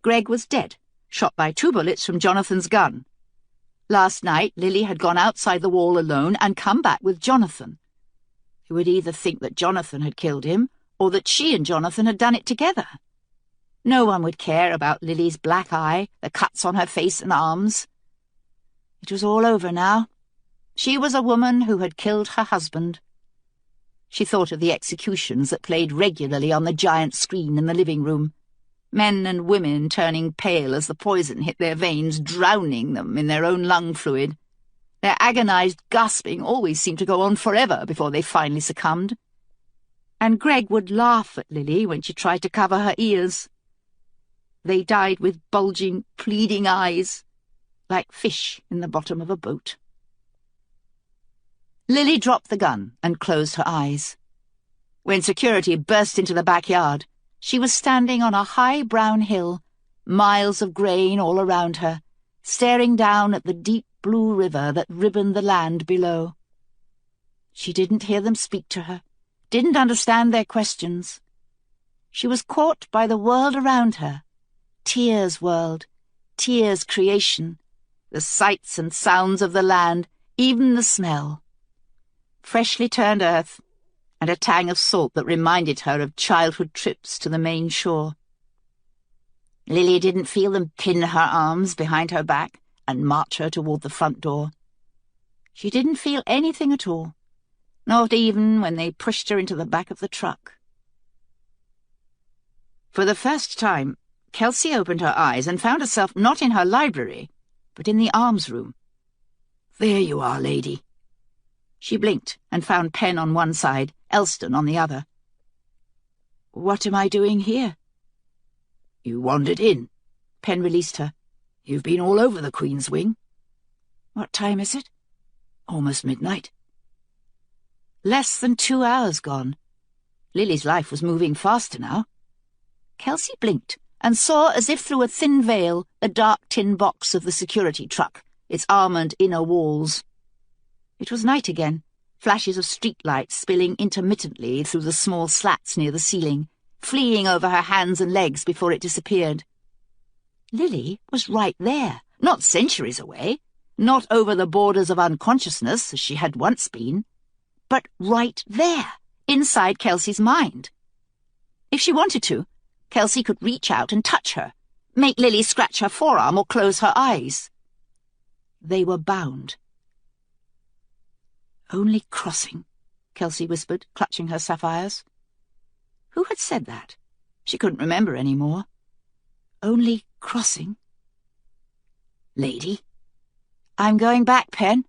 Greg was dead, shot by 2 bullets from Jonathan's gun. Last night, Lily had gone outside the wall alone and come back with Jonathan. He would either think that Jonathan had killed him, or that she and Jonathan had done it together. No one would care about Lily's black eye, the cuts on her face and arms. It was all over now. She was a woman who had killed her husband. She thought of the executions that played regularly on the giant screen in the living room. Men and women turning pale as the poison hit their veins, drowning them in their own lung fluid. Their agonized gasping always seemed to go on forever before they finally succumbed. And Greg would laugh at Lily when she tried to cover her ears. They died with bulging, pleading eyes, like fish in the bottom of a boat. Lily dropped the gun and closed her eyes. When security burst into the backyard, she was standing on a high brown hill, miles of grain all around her, staring down at the deep blue river that ribboned the land below. She didn't hear them speak to her, didn't understand their questions. She was caught by the world around her, Tear's world, Tear's creation, the sights and sounds of the land, even the smell. Freshly turned earth, and a tang of salt that reminded her of childhood trips to the main shore. Lily didn't feel them pin her arms behind her back and march her toward the front door. She didn't feel anything at all, not even when they pushed her into the back of the truck. For the first time, Kelsey opened her eyes and found herself not in her library, but in the arms room. "There you are, lady." She blinked and found Penn on one side, Elston on the other. "What am I doing here?" "You wandered in." Penn released her. "You've been all over the Queen's Wing." "What time is it?" "Almost midnight." Less than 2 hours gone. Lily's life was moving faster now. Kelsey blinked and saw, as if through a thin veil, the dark tin box of the security truck, its armoured inner walls. It was night again, flashes of streetlights spilling intermittently through the small slats near the ceiling, fleeing over her hands and legs before it disappeared. Lily was right there, not centuries away, not over the borders of unconsciousness as she had once been, but right there, inside Kelsey's mind. If she wanted to, Kelsey could reach out and touch her, make Lily scratch her forearm or close her eyes. They were bound. "Only crossing," Kelsey whispered, clutching her sapphires. Who had said that? She couldn't remember any more. Only crossing. "Lady?" "I'm going back, Penn."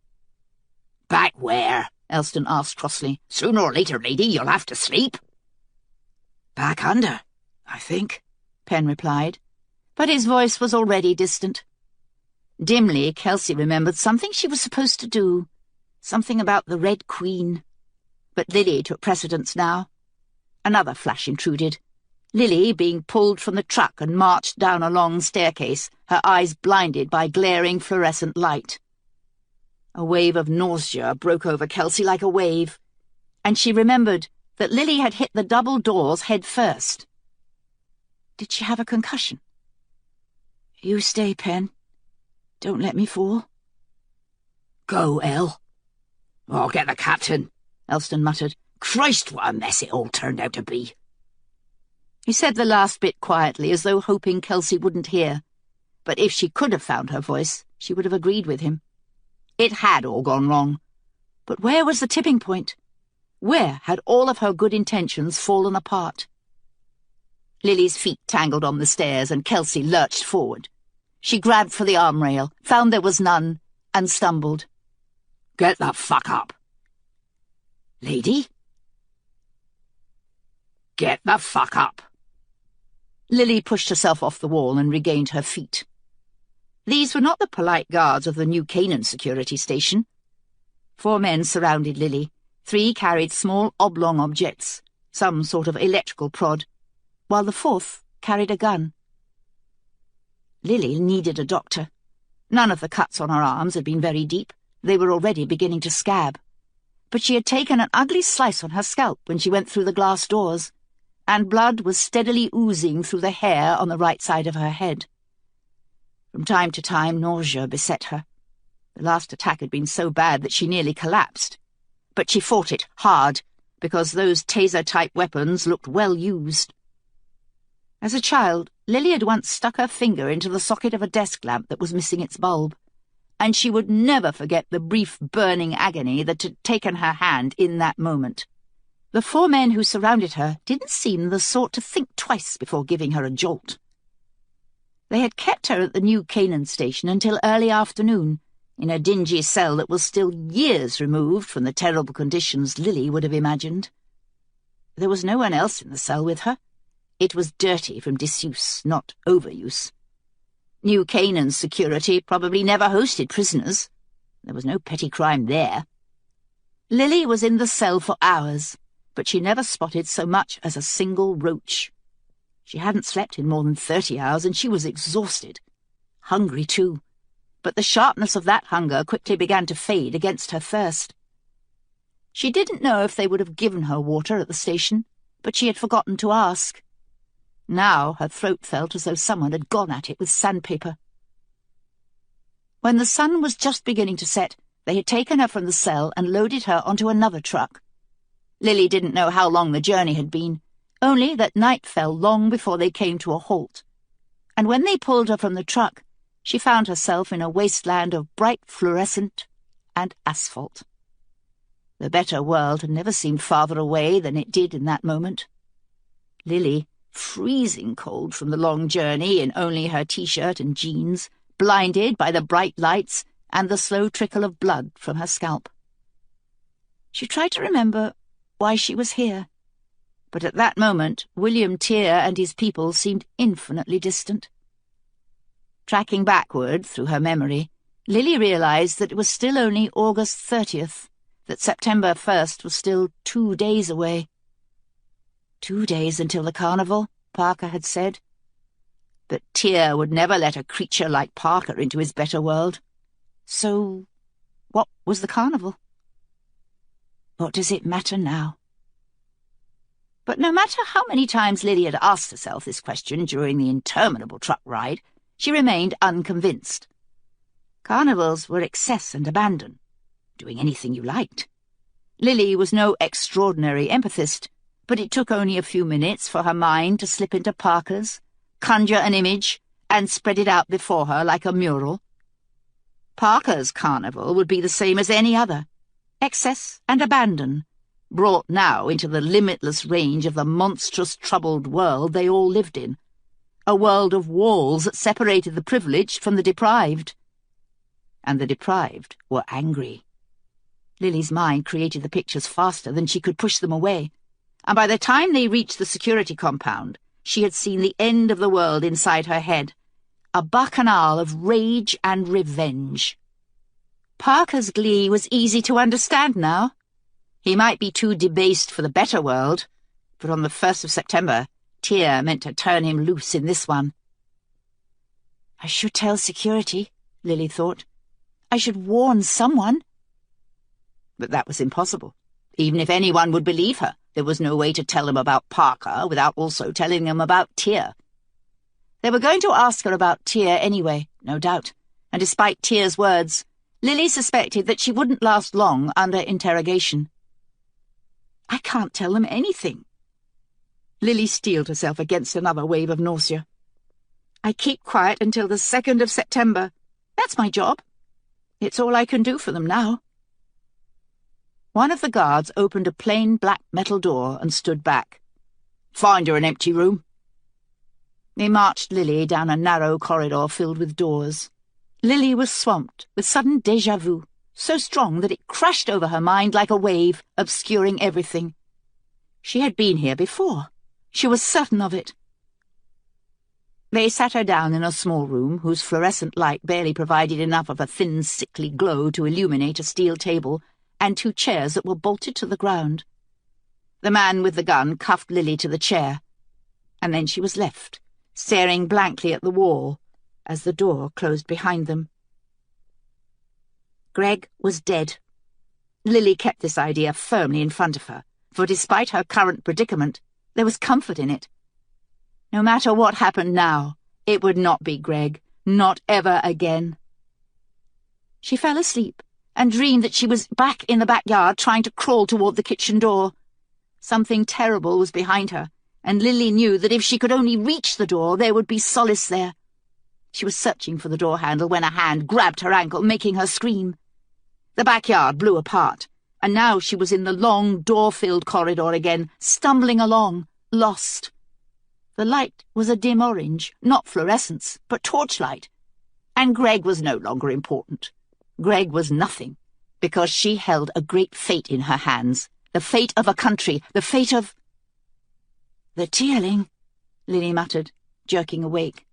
"Back where?" Elston asked crossly. "Sooner or later, lady, you'll have to sleep." "Back under, I think," Penn replied, but his voice was already distant. Dimly, Kelsey remembered something she was supposed to do, something about the Red Queen. But Lily took precedence now. Another flash intruded. Lily being pulled from the truck and marched down a long staircase, her eyes blinded by glaring fluorescent light. A wave of nausea broke over Kelsey like a wave, and she remembered that Lily had hit the double doors head first. Did she have a concussion? "You stay, Penn. Don't let me fall." "Go, El." "I'll get the captain," Elston muttered. "Christ, what a mess it all turned out to be." He said the last bit quietly, as though hoping Kelsey wouldn't hear. But if she could have found her voice, she would have agreed with him. It had all gone wrong. But where was the tipping point? Where had all of her good intentions fallen apart? Lily's feet tangled on the stairs, and Kelsey lurched forward. She grabbed for the armrail, found there was none, and stumbled. "Get the fuck up." "Lady?" "Get the fuck up." Lily pushed herself off the wall and regained her feet. These were not the polite guards of the New Canaan security station. 4 men surrounded Lily. 3 carried small oblong objects, some sort of electrical prod, while the 4th carried a gun. Lily needed a doctor. None of the cuts on her arms had been very deep. They were already beginning to scab. But she had taken an ugly slice on her scalp when she went through the glass doors, and blood was steadily oozing through the hair on the right side of her head. From time to time, nausea beset her. The last attack had been so bad that she nearly collapsed. But she fought it hard, because those taser-type weapons looked well used. As a child, Lily had once stuck her finger into the socket of a desk lamp that was missing its bulb, and she would never forget the brief burning agony that had taken her hand in that moment. The 4 men who surrounded her didn't seem the sort to think twice before giving her a jolt. They had kept her at the New Canaan station until early afternoon, in a dingy cell that was still years removed from the terrible conditions Lily would have imagined. There was no one else in the cell with her. It was dirty from disuse, not overuse. New Canaan's security probably never hosted prisoners. There was no petty crime there. Lily was in the cell for hours, but she never spotted so much as a single roach. She hadn't slept in more than 30 hours, and she was exhausted. Hungry, too. But the sharpness of that hunger quickly began to fade against her thirst. She didn't know if they would have given her water at the station, but she had forgotten to ask. Now her throat felt as though someone had gone at it with sandpaper. When the sun was just beginning to set, they had taken her from the cell and loaded her onto another truck. Lily didn't know how long the journey had been, only that night fell long before they came to a halt. And when they pulled her from the truck, she found herself in a wasteland of bright fluorescent and asphalt. The better world had never seemed farther away than it did in that moment. Lily, freezing cold from the long journey in only her t-shirt and jeans, blinded by the bright lights and the slow trickle of blood from her scalp. She tried to remember why she was here, but at that moment William Tear and his people seemed infinitely distant. Tracking backward through her memory, Lily realized that it was still only August 30th, that September 1st was still 2 days away. 2 days until the carnival, Parker had said. But Tear would never let a creature like Parker into his better world. So, what was the carnival? What does it matter now? But no matter how many times Lily had asked herself this question during the interminable truck ride, she remained unconvinced. Carnivals were excess and abandon, doing anything you liked. Lily was no extraordinary empathist, but it took only a few minutes for her mind to slip into Parker's, conjure an image, and spread it out before her like a mural. Parker's carnival would be the same as any other, excess and abandon, brought now into the limitless range of the monstrous troubled world they all lived in, a world of walls that separated the privileged from the deprived. And the deprived were angry. Lily's mind created the pictures faster than she could push them away, and by the time they reached the security compound, she had seen the end of the world inside her head, a bacchanal of rage and revenge. Parker's glee was easy to understand now. He might be too debased for the better world, but on the 1st of September, Tear meant to turn him loose in this one. I should tell security, Lily thought. I should warn someone. But that was impossible. Even if anyone would believe her, there was no way to tell them about Parker without also telling them about Tear. They were going to ask her about Tear anyway, no doubt, and despite Tear's words, Lily suspected that she wouldn't last long under interrogation. I can't tell them anything. Lily steeled herself against another wave of nausea. I keep quiet until the 2nd of September. That's my job. It's all I can do for them now. One of the guards opened a plain black metal door and stood back. "Find her an empty room." They marched Lily down a narrow corridor filled with doors. Lily was swamped with sudden déjà vu, so strong that it crashed over her mind like a wave, obscuring everything. She had been here before. She was certain of it. They sat her down in a small room whose fluorescent light barely provided enough of a thin, sickly glow to illuminate a steel table and 2 chairs that were bolted to the ground. The man with the gun cuffed Lily to the chair, and then she was left, staring blankly at the wall as the door closed behind them. Greg was dead. Lily kept this idea firmly in front of her, for despite her current predicament, there was comfort in it. No matter what happened now, it would not be Greg, not ever again. She fell asleep and dreamed that she was back in the backyard trying to crawl toward the kitchen door. Something terrible was behind her, and Lily knew that if she could only reach the door, there would be solace there. She was searching for the door handle when a hand grabbed her ankle, making her scream. The backyard blew apart, and now she was in the long, door-filled corridor again, stumbling along, lost. The light was a dim orange, not fluorescence, but torchlight. And Greg was no longer important. Greg was nothing, because she held a great fate in her hands, the fate of a country, the fate of— "The Tearling," Lily muttered, jerking awake.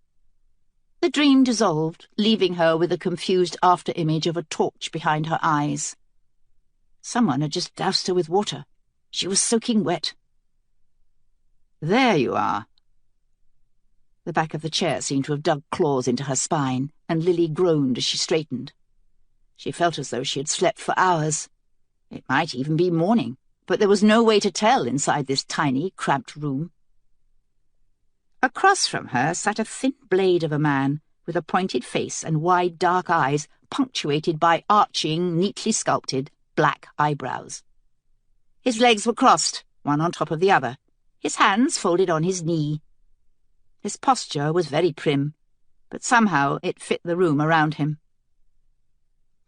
The dream dissolved, leaving her with a confused after-image of a torch behind her eyes. Someone had just doused her with water. She was soaking wet. "There you are." The back of the chair seemed to have dug claws into her spine, and Lily groaned as she straightened. She felt as though she had slept for hours. It might even be morning, but there was no way to tell inside this tiny, cramped room. Across from her sat a thin blade of a man, with a pointed face and wide dark eyes punctuated by arching, neatly sculpted, black eyebrows. His legs were crossed, one on top of the other, his hands folded on his knee. His posture was very prim, but somehow it fit the room around him.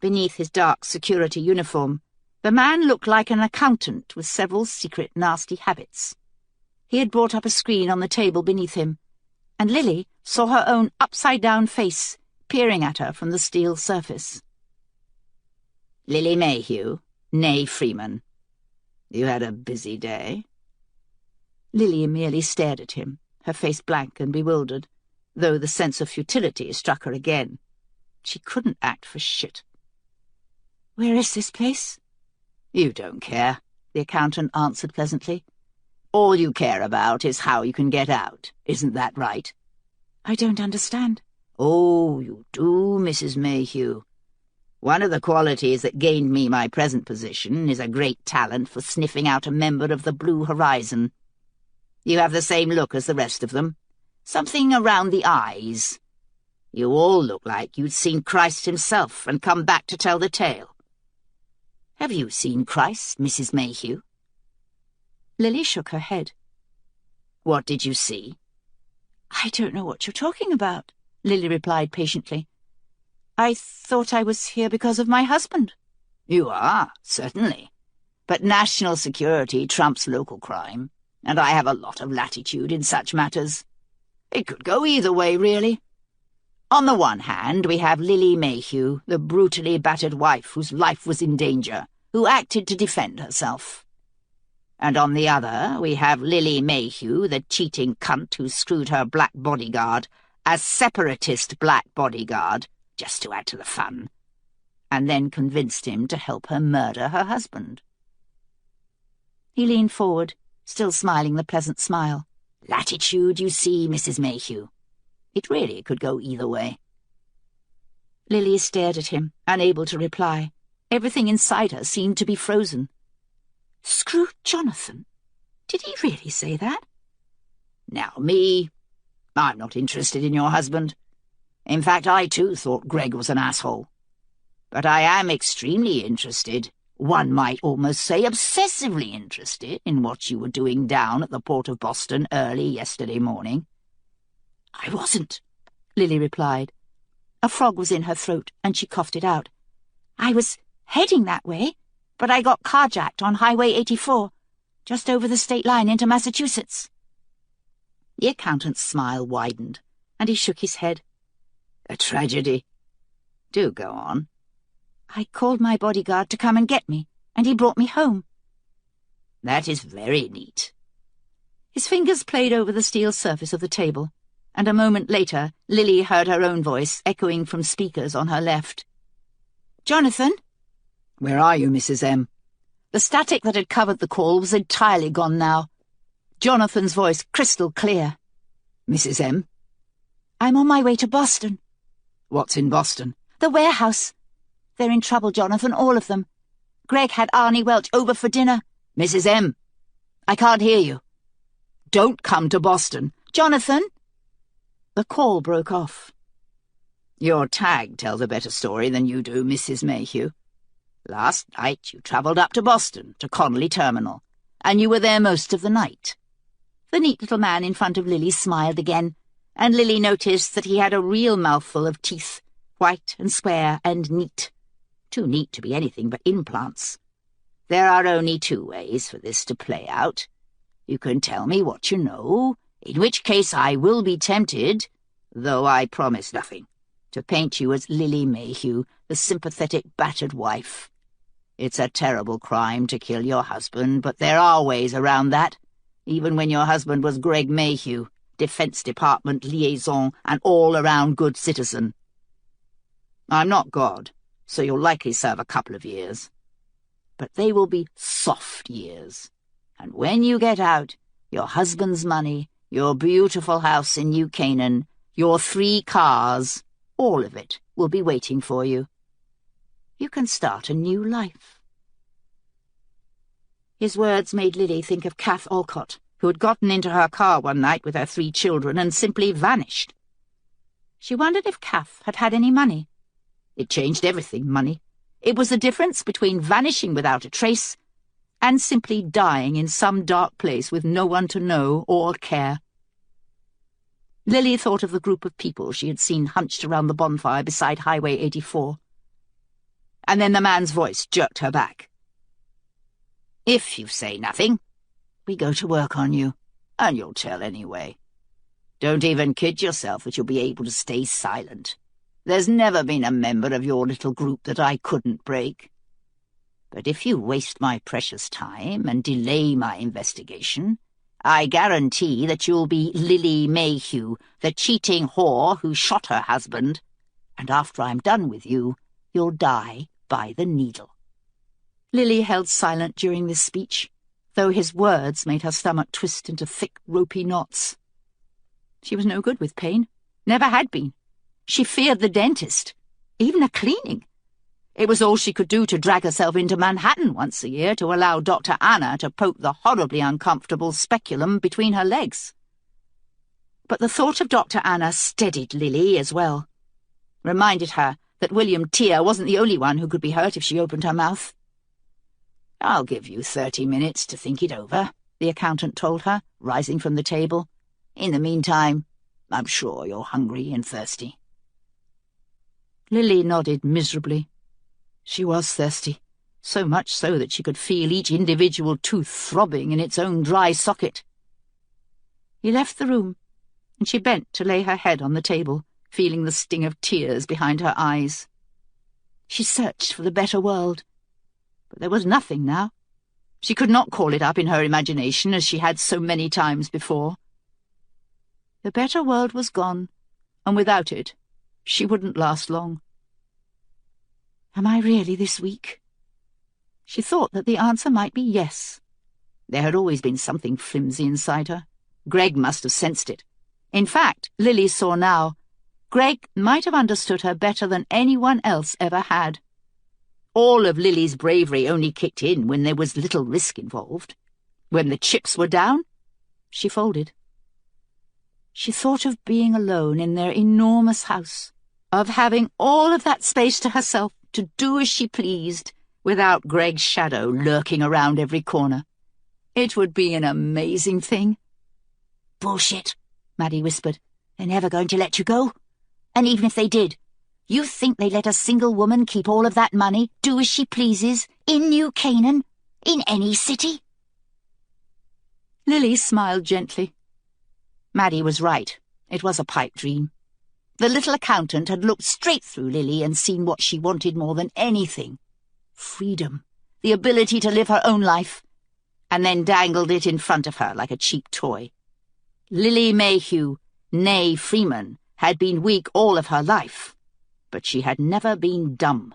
Beneath his dark security uniform, the man looked like an accountant with several secret nasty habits. He had brought up a screen on the table beneath him, and Lily saw her own upside-down face peering at her from the steel surface. "Lily Mayhew, née Freeman. You had a busy day?" Lily merely stared at him, her face blank and bewildered, though the sense of futility struck her again. She couldn't act for shit. "Where is this place?" "You don't care," the accountant answered pleasantly. "All you care about is how you can get out. Isn't that right?" "I don't understand." "Oh, you do, Mrs. Mayhew. One of the qualities that gained me my present position is a great talent for sniffing out a member of the Blue Horizon. You have the same look as the rest of them. Something around the eyes. You all look like you'd seen Christ himself and come back to tell the tale. Have you seen Christ, Mrs. Mayhew?" Lily shook her head. "What did you see?" "I don't know what you're talking about," Lily replied patiently. "I thought I was here because of my husband." "You are, certainly. But national security trumps local crime, and I have a lot of latitude in such matters. It could go either way, really. On the one hand, we have Lily Mayhew, the brutally battered wife whose life was in danger, who acted to defend herself. And on the other, we have Lily Mayhew, the cheating cunt who screwed her black bodyguard, a separatist black bodyguard, just to add to the fun, and then convinced him to help her murder her husband." He leaned forward, still smiling the pleasant smile. "Latitude, you see, Mrs. Mayhew. It really could go either way." Lily stared at him, unable to reply. Everything inside her seemed to be frozen. Screw Jonathan? Did he really say that? "Now me, I'm not interested in your husband. In fact, I too thought Greg was an asshole. But I am extremely interested, one might almost say obsessively interested, in what you were doing down at the port of Boston early yesterday morning." "I wasn't," Lily replied. A frog was in her throat, and she coughed it out. "I was heading that way, but I got carjacked on Highway 84, just over the state line into Massachusetts." The accountant's smile widened, and he shook his head. "A tragedy. Do go on." "I called my bodyguard to come and get me, and he brought me home." "That is very neat." His fingers played over the steel surface of the table, and a moment later Lily heard her own voice echoing from speakers on her left. "Jonathan?" "Where are you, Mrs. M?" The static that had covered the call was entirely gone now. Jonathan's voice crystal clear. "Mrs. M?" "I'm on my way to Boston." "What's in Boston?" "The warehouse. They're in trouble, Jonathan, all of them. Greg had Arnie Welch over for dinner." "Mrs. M, I can't hear you. Don't come to Boston." "Jonathan?" The call broke off. "Your tag tells a better story than you do, Mrs. Mayhew. Last night you travelled up to Boston, to Connolly Terminal, and you were there most of the night." The neat little man in front of Lily smiled again, and Lily noticed that he had a real mouthful of teeth, white and square and neat. Too neat to be anything but implants. "There are only two ways for this to play out. You can tell me what you know, in which case I will be tempted, though I promise nothing, to paint you as Lily Mayhew, the sympathetic battered wife. It's a terrible crime to kill your husband, but there are ways around that, even when your husband was Greg Mayhew, Defense Department liaison and all-around good citizen. I'm not God, so you'll likely serve a couple of years. But they will be soft years. And when you get out, your husband's money, your beautiful house in New Canaan, your 3 cars, all of it will be waiting for you. You can start a new life." His words made Lily think of Kath Alcott, who had gotten into her car one night with her 3 children and simply vanished. She wondered if Kath had had any money. It changed everything, money. It was the difference between vanishing without a trace and simply dying in some dark place with no one to know or care. Lily thought of the group of people she had seen hunched around the bonfire beside Highway 84. And then the man's voice jerked her back. "If you say nothing, we go to work on you, and you'll tell anyway. Don't even kid yourself that you'll be able to stay silent. There's never been a member of your little group that I couldn't break. But if you waste my precious time and delay my investigation, I guarantee that you'll be Lily Mayhew, the cheating whore who shot her husband, and after I'm done with you, you'll die by the needle." Lily held silent during this speech, though his words made her stomach twist into thick, ropey knots. She was no good with pain, never had been. She feared the dentist, even a cleaning. It was all she could do to drag herself into Manhattan once a year to allow Dr. Anna to poke the horribly uncomfortable speculum between her legs. But the thought of Dr. Anna steadied Lily as well, reminded her that William Tear wasn't the only one who could be hurt if she opened her mouth. "I'll give you 30 minutes to think it over," the accountant told her, rising from the table. "In the meantime, I'm sure you're hungry and thirsty." Lily nodded miserably. She was thirsty, so much so that she could feel each individual tooth throbbing in its own dry socket. He left the room, and she bent to lay her head on the table, feeling the sting of tears behind her eyes. She searched for the better world, but there was nothing now. She could not call it up in her imagination as she had so many times before. The better world was gone, and without it, she wouldn't last long. Am I really this weak? She thought that the answer might be yes. There had always been something flimsy inside her. Greg must have sensed it. In fact, Lily saw now, Greg might have understood her better than anyone else ever had. All of Lily's bravery only kicked in when there was little risk involved. When the chips were down, she folded. She thought of being alone in their enormous house, of having all of that space to herself to do as she pleased, without Greg's shadow lurking around every corner. It would be an amazing thing. "Bullshit," Maddie whispered. "They're never going to let you go. And even if they did, You think they let a single woman keep all of that money, do as she pleases, in New Canaan, in any city?" Lily smiled gently. Maddie was right. It was a pipe dream. The little accountant had looked straight through Lily and seen what she wanted more than anything. Freedom, the ability to live her own life, and then dangled it in front of her like a cheap toy. Lily Mayhew, née Freeman, had been weak all of her life, but she had never been dumb.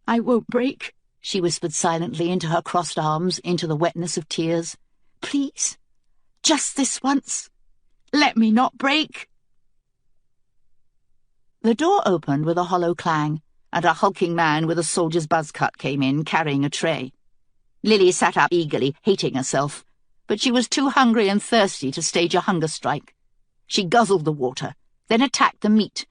"I won't break," she whispered silently into her crossed arms, into the wetness of tears. "Please, just this once. Let me not break." The door opened with a hollow clang, and a hulking man with a soldier's buzz cut came in, carrying a tray. Lily sat up eagerly, hating herself, but she was too hungry and thirsty to stage a hunger strike. She guzzled the water, then attacked the meat,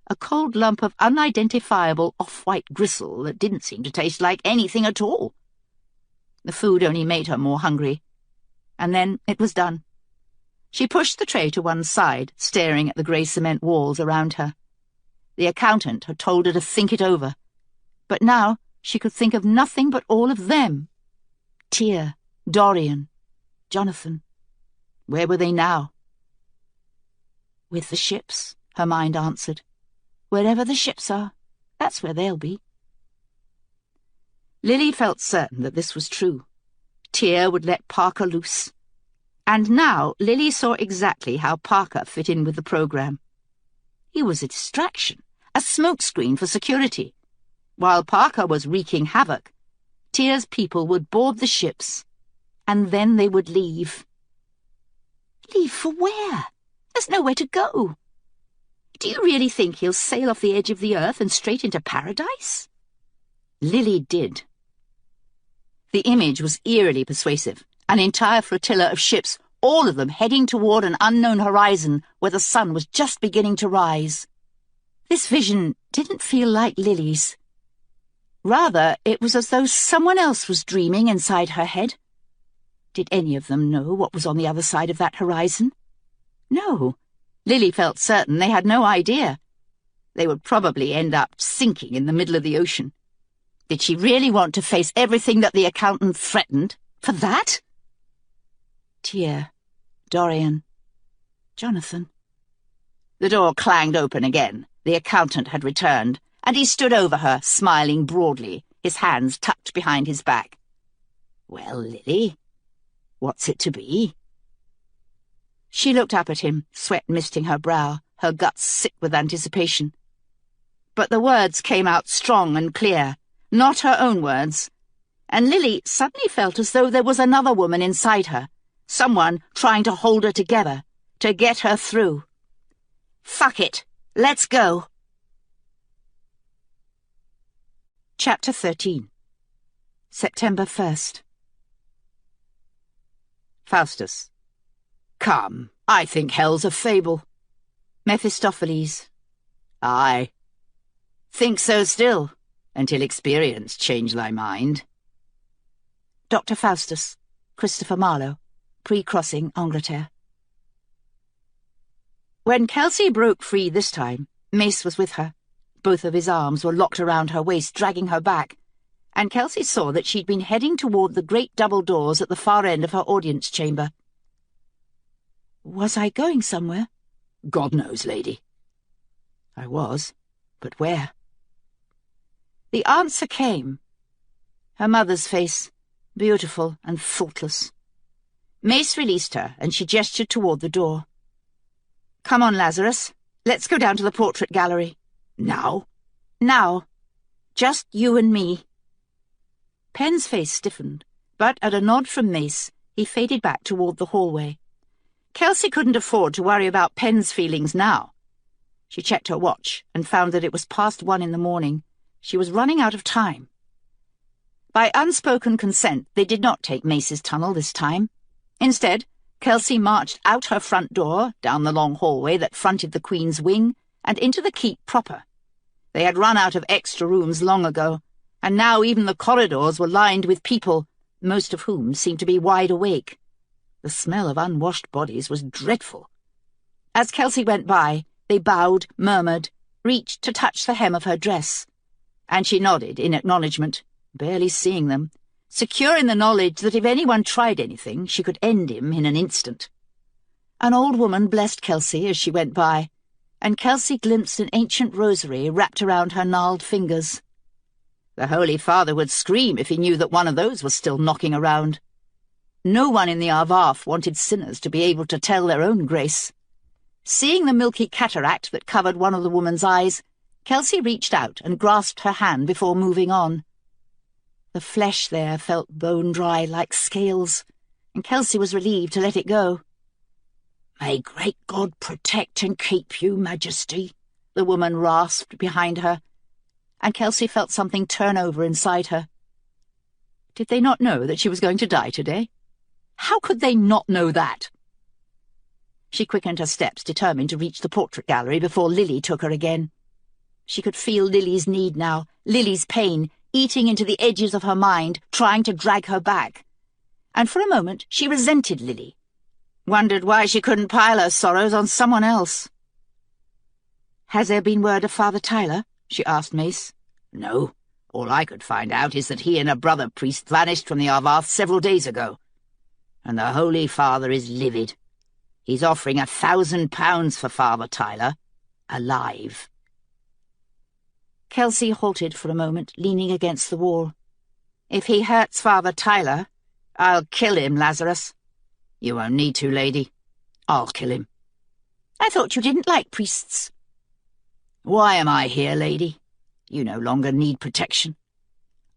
a cold lump of unidentifiable off-white gristle that didn't seem to taste like anything at all. The food only made her more hungry, and then it was done. She pushed the tray to one side, staring at the grey cement walls around her. The accountant had told her to think it over, but now she could think of nothing but all of them. Tear, Dorian, Jonathan. Where were they now? "With the ships," her mind answered. "Wherever the ships are, that's where they'll be." Lily felt certain that this was true. Tear would let Parker loose. And now Lily saw exactly how Parker fit in with the program. He was a distraction, a smokescreen for security. While Parker was wreaking havoc, Tear's people would board the ships, and then they would leave. Leave for where? There's nowhere to go. Do you really think he'll sail off the edge of the earth and straight into paradise? Lily did. The image was eerily persuasive, an entire flotilla of ships, all of them heading toward an unknown horizon where the sun was just beginning to rise. This vision didn't feel like Lily's. Rather, it was as though someone else was dreaming inside her head. Did any of them know what was on the other side of that horizon? No. Lily felt certain they had no idea. They would probably end up sinking in the middle of the ocean. Did she really want to face everything that the accountant threatened? For that? Tear, Dorian, Jonathan. The door clanged open again. The accountant had returned, and he stood over her, smiling broadly, his hands tucked behind his back. "Well, Lily, what's it to be?" She looked up at him, sweat misting her brow, her guts sick with anticipation. But the words came out strong and clear, not her own words, and Lily suddenly felt as though there was another woman inside her, someone trying to hold her together, to get her through. "Fuck it! Let's go!" Chapter 13. September 1st. Faustus. "Come, I think hell's a fable." Mephistopheles. "Aye. Think so still, until experience change thy mind." Dr. Faustus, Christopher Marlowe, Pre-Crossing, Angleterre. When Kelsey broke free this time, Mace was with her. Both of his arms were locked around her waist, dragging her back, and Kelsey saw that she'd been heading toward the great double doors at the far end of her audience chamber. "Was I going somewhere?" "God knows, lady." I was, but where? The answer came. Her mother's face, beautiful and thoughtless. Mace released her, and she gestured toward the door. "Come on, Lazarus. Let's go down to the portrait gallery." "Now?" "Now. Just you and me." Penn's face stiffened, but at a nod from Mace, he faded back toward the hallway. Kelsey couldn't afford to worry about Penn's feelings now. She checked her watch and found that it was past 1 in the morning. She was running out of time. By unspoken consent, they did not take Mace's tunnel this time. Instead, Kelsey marched out her front door, down the long hallway that fronted the Queen's wing, and into the keep proper. They had run out of extra rooms long ago, and now even the corridors were lined with people, most of whom seemed to be wide awake. The smell of unwashed bodies was dreadful. As Kelsey went by, they bowed, murmured, reached to touch the hem of her dress, and she nodded in acknowledgement, barely seeing them, secure in the knowledge that if anyone tried anything, she could end him in an instant. An old woman blessed Kelsey as she went by, and Kelsey glimpsed an ancient rosary wrapped around her gnarled fingers. The Holy Father would scream if he knew that one of those was still knocking around. No one in the Arvarth wanted sinners to be able to tell their own grace. Seeing the milky cataract that covered one of the woman's eyes, Kelsey reached out and grasped her hand before moving on. The flesh there felt bone-dry like scales, and Kelsey was relieved to let it go. "May great God protect and keep you, Majesty," the woman rasped behind her, and Kelsey felt something turn over inside her. Did they not know that she was going to die today? How could they not know that? She quickened her steps, determined to reach the portrait gallery before Lily took her again. She could feel Lily's need now, Lily's pain, eating into the edges of her mind, trying to drag her back. And for a moment she resented Lily. Wondered why she couldn't pile her sorrows on someone else. "Has there been word of Father Tyler?" she asked Mace. "No. All I could find out is that he and a brother priest vanished from the Arvarth several days ago. And the Holy Father is livid. He's offering £1,000 for Father Tyler, alive." Kelsey halted for a moment, leaning against the wall. "If he hurts Father Tyler, I'll kill him, Lazarus." "You won't need to, lady. I'll kill him." "I thought you didn't like priests." "Why am I here, lady? You no longer need protection.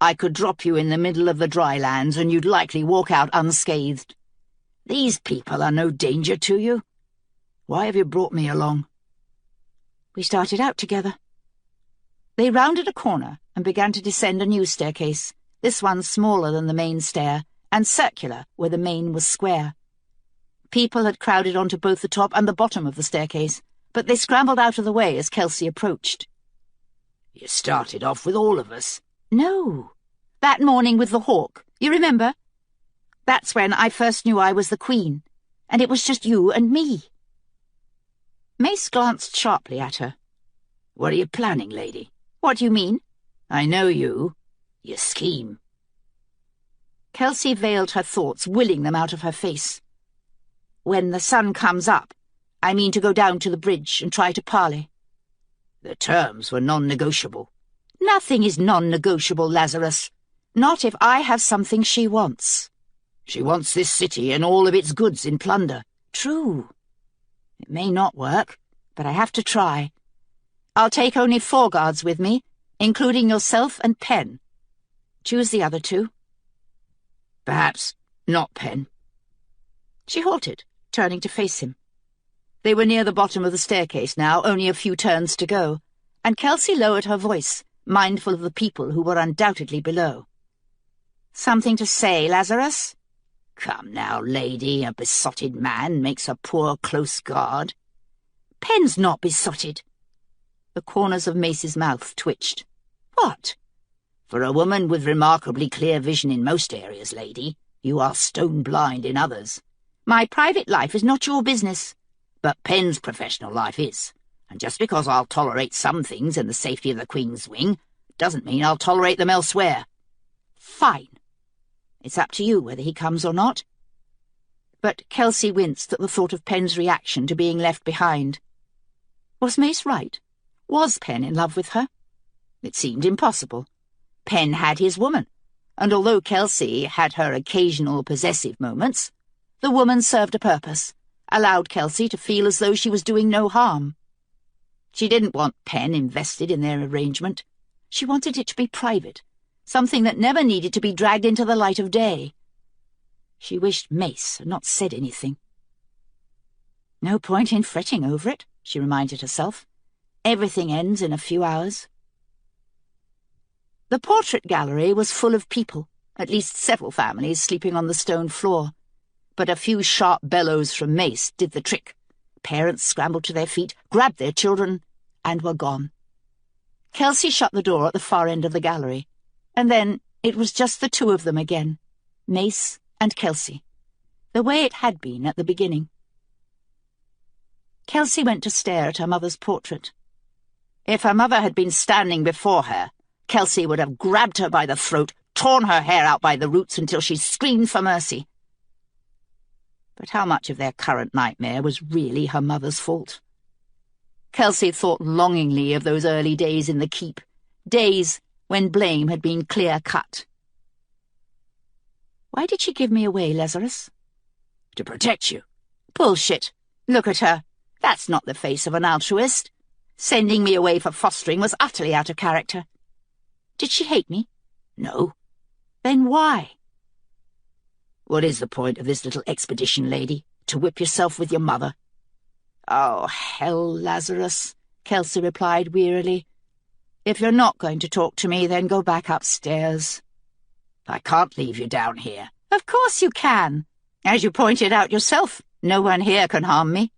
I could drop you in the middle of the dry lands and you'd likely walk out unscathed. These people are no danger to you. Why have you brought me along?" "We started out together." They rounded a corner and began to descend a new staircase, this one smaller than the main stair, and circular where the main was square. People had crowded onto both the top and the bottom of the staircase, but they scrambled out of the way as Kelsey approached. "You started off with all of us." "No. That morning with the hawk, you remember? That's when I first knew I was the Queen, and it was just you and me." Mace glanced sharply at her. "What are you planning, lady?" "What do you mean?" "I know you. You scheme." Kelsey veiled her thoughts, willing them out of her face. "When the sun comes up, I mean to go down to the bridge and try to parley." "The terms were non-negotiable." "Nothing is non-negotiable, Lazarus. Not if I have something she wants." "She wants this city and all of its goods in plunder." "True. It may not work, but I have to try. I'll take only 4 guards with me, including yourself and Pen. Choose the other 2. "Perhaps not Pen." She halted, turning to face him. They were near the bottom of the staircase now, only a few turns to go, and Kelsey lowered her voice, mindful of the people who were undoubtedly below. "Something to say, Lazarus?" "Come now, lady, a besotted man makes a poor close guard." "Pen's not besotted." The corners of Mace's mouth twitched. "What?" "For a woman with remarkably clear vision in most areas, lady, you are stone-blind in others." "My private life is not your business." "But Pen's professional life is, and just because I'll tolerate some things in the safety of the Queen's wing, doesn't mean I'll tolerate them elsewhere." "Fine. It's up to you whether he comes or not." But Kelsey winced at the thought of Pen's reaction to being left behind. Was Mace right? Was Pen in love with her? It seemed impossible. Pen had his woman, and although Kelsey had her occasional possessive moments, the woman served a purpose, allowed Kelsey to feel as though she was doing no harm. She didn't want Pen invested in their arrangement. She wanted it to be private, something that never needed to be dragged into the light of day. She wished Mace had not said anything. No point in fretting over it, she reminded herself. Everything ends in a few hours. The portrait gallery was full of people, at least several families sleeping on the stone floor. But a few sharp bellows from Mace did the trick. Parents scrambled to their feet, grabbed their children, and were gone. Kelsey shut the door at the far end of the gallery, and then it was just the 2 of them again, Mace and Kelsey, the way it had been at the beginning. Kelsey went to stare at her mother's portrait. If her mother had been standing before her, Kelsey would have grabbed her by the throat, torn her hair out by the roots until she screamed for mercy. But how much of their current nightmare was really her mother's fault? Kelsey thought longingly of those early days in the keep, days when blame had been clear-cut. Why did she give me away, Lazarus? To protect you. Bullshit. Look at her. That's not the face of an altruist. Sending me away for fostering was utterly out of character. Did she hate me? No. Then why? What is the point of this little expedition, lady? To whip yourself with your mother? Oh, hell, Lazarus, Kelsey replied wearily. If you're not going to talk to me, then go back upstairs. I can't leave you down here. Of course you can. As you pointed out yourself, no one here can harm me.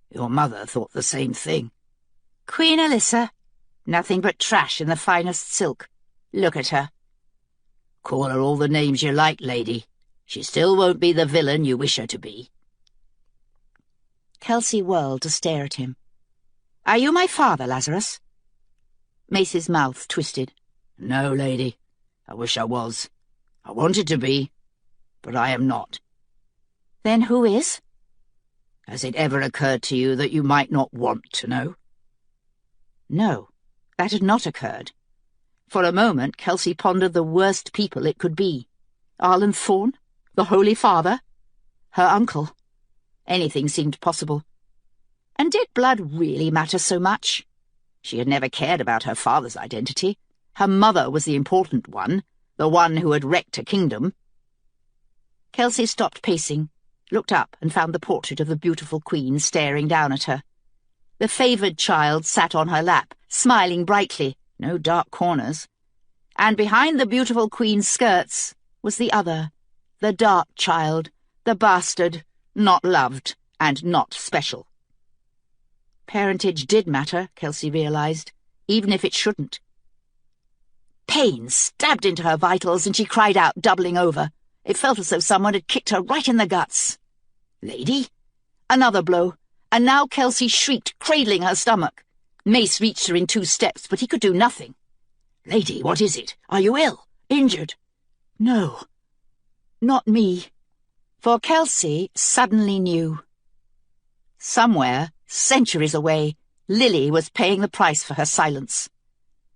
Your mother thought the same thing. Queen Alyssa, nothing but trash in the finest silk. Look at her. Call her all the names you like, lady. She still won't be the villain you wish her to be. Kelsey whirled to stare at him. Are you my father, Lazarus? Mace's mouth twisted. No, lady. I wish I was. I wanted to be, but I am not. Then who is? Has it ever occurred to you that you might not want to know? No, that had not occurred. For a moment, Kelsey pondered the worst people it could be. Arlen Thorne? The Holy Father? Her uncle? Anything seemed possible. And did blood really matter so much? She had never cared about her father's identity. Her mother was the important one, the one who had wrecked a kingdom. Kelsey stopped pacing, looked up and found the portrait of the beautiful queen staring down at her. The favoured child sat on her lap, smiling brightly, no dark corners. And behind the beautiful queen's skirts was the other, the dark child, the bastard, not loved and not special. Parentage did matter, Kelsey realised, even if it shouldn't. Pain stabbed into her vitals and she cried out, doubling over. It felt as though someone had kicked her right in the guts. Lady? Another blow, and now Kelsey shrieked, cradling her stomach. Mace reached her in 2 steps, but he could do nothing. Lady, what is it? Are you ill? Injured? No, not me. For Kelsey suddenly knew. Somewhere, centuries away, Lily was paying the price for her silence.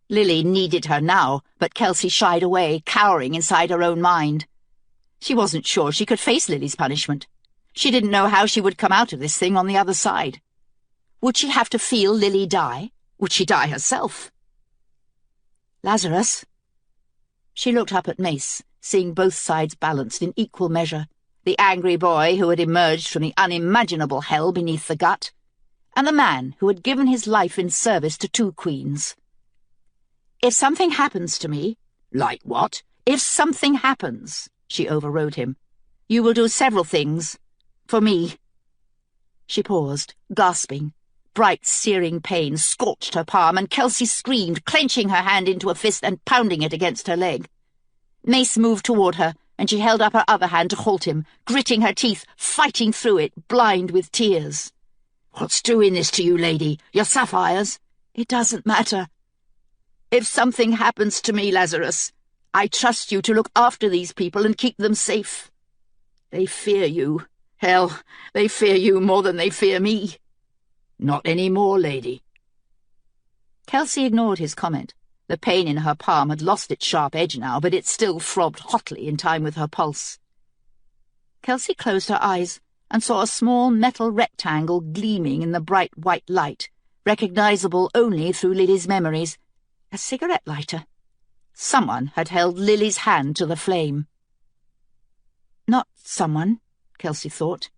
Lily needed her now, but Kelsey shied away, cowering inside her own mind. She wasn't sure she could face Lily's punishment. She didn't know how she would come out of this thing on the other side. Would she have to feel Lily die? Would she die herself? Lazarus? She looked up at Mace, seeing both sides balanced in equal measure, the angry boy who had emerged from the unimaginable hell beneath the gut, and the man who had given his life in service to 2 queens. If something happens to me— Like what? If something happens, she overrode him, you will do several things. For me. She paused, gasping. Bright, searing pain scorched her palm, and Kelsey screamed, clenching her hand into a fist and pounding it against her leg. Mace moved toward her, and she held up her other hand to halt him, gritting her teeth, fighting through it, blind with tears. What's doing this to you, lady? Your sapphires? It doesn't matter. If something happens to me, Lazarus, I trust you to look after these people and keep them safe. They fear you. Hell, they fear you more than they fear me. Not any more, lady. Kelsey ignored his comment. The pain in her palm had lost its sharp edge now, but it still throbbed hotly in time with her pulse. Kelsey closed her eyes and saw a small metal rectangle gleaming in the bright white light, recognizable only through Lily's memories. A cigarette lighter. Someone had held Lily's hand to the flame. Not someone, Kelsey thought.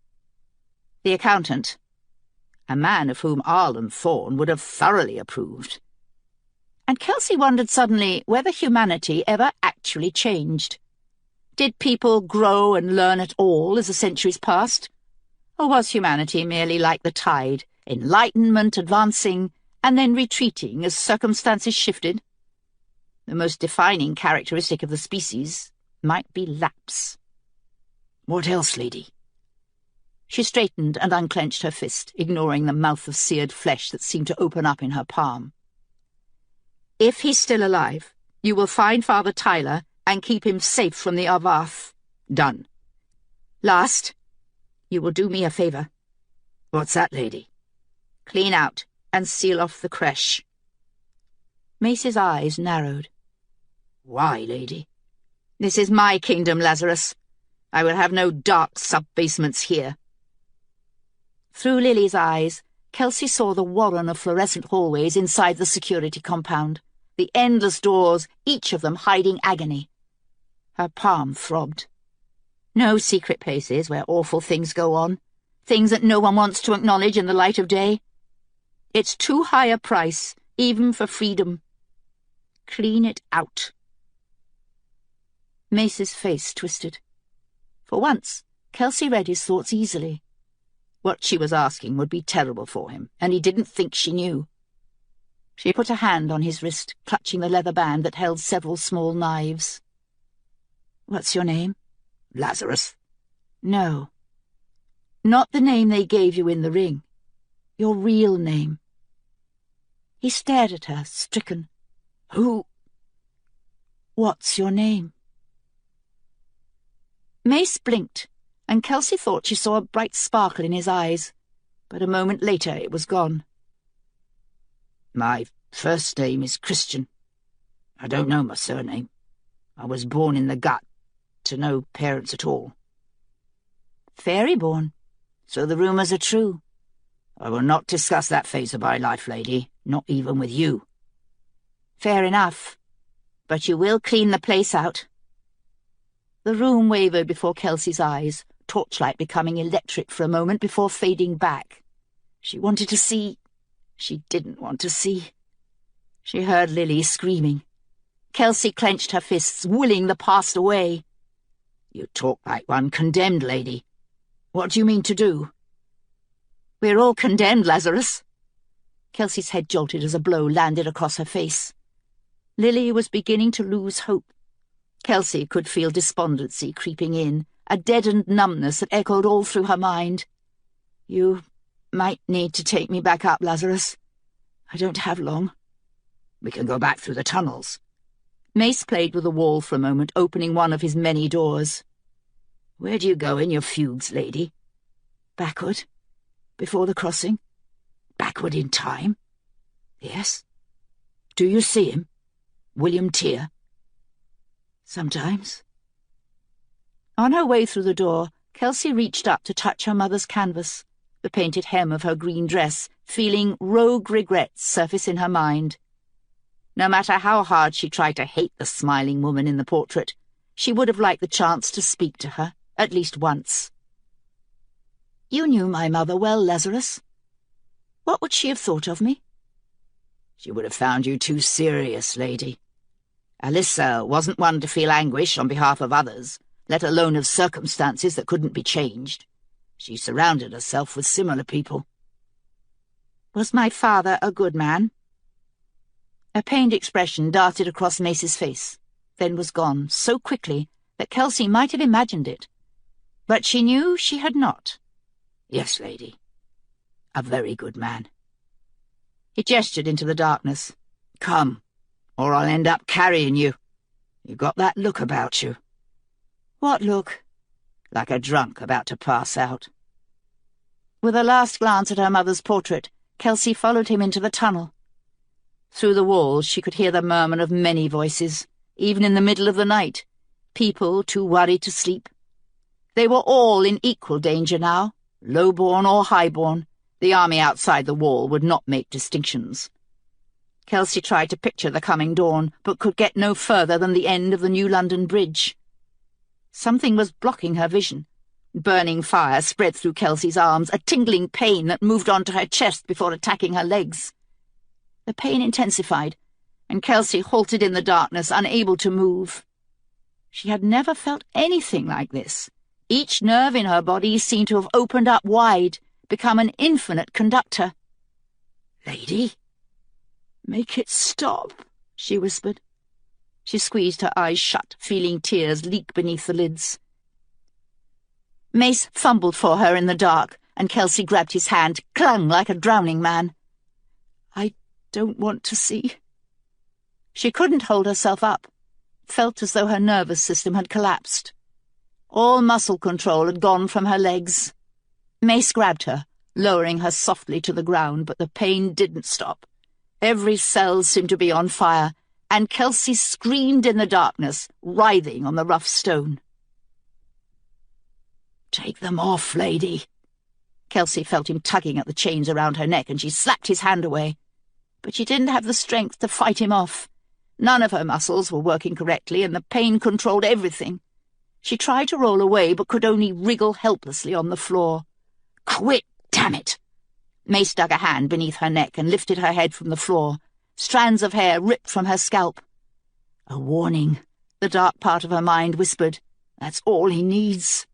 The accountant. A man of whom Arlen Thorne would have thoroughly approved. And Kelsey wondered suddenly whether humanity ever actually changed. Did people grow and learn at all as the centuries passed? Or was humanity merely like the tide, enlightenment advancing and then retreating as circumstances shifted? The most defining characteristic of the species might be lapse. What else, lady? She straightened and unclenched her fist, ignoring the mouth of seared flesh that seemed to open up in her palm. If he's still alive, you will find Father Tyler and keep him safe from the Arvath. Done. Last, you will do me a favour. What's that, lady? Clean out and seal off the creche. Mace's eyes narrowed. Why, lady? This is my kingdom, Lazarus. I will have no dark sub-basements here. Through Lily's eyes, Kelsey saw the warren of fluorescent hallways inside the security compound, the endless doors, each of them hiding agony. Her palm throbbed. No secret places where awful things go on, things that no one wants to acknowledge in the light of day. It's too high a price, even for freedom. Clean it out. Mace's face twisted. For once, Kelsey read his thoughts easily. What she was asking would be terrible for him, and he didn't think she knew. She put a hand on his wrist, clutching the leather band that held several small knives. "What's your name?" Lazarus. "No. Not the name they gave you in the ring. Your real name." He stared at her, stricken. "Who?" "What's your name?" Mace blinked, and Kelsey thought she saw a bright sparkle in his eyes, but a moment later it was gone. "My first name is Christian. I don't know my surname. I was born in the gut, to no parents at all." "Fairy-born. So the rumours are true." "I will not discuss that phase of my life, lady, not even with you." "Fair enough. But you will clean the place out." The room wavered before Kelsey's eyes, torchlight becoming electric for a moment before fading back. She wanted to see. She didn't want to see. She heard Lily screaming. Kelsey clenched her fists, willing the past away. "You talk like one condemned, lady. What do you mean to do?" "We're all condemned, Lazarus." Kelsey's head jolted as a blow landed across her face. Lily was beginning to lose hope. Kelsey could feel despondency creeping in, a deadened numbness that echoed all through her mind. "You might need to take me back up, Lazarus. I don't have long." "We can go back through the tunnels." Mace played with the wall for a moment, opening one of his many doors. "Where do you go in your fugues, lady?" "Backward. Before the crossing." "Backward in time?" "Yes." "Do you see him? William Tear?" "Sometimes." On her way through the door, Kelsey reached up to touch her mother's canvas, the painted hem of her green dress, feeling rogue regrets surface in her mind. No matter how hard she tried to hate the smiling woman in the portrait, she would have liked the chance to speak to her, at least once. "You knew my mother well, Lazarus. What would she have thought of me?" "She would have found you too serious, lady. Alyssa wasn't one to feel anguish on behalf of others, let alone of circumstances that couldn't be changed. She surrounded herself with similar people." "Was my father a good man?" A pained expression darted across Mace's face, then was gone so quickly that Kelsey might have imagined it. But she knew she had not. "Yes, lady. A very good man." He gestured into the darkness. "Come, or I'll end up carrying you. You've got that look about you." "What look?" "Like a drunk about to pass out." With a last glance at her mother's portrait, Kelsey followed him into the tunnel. Through the walls she could hear the murmur of many voices, even in the middle of the night, people too worried to sleep. They were all in equal danger now, low-born or high-born. The army outside the wall would not make distinctions. Kelsey tried to picture the coming dawn, but could get no further than the end of the New London Bridge. Something was blocking her vision. Burning fire spread through Kelsey's arms, a tingling pain that moved onto her chest before attacking her legs. The pain intensified, and Kelsey halted in the darkness, unable to move. She had never felt anything like this. Each nerve in her body seemed to have opened up wide, become an infinite conductor. "Lady?" "Make it stop," she whispered. She squeezed her eyes shut, feeling tears leak beneath the lids. Mace fumbled for her in the dark, and Kelsey grabbed his hand, clung like a drowning man. "I don't want to see." She couldn't hold herself up. Felt as though her nervous system had collapsed. All muscle control had gone from her legs. Mace grabbed her, lowering her softly to the ground, but the pain didn't stop. Every cell seemed to be on fire, and Kelsey screamed in the darkness, writhing on the rough stone. "Take them off, lady." Kelsey felt him tugging at the chains around her neck, and she slapped his hand away. But she didn't have the strength to fight him off. None of her muscles were working correctly, and the pain controlled everything. She tried to roll away, but could only wriggle helplessly on the floor. "Quit, damn it!" Mace dug a hand beneath her neck and lifted her head from the floor. Strands of hair ripped from her scalp. "A warning," the dark part of her mind whispered. "That's all he needs."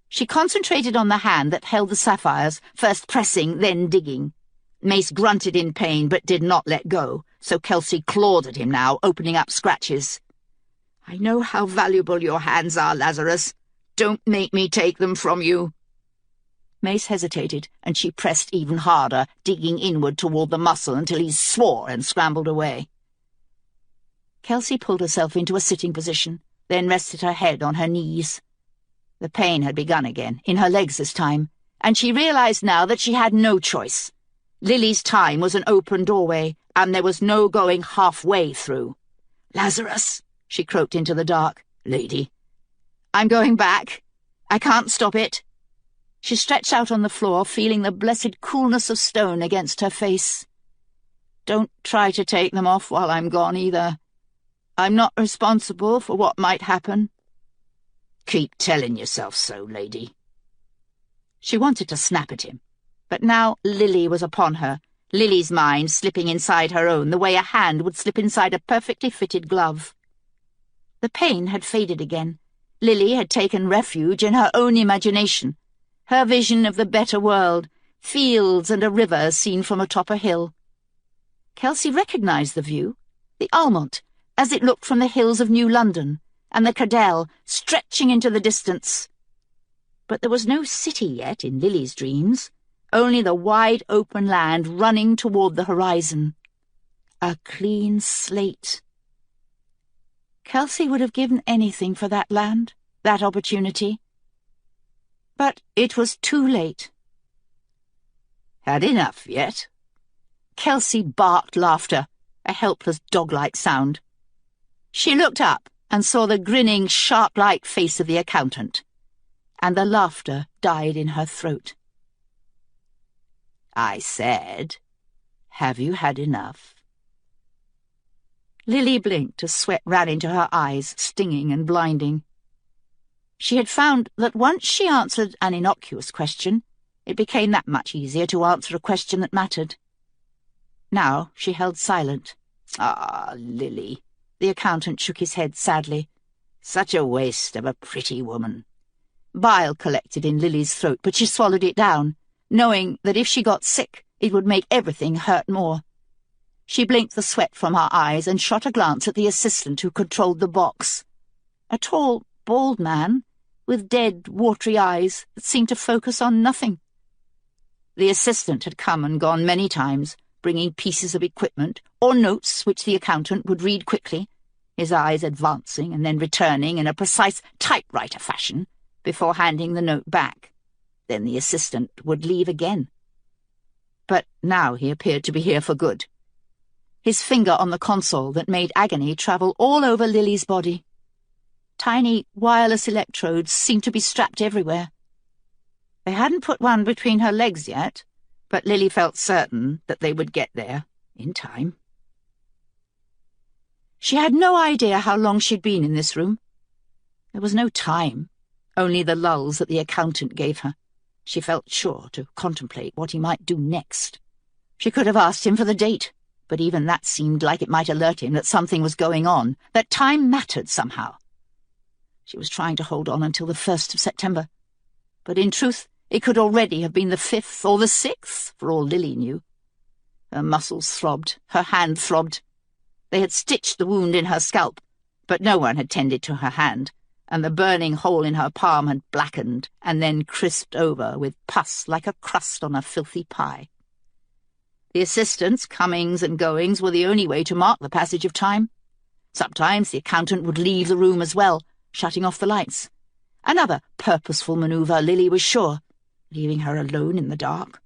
She concentrated on the hand that held the sapphires, first pressing, then digging. Mace grunted in pain but did not let go, so Kelsey clawed at him now, opening up scratches. "I know how valuable your hands are, Lazarus. Don't make me take them from you." Mace hesitated, and she pressed even harder, digging inward toward the muscle until he swore and scrambled away. Kelsey pulled herself into a sitting position, then rested her head on her knees. The pain had begun again, in her legs this time, and she realized now that she had no choice. Lily's time was an open doorway, and there was no going halfway through. "Lazarus," she croaked into the dark. "Lady." "I'm going back. I can't stop it." She stretched out on the floor, feeling the blessed coolness of stone against her face. "Don't try to take them off while I'm gone, either. I'm not responsible for what might happen." "Keep telling yourself so, lady." She wanted to snap at him, but now Lily was upon her, Lily's mind slipping inside her own the way a hand would slip inside a perfectly fitted glove. The pain had faded again. Lily had taken refuge in her own imagination, her vision of the better world, fields and a river seen from atop a hill. Kelsey recognized the view, the Almont, as it looked from the hills of New London, and the Cadell stretching into the distance. But there was no city yet in Lily's dreams, only the wide open land running toward the horizon. A clean slate. Kelsey would have given anything for that land, that opportunity. But it was too late. "Had enough yet?" Kelsey barked laughter, a helpless dog-like sound. She looked up and saw the grinning, shark-like face of the accountant, and the laughter died in her throat. "I said, have you had enough?" Lily blinked as sweat ran into her eyes, stinging and blinding. She had found that once she answered an innocuous question, it became that much easier to answer a question that mattered. Now she held silent. "Ah, Lily," the accountant shook his head sadly. "Such a waste of a pretty woman." Bile collected in Lily's throat, but she swallowed it down, knowing that if she got sick, it would make everything hurt more. She blinked the sweat from her eyes and shot a glance at the assistant who controlled the box. A tall, bald man, with dead, watery eyes that seemed to focus on nothing. The assistant had come and gone many times, bringing pieces of equipment or notes which the accountant would read quickly, his eyes advancing and then returning in a precise typewriter fashion before handing the note back. Then the assistant would leave again. But now he appeared to be here for good, his finger on the console that made agony travel all over Lily's body. Tiny wireless electrodes seemed to be strapped everywhere. They hadn't put one between her legs yet, but Lily felt certain that they would get there in time. She had no idea how long she'd been in this room. There was no time, only the lulls that the accountant gave her. She felt sure to contemplate what he might do next. She could have asked him for the date, but even that seemed like it might alert him that something was going on, that time mattered somehow. She was trying to hold on until the 1st of September, but in truth it could already have been the 5th or the 6th, for all Lily knew. Her muscles throbbed, her hand throbbed. They had stitched the wound in her scalp, but no one had tended to her hand, and the burning hole in her palm had blackened and then crisped over with pus like a crust on a filthy pie. The assistants' comings and goings were the only way to mark the passage of time. Sometimes the accountant would leave the room as well, shutting off the lights. Another purposeful manoeuvre, Lily was sure, leaving her alone in the dark.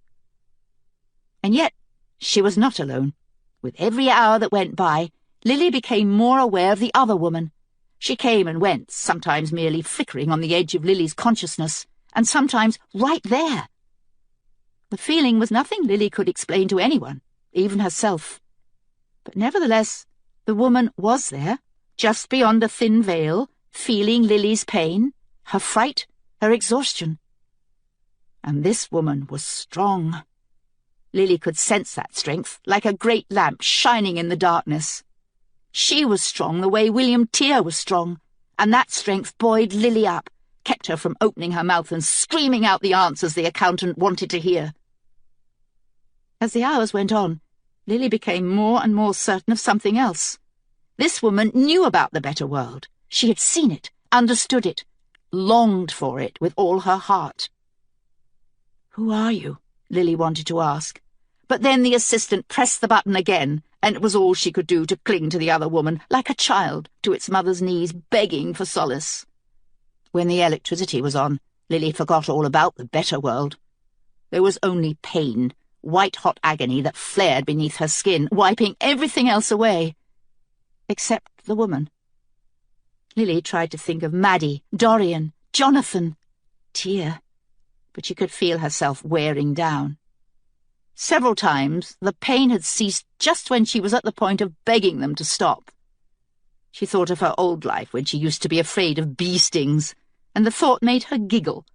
And yet she was not alone. With every hour that went by, Lily became more aware of the other woman. She came and went, sometimes merely flickering on the edge of Lily's consciousness, and sometimes right there. The feeling was nothing Lily could explain to anyone, even herself. But nevertheless, the woman was there, just beyond a thin veil, feeling Lily's pain, her fright, her exhaustion. And this woman was strong. Lily could sense that strength, like a great lamp shining in the darkness. She was strong the way William Tear was strong, and that strength buoyed Lily up, kept her from opening her mouth and screaming out the answers the accountant wanted to hear. As the hours went on, Lily became more and more certain of something else. This woman knew about the better world. She had seen it, understood it, longed for it with all her heart. "Who are you?" Lily wanted to ask. But then the assistant pressed the button again, and it was all she could do to cling to the other woman, like a child, to its mother's knees, begging for solace. When the electricity was on, Lily forgot all about the better world. There was only pain, white-hot agony that flared beneath her skin, wiping everything else away. Except the woman. Lily tried to think of Maddie, Dorian, Jonathan, Tear, but she could feel herself wearing down. Several times the pain had ceased just when she was at the point of begging them to stop. She thought of her old life when she used to be afraid of bee stings, and the thought made her giggle,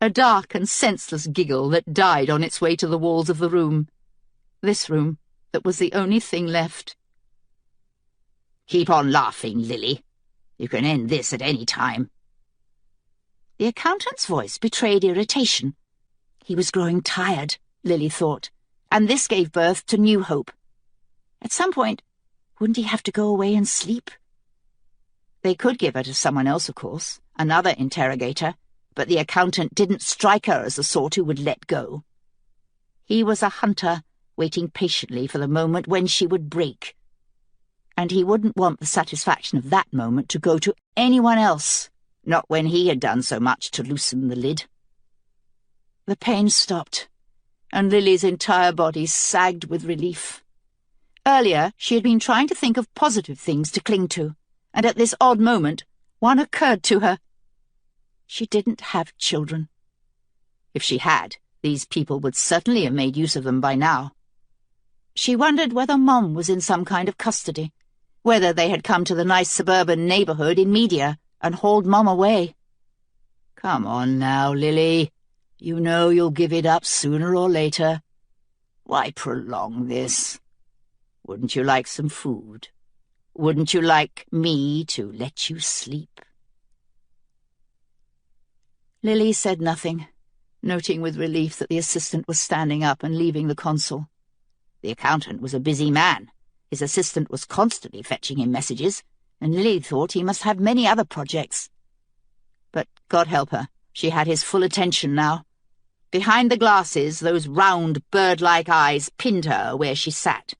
a dark and senseless giggle that died on its way to the walls of the room. This room that was the only thing left. "Keep on laughing, Lily. You can end this at any time." The accountant's voice betrayed irritation. He was growing tired, Lily thought, and this gave birth to new hope. At some point, wouldn't he have to go away and sleep? They could give her to someone else, of course, another interrogator, but the accountant didn't strike her as the sort who would let go. He was a hunter, waiting patiently for the moment when she would break. And he wouldn't want the satisfaction of that moment to go to anyone else, not when he had done so much to loosen the lid. The pain stopped, and Lily's entire body sagged with relief. Earlier, she had been trying to think of positive things to cling to, and at this odd moment, one occurred to her. She didn't have children. If she had, these people would certainly have made use of them by now. She wondered whether Mom was in some kind of custody, whether they had come to the nice suburban neighbourhood in Media and hauled Mom away. "Come on now, Lily. You know you'll give it up sooner or later. Why prolong this? Wouldn't you like some food? Wouldn't you like me to let you sleep?" Lily said nothing, noting with relief that the assistant was standing up and leaving the console. The accountant was a busy man. His assistant was constantly fetching him messages, and Lily thought he must have many other projects. But God help her, she had his full attention now. Behind the glasses, those round, bird-like eyes pinned her where she sat.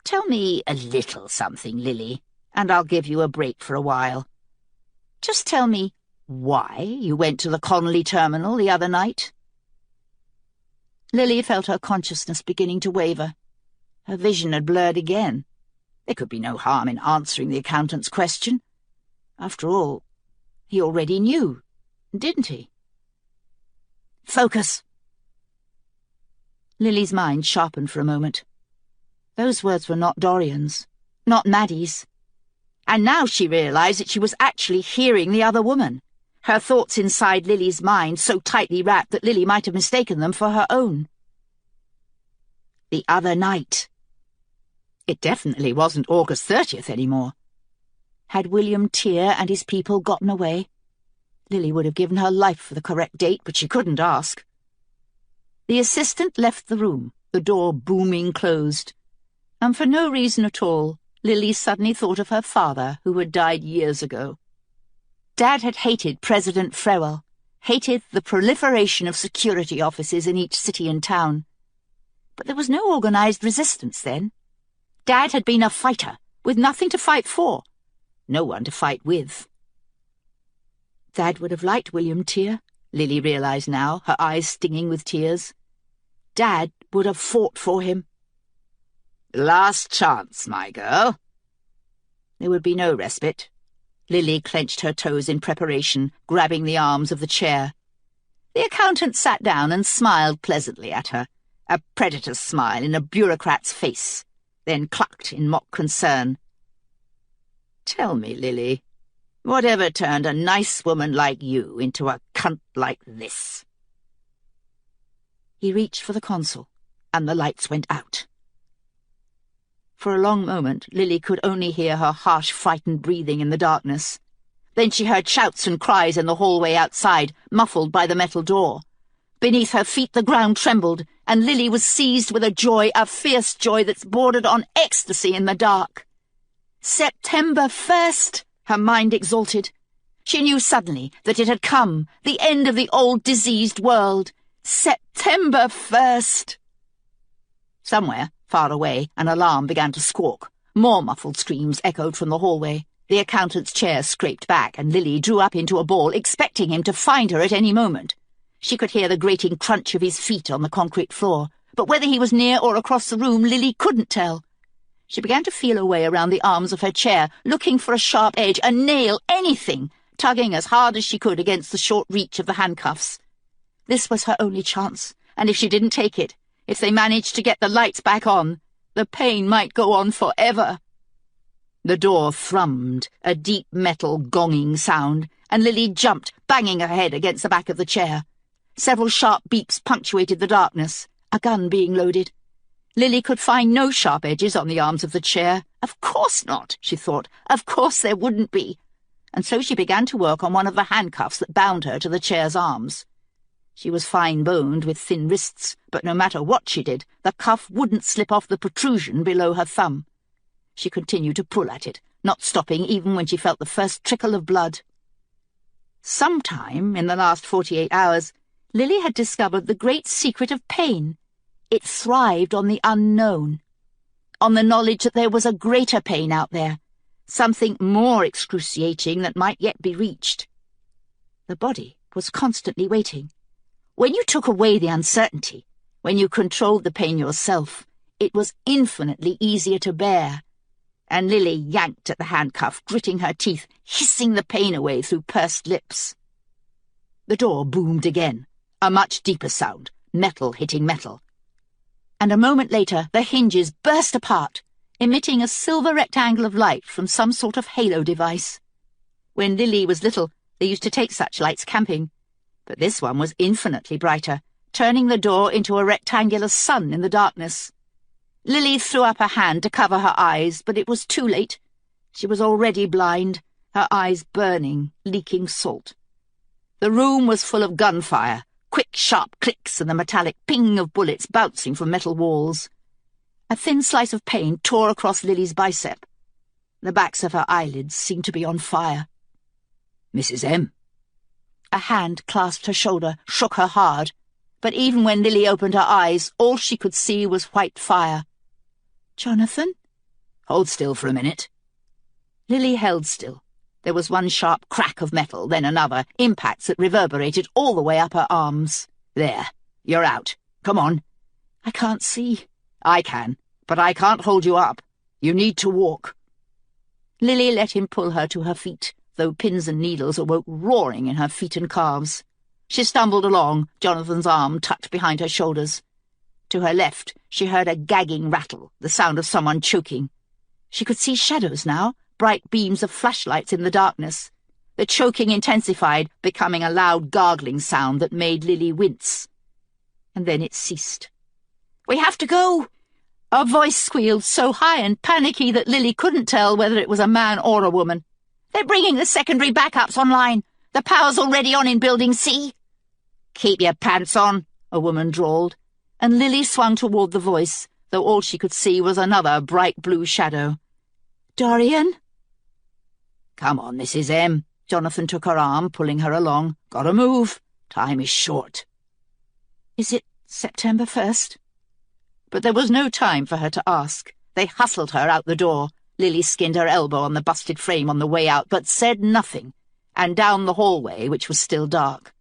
"Tell me a little something, Lily, and I'll give you a break for a while. Just tell me why you went to the Connolly terminal the other night." Lily felt her consciousness beginning to waver. Her vision had blurred again. There could be no harm in answering the accountant's question. After all, he already knew, didn't he? "Focus!" Lily's mind sharpened for a moment. Those words were not Dorian's, not Maddie's. And now she realized that she was actually hearing the other woman, her thoughts inside Lily's mind so tightly wrapped that Lily might have mistaken them for her own. The other night. It definitely wasn't August 30th anymore. Had William Tear and his people gotten away? Lily would have given her life for the correct date, but she couldn't ask. The assistant left the room, the door booming closed, and for no reason at all, Lily suddenly thought of her father, who had died years ago. Dad had hated President Frewell, hated the proliferation of security offices in each city and town. But there was no organised resistance then. Dad had been a fighter, with nothing to fight for. No one to fight with. Dad would have liked William Tear, Lily realised now, her eyes stinging with tears. Dad would have fought for him. Last chance, my girl. There would be no respite. Lily clenched her toes in preparation, grabbing the arms of the chair. The accountant sat down and smiled pleasantly at her, a predator's smile in a bureaucrat's face, then clucked in mock concern. Tell me, Lily, whatever turned a nice woman like you into a cunt like this? He reached for the console, and the lights went out. For a long moment, Lily could only hear her harsh, frightened breathing in the darkness. Then she heard shouts and cries in the hallway outside, muffled by the metal door. Beneath her feet the ground trembled, and Lily was seized with a fierce joy that's bordered on ecstasy in the dark. September 1st, her mind exalted. She knew suddenly that it had come, the end of the old diseased world. September 1st! Somewhere, far away, an alarm began to squawk. More muffled screams echoed from the hallway. The accountant's chair scraped back, and Lily drew up into a ball, expecting him to find her at any moment. She could hear the grating crunch of his feet on the concrete floor, but whether he was near or across the room, Lily couldn't tell. She began to feel her way around the arms of her chair, looking for a sharp edge, a nail, anything, tugging as hard as she could against the short reach of the handcuffs. This was her only chance, and if she didn't take it, if they managed to get the lights back on, the pain might go on forever. The door thrummed, a deep metal gonging sound, and Lily jumped, banging her head against the back of the chair. Several sharp beeps punctuated the darkness, a gun being loaded. Lily could find no sharp edges on the arms of the chair. Of course not, she thought. Of course there wouldn't be. And so she began to work on one of the handcuffs that bound her to the chair's arms. She was fine-boned with thin wrists, but no matter what she did, the cuff wouldn't slip off the protrusion below her thumb. She continued to pull at it, not stopping even when she felt the first trickle of blood. Sometime in the last 48 hours, Lily had discovered the great secret of pain. It thrived on the unknown, on the knowledge that there was a greater pain out there, something more excruciating that might yet be reached. The body was constantly waiting. When you took away the uncertainty, when you controlled the pain yourself, it was infinitely easier to bear. And Lily yanked at the handcuff, gritting her teeth, hissing the pain away through pursed lips. The door boomed again, a much deeper sound, metal hitting metal. And a moment later the hinges burst apart, emitting a silver rectangle of light from some sort of halo device. When Lily was little, they used to take such lights camping, but this one was infinitely brighter, turning the door into a rectangular sun in the darkness. Lily threw up a hand to cover her eyes, but it was too late. She was already blind, her eyes burning, leaking salt. The room was full of gunfire, quick, sharp clicks and the metallic ping of bullets bouncing from metal walls. A thin slice of pain tore across Lily's bicep. The backs of her eyelids seemed to be on fire. "Mrs. M." A hand clasped her shoulder, shook her hard, but even when Lily opened her eyes, all she could see was white fire. "Jonathan?" "Hold still for a minute." Lily held still. There was one sharp crack of metal, then another, impacts that reverberated all the way up her arms. "There, you're out. Come on." "I can't see." "I can, but I can't hold you up. You need to walk." Lily let him pull her to her feet, though pins and needles awoke roaring in her feet and calves. She stumbled along, Jonathan's arm tucked behind her shoulders. To her left, she heard a gagging rattle, the sound of someone choking. She could see shadows now, bright beams of flashlights in the darkness. The choking intensified, becoming a loud gargling sound that made Lily wince. And then it ceased. "We have to go!" A voice squealed so high and panicky that Lily couldn't tell whether it was a man or a woman. "They're bringing the secondary backups online. The power's already on in Building C." "Keep your pants on," a woman drawled, and Lily swung toward the voice, though all she could see was another bright blue shadow. "Dorian?" "Come on, Mrs. M." Jonathan took her arm, pulling her along. "Gotta move. Time is short." "Is it September 1st?" But there was no time for her to ask. They hustled her out the door. Lily skinned her elbow on the busted frame on the way out, but said nothing, and down the hallway, which was still dark.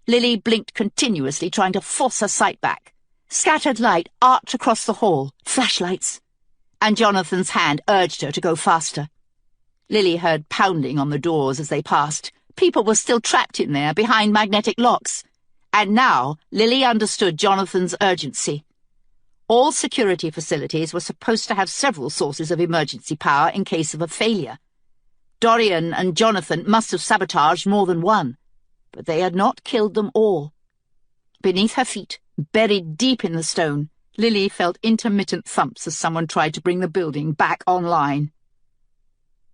Lily blinked continuously, trying to force her sight back. Scattered light arced across the hall, flashlights, and Jonathan's hand urged her to go faster. Lily heard pounding on the doors as they passed. People were still trapped in there, behind magnetic locks. And now Lily understood Jonathan's urgency. All security facilities were supposed to have several sources of emergency power in case of a failure. Dorian and Jonathan must have sabotaged more than one, but they had not killed them all. Beneath her feet, buried deep in the stone, Lily felt intermittent thumps as someone tried to bring the building back online.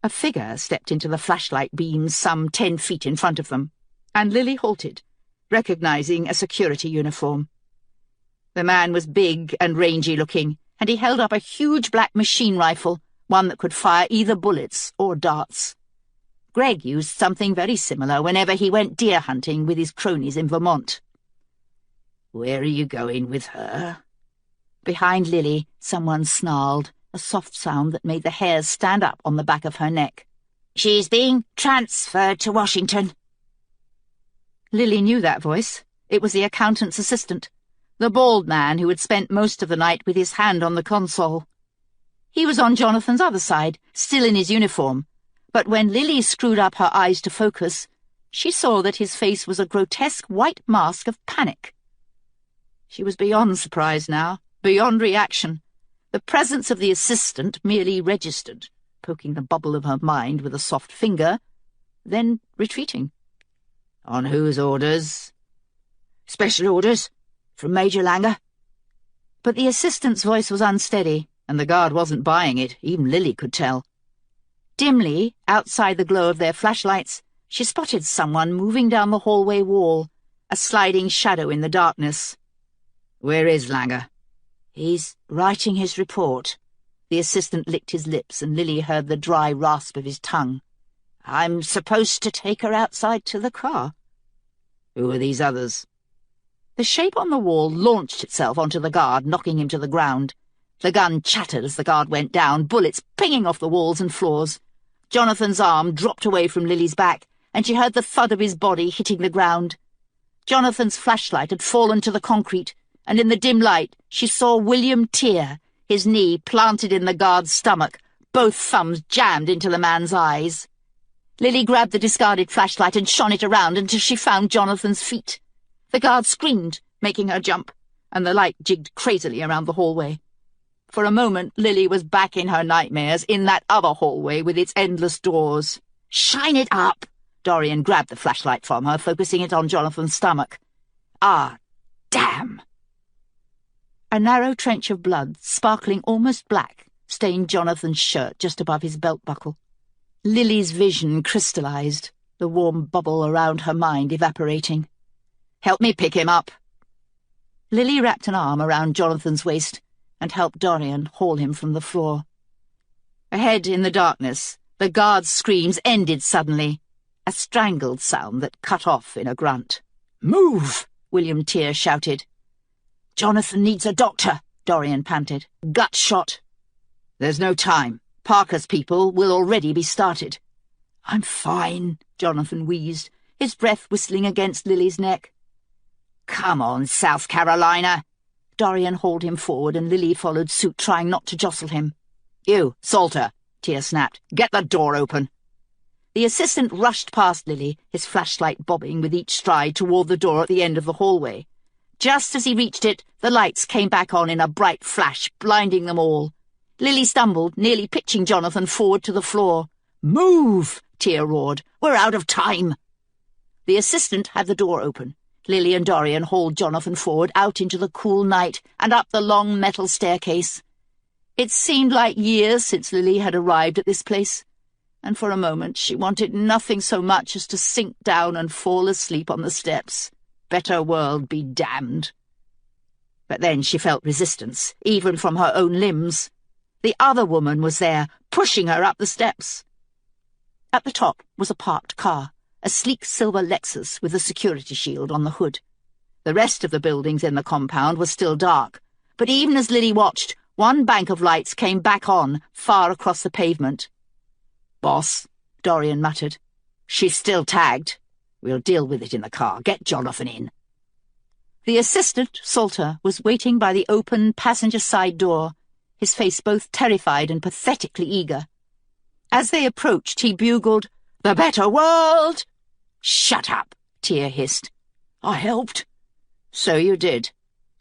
A figure stepped into the flashlight beams some 10 feet in front of them, and Lily halted, recognizing a security uniform. The man was big and rangy-looking, and he held up a huge black machine rifle, one that could fire either bullets or darts. Greg used something very similar whenever he went deer hunting with his cronies in Vermont. "Where are you going with her?" Behind Lily, someone snarled, a soft sound that made the hairs stand up on the back of her neck. "She's being transferred to Washington." Lily knew that voice. It was the accountant's assistant, the bald man who had spent most of the night with his hand on the console. He was on Jonathan's other side, still in his uniform, but when Lily screwed up her eyes to focus, she saw that his face was a grotesque white mask of panic. She was beyond surprise now, beyond reaction. The presence of the assistant merely registered, poking the bubble of her mind with a soft finger, then retreating. "On whose orders?" "Special orders. From Major Langer." But the assistant's voice was unsteady, and the guard wasn't buying it, even Lily could tell. Dimly, outside the glow of their flashlights, she spotted someone moving down the hallway wall, a sliding shadow in the darkness. "Where is Langer?" "He's writing his report." The assistant licked his lips, and Lily heard the dry rasp of his tongue. "I'm supposed to take her outside to the car." "Who are these others?" The shape on the wall launched itself onto the guard, knocking him to the ground. The gun chattered as the guard went down, bullets pinging off the walls and floors. Jonathan's arm dropped away from Lily's back, and she heard the thud of his body hitting the ground. Jonathan's flashlight had fallen to the concrete, and in the dim light she saw William Tear, his knee planted in the guard's stomach, both thumbs jammed into the man's eyes. Lily grabbed the discarded flashlight and shone it around until she found Jonathan's feet. The guard screamed, making her jump, and the light jigged crazily around the hallway. For a moment, Lily was back in her nightmares, in that other hallway with its endless doors. "Shine it up!" Dorian grabbed the flashlight from her, focusing it on Jonathan's stomach. "Ah, damn!" A narrow trench of blood, sparkling almost black, stained Jonathan's shirt just above his belt buckle. Lily's vision crystallized, the warm bubble around her mind evaporating. "Help me pick him up." Lily wrapped an arm around Jonathan's waist and helped Dorian haul him from the floor. Ahead in the darkness, the guard's screams ended suddenly, a strangled sound that cut off in a grunt. "Move!" William Tear shouted. "Jonathan needs a doctor," Dorian panted. "Gut shot." "There's no time. Parker's people will already be started." "I'm fine," Jonathan wheezed, his breath whistling against Lily's neck. "Come on, South Carolina." Dorian hauled him forward, and Lily followed suit, trying not to jostle him. "You, Salter," Tear snapped. "Get the door open." The assistant rushed past Lily, his flashlight bobbing with each stride toward the door at the end of the hallway. Just as he reached it, the lights came back on in a bright flash, blinding them all. Lily stumbled, nearly pitching Jonathan forward to the floor. "Move!" Tear roared. "We're out of time." The assistant had the door open. Lily and Dorian hauled Jonathan forward, out into the cool night, and up the long metal staircase. It seemed like years since Lily had arrived at this place, and for a moment she wanted nothing so much as to sink down and fall asleep on the steps. Better world be damned. But then she felt resistance, even from her own limbs. The other woman was there, pushing her up the steps. At the top was a parked car, a sleek silver Lexus with a security shield on the hood. The rest of the buildings in the compound were still dark, but even as Lily watched, one bank of lights came back on, far across the pavement. "Boss," Dorian muttered. "she's still tagged. We'll deal with it in the car. Get Jonathan in." The assistant, Salter, was waiting by the open passenger side door, his face both terrified and pathetically eager. As they approached, he bugled, "The better world!" "Shut up," Tear hissed. "I helped." "So you did."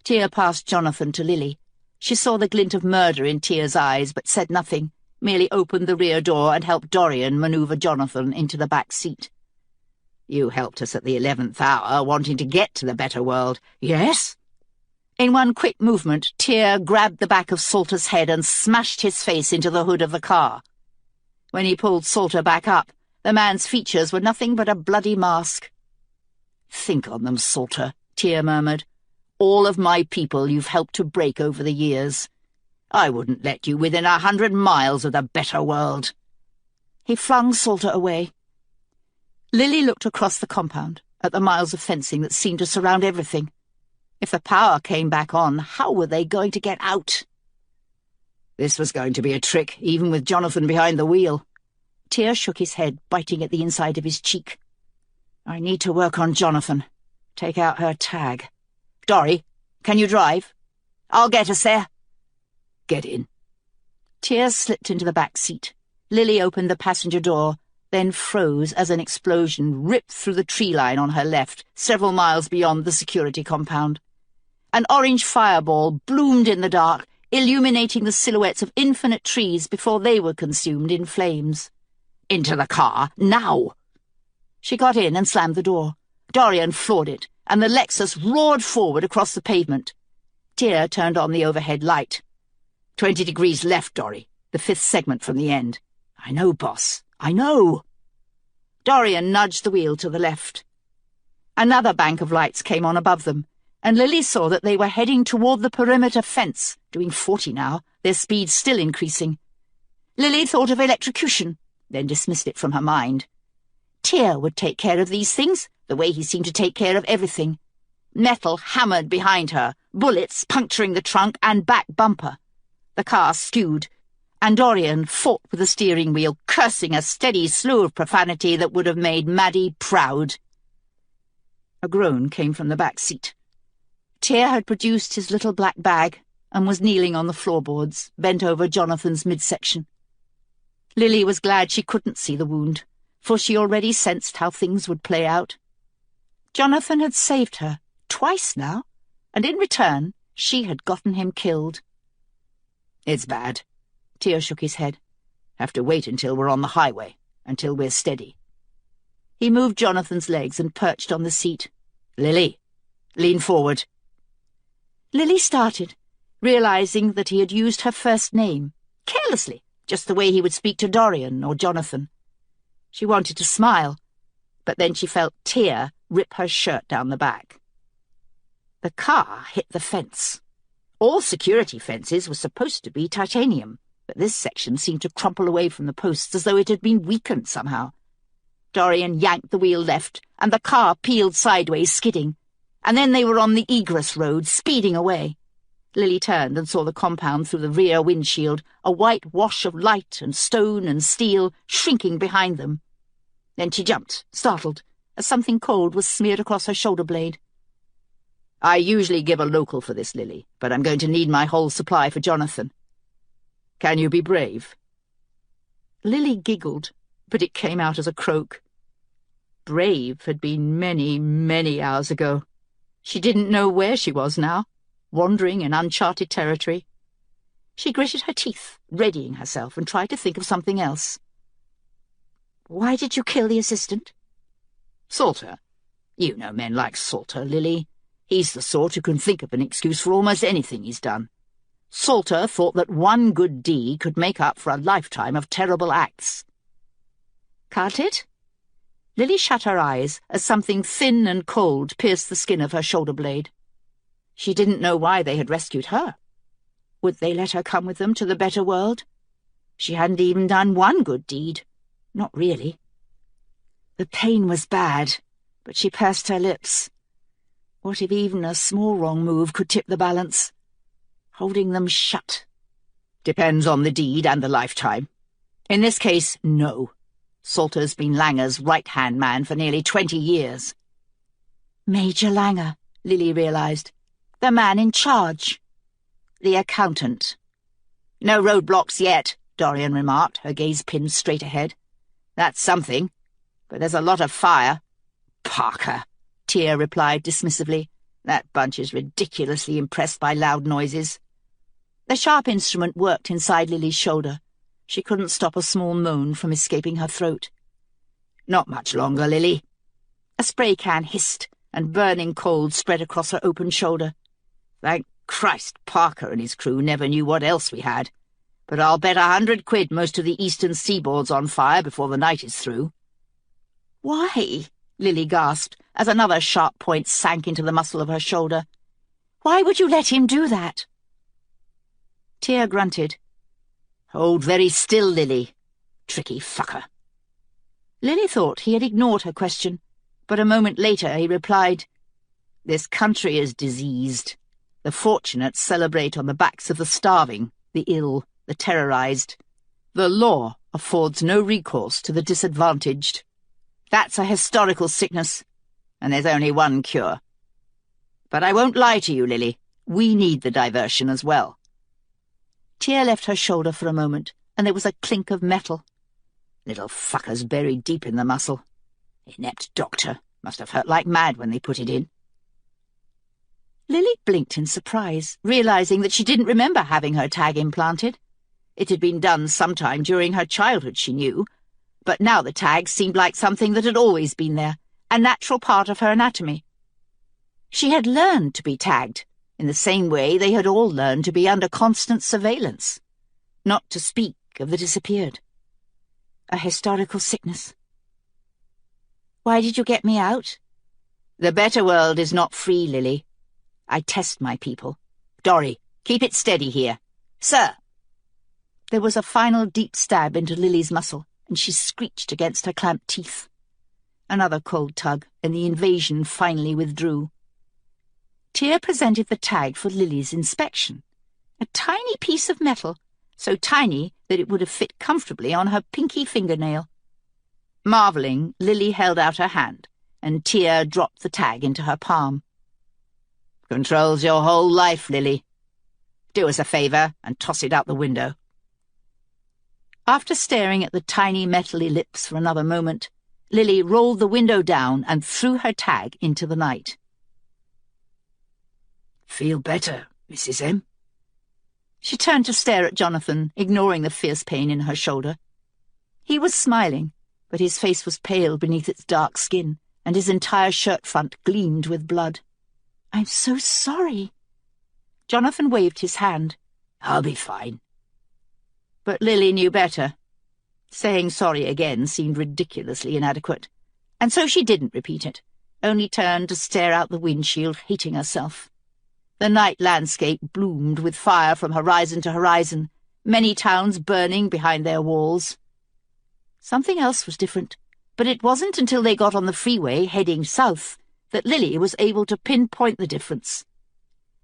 Tear passed Jonathan to Lily. She saw the glint of murder in Tear's eyes, but said nothing, merely opened the rear door and helped Dorian maneuver Jonathan into the back seat. "You helped us at the 11th hour, wanting to get to the better world, yes?" In one quick movement, Tear grabbed the back of Salter's head and smashed his face into the hood of the car. When he pulled Salter back up, the man's features were nothing but a bloody mask. "Think on them, Salter," Tear murmured. "All of my people you've helped to break over the years. I wouldn't let you within 100 miles of the better world." He flung Salter away. Lily looked across the compound, at the miles of fencing that seemed to surround everything. If the power came back on, how were they going to get out? This was going to be a trick, even with Jonathan behind the wheel. Tear shook his head, biting at the inside of his cheek. "I need to work on Jonathan. Take out her tag. Dory, can you drive?" "I'll get us there." "Get in." Tear slipped into the back seat. Lily opened the passenger door, then froze as an explosion ripped through the tree line on her left, several miles beyond the security compound. An orange fireball bloomed in the dark, illuminating the silhouettes of infinite trees before they were consumed in flames. "Into the car, now!" She got in and slammed the door. Dorian floored it, and the Lexus roared forward across the pavement. Tear turned on the overhead light. 20 degrees left, Dory. The 5th segment from the end. "I know, boss. I know." Dorian nudged the wheel to the left. Another bank of lights came on above them, and Lily saw that they were heading toward the perimeter fence, doing 40 now, their speed still increasing. Lily thought of electrocution, then dismissed it from her mind. Tear would take care of these things, the way he seemed to take care of everything. Metal hammered behind her, bullets puncturing the trunk and back bumper. The car skewed, and Dorian fought with the steering wheel, cursing a steady slew of profanity that would have made Maddie proud. A groan came from the back seat. Tear had produced his little black bag and was kneeling on the floorboards, bent over Jonathan's midsection. Lily was glad she couldn't see the wound, for she already sensed how things would play out. Jonathan had saved her, twice now, and in return she had gotten him killed. "It's bad." Tear shook his head. "Have to wait until we're on the highway, until we're steady." He moved Jonathan's legs and perched on the seat. "Lily, lean forward." Lily started, realizing that he had used her first name, carelessly, just the way he would speak to Dorian or Jonathan. She wanted to smile, but then she felt Tear rip her shirt down the back. The car hit the fence. All security fences were supposed to be titanium, but this section seemed to crumple away from the posts as though it had been weakened somehow. Dorian yanked the wheel left, and the car peeled sideways, skidding, and then they were on the egress road, speeding away. Lily turned and saw the compound through the rear windshield, a white wash of light and stone and steel shrinking behind them. Then she jumped, startled, as something cold was smeared across her shoulder blade. "I usually give a local for this, Lily, but I'm going to need my whole supply for Jonathan. Can you be brave?" Lily giggled, but it came out as a croak. Brave had been many, many hours ago. She didn't know where she was now, wandering in uncharted territory. She gritted her teeth, readying herself, and tried to think of something else. "Why did you kill the assistant?" "Salter. You know men like Salter, Lily. He's the sort who can think of an excuse for almost anything he's done. Salter thought that one good deed could make up for a lifetime of terrible acts." "Can't it?" Lily shut her eyes as something thin and cold pierced the skin of her shoulder blade. She didn't know why they had rescued her. Would they let her come with them to the better world? She hadn't even done one good deed. Not really. The pain was bad, but she pursed her lips. What if even a small wrong move could tip the balance? Holding them shut. Depends on the deed and the lifetime. In this case, no. Salter's been Langer's right-hand man for nearly 20 years. Major Langer, Lily realised. The man in charge. The accountant. No roadblocks yet, Dorian remarked, her gaze pinned straight ahead. That's something, but there's a lot of fire. Parker, Tear replied dismissively. That bunch is ridiculously impressed by loud noises. The sharp instrument worked inside Lily's shoulder. She couldn't stop a small moan from escaping her throat. Not much longer, Lily. A spray can hissed, and burning cold spread across her open shoulder. Thank Christ Parker and his crew never knew what else we had. But I'll bet £100 most of the eastern seaboard's on fire before the night is through. Why? Lily gasped, as another sharp point sank into the muscle of her shoulder. Why would you let him do that? Tear grunted. Hold very still, Lily. Tricky fucker. Lily thought he had ignored her question, but a moment later he replied, This country is diseased. The fortunate celebrate on the backs of the starving, the ill, the terrorized. The law affords no recourse to the disadvantaged. That's a historical sickness, and there's only one cure. But I won't lie to you, Lily. We need the diversion as well. Tear left her shoulder for a moment, and there was a clink of metal. Little fucker's buried deep in the muscle. Inept doctor. Must have hurt like mad when they put it in. Lily blinked in surprise, realising that she didn't remember having her tag implanted. It had been done sometime during her childhood, she knew, but now the tag seemed like something that had always been there, a natural part of her anatomy. She had learned to be tagged, in the same way they had all learned to be under constant surveillance, not to speak of the disappeared. A historical sickness. Why did you get me out? The better world is not free, Lily. I test my people. Dory, keep it steady here. Sir! There was a final deep stab into Lily's muscle, and she screeched against her clamped teeth. Another cold tug, and the invasion finally withdrew. Tear presented the tag for Lily's inspection. A tiny piece of metal, so tiny that it would have fit comfortably on her pinky fingernail. Marvelling, Lily held out her hand, and Tear dropped the tag into her palm. Controls your whole life, Lily. Do us a favour and toss it out the window. After staring at the tiny metally lips for another moment, Lily rolled the window down and threw her tag into the night. Feel better, Mrs. M? She turned to stare at Jonathan, ignoring the fierce pain in her shoulder. He was smiling, but his face was pale beneath its dark skin, and his entire shirt front gleamed with blood. I'm so sorry. Jonathan waved his hand. I'll be fine. But Lily knew better. Saying sorry again seemed ridiculously inadequate, and so she didn't repeat it, only turned to stare out the windshield, hating herself. The night landscape bloomed with fire from horizon to horizon, many towns burning behind their walls. Something else was different, but it wasn't until they got on the freeway heading south that Lily was able to pinpoint the difference.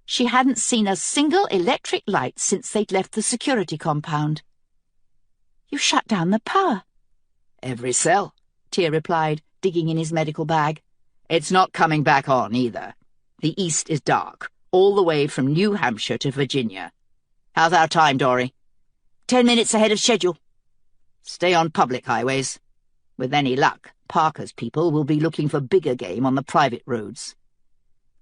She hadn't seen a single electric light since they'd left the security compound. You shut down the power. Every cell, Tear replied, digging in his medical bag. It's not coming back on either. The east is dark, all the way from New Hampshire to Virginia. How's our time, Dory? 10 minutes ahead of schedule. Stay on public highways. With any luck, Parker's people will be looking for bigger game on the private roads.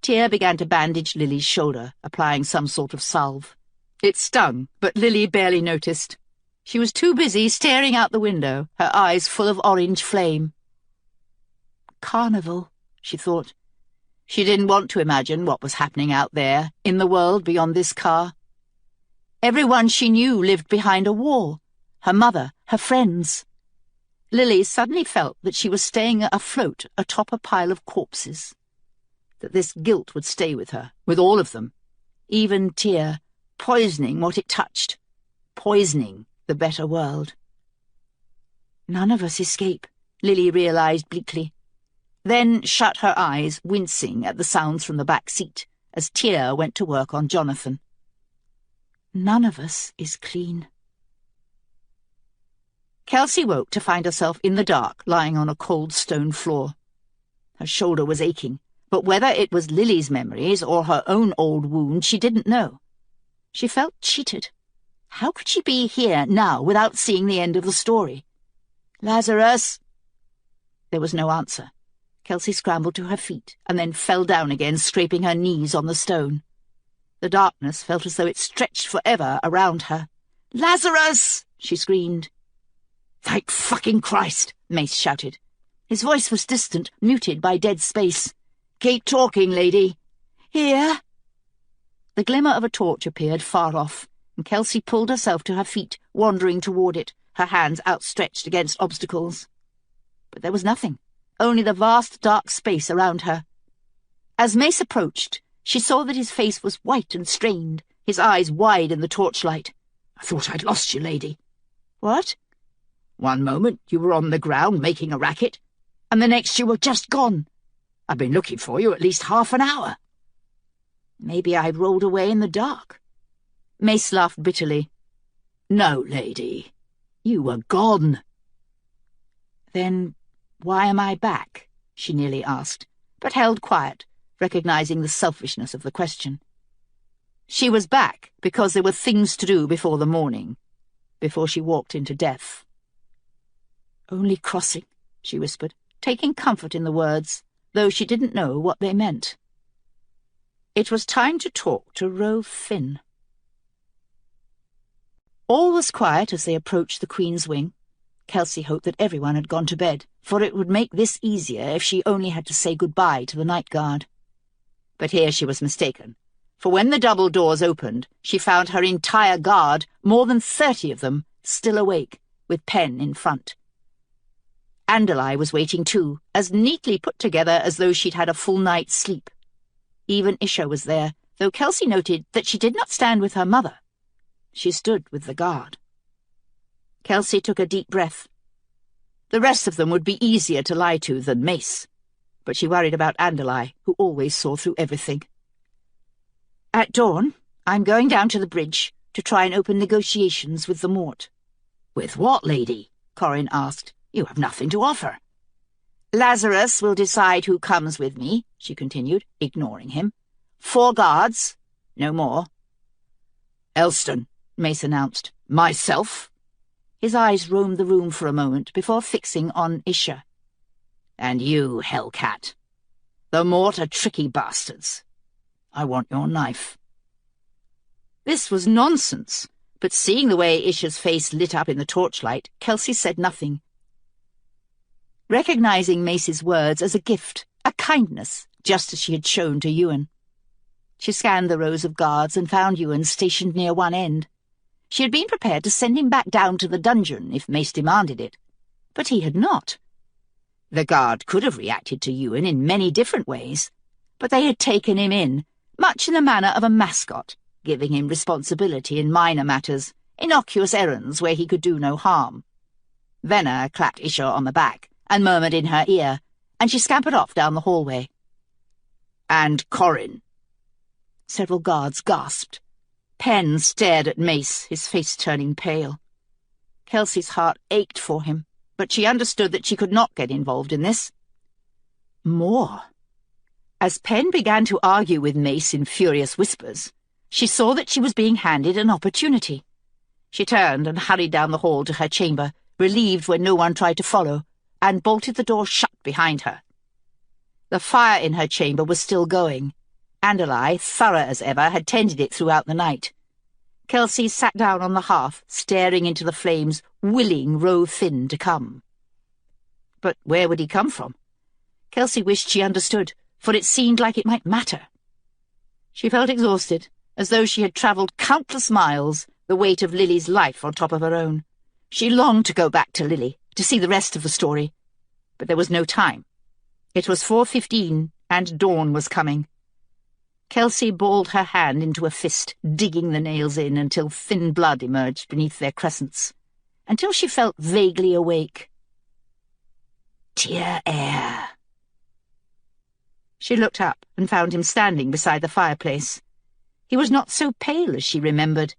Tear began to bandage Lily's shoulder, applying some sort of salve. It stung, but Lily barely noticed. She was too busy staring out the window, her eyes full of orange flame. Carnival, she thought. She didn't want to imagine what was happening out there, in the world beyond this car. Everyone she knew lived behind a wall. Her mother, her friends. Lily suddenly felt that she was staying afloat atop a pile of corpses. That this guilt would stay with her, with all of them. Even Tear, poisoning what it touched. Poisoning the better world. None of us escape, Lily realised bleakly. Then shut her eyes, wincing at the sounds from the back seat, as Tear went to work on Jonathan. None of us is clean. Kelsey woke to find herself in the dark, lying on a cold stone floor. Her shoulder was aching, but whether it was Lily's memories or her own old wound, she didn't know. She felt cheated. How could she be here now without seeing the end of the story? "Lazarus!" There was no answer. Kelsey scrambled to her feet and then fell down again, scraping her knees on the stone. The darkness felt as though it stretched forever around her. "Lazarus!" she screamed. "Thank fucking Christ!" Mace shouted. His voice was distant, muted by dead space. "Keep talking, lady." "Here?" The glimmer of a torch appeared far off, and Kelsey pulled herself to her feet, wandering toward it, her hands outstretched against obstacles. But there was nothing, only the vast dark space around her. As Mace approached, she saw that his face was white and strained, his eyes wide in the torchlight. "I thought I'd lost you, lady." "What?" "One moment you were on the ground making a racket, and the next you were just gone. I've been looking for you at least half an hour." "Maybe I rolled away in the dark." Mace laughed bitterly. "No, lady. You were gone." "Then why am I back?" she nearly asked, but held quiet, recognizing the selfishness of the question. She was back because there were things to do before the morning, before she walked into death. "Only crossing," she whispered, taking comfort in the words, though she didn't know what they meant. It was time to talk to Rove Finn. All was quiet as they approached the Queen's wing. Kelsey hoped that everyone had gone to bed, for it would make this easier if she only had to say goodbye to the night guard. But here she was mistaken, for when the double doors opened, she found her entire guard, more than 30 of them, still awake, with Pen in front. Andalai was waiting too, as neatly put together as though she'd had a full night's sleep. Even Isha was there, though Kelsey noted that she did not stand with her mother. She stood with the guard. Kelsey took a deep breath. The rest of them would be easier to lie to than Mace, but she worried about Andalai, who always saw through everything. "At dawn, I'm going down to the bridge to try and open negotiations with the Mort." "With what, lady?" Corin asked. "You have nothing to offer." "Lazarus will decide who comes with me," she continued, ignoring him. 4 guards, no more." "Elston," Mace announced. "Myself?" His eyes roamed the room for a moment before fixing on Isha. "And you, Hellcat. The Mort are tricky bastards. I want your knife." This was nonsense, but seeing the way Isha's face lit up in the torchlight, Kelsey said nothing. Recognizing Mace's words as a gift, a kindness, just as she had shown to Ewan. She scanned the rows of guards and found Ewan stationed near one end. She had been prepared to send him back down to the dungeon if Mace demanded it, but he had not. The guard could have reacted to Ewan in many different ways, but they had taken him in, much in the manner of a mascot, giving him responsibility in minor matters, innocuous errands where he could do no harm. Venner clapped Isha on the back and murmured in her ear, and she scampered off down the hallway. "And Corin." Several guards gasped. Pen stared at Mace, his face turning pale. Kelsey's heart ached for him, but she understood that she could not get involved in this. More. As Pen began to argue with Mace in furious whispers, she saw that she was being handed an opportunity. She turned and hurried down the hall to her chamber, relieved when no one tried to follow, and bolted the door shut behind her. The fire in her chamber was still going. Andalai, thorough as ever, had tended it throughout the night. Kelsey sat down on the hearth, staring into the flames, willing Rove Finn to come. But where would he come from? Kelsey wished she understood, for it seemed like it might matter. She felt exhausted, as though she had travelled countless miles, the weight of Lily's life on top of her own. She longed to go back to Lily, to see the rest of the story. But there was no time. It was 4:15, and dawn was coming. Kelsey balled her hand into a fist, digging the nails in until thin blood emerged beneath their crescents, until she felt vaguely awake. "Tear air." She looked up and found him standing beside the fireplace. He was not so pale as she remembered,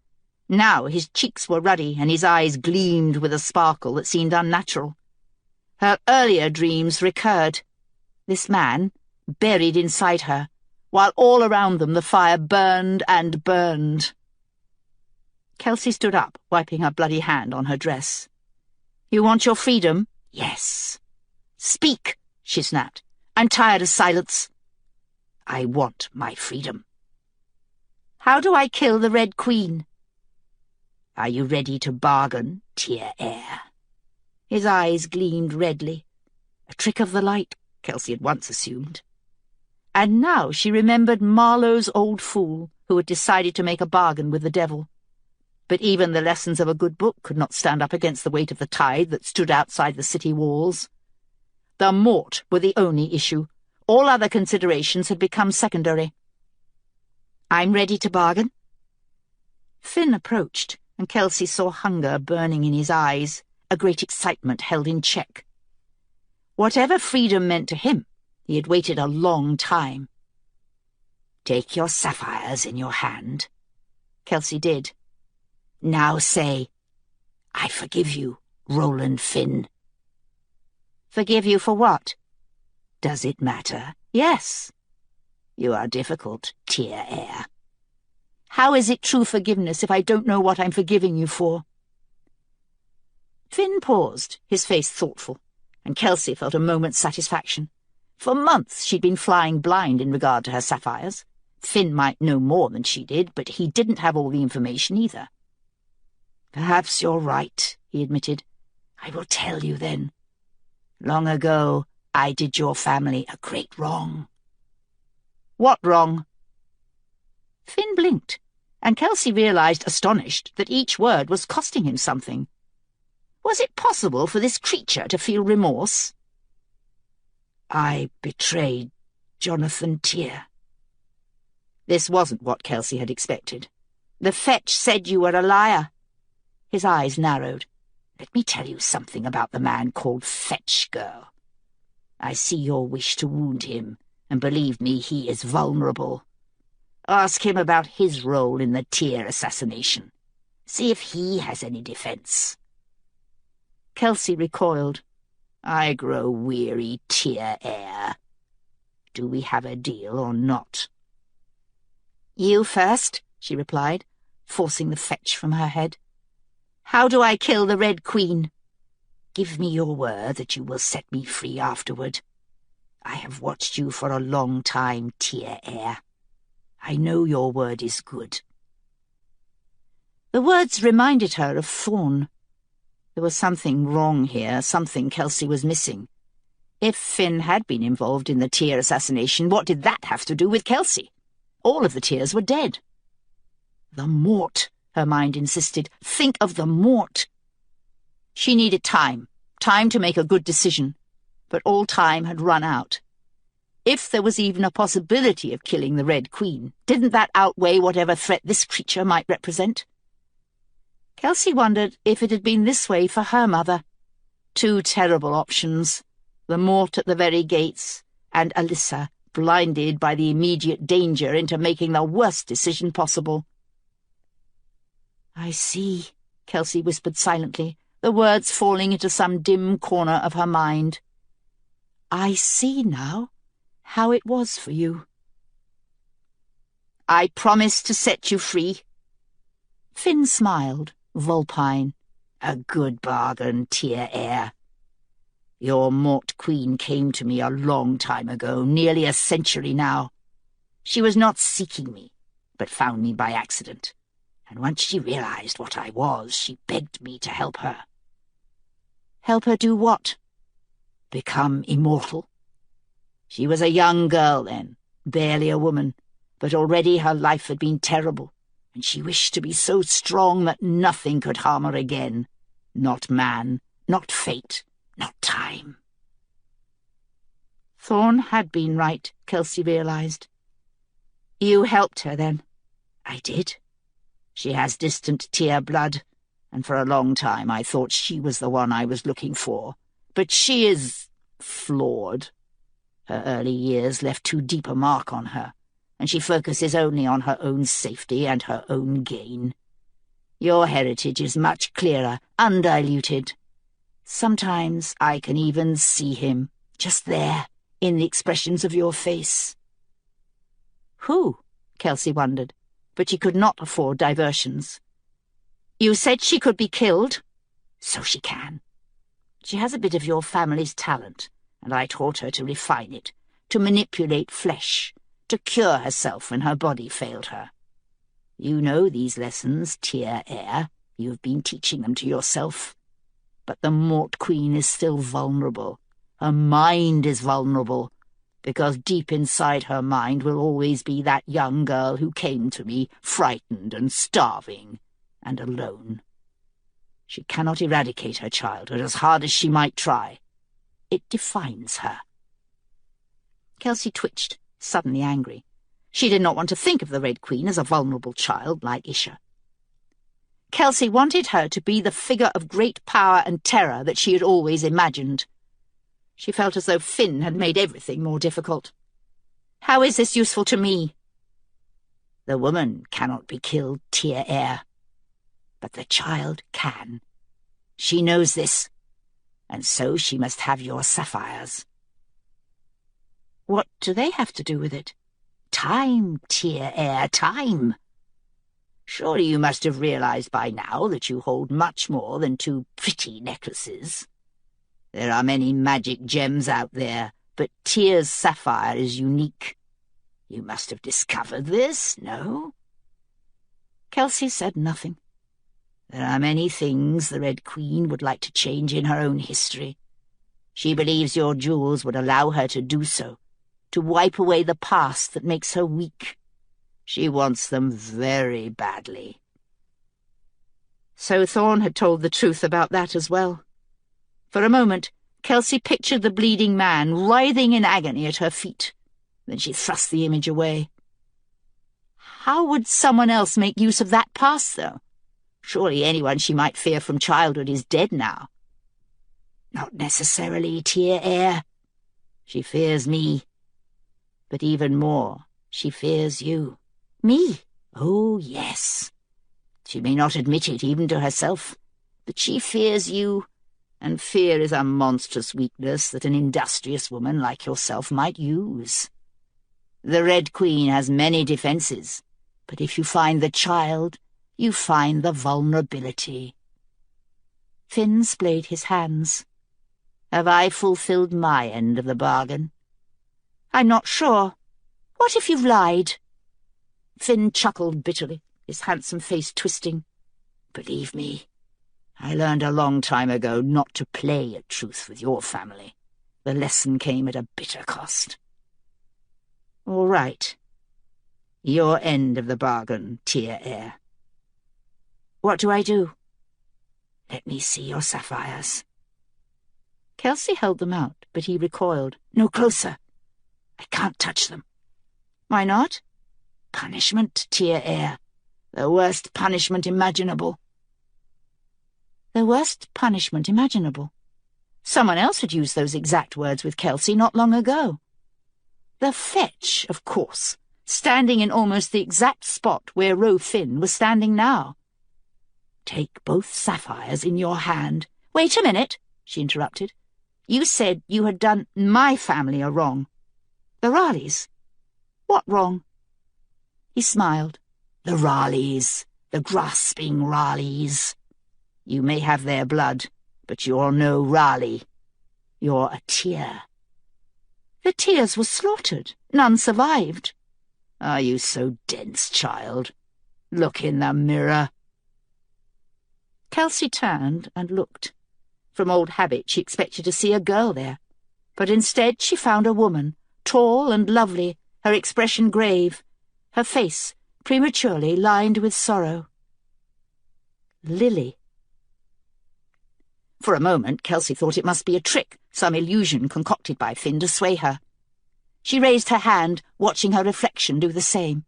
Now his cheeks were ruddy and his eyes gleamed with a sparkle that seemed unnatural. Her earlier dreams recurred. This man, buried inside her, while all around them the fire burned and burned. Kelsey stood up, wiping her bloody hand on her dress. "You want your freedom?" "Yes." "Speak," she snapped. "I'm tired of silence." "I want my freedom." "How do I kill the Red Queen?" "Are you ready to bargain, Tear-Air?" His eyes gleamed redly. A trick of the light, Kelsey had once assumed. And now she remembered Marlowe's old fool, who had decided to make a bargain with the devil. But even the lessons of a good book could not stand up against the weight of the tide that stood outside the city walls. The mort were the only issue. All other considerations had become secondary. "I'm ready to bargain." Finn approached, and Kelsey saw hunger burning in his eyes, a great excitement held in check. Whatever freedom meant to him, he had waited a long time. "Take your sapphires in your hand." Kelsey did. "Now say, 'I forgive you, Roland Finn.'" "Forgive you for what?" "Does it matter?" "Yes." "You are difficult, Tear-Air." "How is it true forgiveness if I don't know what I'm forgiving you for?" Finn paused, his face thoughtful, and Kelsey felt a moment's satisfaction. For months she'd been flying blind in regard to her sapphires. Finn might know more than she did, but he didn't have all the information either. "Perhaps you're right," he admitted. "I will tell you then. Long ago, I did your family a great wrong." "What wrong?" Finn blinked, and Kelsey realized, astonished, that each word was costing him something. Was it possible for this creature to feel remorse? "I betrayed Jonathan Tear." This wasn't what Kelsey had expected. "The fetch said you were a liar." His eyes narrowed. "Let me tell you something about the man called Fetch, girl. I see your wish to wound him, and believe me, he is vulnerable. Ask him about his role in the Tear assassination. See if he has any defense." Kelsey recoiled. "I grow weary, Tear-Air. Do we have a deal or not?" "You first," she replied, forcing the fetch from her head. "How do I kill the Red Queen?" "Give me your word that you will set me free afterward. I have watched you for a long time, Tear-Air. I know your word is good." The words reminded her of Thorn. There was something wrong here, something Kelsey was missing. If Finn had been involved in the Tear assassination, what did that have to do with Kelsey? All of the Tears were dead. The mort, her mind insisted. Think of the mort. She needed time to make a good decision, but all time had run out. If there was even a possibility of killing the Red Queen, didn't that outweigh whatever threat this creature might represent? Kelsey wondered if it had been this way for her mother. Two terrible options, the mort at the very gates, and Alyssa, blinded by the immediate danger into making the worst decision possible. "I see," Kelsey whispered silently, the words falling into some dim corner of her mind. "I see now how it was for you." "I promise to set you free." Finn smiled, vulpine. "A good bargain, Tear-Air. Your Mort Queen came to me a long time ago, nearly a century now. She was not seeking me, but found me by accident, and once she realized what I was, she begged me to help her." "Help her do what?" "Become immortal. She was a young girl then, barely a woman, but already her life had been terrible, and she wished to be so strong that nothing could harm her again. Not man, not fate, not time." Thorn had been right, Kelsey realized. "You helped her, then?" "I did. She has distant Tear blood, and for a long time I thought she was the one I was looking for. But she is flawed. Her early years left too deep a mark on her, and she focuses only on her own safety and her own gain. Your heritage is much clearer, undiluted. Sometimes I can even see him, just there, in the expressions of your face." "Who?" Kelsey wondered, but she could not afford diversions. "You said she could be killed?" "So she can. She has a bit of your family's talent, and I taught her to refine it, to manipulate flesh, to cure herself when her body failed her. You know these lessons, Tear. You have been teaching them to yourself. But the Mort Queen is still vulnerable. Her mind is vulnerable, because deep inside her mind will always be that young girl who came to me, frightened and starving, and alone. She cannot eradicate her childhood, as hard as she might try. It defines her." Kelsey twitched, suddenly angry. She did not want to think of the Red Queen as a vulnerable child like Isha. Kelsey wanted her to be the figure of great power and terror that she had always imagined. She felt as though Finn had made everything more difficult. "How is this useful to me?" "The woman cannot be killed, Tear, but the child can. She knows this, and so she must have your sapphires." "What do they have to do with it?" "Time, Tear, time. Surely you must have realized by now that you hold much more than 2 pretty necklaces. There are many magic gems out there, but Tear's sapphire is unique. You must have discovered this, no?" Kelsey said nothing. "There are many things the Red Queen would like to change in her own history. She believes your jewels would allow her to do so, to wipe away the past that makes her weak. She wants them very badly." So Thorn had told the truth about that as well. For a moment, Kelsey pictured the bleeding man writhing in agony at her feet. Then she thrust the image away. How would someone else make use of that past, though? Surely anyone she might fear from childhood is dead now. "Not necessarily, Tear. She fears me. But even more, she fears you." "Me?" "Oh, yes. She may not admit it even to herself, but she fears you, and fear is a monstrous weakness that an industrious woman like yourself might use. The Red Queen has many defenses, but if you find the child, you find the vulnerability." Finn splayed his hands. "Have I fulfilled my end of the bargain?" "I'm not sure. What if you've lied?" Finn chuckled bitterly, his handsome face twisting. "Believe me, I learned a long time ago not to play at truth with your family. The lesson came at a bitter cost." "All right. Your end of the bargain, Tear. What do I do?" "Let me see your sapphires." Kelsey held them out, but he recoiled. "No closer. I can't touch them." "Why not?" "Punishment, Tear. The worst punishment imaginable." The worst punishment imaginable. Someone else had used those exact words with Kelsey not long ago. The fetch, of course, standing in almost the exact spot where Ro Finn was standing now. "Take both sapphires in your hand." "Wait a minute," she interrupted. "You said you had done my family a wrong. The Raleighs. What wrong?" He smiled. "The Raleighs, the grasping Raleighs. You may have their blood, but you're no Raleigh. You're a Tear." "The Tears were slaughtered. None survived." "Are you so dense, child? Look in the mirror." Kelsey turned and looked. From old habit she expected to see a girl there, but instead she found a woman, tall and lovely, her expression grave, her face prematurely lined with sorrow. Lily. For a moment Kelsey thought it must be a trick, some illusion concocted by Finn to sway her. She raised her hand, watching her reflection do the same.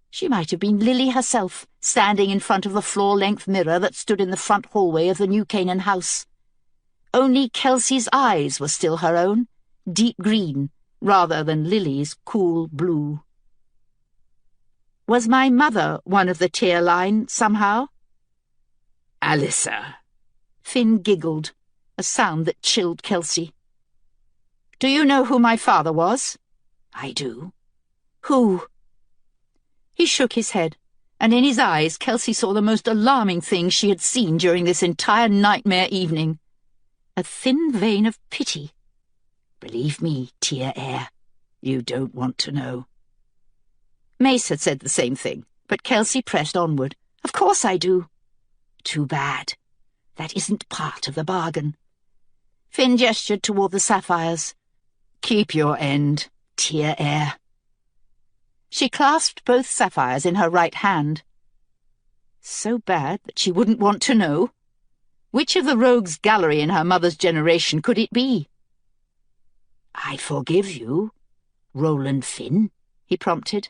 She might have been Lily herself, standing in front of the floor-length mirror that stood in the front hallway of the New Canaan house. Only Kelsey's eyes were still her own, deep green, rather than Lily's cool blue. Was my mother one of the Tear line, somehow? Alyssa. Finn giggled, a sound that chilled Kelsey. Do you know who my father was? I do. Who? He shook his head, and in his eyes Kelsey saw the most alarming thing she had seen during this entire nightmare evening. A thin vein of pity. Believe me, Tear, you don't want to know. Mace had said the same thing, but Kelsey pressed onward. Of course I do. Too bad. That isn't part of the bargain. Finn gestured toward the sapphires. Keep your end, Tear. She clasped both sapphires in her right hand. So bad that she wouldn't want to know. Which of the rogues gallery in her mother's generation could it be? I forgive you, Roland Finn, he prompted.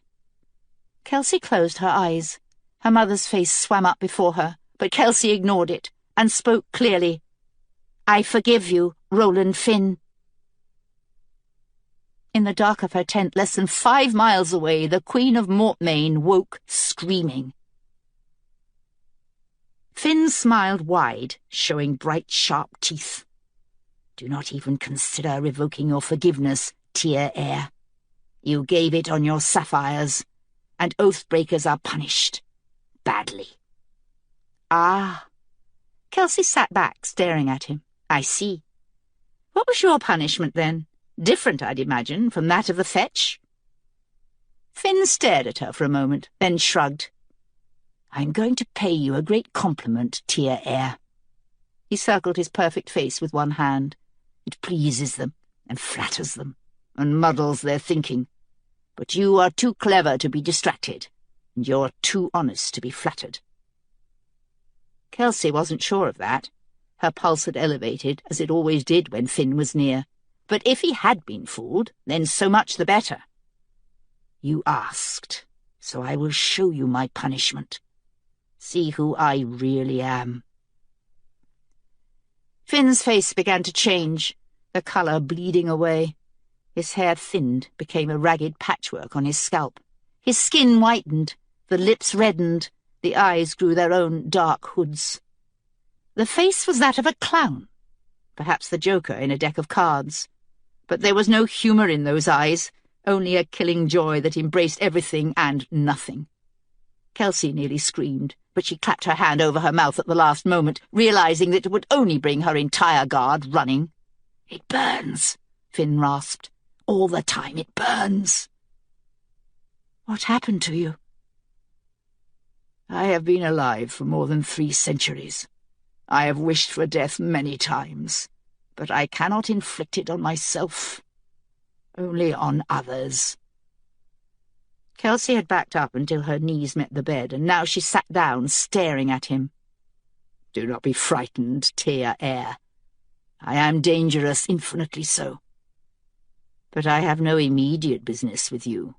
Kelsey closed her eyes. Her mother's face swam up before her, but Kelsey ignored it and spoke clearly. I forgive you, Roland Finn. In the dark of her tent, less than 5 miles away, the Queen of Mortmain woke, screaming. Finn smiled wide, showing bright, sharp teeth. Do not even consider revoking your forgiveness, Tear. You gave it on your sapphires, and oath-breakers are punished. Badly. Ah. Kelsey sat back, staring at him. I see. What was your punishment, then? Different, I'd imagine, from that of the fetch? Finn stared at her for a moment, then shrugged. I'm going to pay you a great compliment, Tear. He circled his perfect face with one hand. It pleases them, and flatters them, and muddles their thinking. But you are too clever to be distracted, and you're too honest to be flattered. Kelsey wasn't sure of that. Her pulse had elevated, as it always did when Finn was near. But if he had been fooled, then so much the better. You asked, so I will show you my punishment. See who I really am. Finn's face began to change, the colour bleeding away. His hair thinned, became a ragged patchwork on his scalp. His skin whitened, the lips reddened, the eyes grew their own dark hoods. The face was that of a clown, perhaps the Joker in a deck of cards. But there was no humour in those eyes, only a killing joy that embraced everything and nothing. Kelsey nearly screamed, but she clapped her hand over her mouth at the last moment, realising that it would only bring her entire guard running. It burns, Finn rasped. All the time it burns. What happened to you? I have been alive for more than 3 centuries. I have wished for death many times, but I cannot inflict it on myself, only on others. Kelsey had backed up until her knees met the bed, and now she sat down, staring at him. Do not be frightened, Tear. I am dangerous, infinitely so. But I have no immediate business with you.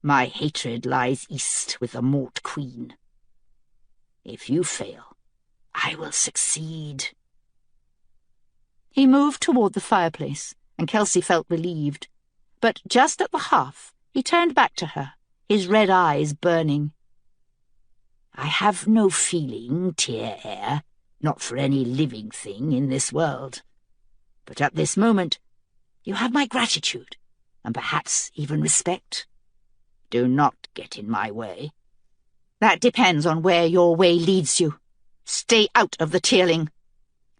My hatred lies east with the Mort Queen. If you fail, I will succeed. He moved toward the fireplace, and Kelsey felt relieved. But just at the hearth, he turned back to her, his red eyes burning. I have no feeling, Tear, not for any living thing in this world. But at this moment, you have my gratitude, and perhaps even respect. Do not get in my way. That depends on where your way leads you. Stay out of the Tearling.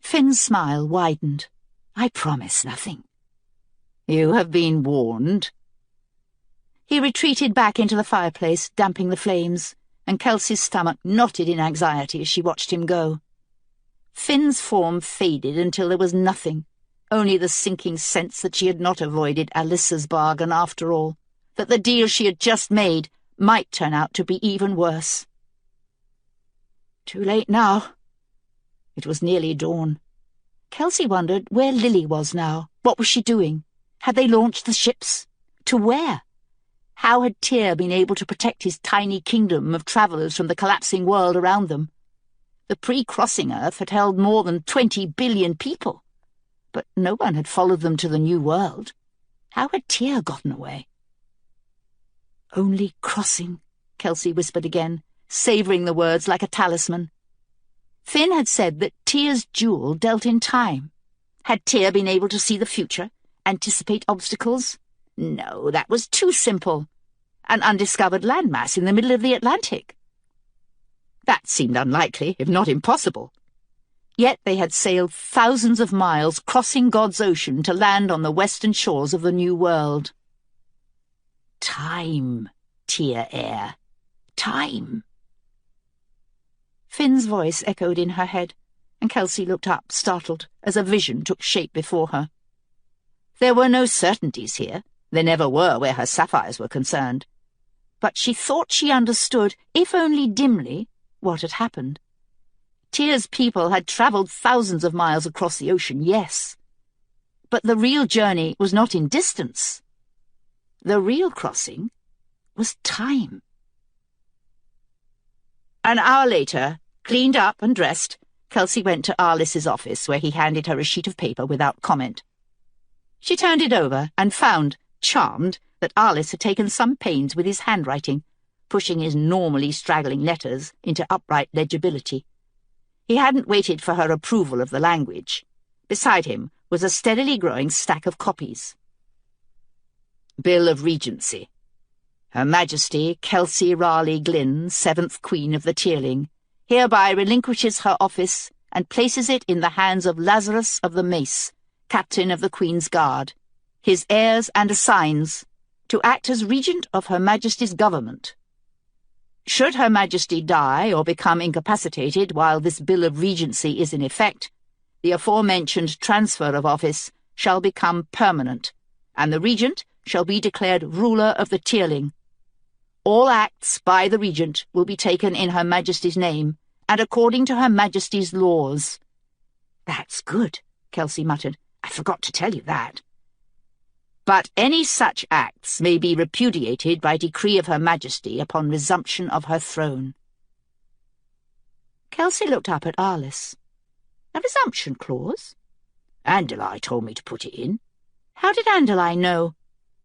Finn's smile widened. I promise nothing. You have been warned. He retreated back into the fireplace, damping the flames, and Kelsey's stomach knotted in anxiety as she watched him go. Finn's form faded until there was nothing, only the sinking sense that she had not avoided Alyssa's bargain after all, that the deal she had just made might turn out to be even worse. Too late now. It was nearly dawn. Kelsey wondered where Lily was now. What was she doing? Had they launched the ships? To where? How had Tyr been able to protect his tiny kingdom of travellers from the collapsing world around them? The pre-crossing Earth had held more than 20 billion people, but no one had followed them to the new world. How had Tyr gotten away? Only crossing, Kelsey whispered again, savouring the words like a talisman. Finn had said that Tyr's jewel dealt in time. Had Tyr been able to see the future, anticipate obstacles? No, that was too simple. An undiscovered landmass in the middle of the Atlantic. That seemed unlikely, if not impossible. Yet they had sailed thousands of miles, crossing God's ocean to land on the western shores of the New World. Time, Tyr heir. Time. Finn's voice echoed in her head, and Kelsey looked up, startled, as a vision took shape before her. There were no certainties here. There never were where her sapphires were concerned. But she thought she understood, if only dimly, what had happened. Tyr's people had travelled thousands of miles across the ocean, yes. But the real journey was not in distance. The real crossing was time. An hour later, cleaned up and dressed, Kelsey went to Arliss's office, where he handed her a sheet of paper without comment. She turned it over and found, charmed, that Arliss had taken some pains with his handwriting, pushing his normally straggling letters into upright legibility. He hadn't waited for her approval of the language. Beside him was a steadily growing stack of copies. Bill of Regency. Her Majesty Kelsey Raleigh Glynn, 7th Queen of the Tearling, hereby relinquishes her office and places it in the hands of Lazarus of the Mace, Captain of the Queen's Guard, his heirs and assigns, to act as regent of Her Majesty's government. Should Her Majesty die or become incapacitated while this Bill of Regency is in effect, the aforementioned transfer of office shall become permanent, and the regent shall be declared ruler of the Tearling. All acts by the regent will be taken in Her Majesty's name, and according to Her Majesty's laws. That's good, Kelsey muttered. I forgot to tell you that. But any such acts may be repudiated by decree of Her Majesty upon resumption of her throne. Kelsey looked up at Arliss. A resumption clause? Andalai told me to put it in. How did Andalai know?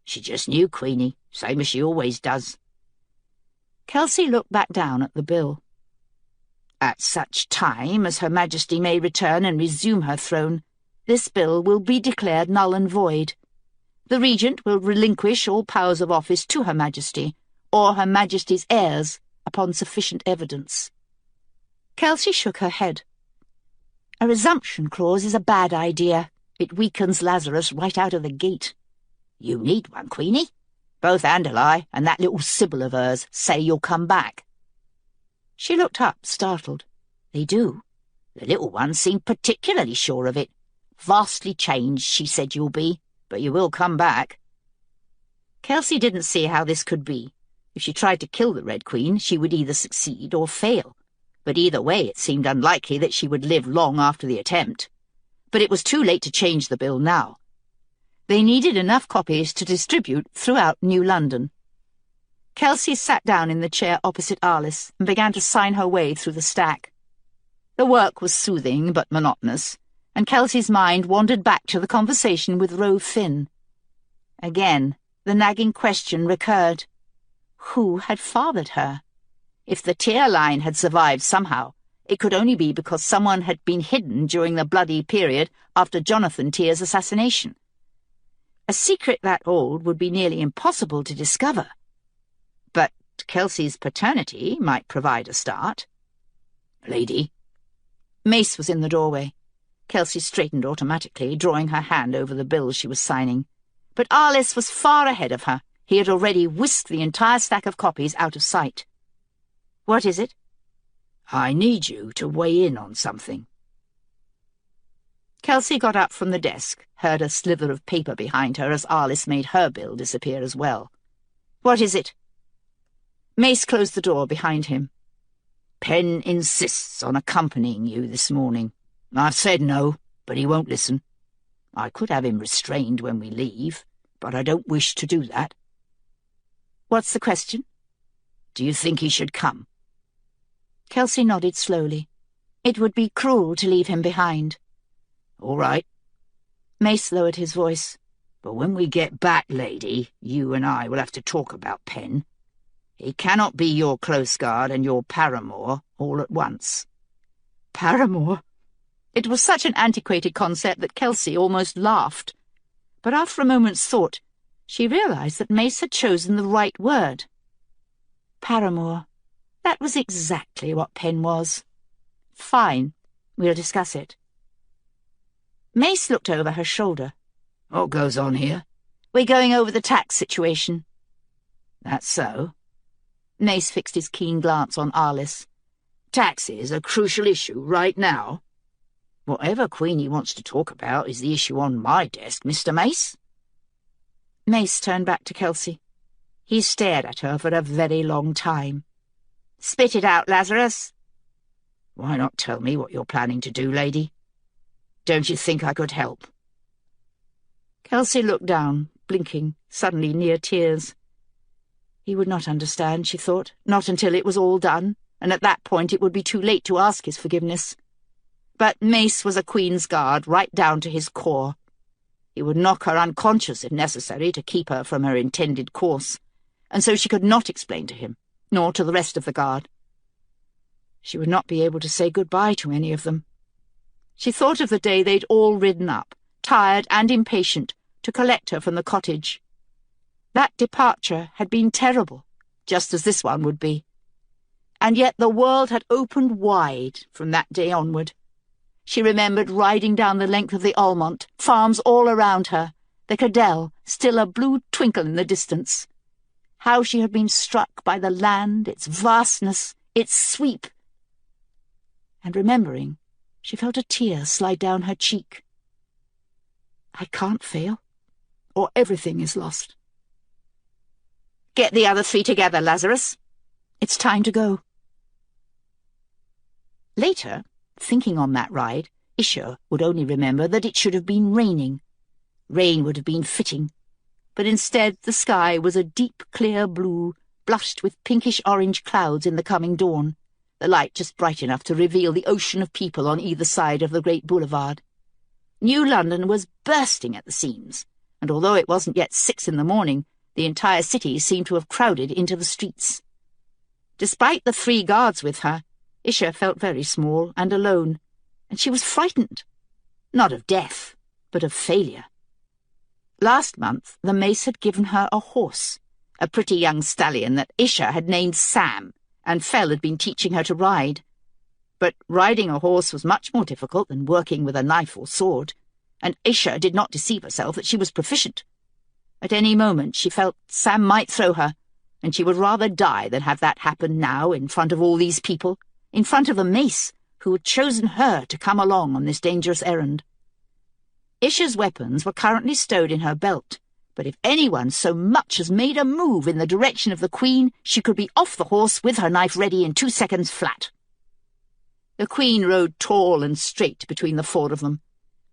She just knew, Queenie, same as she always does. Kelsey looked back down at the bill. At such time as Her Majesty may return and resume her throne, this bill will be declared null and void. The regent will relinquish all powers of office to Her Majesty, or Her Majesty's heirs, upon sufficient evidence. Kelsey shook her head. A resumption clause is a bad idea. It weakens Lazarus right out of the gate. You need one, Queenie. Both Andalai and that little Sybil of hers say you'll come back. She looked up, startled. They do. The little one seemed particularly sure of it. Vastly changed, she said you'll be, but you will come back. Kelsey didn't see how this could be. If she tried to kill the Red Queen, she would either succeed or fail. But either way, it seemed unlikely that she would live long after the attempt. But it was too late to change the bill now. They needed enough copies to distribute throughout New London. Kelsey sat down in the chair opposite Arliss and began to sign her way through the stack. The work was soothing but monotonous, and Kelsey's mind wandered back to the conversation with Rove Finn. Again, the nagging question recurred. Who had fathered her? If the Tyr line had survived somehow, it could only be because someone had been hidden during the bloody period after Jonathan Tyr's assassination. A secret that old would be nearly impossible to discover. But Kelsey's paternity might provide a start. Lady. Mace was in the doorway. Kelsey straightened automatically, drawing her hand over the bill she was signing. But Arliss was far ahead of her. He had already whisked the entire stack of copies out of sight. What is it? I need you to weigh in on something. Kelsey got up from the desk, heard a slither of paper behind her as Arliss made her bill disappear as well. What is it? Mace closed the door behind him. Penn insists on accompanying you this morning. I've said no, but he won't listen. I could have him restrained when we leave, but I don't wish to do that. What's the question? Do you think he should come? Kelsey nodded slowly. It would be cruel to leave him behind. All right. Mace lowered his voice. But when we get back, lady, you and I will have to talk about Penn. He cannot be your close guard and your paramour all at once. Paramour? It was such an antiquated concept that Kelsey almost laughed. But after a moment's thought, she realized that Mace had chosen the right word. Paramour. That was exactly what Pen was. Fine. We'll discuss it. Mace looked over her shoulder. What goes on here? We're going over the tax situation. That's so. Mace fixed his keen glance on Arliss. Taxes a crucial issue right now? Whatever Queenie wants to talk about is the issue on my desk, Mr. Mace. Mace turned back to Kelsey. He stared at her for a very long time. Spit it out, Lazarus. Why not tell me what you're planning to do, lady? Don't you think I could help? Kelsey looked down, blinking, suddenly near tears. He would not understand, she thought, not until it was all done, and at that point it would be too late to ask his forgiveness. But Mace was a Queen's Guard right down to his core. He would knock her unconscious if necessary to keep her from her intended course, and so she could not explain to him, nor to the rest of the Guard. She would not be able to say goodbye to any of them. She thought of the day they'd all ridden up, tired and impatient, to collect her from the cottage. That departure had been terrible, just as this one would be. And yet the world had opened wide from that day onward. She remembered riding down the length of the Almont, farms all around her, the Cadell, still a blue twinkle in the distance. How she had been struck by the land, its vastness, its sweep. And remembering, she felt a tear slide down her cheek. I can't fail, or everything is lost. Get the other three together, Lazarus. It's time to go. Later, thinking on that ride, Isha would only remember that it should have been raining. Rain would have been fitting, but instead the sky was a deep, clear blue, blushed with pinkish-orange clouds in the coming dawn, the light just bright enough to reveal the ocean of people on either side of the great boulevard. New London was bursting at the seams, and although it wasn't yet 6 in the morning, the entire city seemed to have crowded into the streets. Despite the 3 guards with her, Isha felt very small and alone, and she was frightened. Not of death, but of failure. Last month, the Mace had given her a horse, a pretty young stallion that Isha had named Sam, and Fell had been teaching her to ride. But riding a horse was much more difficult than working with a knife or sword, and Isha did not deceive herself that she was proficient. At any moment she felt Sam might throw her, and she would rather die than have that happen now in front of all these people, in front of the Mace, who had chosen her to come along on this dangerous errand. Isha's weapons were currently stowed in her belt, but if anyone so much as made a move in the direction of the Queen, she could be off the horse with her knife ready in 2 seconds flat. The Queen rode tall and straight between the 4 of them,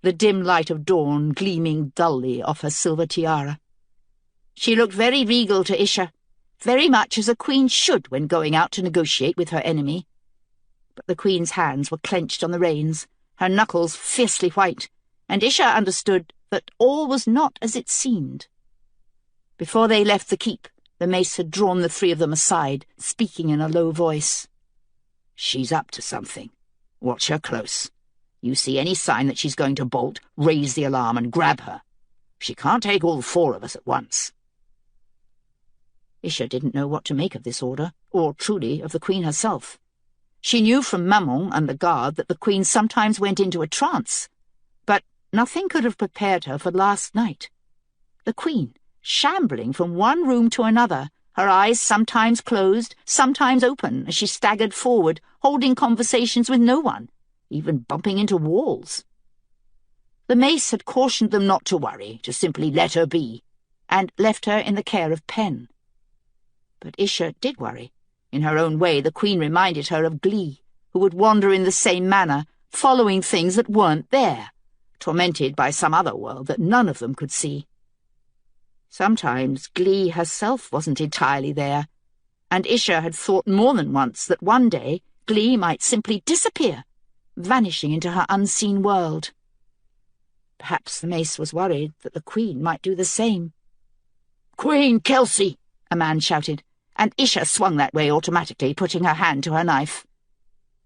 the dim light of dawn gleaming dully off her silver tiara. She looked very regal to Isha, very much as a queen should when going out to negotiate with her enemy. But the Queen's hands were clenched on the reins, her knuckles fiercely white, and Isha understood that all was not as it seemed. Before they left the keep, the Mace had drawn the 3 of them aside, speaking in a low voice. She's up to something. Watch her close. You see any sign that she's going to bolt, raise the alarm and grab her. She can't take all 4 of us at once. Isha didn't know what to make of this order, or truly of the Queen herself. She knew from Mammon and the guard that the Queen sometimes went into a trance, but nothing could have prepared her for last night. The Queen, shambling from one room to another, her eyes sometimes closed, sometimes open, as she staggered forward, holding conversations with no one, even bumping into walls. The Mace had cautioned them not to worry, to simply let her be, and left her in the care of Pen. But Isha did worry. In her own way, the Queen reminded her of Glee, who would wander in the same manner, following things that weren't there, tormented by some other world that none of them could see. Sometimes Glee herself wasn't entirely there, and Isha had thought more than once that one day Glee might simply disappear, vanishing into her unseen world. Perhaps the Mace was worried that the Queen might do the same. "Queen Kelsey!" a man shouted, and Isha swung that way automatically, putting her hand to her knife.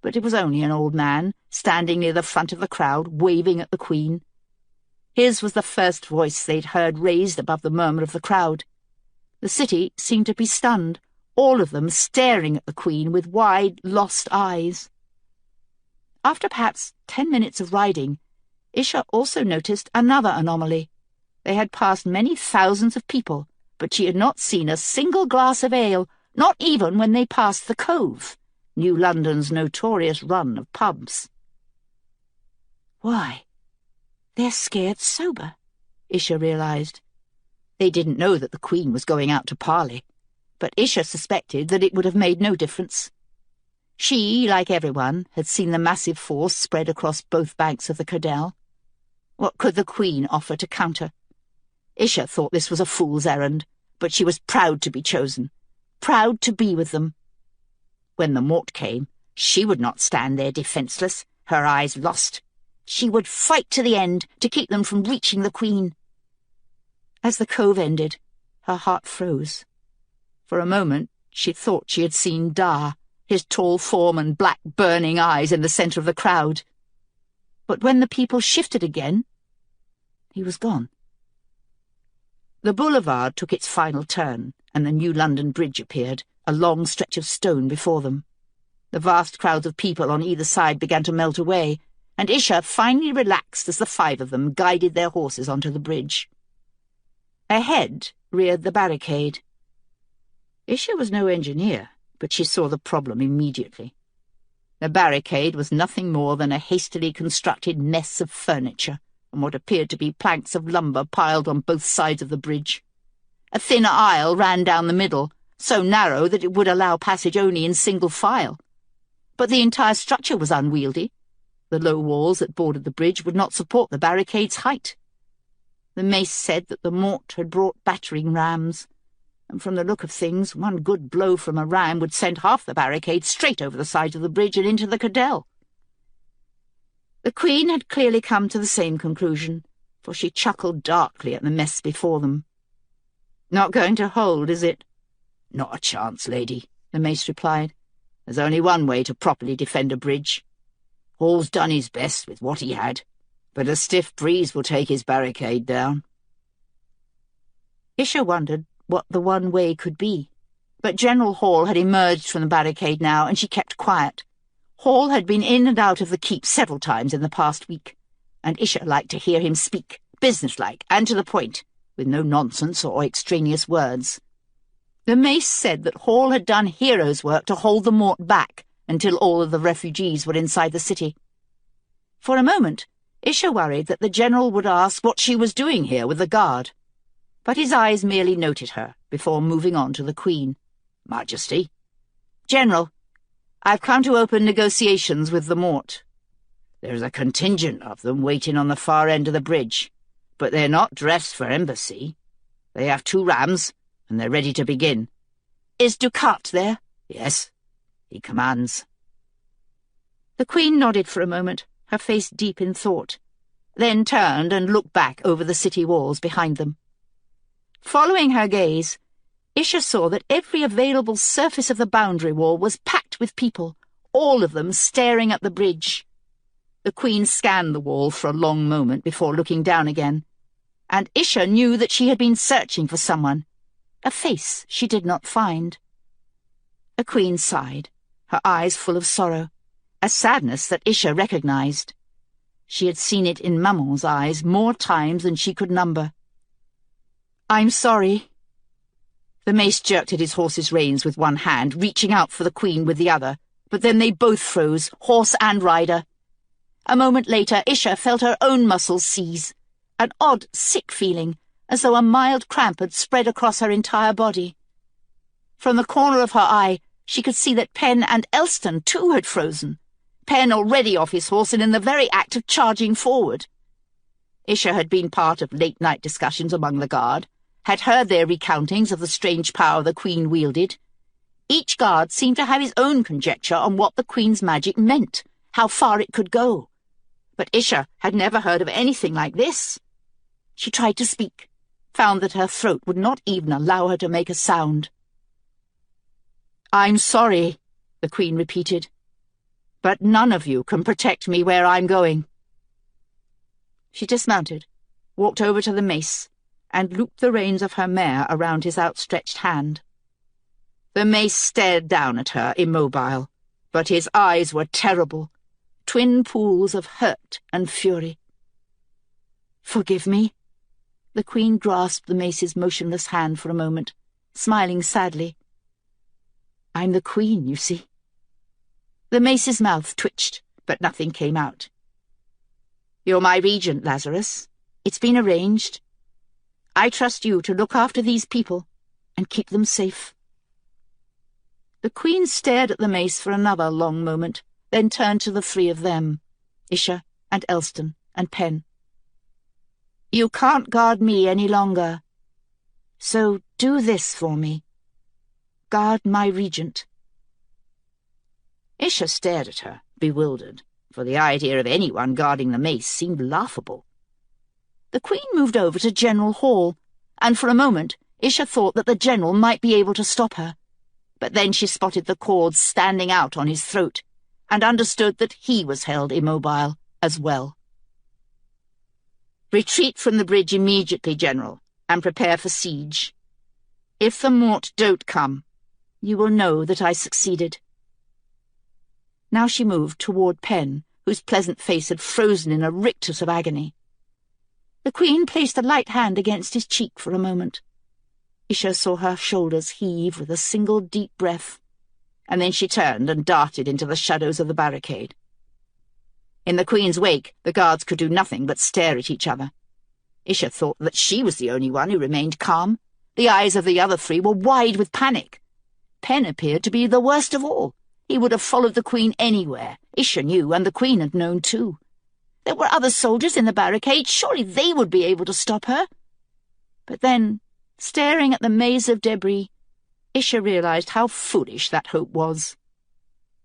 but it was only an old man, standing near the front of the crowd, waving at the Queen. His was the first voice they'd heard raised above the murmur of the crowd. The city seemed to be stunned, all of them staring at the Queen with wide, lost eyes. After perhaps 10 minutes of riding, Isha also noticed another anomaly. They had passed many thousands of people, but she had not seen a single glass of ale, not even when they passed the Cove, New London's notorious run of pubs. Why, they're scared sober, Isha realised. They didn't know that the Queen was going out to parley, but Isha suspected that it would have made no difference. She, like everyone, had seen the massive force spread across both banks of the Cadell. What could the Queen offer to counter? Isha thought this was a fool's errand, but she was proud to be chosen, proud to be with them. When the Mort came, she would not stand there defenceless, her eyes lost. She would fight to the end to keep them from reaching the Queen. As the Cove ended, her heart froze. For a moment she thought she had seen Dar, his tall form and black burning eyes in the centre of the crowd. But when the people shifted again, he was gone. The boulevard took its final turn, and the New London Bridge appeared, a long stretch of stone before them. The vast crowds of people on either side began to melt away, and Isha finally relaxed as the 5 of them guided their horses onto the bridge. Ahead reared the barricade. Isha was no engineer, but she saw the problem immediately. The barricade was nothing more than a hastily constructed mess of furniture, and what appeared to be planks of lumber piled on both sides of the bridge. A thin aisle ran down the middle, so narrow that it would allow passage only in single file. But the entire structure was unwieldy. The low walls that bordered the bridge would not support the barricade's height. The mace said that the Mort had brought battering rams, and from the look of things, one good blow from a ram would send half the barricade straight over the side of the bridge and into the Cadell. The Queen had clearly come to the same conclusion, for she chuckled darkly at the mess before them. "Not going to hold, is it?" "Not a chance, lady," the mace replied. "There's only one way to properly defend a bridge. Hall's done his best with what he had, but a stiff breeze will take his barricade down." Isha wondered what the one way could be, but General Hall had emerged from the barricade now, and she kept quiet. Hall had been in and out of the keep several times in the past week, and Isha liked to hear him speak, businesslike and to the point, with no nonsense or extraneous words. The mace said that Hall had done hero's work to hold the Mort back until all of the refugees were inside the city. For a moment, Isha worried that the general would ask what she was doing here with the guard, but his eyes merely noted her before moving on to the Queen. "Majesty." "General, I've come to open negotiations with the Mort. There's a contingent of them waiting on the far end of the bridge, but they're not dressed for embassy. They have 2 rams, and they're ready to begin." "Is Ducat there?" "Yes, he commands." The Queen nodded for a moment, her face deep in thought, then turned and looked back over the city walls behind them. Following her gaze, Isha saw that every available surface of the boundary wall was packed with people, all of them staring at the bridge. The Queen scanned the wall for a long moment before looking down again, and Isha knew that she had been searching for someone, a face she did not find. The Queen sighed, her eyes full of sorrow, a sadness that Isha recognized. She had seen it in Maman's eyes more times than she could number. "I'm sorry." The mace jerked at his horse's reins with one hand, reaching out for the Queen with the other, but then they both froze, horse and rider. A moment later, Isha felt her own muscles seize, an odd, sick feeling, as though a mild cramp had spread across her entire body. From the corner of her eye, she could see that Penn and Elston too had frozen, Penn already off his horse and in the very act of charging forward. Isha had been part of late-night discussions among the guard, had heard their recountings of the strange power the Queen wielded. Each guard seemed to have his own conjecture on what the Queen's magic meant, how far it could go. But Isha had never heard of anything like this. She tried to speak, found that her throat would not even allow her to make a sound. "I'm sorry," the Queen repeated. But none of you can protect me where I'm going." She dismounted, walked over to the mace, and looped the reins of her mare around his outstretched hand. The mace stared down at her, immobile, but his eyes were terrible, twin pools of hurt and fury. "Forgive me." The Queen grasped the mace's motionless hand for a moment, smiling sadly. "I'm the Queen, you see." The mace's mouth twitched, but nothing came out. "You're my regent, Lazarus. It's been arranged. I trust you to look after these people and keep them safe." The Queen stared at the mace for another long moment, then turned to the three of them, Isha and Elston and Penn. "You can't guard me any longer, so do this for me. Guard my regent." Isha stared at her, bewildered, for the idea of anyone guarding the mace seemed laughable. The Queen moved over to General Hall, and for a moment Isha thought that the General might be able to stop her. But then she spotted the cords standing out on his throat, and understood that he was held immobile as well. "Retreat from the bridge immediately, General, and prepare for siege. If the Mort don't come, you will know that I succeeded." Now she moved toward Penn, whose pleasant face had frozen in a rictus of agony. The Queen placed a light hand against his cheek for a moment. Isha saw her shoulders heave with a single deep breath, and then she turned and darted into the shadows of the barricade. In the Queen's wake, the guards could do nothing but stare at each other. Isha thought that she was the only one who remained calm. The eyes of the other three were wide with panic. Penn appeared to be the worst of all. He would have followed the Queen anywhere. Isha knew, and the Queen had known too. There were other soldiers in the barricade. Surely they would be able to stop her. But then, staring at the maze of debris, Isha realized how foolish that hope was.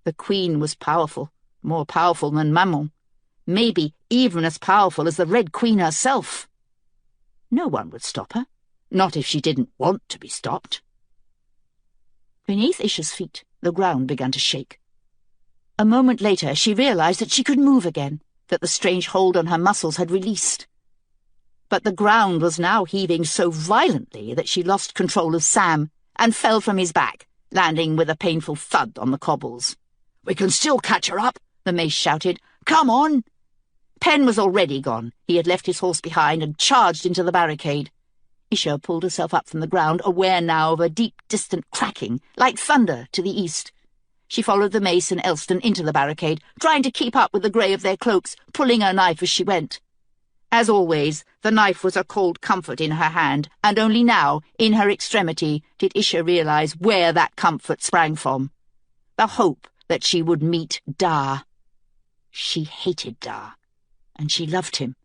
The Queen was powerful, more powerful than Mammon, maybe even as powerful as the Red Queen herself. No one would stop her, not if she didn't want to be stopped. Beneath Isha's feet, the ground began to shake. A moment later, she realized that she could move again, that the strange hold on her muscles had released. But the ground was now heaving so violently that she lost control of Sam and fell from his back, landing with a painful thud on the cobbles. "We can still catch her up," the mace shouted. "Come on!" Penn was already gone. He had left his horse behind and charged into the barricade. Isha pulled herself up from the ground, aware now of a deep, distant cracking, like thunder, to the east. She followed the mace and Elston into the barricade, trying to keep up with the grey of their cloaks, pulling her knife as she went. As always, the knife was a cold comfort in her hand, and only now, in her extremity, did Isha realize where that comfort sprang from. The hope that she would meet Dar. She hated Dar, and she loved him.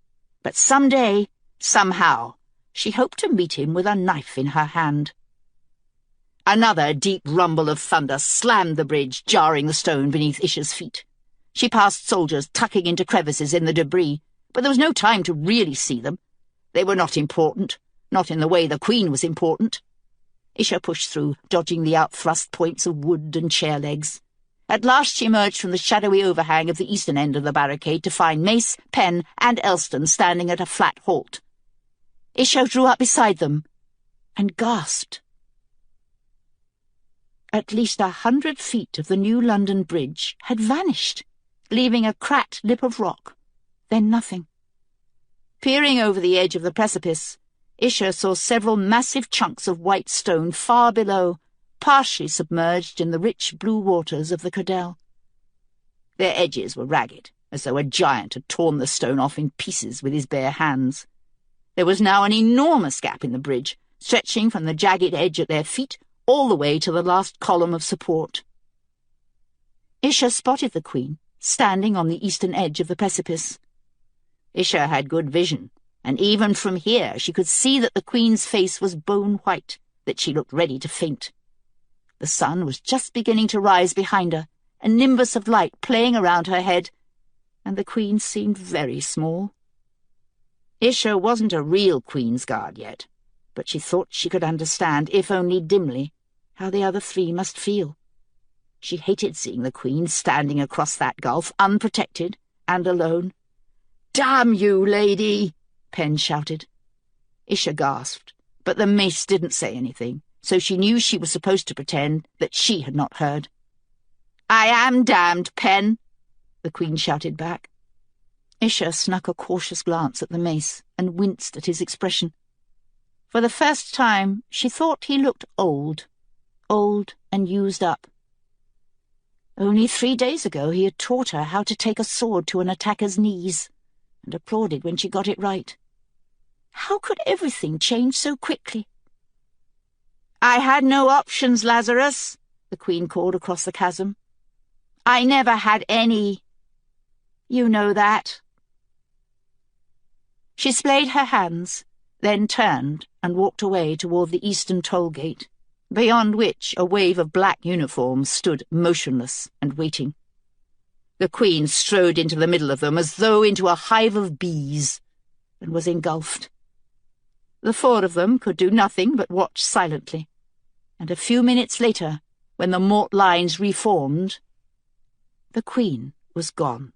But some day, somehow, she hoped to meet him with a knife in her hand. Another deep rumble of thunder slammed the bridge, jarring the stone beneath Isha's feet. She passed soldiers tucking into crevices in the debris, but there was no time to really see them. They were not important, not in the way the Queen was important. Isha pushed through, dodging the outthrust points of wood and chair legs. At last she emerged from the shadowy overhang of the eastern end of the barricade to find Mace, Penn, and Elston standing at a flat halt. Isha drew up beside them and gasped. At least 100 feet of the new London Bridge had vanished, leaving a cracked lip of rock, then nothing. Peering over the edge of the precipice, Isha saw several massive chunks of white stone far below, partially submerged in the rich blue waters of the Cadell. Their edges were ragged, as though a giant had torn the stone off in pieces with his bare hands. There was now an enormous gap in the bridge, stretching from the jagged edge at their feet all the way to the last column of support. Isha spotted the Queen, standing on the eastern edge of the precipice. Isha had good vision, and even from here she could see that the Queen's face was bone-white, that she looked ready to faint. The sun was just beginning to rise behind her, a nimbus of light playing around her head, and the Queen seemed very small. Isha wasn't a real Queen's Guard yet, but she thought she could understand, if only dimly, how the other three must feel. She hated seeing the Queen standing across that gulf, unprotected and alone. "Damn you, lady!" Penn shouted. Isha gasped, but the mace didn't say anything, so she knew she was supposed to pretend that she had not heard. "I am damned, Penn," the Queen shouted back. Isha snuck a cautious glance at the mace and winced at his expression. For the first time, she thought he looked old and used up. Only 3 days ago he had taught her how to take a sword to an attacker's knees, and applauded when she got it right. How could everything change so quickly? "I had no options, Lazarus," the Queen called across the chasm. "I never had any. You know that." She splayed her hands, then turned and walked away toward the eastern toll gate, beyond which a wave of black uniforms stood motionless and waiting. The Queen strode into the middle of them as though into a hive of bees, and was engulfed. The 4 of them could do nothing but watch silently, and a few minutes later, when the Mort lines reformed, the Queen was gone.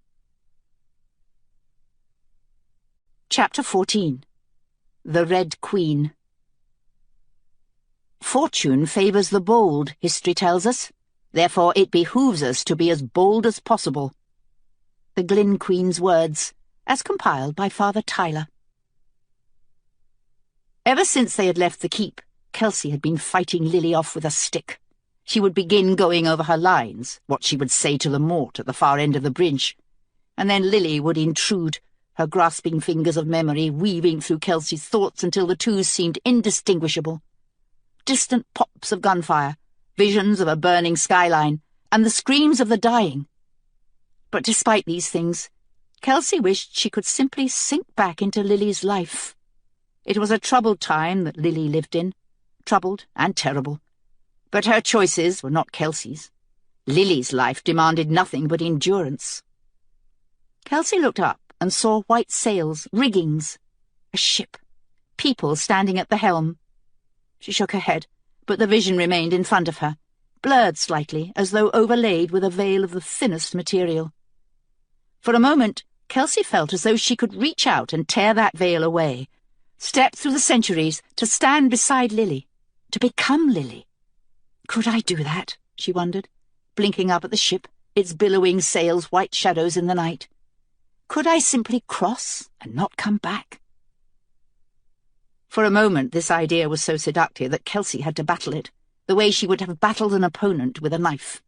Chapter 14. The Red Queen. Fortune favours the bold, history tells us. Therefore it behooves us to be as bold as possible. The Glyn Queen's words, as compiled by Father Tyler. Ever since they had left the keep, Kelsey had been fighting Lily off with a stick. She would begin going over her lines, what she would say to the Mort at the far end of the bridge, and then Lily would intrude, her grasping fingers of memory weaving through Kelsey's thoughts until the two seemed indistinguishable. Distant pops of gunfire, visions of a burning skyline, and the screams of the dying. But despite these things, Kelsey wished she could simply sink back into Lily's life. It was a troubled time that Lily lived in, troubled and terrible. But her choices were not Kelsey's. Lily's life demanded nothing but endurance. Kelsey looked up and saw white sails, riggings, a ship, people standing at the helm. She shook her head, but the vision remained in front of her, blurred slightly, as though overlaid with a veil of the thinnest material. For a moment, Kelsey felt as though she could reach out and tear that veil away, step through the centuries to stand beside Lily, to become Lily. Could I do that? She wondered, blinking up at the ship, its billowing sails white shadows in the night. Could I simply cross and not come back? For a moment this idea was so seductive that Kelsey had to battle it, the way she would have battled an opponent with a knife.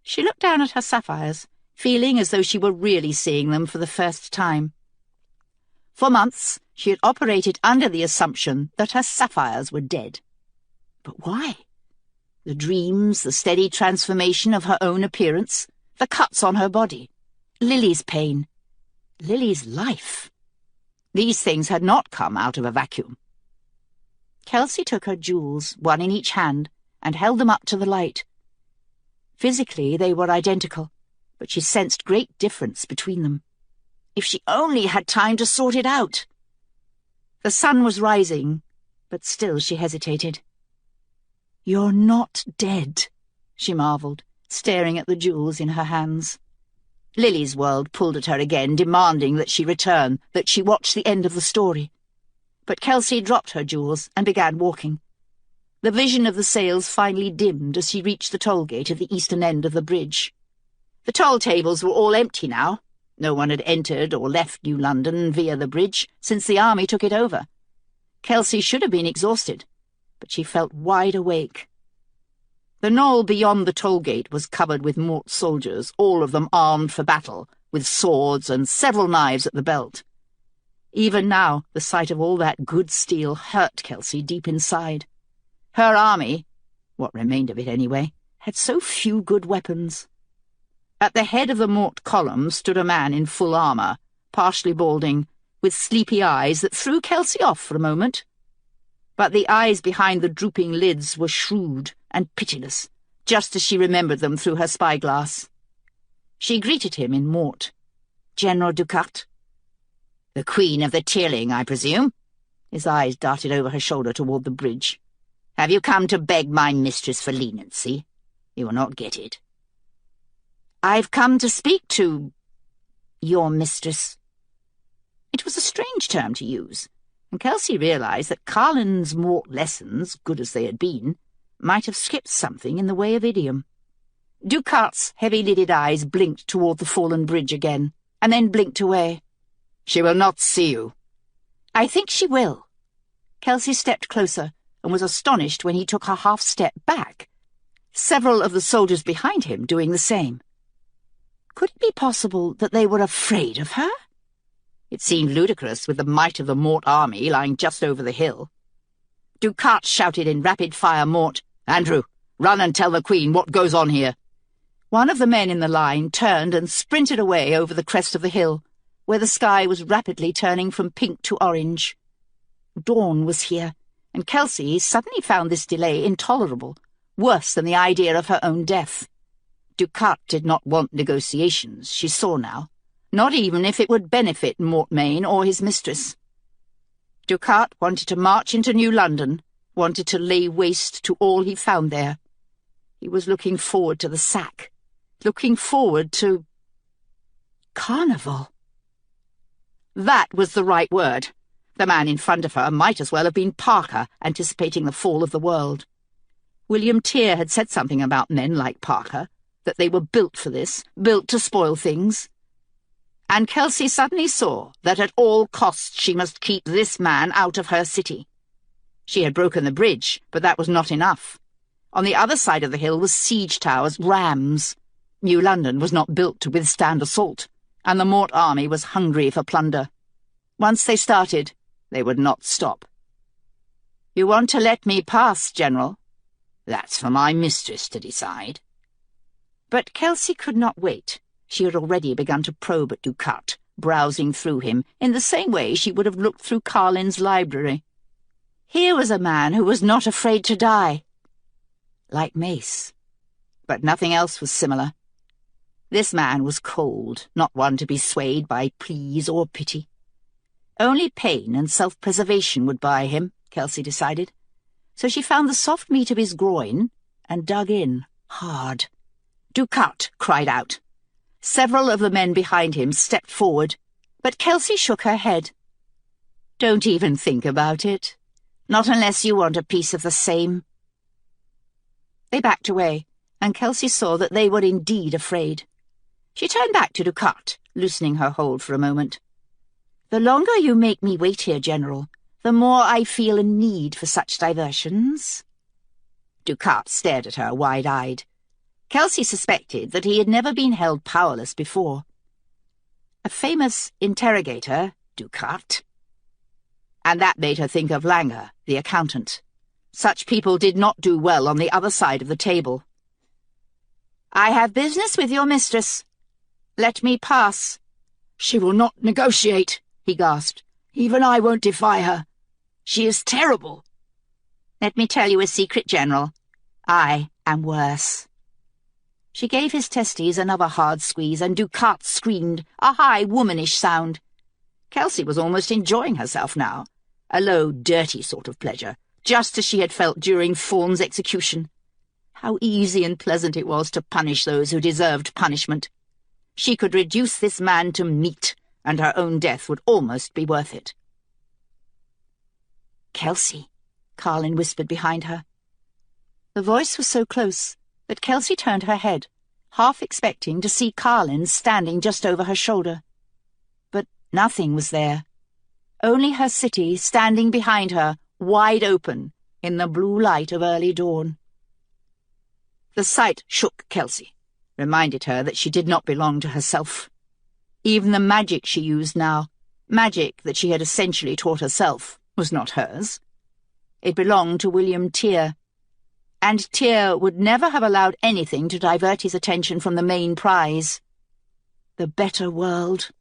She looked down at her sapphires, feeling as though she were really seeing them for the first time. For months, she had operated under the assumption that her sapphires were dead. But why? The dreams, the steady transformation of her own appearance, the cuts on her body, Lily's pain, Lily's life. These things had not come out of a vacuum. Kelsey took her jewels, one in each hand, and held them up to the light. Physically, they were identical, but she sensed great difference between them. If she only had time to sort it out! The sun was rising, but still she hesitated. "You're not dead," she marvelled, staring at the jewels in her hands. Lily's world pulled at her again, demanding that she return, that she watch the end of the story. But Kelsey dropped her jewels and began walking. The vision of the sails finally dimmed as she reached the toll gate at the eastern end of the bridge. The toll tables were all empty now. No one had entered or left New London via the bridge since the army took it over. Kelsey should have been exhausted, but she felt wide awake. The knoll beyond the toll gate was covered with Mort soldiers, all of them armed for battle, with swords and several knives at the belt. Even now, the sight of all that good steel hurt Kelsey deep inside. Her army, what remained of it anyway, had so few good weapons. At the head of the Mort column stood a man in full armour, partially balding, with sleepy eyes that threw Kelsey off for a moment. But the eyes behind the drooping lids were shrewd and pitiless, just as she remembered them through her spyglass. She greeted him in Mort. "General Ducat." "The Queen of the Tearling, I presume?" His eyes darted over her shoulder toward the bridge. "Have you come to beg my mistress for leniency?" You will not get it. I've come to speak to your mistress. It was a strange term to use, and Kelsey realised that Carlin's Mort lessons, good as they had been, might have skipped something in the way of idiom. Ducarte's heavy-lidded eyes blinked toward the fallen bridge again, and then blinked away. She will not see you. I think she will. Kelsey stepped closer, and was astonished when he took a half-step back, several of the soldiers behind him doing the same. Could it be possible that they were afraid of her? It seemed ludicrous with the might of the Mort army lying just over the hill. Ducarte shouted in rapid-fire Mort, "Andrew, run and tell the Queen what goes on here." One of the men in the line turned and sprinted away over the crest of the hill, where the sky was rapidly turning from pink to orange. Dawn was here, and Kelsey suddenly found this delay intolerable, worse than the idea of her own death. Ducarte did not want negotiations, she saw now, not even if it would benefit Mortmain or his mistress. Ducarte wanted to march into New London, wanted to lay waste to all he found there. He was looking forward to the sack, looking forward to carnival. That was the right word. The man in front of her might as well have been Parker, anticipating the fall of the world. William Tear had said something about men like Parker, that they were built for this, built to spoil things. And Kelsey suddenly saw that at all costs she must keep this man out of her city. She had broken the bridge, but that was not enough. On the other side of the hill was siege towers, rams. New London was not built to withstand assault, and the Mort army was hungry for plunder. Once they started, they would not stop. "You want to let me pass, General?" "That's for my mistress to decide." But Kelsey could not wait. She had already begun to probe at Ducarte, browsing through him in the same way she would have looked through Carlin's library. Here was a man who was not afraid to die. Like Mace. But nothing else was similar. This man was cold, not one to be swayed by pleas or pity. Only pain and self-preservation would buy him, Kelsey decided. So she found the soft meat of his groin and dug in, hard. Ducarte cried out. Several of the men behind him stepped forward, but Kelsey shook her head. "Don't even think about it. Not unless you want a piece of the same." They backed away, and Kelsey saw that they were indeed afraid. She turned back to Ducarte, loosening her hold for a moment. "The longer you make me wait here, General, the more I feel a need for such diversions." Ducarte stared at her wide-eyed. Kelsey suspected that he had never been held powerless before. A famous interrogator, Ducarte. And that made her think of Langer, the accountant. Such people did not do well on the other side of the table. "I have business with your mistress. Let me pass." "She will not negotiate," he gasped. "Even I won't defy her. She is terrible." "Let me tell you a secret, General. I am worse." She gave his testes another hard squeeze, and Ducarte screamed, a high, womanish sound. Kelsey was almost enjoying herself now, a low, dirty sort of pleasure, just as she had felt during Fawn's execution. How easy and pleasant it was to punish those who deserved punishment. She could reduce this man to meat, and her own death would almost be worth it. "Kelsey," Carlin whispered behind her. The voice was so close that Kelsey turned her head, half expecting to see Carlin standing just over her shoulder. But nothing was there. Only her city standing behind her, wide open, in the blue light of early dawn. The sight shook Kelsey, reminded her that she did not belong to herself. Even the magic she used now, magic that she had essentially taught herself, was not hers. It belonged to William Tear, and Tear would never have allowed anything to divert his attention from the main prize. The better world.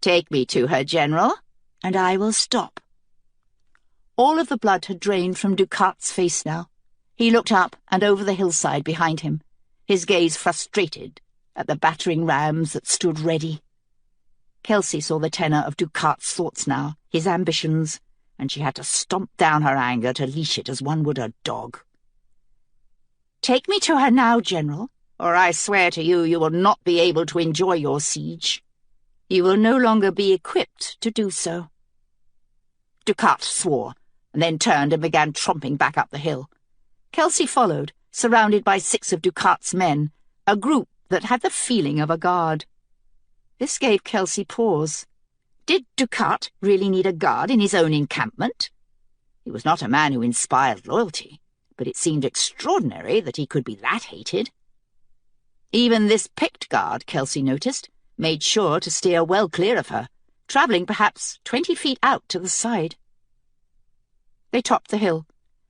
"Take me to her, General, and I will stop." All of the blood had drained from Ducarte's face now. He looked up and over the hillside behind him, his gaze frustrated at the battering rams that stood ready. Kelsey saw the tenor of Ducarte's thoughts now, his ambitions, and she had to stomp down her anger to leash it as one would a dog. Take me to her now, General, or I swear to you, you will not be able to enjoy your siege. You will no longer be equipped to do so." Ducat swore, and then turned and began tromping back up the hill. Kelsey followed, surrounded by 6 of Ducat's men, a group that had the feeling of a guard. This gave Kelsey pause. Did Ducat really need a guard in his own encampment? He was not a man who inspired loyalty, but it seemed extraordinary that he could be that hated. Even this picked guard, Kelsey noticed, made sure to steer well clear of her, travelling perhaps 20 feet out to the side. They topped the hill,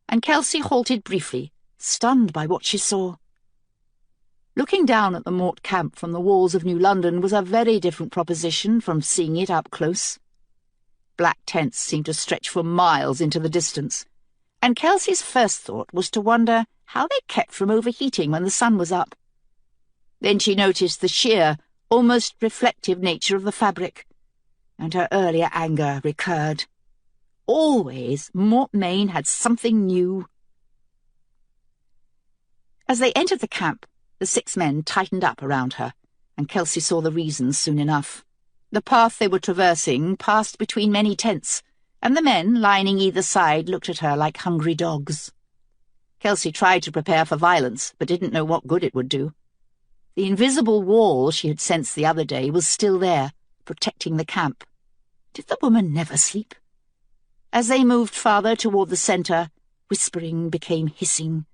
and Kelsey halted briefly, stunned by what she saw. Looking down at the Mort camp from the walls of New London was a very different proposition from seeing it up close. Black tents seemed to stretch for miles into the distance, and Kelsey's first thought was to wonder how they kept from overheating when the sun was up. Then she noticed the sheer, almost reflective nature of the fabric, and her earlier anger recurred. Always Mort Main had something new. As they entered the camp, the 6 men tightened up around her, and Kelsey saw the reasons soon enough. The path they were traversing passed between many tents, and the men lining either side looked at her like hungry dogs. Kelsey tried to prepare for violence, but didn't know what good it would do. The invisible wall she had sensed the other day was still there, protecting the camp. Did the woman never sleep? As they moved farther toward the centre, whispering became hissing,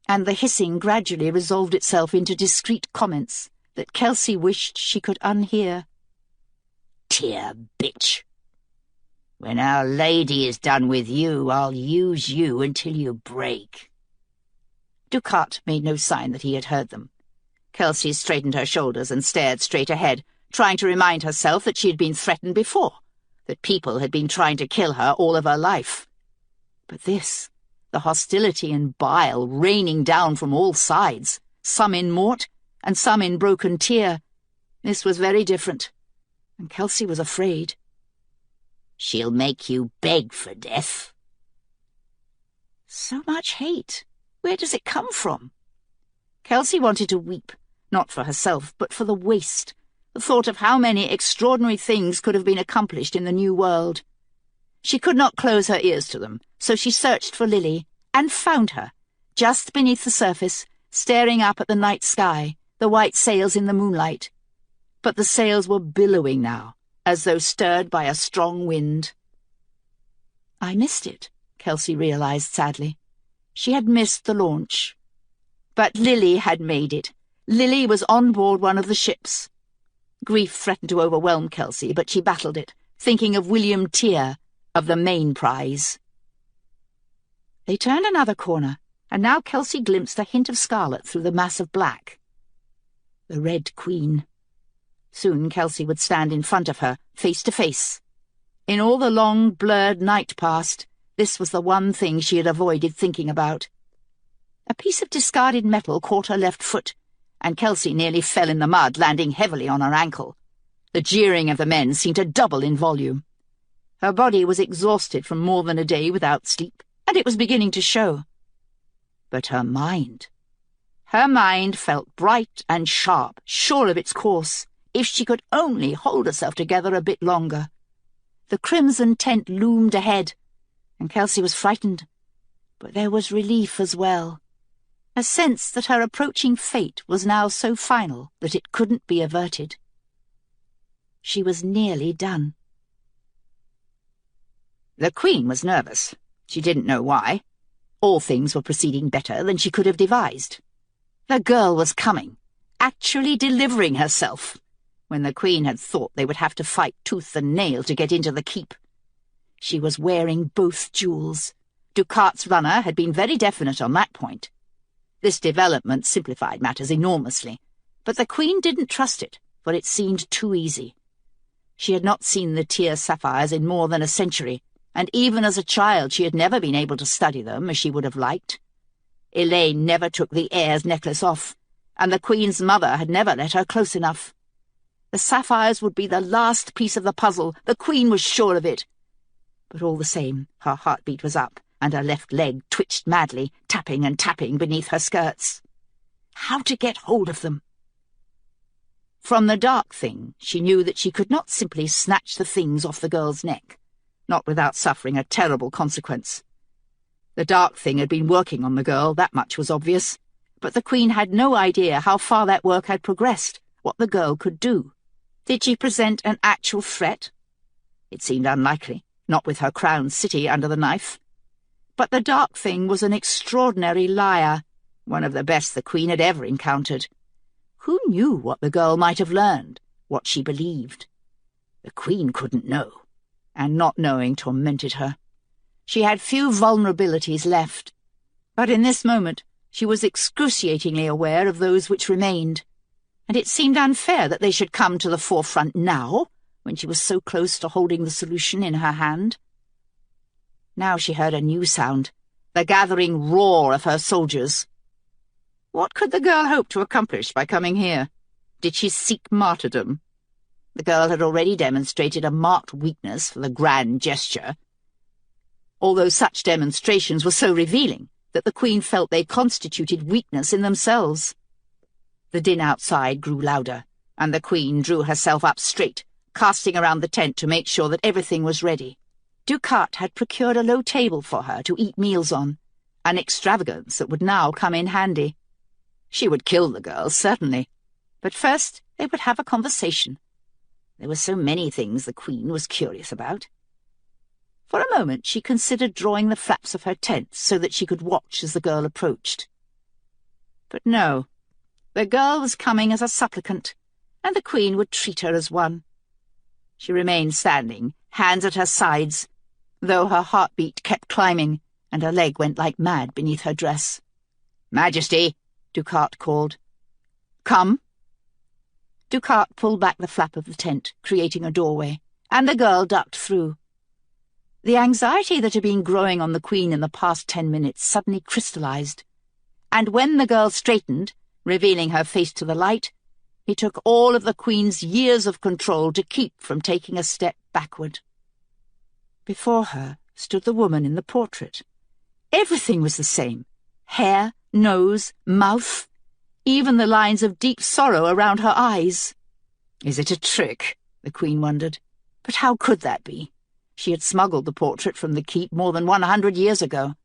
and the hissing gradually resolved itself into discreet comments that Kelsey wished she could unhear. "Dear bitch. When Our Lady is done with you, I'll use you until you break." Ducat made no sign that he had heard them. Kelsey straightened her shoulders and stared straight ahead, trying to remind herself that she had been threatened before, that people had been trying to kill her all of her life. But this, the hostility and bile raining down from all sides, some in Mort and some in Broken Tear, this was very different, and Kelsey was afraid. "She'll make you beg for death." So much hate. Where does it come from? Kelsey wanted to weep, not for herself, but for the waste, the thought of how many extraordinary things could have been accomplished in the new world. She could not close her ears to them, so she searched for Lily, and found her, just beneath the surface, staring up at the night sky, the white sails in the moonlight. But the sails were billowing now, as though stirred by a strong wind. I missed it, Kelsey realized sadly. She had missed the launch. But Lily had made it. Lily was on board one of the ships. Grief threatened to overwhelm Kelsey, but she battled it, thinking of William Tear, of the main prize. They turned another corner, and now Kelsey glimpsed a hint of scarlet through the mass of black. The Red Queen. Soon Kelsey would stand in front of her, face to face. In all the long, blurred night past, this was the one thing she had avoided thinking about. A piece of discarded metal caught her left foot, and Kelsey nearly fell in the mud, landing heavily on her ankle. The jeering of the men seemed to double in volume. Her body was exhausted from more than a day without sleep, and it was beginning to show. But her mind felt bright and sharp, sure of its course, if she could only hold herself together a bit longer. The crimson tent loomed ahead, and Kelsey was frightened, but there was relief as well. A sense that her approaching fate was now so final that it couldn't be averted. She was nearly done. The Queen was nervous. She didn't know why. All things were proceeding better than she could have devised. The girl was coming, actually delivering herself, when the Queen had thought they would have to fight tooth and nail to get into the keep. She was wearing both jewels. Ducat's runner had been very definite on that point. This development simplified matters enormously, but the Queen didn't trust it, for it seemed too easy. She had not seen the Tear sapphires in more than a century, and even as a child she had never been able to study them as she would have liked. Elaine never took the heir's necklace off, and the Queen's mother had never let her close enough. The sapphires would be the last piece of the puzzle, the Queen was sure of it. But all the same, her heartbeat was up, and her left leg twitched madly, tapping and tapping beneath her skirts. How to get hold of them? From the dark thing, she knew that she could not simply snatch the things off the girl's neck, not without suffering a terrible consequence. The dark thing had been working on the girl, that much was obvious, but the Queen had no idea how far that work had progressed, what the girl could do. Did she present an actual threat? It seemed unlikely, not with her crown city under the knife. But the dark thing was an extraordinary liar, one of the best the Queen had ever encountered. Who knew what the girl might have learned, what she believed? The Queen couldn't know, and not knowing tormented her. She had few vulnerabilities left, but in this moment she was excruciatingly aware of those which remained, and it seemed unfair that they should come to the forefront now, when she was so close to holding the solution in her hand. Now she heard a new sound, the gathering roar of her soldiers. What could the girl hope to accomplish by coming here? Did she seek martyrdom? The girl had already demonstrated a marked weakness for the grand gesture, although such demonstrations were so revealing that the Queen felt they constituted weakness in themselves. The din outside grew louder, and the Queen drew herself up straight, casting around the tent to make sure that everything was ready. Ducat had procured a low table for her to eat meals on, an extravagance that would now come in handy. She would kill the girl, certainly, but first they would have a conversation. There were so many things the Queen was curious about. For a moment she considered drawing the flaps of her tent so that she could watch as the girl approached. But no, the girl was coming as a supplicant, and the Queen would treat her as one. She remained standing, hands at her sides, though her heartbeat kept climbing, and her leg went like mad beneath her dress. "Majesty!" Ducat called. "Come." Ducat pulled back the flap of the tent, creating a doorway, and the girl ducked through. The anxiety that had been growing on the Queen in the past 10 minutes suddenly crystallized, and when the girl straightened, revealing her face to the light, it took all of the Queen's years of control to keep from taking a step backward. Before her stood the woman in the portrait. Everything was the same. Hair, nose, mouth, even the lines of deep sorrow around her eyes. Is it a trick? The Queen wondered. But how could that be? She had smuggled the portrait from the keep more than 100 years ago.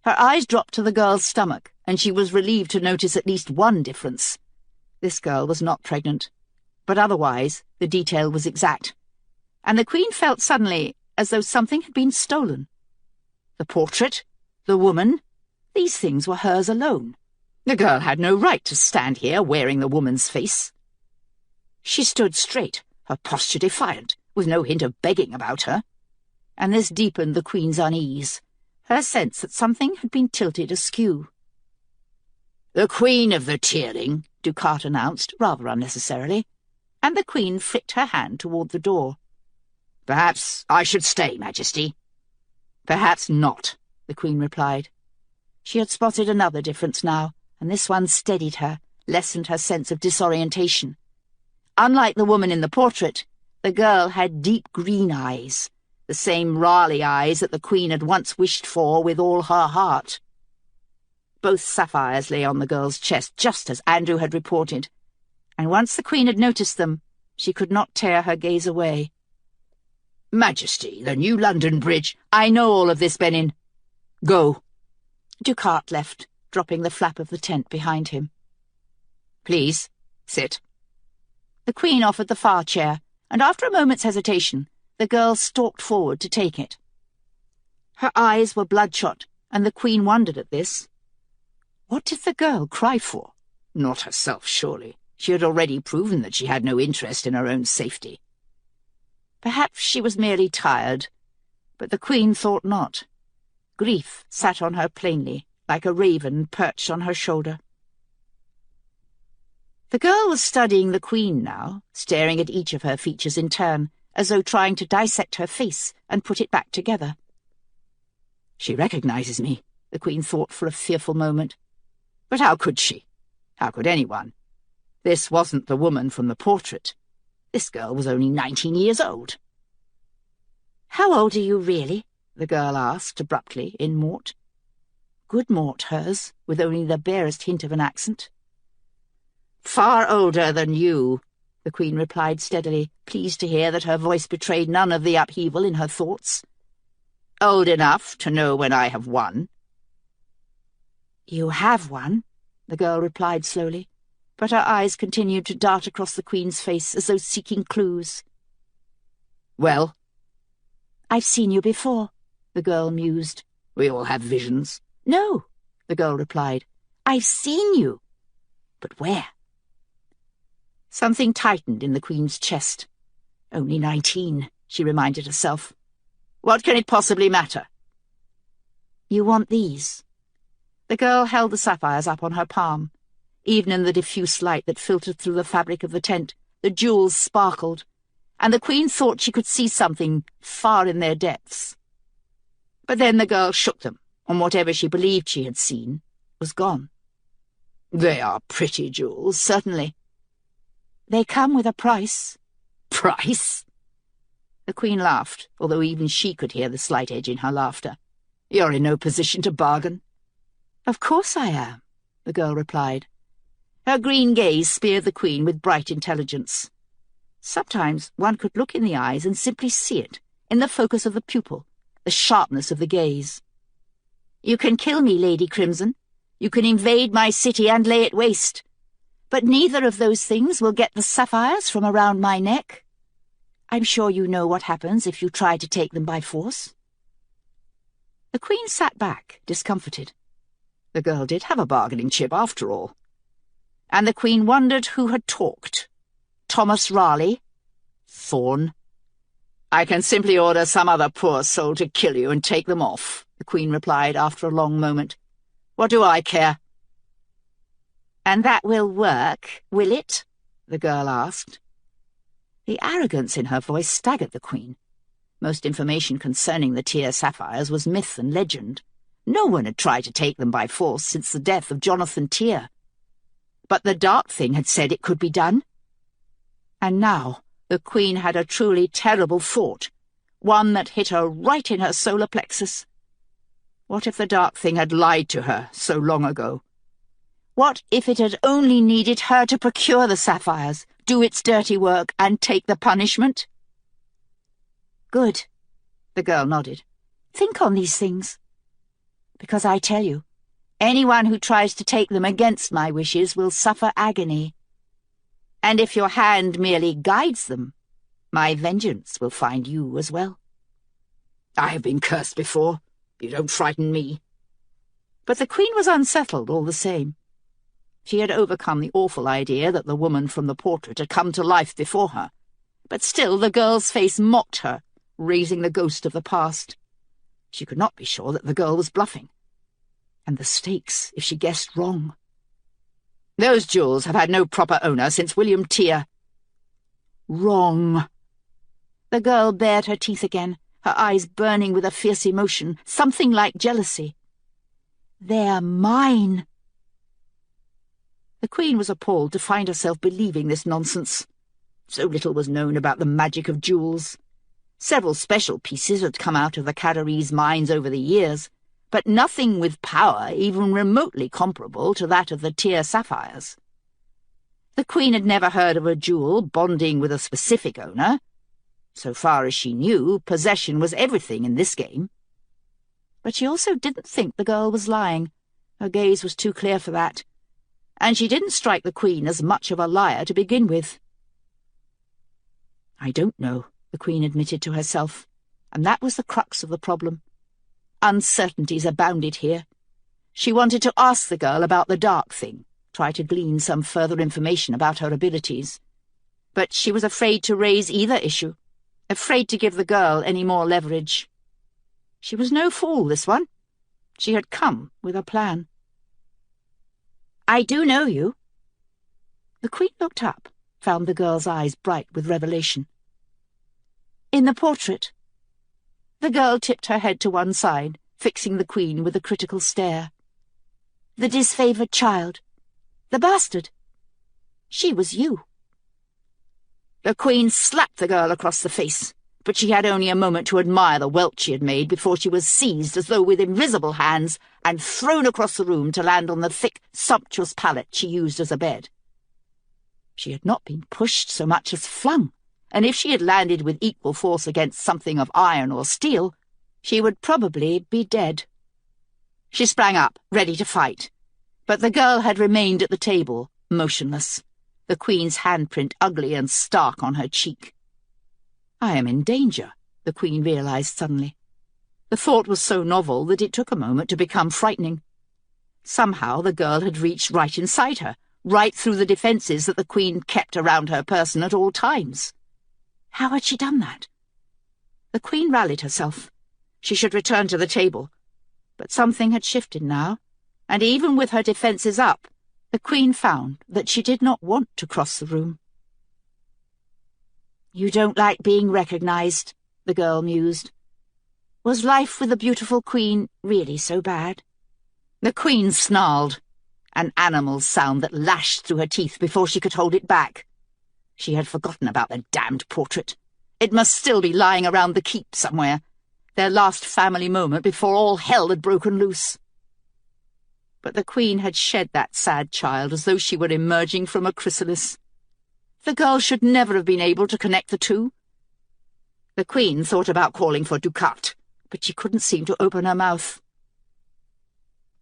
Her eyes dropped to the girl's stomach, and she was relieved to notice at least one difference. This girl was not pregnant, but otherwise the detail was exact, and the Queen felt suddenly as though something had been stolen. The portrait, the woman, these things were hers alone. The girl had no right to stand here wearing the woman's face. She stood straight, her posture defiant, with no hint of begging about her, and this deepened the Queen's unease, her sense that something had been tilted askew. "The Queen of the Tearling," Ducat announced, rather unnecessarily, and the Queen flicked her hand toward the door. "Perhaps I should stay, Majesty." "Perhaps not," the Queen replied. She had spotted another difference now, and this one steadied her, lessened her sense of disorientation. Unlike the woman in the portrait, the girl had deep green eyes, the same Raleigh eyes that the Queen had once wished for with all her heart. Both sapphires lay on the girl's chest, just as Andrew had reported, and once the Queen had noticed them, she could not tear her gaze away. "Majesty, the new London Bridge—" "I know all of this, Benin. Go." Ducat left, dropping the flap of the tent behind him. "Please, sit." The Queen offered the far chair, and after a moment's hesitation, the girl stalked forward to take it. Her eyes were bloodshot, and the Queen wondered at this. What did the girl cry for? Not herself, surely. She had already proven that she had no interest in her own safety. Perhaps she was merely tired, but the Queen thought not. Grief sat on her plainly, like a raven perched on her shoulder. The girl was studying the Queen now, staring at each of her features in turn, as though trying to dissect her face and put it back together. She recognizes me, the Queen thought for a fearful moment. But how could she? How could anyone? This wasn't the woman from the portrait. This girl was only 19 years old. "How old are you, really?" the girl asked abruptly, in Mort. Good Mort, hers, with only the barest hint of an accent. Far older than you, the Queen replied steadily, pleased to hear that her voice betrayed none of the upheaval in her thoughts. Old enough to know when I have won. You have won, the girl replied slowly, but her eyes continued to dart across the Queen's face as though seeking clues. Well? I've seen you before, the girl mused. We all have visions. No, the girl replied. I've seen you. But where? Something tightened in the Queen's chest. Only 19, she reminded herself. What can it possibly matter? You want these? The girl held the sapphires up on her palm. Even in the diffuse light that filtered through the fabric of the tent, the jewels sparkled, and the Queen thought she could see something far in their depths. But then the girl shook them, and whatever she believed she had seen was gone. They are pretty jewels, certainly. They come with a price. Price? The Queen laughed, although even she could hear the slight edge in her laughter. You're in no position to bargain. Of course I am, the girl replied. Her green gaze speared the Queen with bright intelligence. Sometimes one could look in the eyes and simply see it, in the focus of the pupil, the sharpness of the gaze. You can kill me, Lady Crimson. You can invade my city and lay it waste. But neither of those things will get the sapphires from around my neck. I'm sure you know what happens if you try to take them by force. The Queen sat back, discomfited. The girl did have a bargaining chip, after all. And the Queen wondered who had talked. Thomas Raleigh? Thorn? I can simply order some other poor soul to kill you and take them off, the Queen replied after a long moment. What do I care? And that will work, will it? The girl asked. The arrogance in her voice staggered the Queen. Most information concerning the Tear sapphires was myth and legend. No one had tried to take them by force since the death of Jonathan Tear. But the dark thing had said it could be done. And now the Queen had a truly terrible thought, one that hit her right in her solar plexus. What if the dark thing had lied to her so long ago? What if it had only needed her to procure the sapphires, do its dirty work, and take the punishment? Good, the girl nodded. Think on these things. Because I tell you, anyone who tries to take them against my wishes will suffer agony. And if your hand merely guides them, my vengeance will find you as well. I have been cursed before. You don't frighten me. But the Queen was unsettled all the same. She had overcome the awful idea that the woman from the portrait had come to life before her, but still the girl's face mocked her, raising the ghost of the past. She could not be sure that the girl was bluffing. And the stakes if she guessed wrong. Those jewels have had no proper owner since William Tear. Wrong. The girl bared her teeth again, her eyes burning with a fierce emotion, something like jealousy. They're mine. The Queen was appalled to find herself believing this nonsense. So little was known about the magic of jewels. Several special pieces had come out of the Carrerese mines over the years, but nothing with power even remotely comparable to that of the Tear sapphires. The Queen had never heard of a jewel bonding with a specific owner. So far as she knew, possession was everything in this game. But she also didn't think the girl was lying. Her gaze was too clear for that. And she didn't strike the Queen as much of a liar to begin with. I don't know, the Queen admitted to herself, and that was the crux of the problem. Uncertainties abounded here. She wanted to ask the girl about the dark thing, try to glean some further information about her abilities. But she was afraid to raise either issue, afraid to give the girl any more leverage. She was no fool, this one. She had come with a plan. I do know you. The Queen looked up, found the girl's eyes bright with revelation. In the portrait. The girl tipped her head to one side, fixing the Queen with a critical stare. The disfavoured child. The bastard. She was you. The Queen slapped the girl across the face, but she had only a moment to admire the welt she had made before she was seized as though with invisible hands and thrown across the room to land on the thick, sumptuous pallet she used as a bed. She had not been pushed so much as flung, and if she had landed with equal force against something of iron or steel, she would probably be dead. She sprang up, ready to fight, but the girl had remained at the table, motionless, the Queen's handprint ugly and stark on her cheek. I am in danger, the Queen realized suddenly. The thought was so novel that it took a moment to become frightening. Somehow the girl had reached right inside her, right through the defences that the Queen kept around her person at all times. How had she done that? The Queen rallied herself. She should return to the table. But something had shifted now, and even with her defences up, the Queen found that she did not want to cross the room. "You don't like being recognized," the girl mused. Was life with the beautiful Queen really so bad? The Queen snarled, an animal sound that lashed through her teeth before she could hold it back. She had forgotten about the damned portrait. It must still be lying around the keep somewhere, their last family moment before all hell had broken loose. But the Queen had shed that sad child as though she were emerging from a chrysalis. The girl should never have been able to connect the two. The Queen thought about calling for ducat, but she couldn't seem to open her mouth.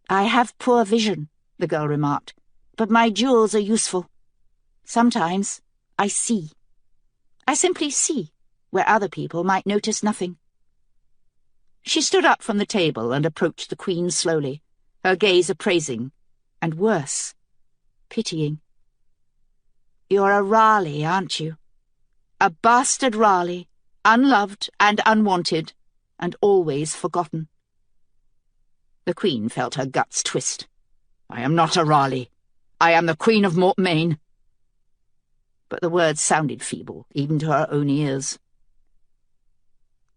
"I have poor vision," the girl remarked, "but my jewels are useful. Sometimes I see. I simply see, where other people might notice nothing." She stood up from the table and approached the Queen slowly, her gaze appraising, and worse, pitying. "You're a Raleigh, aren't you? A bastard Raleigh, unloved and unwanted, and always forgotten." The Queen felt her guts twist. "I am not a Raleigh. I am the Queen of Mortmain." But the words sounded feeble, even to her own ears.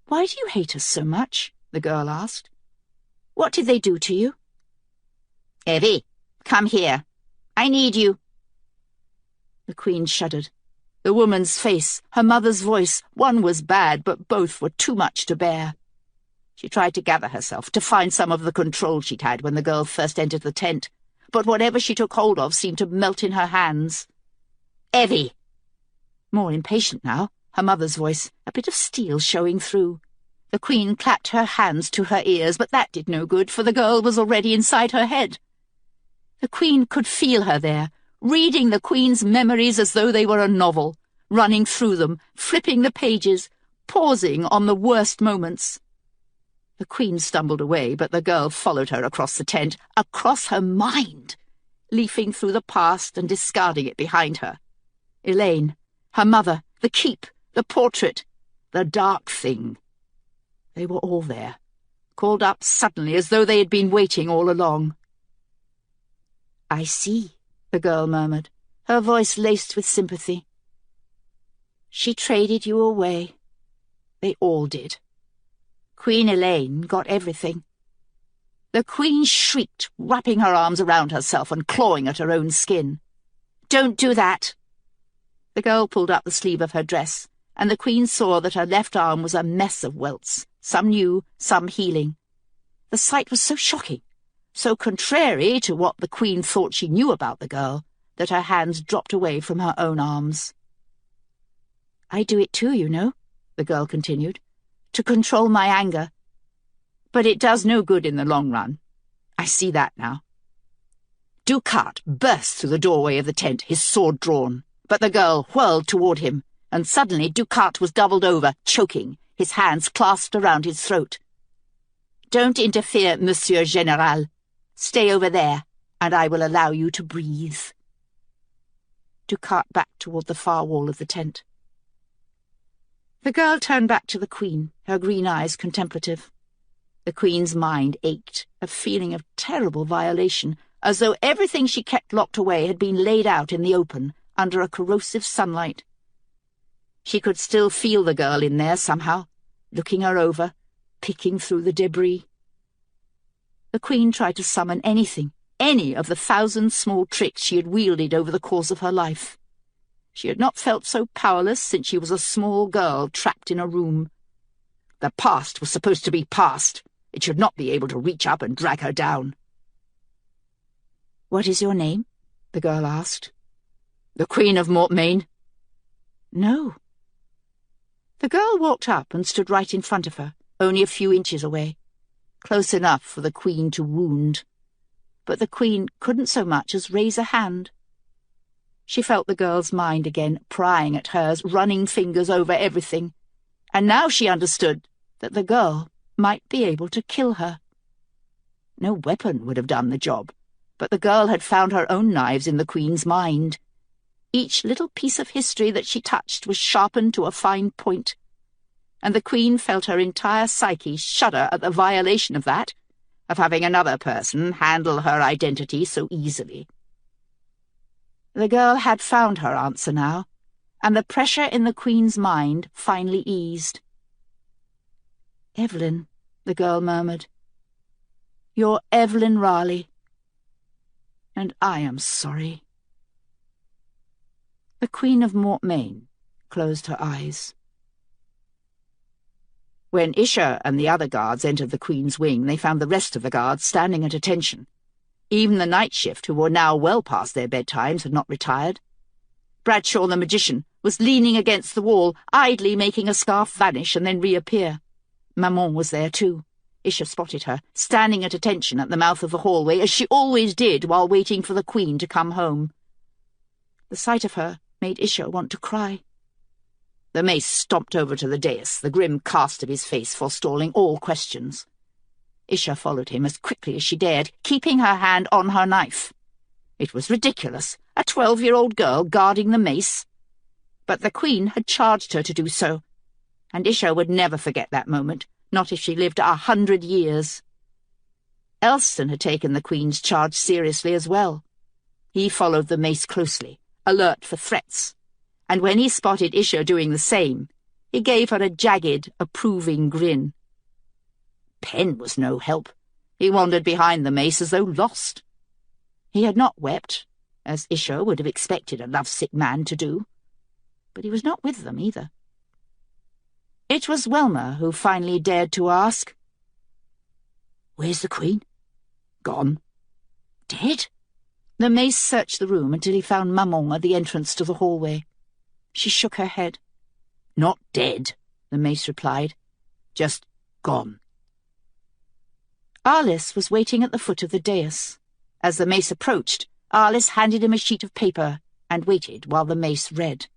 "Why do you hate us so much?" the girl asked. "What did they do to you?" "Evie, come here. I need you." The Queen shuddered. The woman's face, her mother's voice, one was bad, but both were too much to bear. She tried to gather herself, to find some of the control she'd had when the girl first entered the tent, but whatever she took hold of seemed to melt in her hands. "Evie!" More impatient now, her mother's voice, a bit of steel showing through. The Queen clapped her hands to her ears, but that did no good, for the girl was already inside her head. The Queen could feel her there, reading the Queen's memories as though they were a novel, running through them, flipping the pages, pausing on the worst moments. The Queen stumbled away, but the girl followed her across the tent, across her mind, leafing through the past and discarding it behind her. Elaine, her mother, the keep, the portrait, the dark thing. They were all there, called up suddenly as though they had been waiting all along. "I see," the girl murmured, her voice laced with sympathy. "She traded you away. They all did. Queen Elaine got everything." The Queen shrieked, wrapping her arms around herself and clawing at her own skin. "Don't do that!" The girl pulled up the sleeve of her dress, and the Queen saw that her left arm was a mess of welts, some new, some healing. The sight was so shocking, so contrary to what the Queen thought she knew about the girl, that her hands dropped away from her own arms. "I do it too, you know," the girl continued, "to control my anger. But it does no good in the long run. I see that now." Ducat burst through the doorway of the tent, his sword drawn, but the girl whirled toward him, and suddenly Ducat was doubled over, choking, his hands clasped around his throat. "Don't interfere, Monsieur Général. Stay over there, and I will allow you to breathe." Ducat backed toward the far wall of the tent. The girl turned back to the Queen, her green eyes contemplative. The Queen's mind ached, a feeling of terrible violation, as though everything she kept locked away had been laid out in the open, under a corrosive sunlight. She could still feel the girl in there somehow, looking her over, picking through the debris. The Queen tried to summon anything, any of the 1,000 small tricks she had wielded over the course of her life. She had not felt so powerless since she was a small girl trapped in a room, The past was supposed to be past. It should not be able to reach up and drag her down. "What is your name?" the girl asked. The Queen of Mortmain. No. The girl walked up and stood right in front of her, only a few inches away, close enough for the Queen to wound. But the Queen couldn't so much as raise a hand. She felt the girl's mind again prying at hers, running fingers over everything, and now she understood that the girl might be able to kill her. No weapon would have done the job, but the girl had found her own knives in the Queen's mind. Each little piece of history that she touched was sharpened to a fine point, and the Queen felt her entire psyche shudder at the violation of that, of having another person handle her identity so easily. The girl had found her answer now, and the pressure in the Queen's mind finally eased. "Evelyn," the girl murmured. "You're Evelyn Raleigh. And I am sorry." The Queen of Mortmain closed her eyes. When Isha and the other guards entered the Queen's wing, they found the rest of the guards standing at attention. Even the night shift, who were now well past their bedtimes, had not retired. Bradshaw the magician was leaning against the wall, idly making a scarf vanish and then reappear. Maman was there too. Isha spotted her, standing at attention at the mouth of the hallway, as she always did while waiting for the Queen to come home. The sight of her made Isha want to cry. The mace stomped over to the dais, the grim cast of his face forestalling all questions. Isha followed him as quickly as she dared, keeping her hand on her knife. It was ridiculous, a 12-year-old girl guarding the mace. But the Queen had charged her to do so, and Isha would never forget that moment, not if she lived 100 years. Elston had taken the Queen's charge seriously as well. He followed the mace closely, alert for threats, and when he spotted Isha doing the same, he gave her a jagged, approving grin. Pen was no help. He wandered behind the mace as though lost. He had not wept, as Isha would have expected a lovesick man to do, but he was not with them either. It was Welmer who finally dared to ask, "Where's the Queen?" "Gone." "Dead?" The mace searched the room until he found Maman at the entrance to the hallway. She shook her head. "Not dead," the mace replied. "Just gone." Arliss was waiting at the foot of the dais. As the mace approached, Arliss handed him a sheet of paper and waited while the mace read.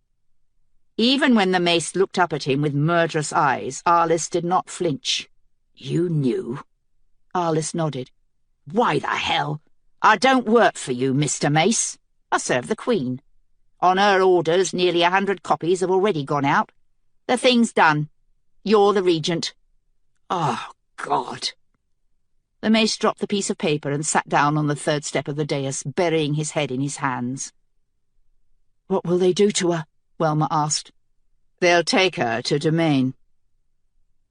Even when the mace looked up at him with murderous eyes, Arliss did not flinch. "You knew?" Arliss nodded. "Why the hell? I don't work for you, Mr. Mace. I serve the Queen. On her orders, nearly 100 copies have already gone out. The thing's done. You're the regent." "Oh, God." The mace dropped the piece of paper and sat down on the third step of the dais, burying his head in his hands. "What will they do to her?" Welmer asked. "They'll take her to Domain."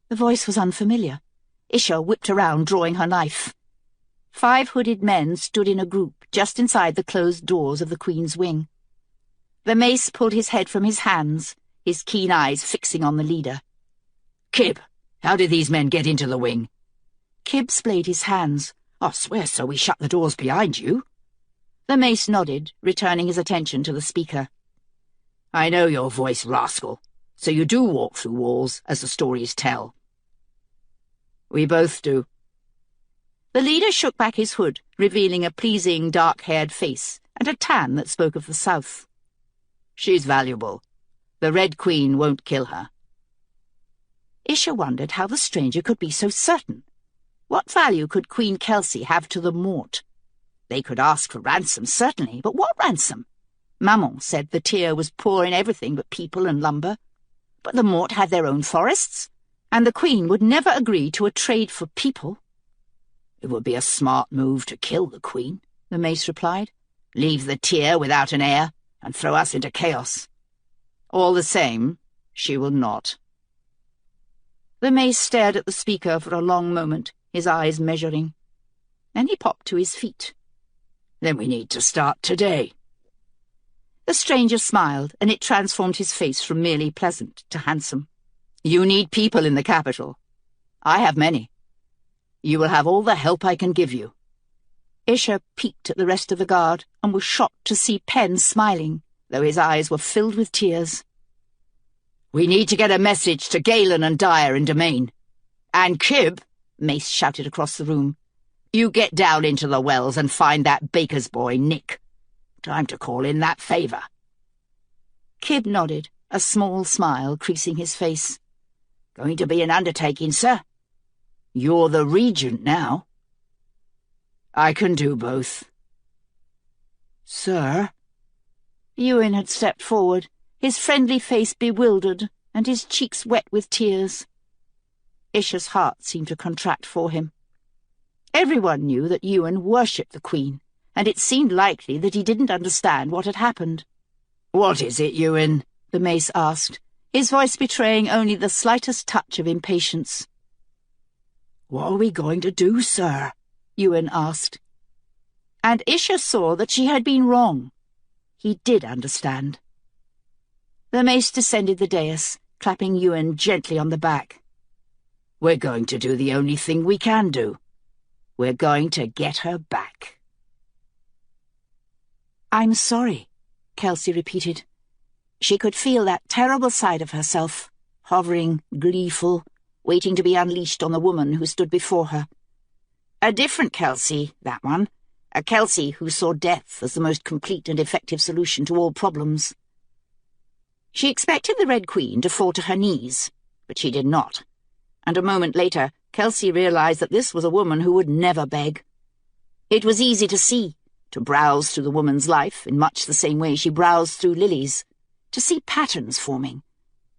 The voice was unfamiliar. Isha whipped around, drawing her knife. 5 hooded men stood in a group just inside the closed doors of the Queen's wing. The mace pulled his head from his hands, his keen eyes fixing on the leader. "Kib, how did these men get into the wing?" Kib splayed his hands. "I swear so we shut the doors behind you." The mace nodded, returning his attention to the speaker. "I know your voice, rascal. So you do walk through walls, as the stories tell." "We both do." The leader shook back his hood, revealing a pleasing dark-haired face and a tan that spoke of the south. "She's valuable. The Red Queen won't kill her." Isha wondered how the stranger could be so certain. What value could Queen Kelsey have to the Mort? They could ask for ransom, certainly, but what ransom? Maman said the Tear was poor in everything but people and lumber. But the Mort had their own forests, and the Queen would never agree to a trade for people. "It would be a smart move to kill the Queen," the mace replied. "Leave the Tear without an heir, and throw us into chaos. All the same, she will not." The mace stared at the speaker for a long moment, his eyes measuring. Then he popped to his feet. "Then we need to start today." The stranger smiled, and it transformed his face from merely pleasant to handsome. "You need people in the capital. I have many. You will have all the help I can give you." Isha peeked at the rest of the guard and was shocked to see Penn smiling, though his eyes were filled with tears. "We need to get a message to Galen and Dyer in Domain. And Kib," Mace shouted across the room, "you get down into the wells and find that baker's boy, Nick. Time to call in that favour." Kib nodded, a small smile creasing his face. "Going to be an undertaking, sir? You're the regent now." "I can do both." "Sir?" Ewan had stepped forward, his friendly face bewildered and his cheeks wet with tears. Isha's heart seemed to contract for him. Everyone knew that Ewan worshipped the Queen, and it seemed likely that he didn't understand what had happened. "What is it, Ewan?" the mace asked, his voice betraying only the slightest touch of impatience. "What are we going to do, sir?" Ewan asked. And Isha saw that she had been wrong. He did understand. The mace descended the dais, clapping Ewan gently on the back. "We're going to do the only thing we can do. We're going to get her back." "I'm sorry," Kelsey repeated. She could feel that terrible side of herself, hovering, gleeful, waiting to be unleashed on the woman who stood before her. A different Kelsey, that one. A Kelsey who saw death as the most complete and effective solution to all problems. She expected the Red Queen to fall to her knees, but she did not. And a moment later, Kelsey realized that this was a woman who would never beg. It was easy to see, to browse through the woman's life in much the same way she browsed through Lily's, to see patterns forming.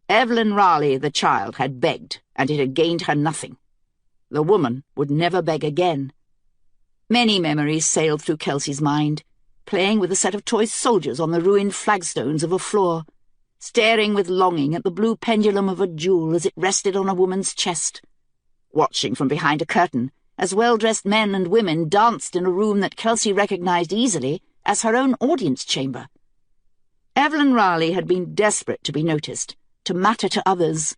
Evelyn Raleigh, the child, had begged, and it had gained her nothing. The woman would never beg again. Many memories sailed through Kelsey's mind, playing with a set of toy soldiers on the ruined flagstones of a floor, staring with longing at the blue pendulum of a jewel as it rested on a woman's chest, watching from behind a curtain as well-dressed men and women danced in a room that Kelsey recognized easily as her own audience chamber. Evelyn Raleigh had been desperate to be noticed, to matter to others.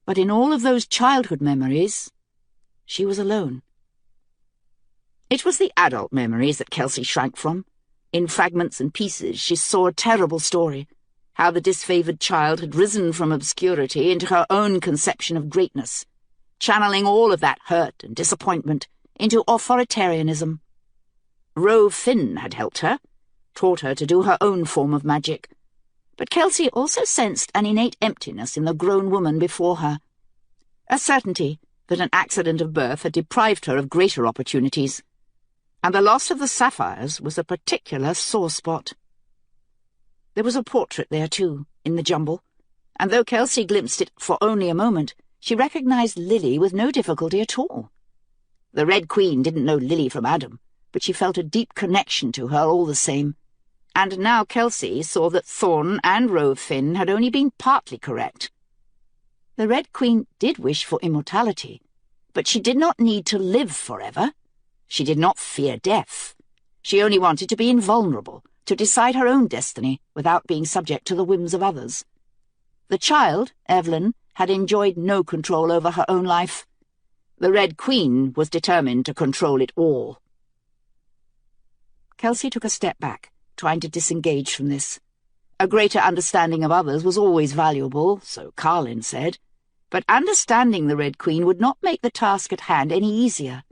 But in all of those childhood memories, she was alone. It was the adult memories that Kelsey shrank from. In fragments and pieces she saw a terrible story, how the disfavoured child had risen from obscurity into her own conception of greatness, channeling all of that hurt and disappointment into authoritarianism. Rove Finn had helped her, taught her to do her own form of magic, but Kelsey also sensed an innate emptiness in the grown woman before her, a certainty that an accident of birth had deprived her of greater opportunities, and the loss of the sapphires was a particular sore spot. There was a portrait there, too, in the jumble, and though Kelsey glimpsed it for only a moment, she recognized Lily with no difficulty at all. The Red Queen didn't know Lily from Adam, but she felt a deep connection to her all the same, and now Kelsey saw that Thorn and Rove Finn had only been partly correct. The Red Queen did wish for immortality, but she did not need to live forever. She did not fear death. She only wanted to be invulnerable, to decide her own destiny without being subject to the whims of others. The child, Evelyn, had enjoyed no control over her own life. The Red Queen was determined to control it all. Kelsey took a step back, trying to disengage from this. A greater understanding of others was always valuable, so Carlin said, but understanding the Red Queen would not make the task at hand any easier.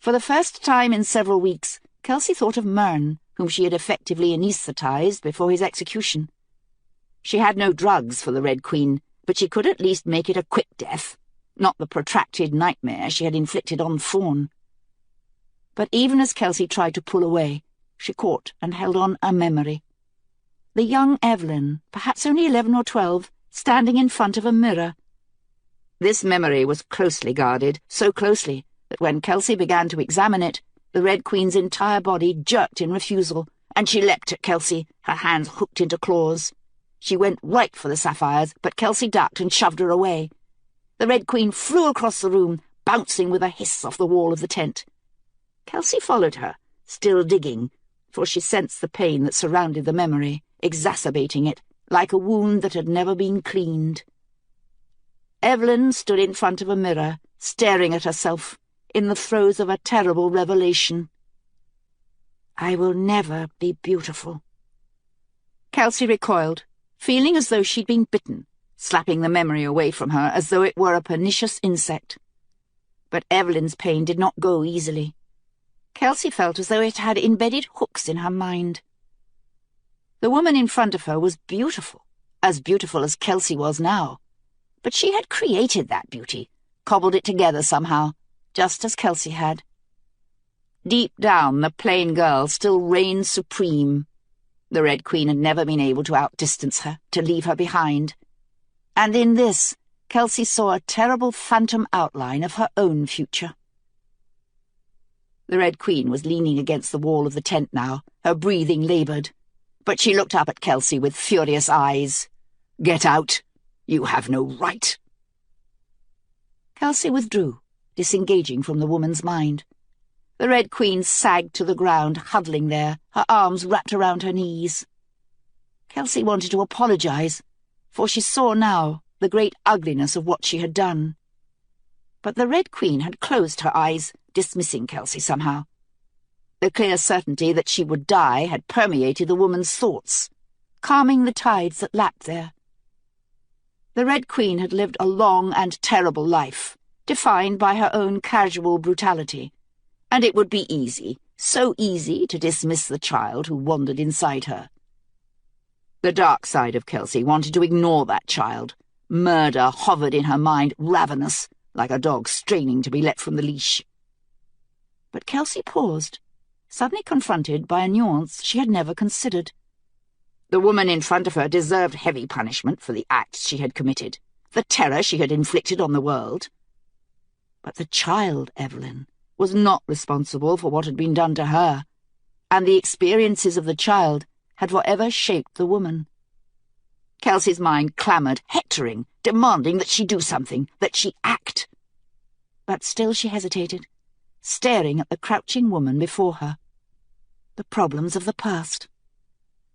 For the first time in several weeks, Kelsey thought of Mern, whom she had effectively anaesthetized before his execution. She had no drugs for the Red Queen, but she could at least make it a quick death, not the protracted nightmare she had inflicted on Thorn. But even as Kelsey tried to pull away, she caught and held on a memory. The young Evelyn, perhaps only 11 or 12, standing in front of a mirror. This memory was closely guarded, so closely that when Kelsey began to examine it, the Red Queen's entire body jerked in refusal, and she leapt at Kelsey, her hands hooked into claws. She went right for the sapphires, but Kelsey ducked and shoved her away. The Red Queen flew across the room, bouncing with a hiss off the wall of the tent. Kelsey followed her, still digging, for she sensed the pain that surrounded the memory, exacerbating it, like a wound that had never been cleaned. Evelyn stood in front of a mirror, staring at herself, in the throes of a terrible revelation. I will never be beautiful. Kelsey recoiled, feeling as though she'd been bitten, slapping the memory away from her as though it were a pernicious insect. But Evelyn's pain did not go easily. Kelsey felt as though it had embedded hooks in her mind. The woman in front of her was beautiful as Kelsey was now. But she had created that beauty, cobbled it together somehow, just as Kelsey had. Deep down, the plain girl still reigned supreme. The Red Queen had never been able to outdistance her, to leave her behind. And in this, Kelsey saw a terrible phantom outline of her own future. The Red Queen was leaning against the wall of the tent now, her breathing laboured. But she looked up at Kelsey with furious eyes. "Get out! You have no right!" Kelsey withdrew, disengaging from the woman's mind. The Red Queen sagged to the ground, huddling there, her arms wrapped around her knees. Kelsey wanted to apologize, for she saw now the great ugliness of what she had done. But the Red Queen had closed her eyes, dismissing Kelsey somehow. The clear certainty that she would die had permeated the woman's thoughts, calming the tides that lapped there. The Red Queen had lived a long and terrible life, defined by her own casual brutality, and it would be easy, so easy, to dismiss the child who wandered inside her. The dark side of Kelsey wanted to ignore that child. Murder hovered in her mind, ravenous, like a dog straining to be let from the leash. But Kelsey paused, suddenly confronted by a nuance she had never considered. The woman in front of her deserved heavy punishment for the acts she had committed, the terror she had inflicted on the world. But the child, Evelyn, was not responsible for what had been done to her, and the experiences of the child had forever shaped the woman. Kelsey's mind clamoured, hectoring, demanding that she do something, that she act. But still she hesitated, staring at the crouching woman before her. The problems of the past.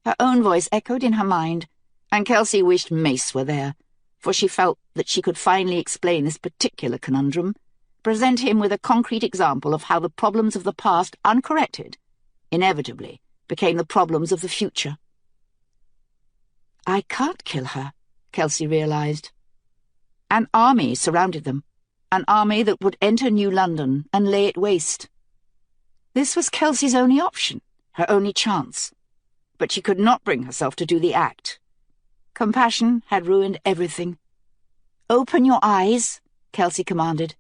Her own voice echoed in her mind, and Kelsey wished Mace were there, for she felt that she could finally explain this particular conundrum, present him with a concrete example of how the problems of the past, uncorrected, inevitably became the problems of the future. I can't kill her, Kelsey realized. An army surrounded them, an army that would enter New London and lay it waste. This was Kelsey's only option, her only chance. But she could not bring herself to do the act. Compassion had ruined everything. "Open your eyes," Kelsey commanded,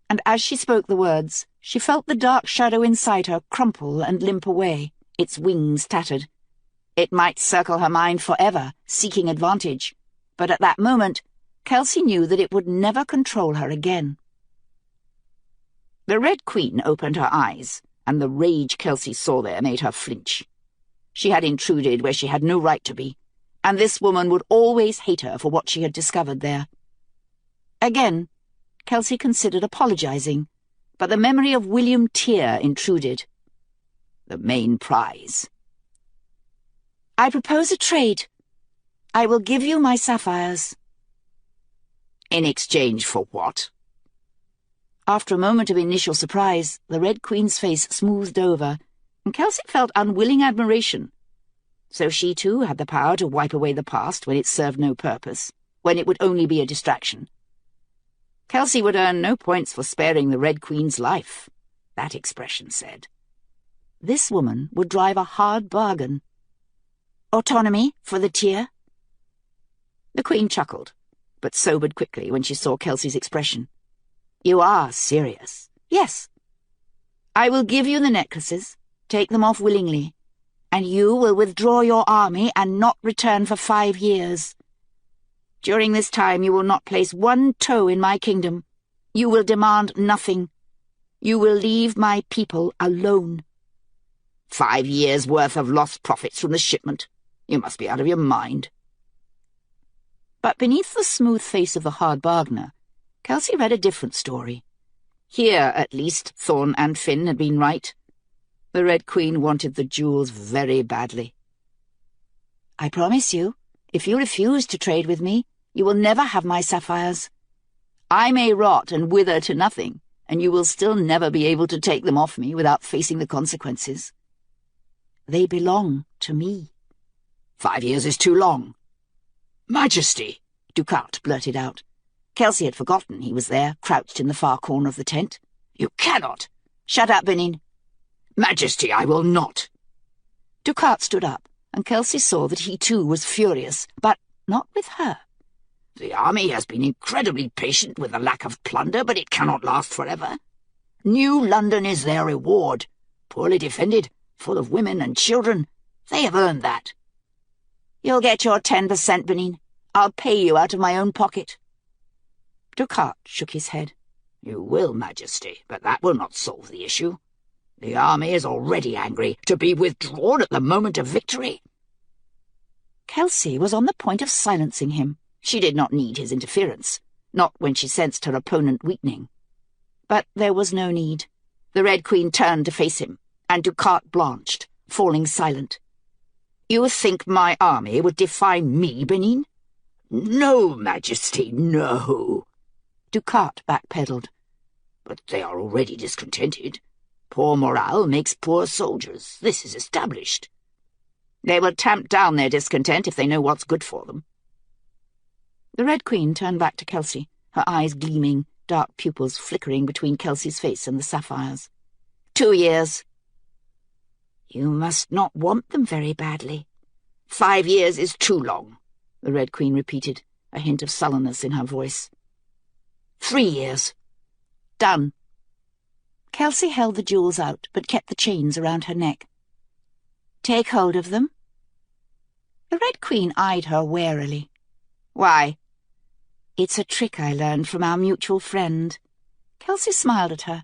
and as she spoke the words, she felt the dark shadow inside her crumple and limp away, its wings tattered. It might circle her mind forever, seeking advantage, but at that moment, Kelsey knew that it would never control her again. The Red Queen opened her eyes, and the rage Kelsey saw there made her flinch. She had intruded where she had no right to be, and this woman would always hate her for what she had discovered there. Again, Kelsey considered apologizing, but the memory of William Tear intruded. The main prize. "I propose a trade. I will give you my sapphires." "In exchange for what?" After a moment of initial surprise, the Red Queen's face smoothed over, and Kelsey felt unwilling admiration. So she too had the power to wipe away the past when it served no purpose, when it would only be a distraction. Kelsey would earn no points for sparing the Red Queen's life, that expression said. This woman would drive a hard bargain. "Autonomy for the Tear?" The Queen chuckled, but sobered quickly when she saw Kelsey's expression. "You are serious." "Yes. I will give you the necklaces. Take them off willingly, and you will withdraw your army and not return for 5 years. During this time you will not place one toe in my kingdom. You will demand nothing. You will leave my people alone." 5 years' worth of lost profits from the shipment. You must be out of your mind. But beneath the smooth face of the hard bargainer, Kelsey read a different story. Here, at least, Thorn and Finn had been right. The Red Queen wanted the jewels very badly. "I promise you, if you refuse to trade with me, you will never have my sapphires. I may rot and wither to nothing, and you will still never be able to take them off me without facing the consequences. They belong to me. 5 years is too long. Majesty, Ducat blurted out. Kelsey had forgotten he was there, crouched in the far corner of the tent. You cannot. Shut up, Benin. Majesty, I will not. Ducat stood up, and Kelsey saw that he too was furious, but not with her. The army has been incredibly patient with the lack of plunder, but it cannot last forever. New London is their reward. Poorly defended, full of women and children. They have earned that. You'll get your 10%, Benin. I'll pay you out of my own pocket. Ducat shook his head. You will, Majesty, but that will not solve the issue. The army is already angry to be withdrawn at the moment of victory. Kelsey was on the point of silencing him. She did not need his interference, not when she sensed her opponent weakening. But there was no need. The Red Queen turned to face him, and Ducat blanched, falling silent. You think my army would defy me, Benin? No, Majesty, no. Ducat backpedaled. But they are already discontented. Poor morale makes poor soldiers. This is established. They will tamp down their discontent if they know what's good for them. The Red Queen turned back to Kelsey, her eyes gleaming, dark pupils flickering between Kelsey's face and the sapphires. 2 years. You must not want them very badly. 5 years is too long, the Red Queen repeated, a hint of sullenness in her voice. 3 years. Done. Kelsey held the jewels out, but kept the chains around her neck. Take hold of them. The Red Queen eyed her warily. Why? It's a trick I learned from our mutual friend. Kelsey smiled at her.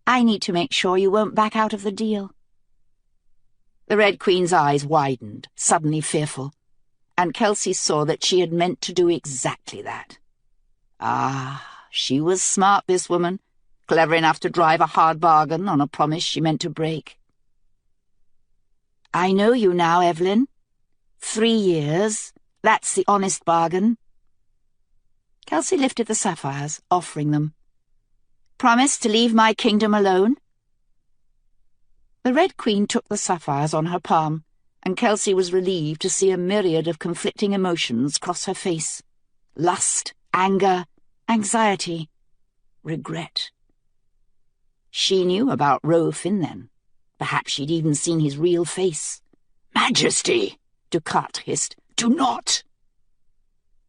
I need to make sure you won't back out of the deal. The Red Queen's eyes widened, suddenly fearful, and Kelsey saw that she had meant to do exactly that. Ah, she was smart, this woman, clever enough to drive a hard bargain on a promise she meant to break. I know you now, Evelyn. 3 years, that's the honest bargain. Kelsey lifted the sapphires, offering them. Promise to leave my kingdom alone? The Red Queen took the sapphires on her palm, and Kelsey was relieved to see a myriad of conflicting emotions cross her face. Lust, anger, anxiety, regret. She knew about Roe Finn then. Perhaps she'd even seen his real face. Majesty, Ducat hissed, do not!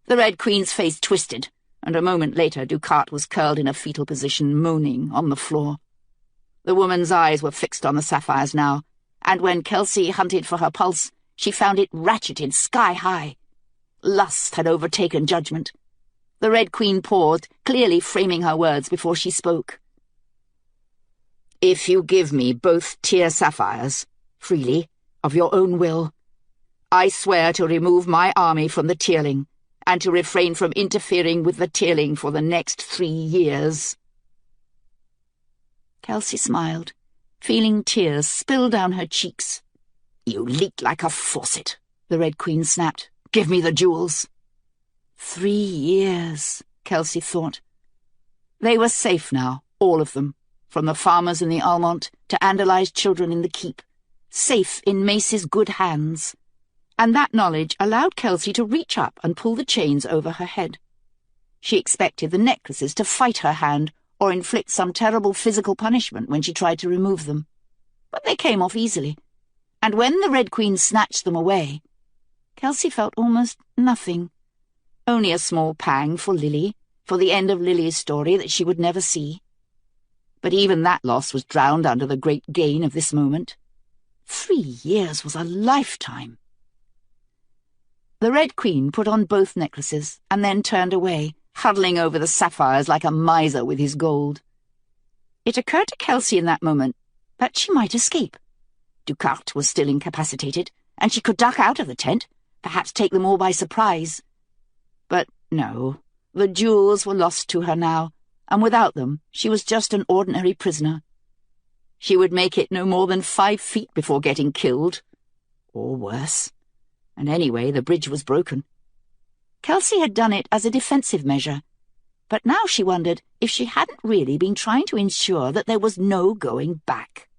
The Red Queen's face twisted, and a moment later Ducat was curled in a fetal position, moaning on the floor. The woman's eyes were fixed on the sapphires now, and when Kelsey hunted for her pulse, she found it ratcheted sky-high. Lust had overtaken judgment. The Red Queen paused, clearly framing her words before she spoke. If you give me both tear sapphires, freely, of your own will, I swear to remove my army from the Tearling, and to refrain from interfering with the Tearling for the next 3 years. Kelsey smiled, feeling tears spill down her cheeks. You leak like a faucet, the Red Queen snapped. Give me the jewels. 3 years, Kelsey thought. They were safe now, all of them, from the farmers in the Almont to Andalai's children in the keep, safe in Mace's good hands. And that knowledge allowed Kelsey to reach up and pull the chains over her head. She expected the necklaces to fight her hand or inflict some terrible physical punishment when she tried to remove them. But they came off easily, and when the Red Queen snatched them away, Kelsey felt almost nothing. Only a small pang for Lily, for the end of Lily's story that she would never see. But even that loss was drowned under the great gain of this moment. 3 years was a lifetime. The Red Queen put on both necklaces and then turned away, huddling over the sapphires like a miser with his gold. It occurred to Kelsey in that moment that she might escape. Ducat was still incapacitated, and she could duck out of the tent, perhaps take them all by surprise. But no, the jewels were lost to her now, and without them she was just an ordinary prisoner. She would make it no more than 5 feet before getting killed. Or worse. And anyway, the bridge was broken. Kelsey had done it as a defensive measure, but now she wondered if she hadn't really been trying to ensure that there was no going back.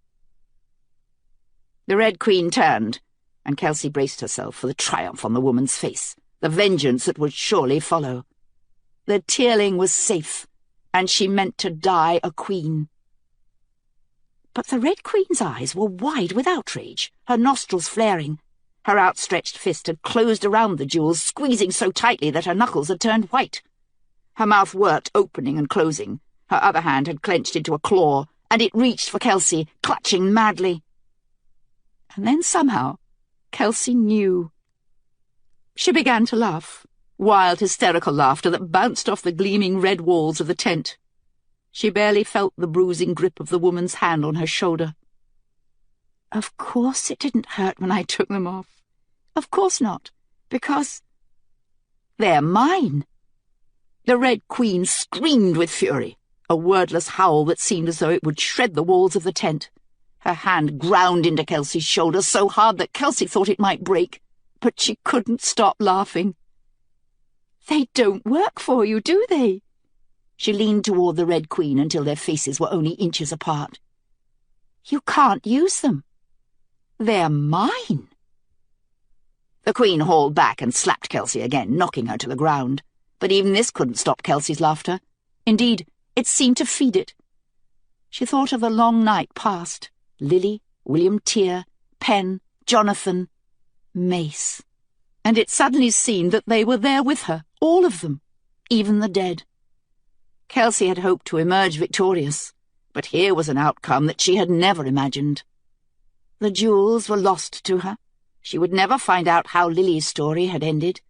The Red Queen turned, and Kelsey braced herself for the triumph on the woman's face, the vengeance that would surely follow. The Tearling was safe, and she meant to die a queen. But the Red Queen's eyes were wide with outrage, her nostrils flaring. Her outstretched fist had closed around the jewels, squeezing so tightly that her knuckles had turned white. Her mouth worked, opening and closing. Her other hand had clenched into a claw, and it reached for Kelsey, clutching madly. And then somehow, Kelsey knew. She began to laugh, wild, hysterical laughter that bounced off the gleaming red walls of the tent. She barely felt the bruising grip of the woman's hand on her shoulder. Of course it didn't hurt when I took them off. Of course not, because they're mine. The Red Queen screamed with fury, a wordless howl that seemed as though it would shred the walls of the tent. Her hand ground into Kelsey's shoulder so hard that Kelsey thought it might break, but she couldn't stop laughing. They don't work for you, do they? She leaned toward the Red Queen until their faces were only inches apart. You can't use them. They're mine. The Queen hauled back and slapped Kelsey again, knocking her to the ground. But even this couldn't stop Kelsey's laughter. Indeed, it seemed to feed it. She thought of the long night past. Lily, William Tear, Pen, Jonathan, Mace. And it suddenly seemed that they were there with her, all of them, even the dead. Kelsey had hoped to emerge victorious, but here was an outcome that she had never imagined. The jewels were lost to her. She would never find out how Lily's story had ended,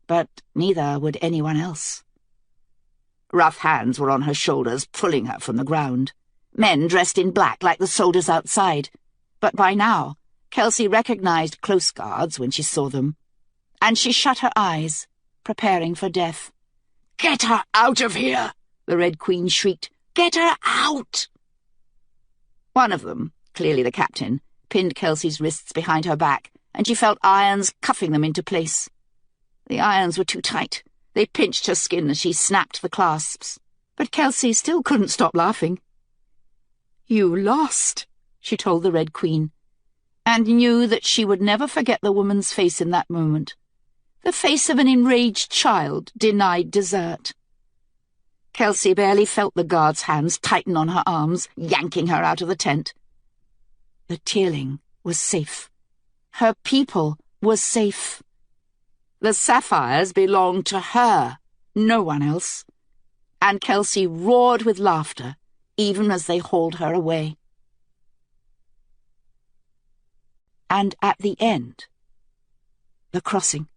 but neither would anyone else. Rough hands were on her shoulders, pulling her from the ground. Men dressed in black like the soldiers outside, but by now Kelsey recognized close guards when she saw them, and she shut her eyes, preparing for death. "Get her out of here!" the Red Queen shrieked. "Get her out!" One of them, clearly the captain, pinned Kelsey's wrists behind her back, and she felt irons cuffing them into place. The irons were too tight. They pinched her skin as she snapped the clasps. But Kelsey still couldn't stop laughing. "You lost," she told the Red Queen, and knew that she would never forget the woman's face in that moment. The face of an enraged child denied dessert. Kelsey barely felt the guard's hands tighten on her arms, yanking her out of the tent. The Tearling was safe. Her people was safe. The sapphires belonged to her, no one else. And Kelsey roared with laughter, even as they hauled her away. And at the end, the crossing.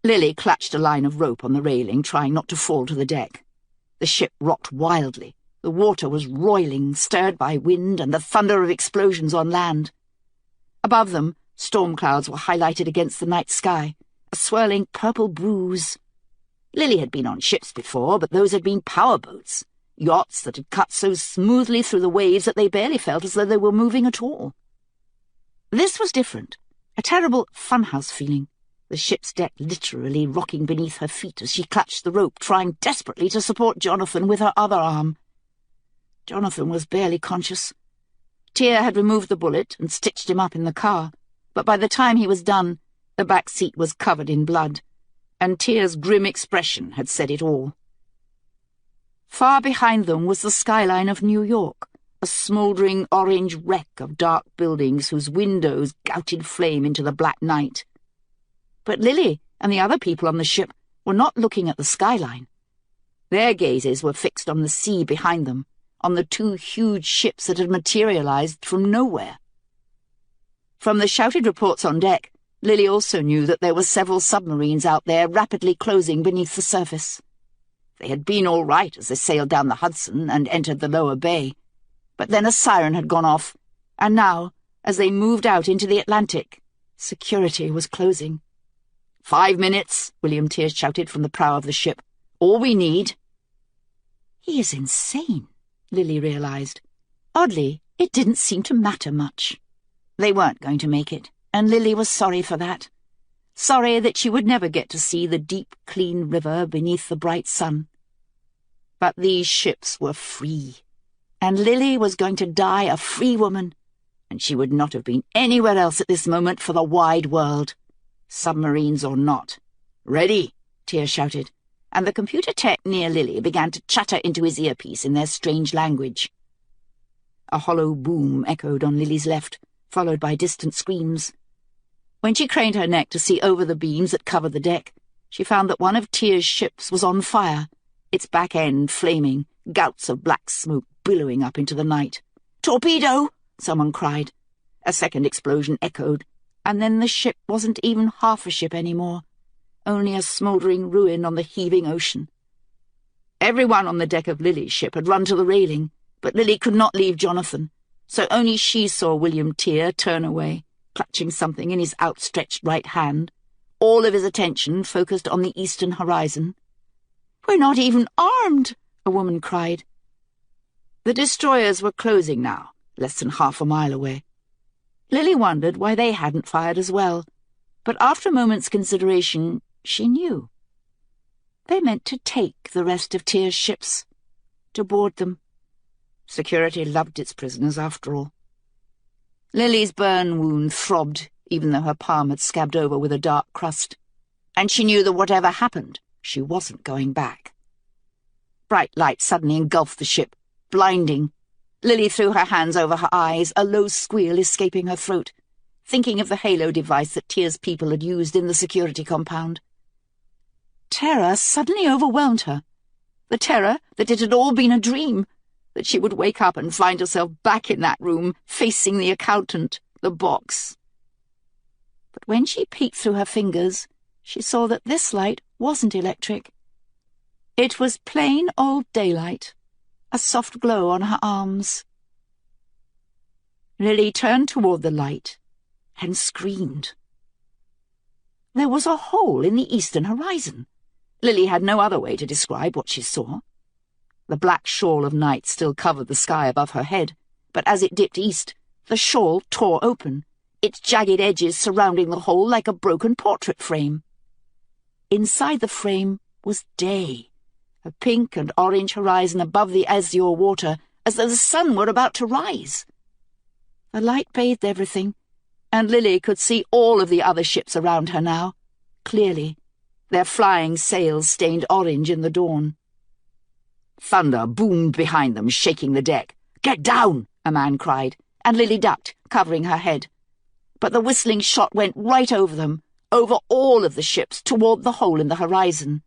Lily clutched a line of rope on the railing, trying not to fall to the deck. The ship rocked wildly. The water was roiling, stirred by wind and the thunder of explosions on land. Above them, storm clouds were highlighted against the night sky, a swirling purple bruise. Lily had been on ships before, but those had been powerboats, yachts that had cut so smoothly through the waves that they barely felt as though they were moving at all. This was different, a terrible funhouse feeling, the ship's deck literally rocking beneath her feet as she clutched the rope, trying desperately to support Jonathan with her other arm. Jonathan was barely conscious. Tear had removed the bullet and stitched him up in the car, but by the time he was done, the back seat was covered in blood, and Tear's grim expression had said it all. Far behind them was the skyline of New York, a smouldering orange wreck of dark buildings whose windows gouted flame into the black night. But Lily and the other people on the ship were not looking at the skyline. Their gazes were fixed on the sea behind them, on the two huge ships that had materialized from nowhere. From the shouted reports on deck, Lily also knew that there were several submarines out there rapidly closing beneath the surface. They had been all right as they sailed down the Hudson and entered the lower bay, but then a siren had gone off, and now, as they moved out into the Atlantic, security was closing. 5 minutes, William Tear shouted from the prow of the ship. All we need. He is insane, Lily realized. Oddly, it didn't seem to matter much. They weren't going to make it, and Lily was sorry for that. sorry that she would never get to see the deep, clean river beneath the bright sun. But these ships were free, and Lily was going to die a free woman, and she would not have been anywhere else at this moment for the wide world, submarines or not. "Ready!" Tear shouted, and the computer tech near Lily began to chatter into his earpiece in their strange language. A hollow boom echoed on Lily's left, followed by distant screams. When she craned her neck to see over the beams that covered the deck, she found that one of Tear's ships was on fire, its back end flaming, gouts of black smoke billowing up into the night. "Torpedo!" someone cried. A second explosion echoed, and then the ship wasn't even half a ship anymore, only a smouldering ruin on the heaving ocean. Everyone on the deck of Lily's ship had run to the railing, but Lily could not leave Jonathan, so only she saw William Tear turn away, clutching something in his outstretched right hand, all of his attention focused on the eastern horizon. "We're not even armed!" a woman cried. The destroyers were closing now, less than half a mile away. Lily wondered why they hadn't fired as well, but after a moment's consideration, she knew. They meant to take the rest of Tear's ships, to board them. Security loved its prisoners, after all. Lily's burn wound throbbed, even though her palm had scabbed over with a dark crust, and she knew that whatever happened, she wasn't going back. Bright light suddenly engulfed the ship, blinding. Lily threw her hands over her eyes, a low squeal escaping her throat, thinking of the halo device that Tear's people had used in the security compound. Terror suddenly overwhelmed her. The terror that it had all been a dream, that she would wake up and find herself back in that room, facing the accountant, the box. But when she peeked through her fingers, she saw that this light wasn't electric. It was plain old daylight, a soft glow on her arms. Lily turned toward the light and screamed. There was a hole in the eastern horizon. Lily had no other way to describe what she saw. The black shawl of night still covered the sky above her head, but as it dipped east, the shawl tore open, its jagged edges surrounding the hole like a broken portrait frame. Inside the frame was day, a pink and orange horizon above the azure water, as though the sun were about to rise. The light bathed everything, and Lily could see all of the other ships around her now, clearly, their flying sails stained orange in the dawn. Thunder boomed behind them, shaking the deck. "Get down!" a man cried, and Lily ducked, covering her head. But the whistling shot went right over them, over all of the ships, toward the hole in the horizon.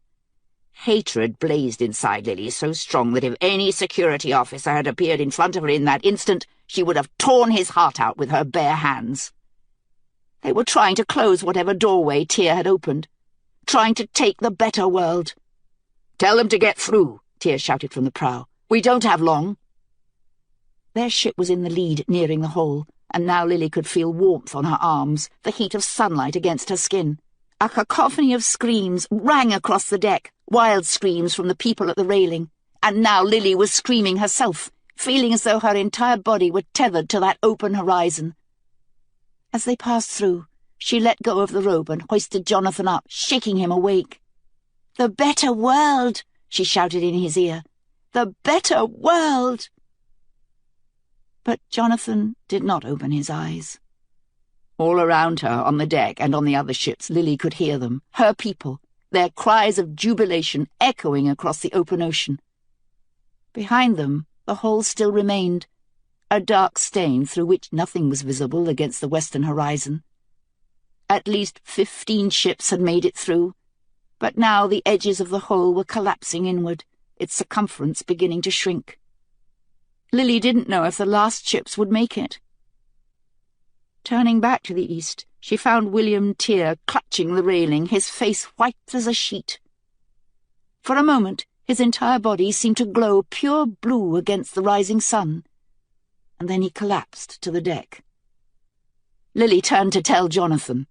Hatred blazed inside Lily, so strong that if any security officer had appeared in front of her in that instant, she would have torn his heart out with her bare hands. They were trying to close whatever doorway Tear had opened, trying to take the better world. "Tell them to get through," Tear shouted from the prow. "We don't have long." Their ship was in the lead, nearing the hole, and now Lily could feel warmth on her arms, the heat of sunlight against her skin. A cacophony of screams rang across the deck, wild screams from the people at the railing, and now Lily was screaming herself, feeling as though her entire body were tethered to that open horizon. As they passed through, she let go of the rope and hoisted Jonathan up, shaking him awake. "The better world!" she shouted in his ear. "The better world!" But Jonathan did not open his eyes. All around her, on the deck and on the other ships, Lily could hear them, her people, their cries of jubilation echoing across the open ocean. Behind them, the hole still remained, a dark stain through which nothing was visible against the western horizon. At least 15 ships had made it through, but now the edges of the hole were collapsing inward, its circumference beginning to shrink. Lily didn't know if the last ships would make it. Turning back to the east, she found William Tear clutching the railing, his face white as a sheet. For a moment, his entire body seemed to glow pure blue against the rising sun, and then he collapsed to the deck. Lily turned to tell Jonathan,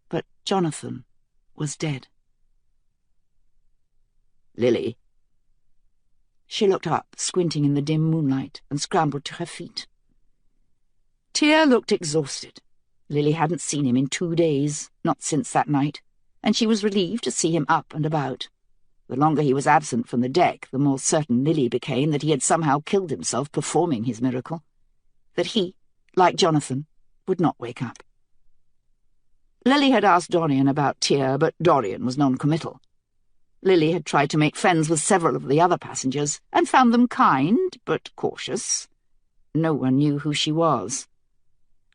but Jonathan was dead. "Lily." She looked up, squinting in the dim moonlight, and scrambled to her feet. Tear looked exhausted. Lily hadn't seen him in 2 days, not since that night, and she was relieved to see him up and about. The longer he was absent from the deck, the more certain Lily became that he had somehow killed himself performing his miracle. That he, like Jonathan, would not wake up. Lily had asked Dorian about Tear, but Dorian was non-committal. Lily had tried to make friends with several of the other passengers, and found them kind, but cautious. No one knew who she was.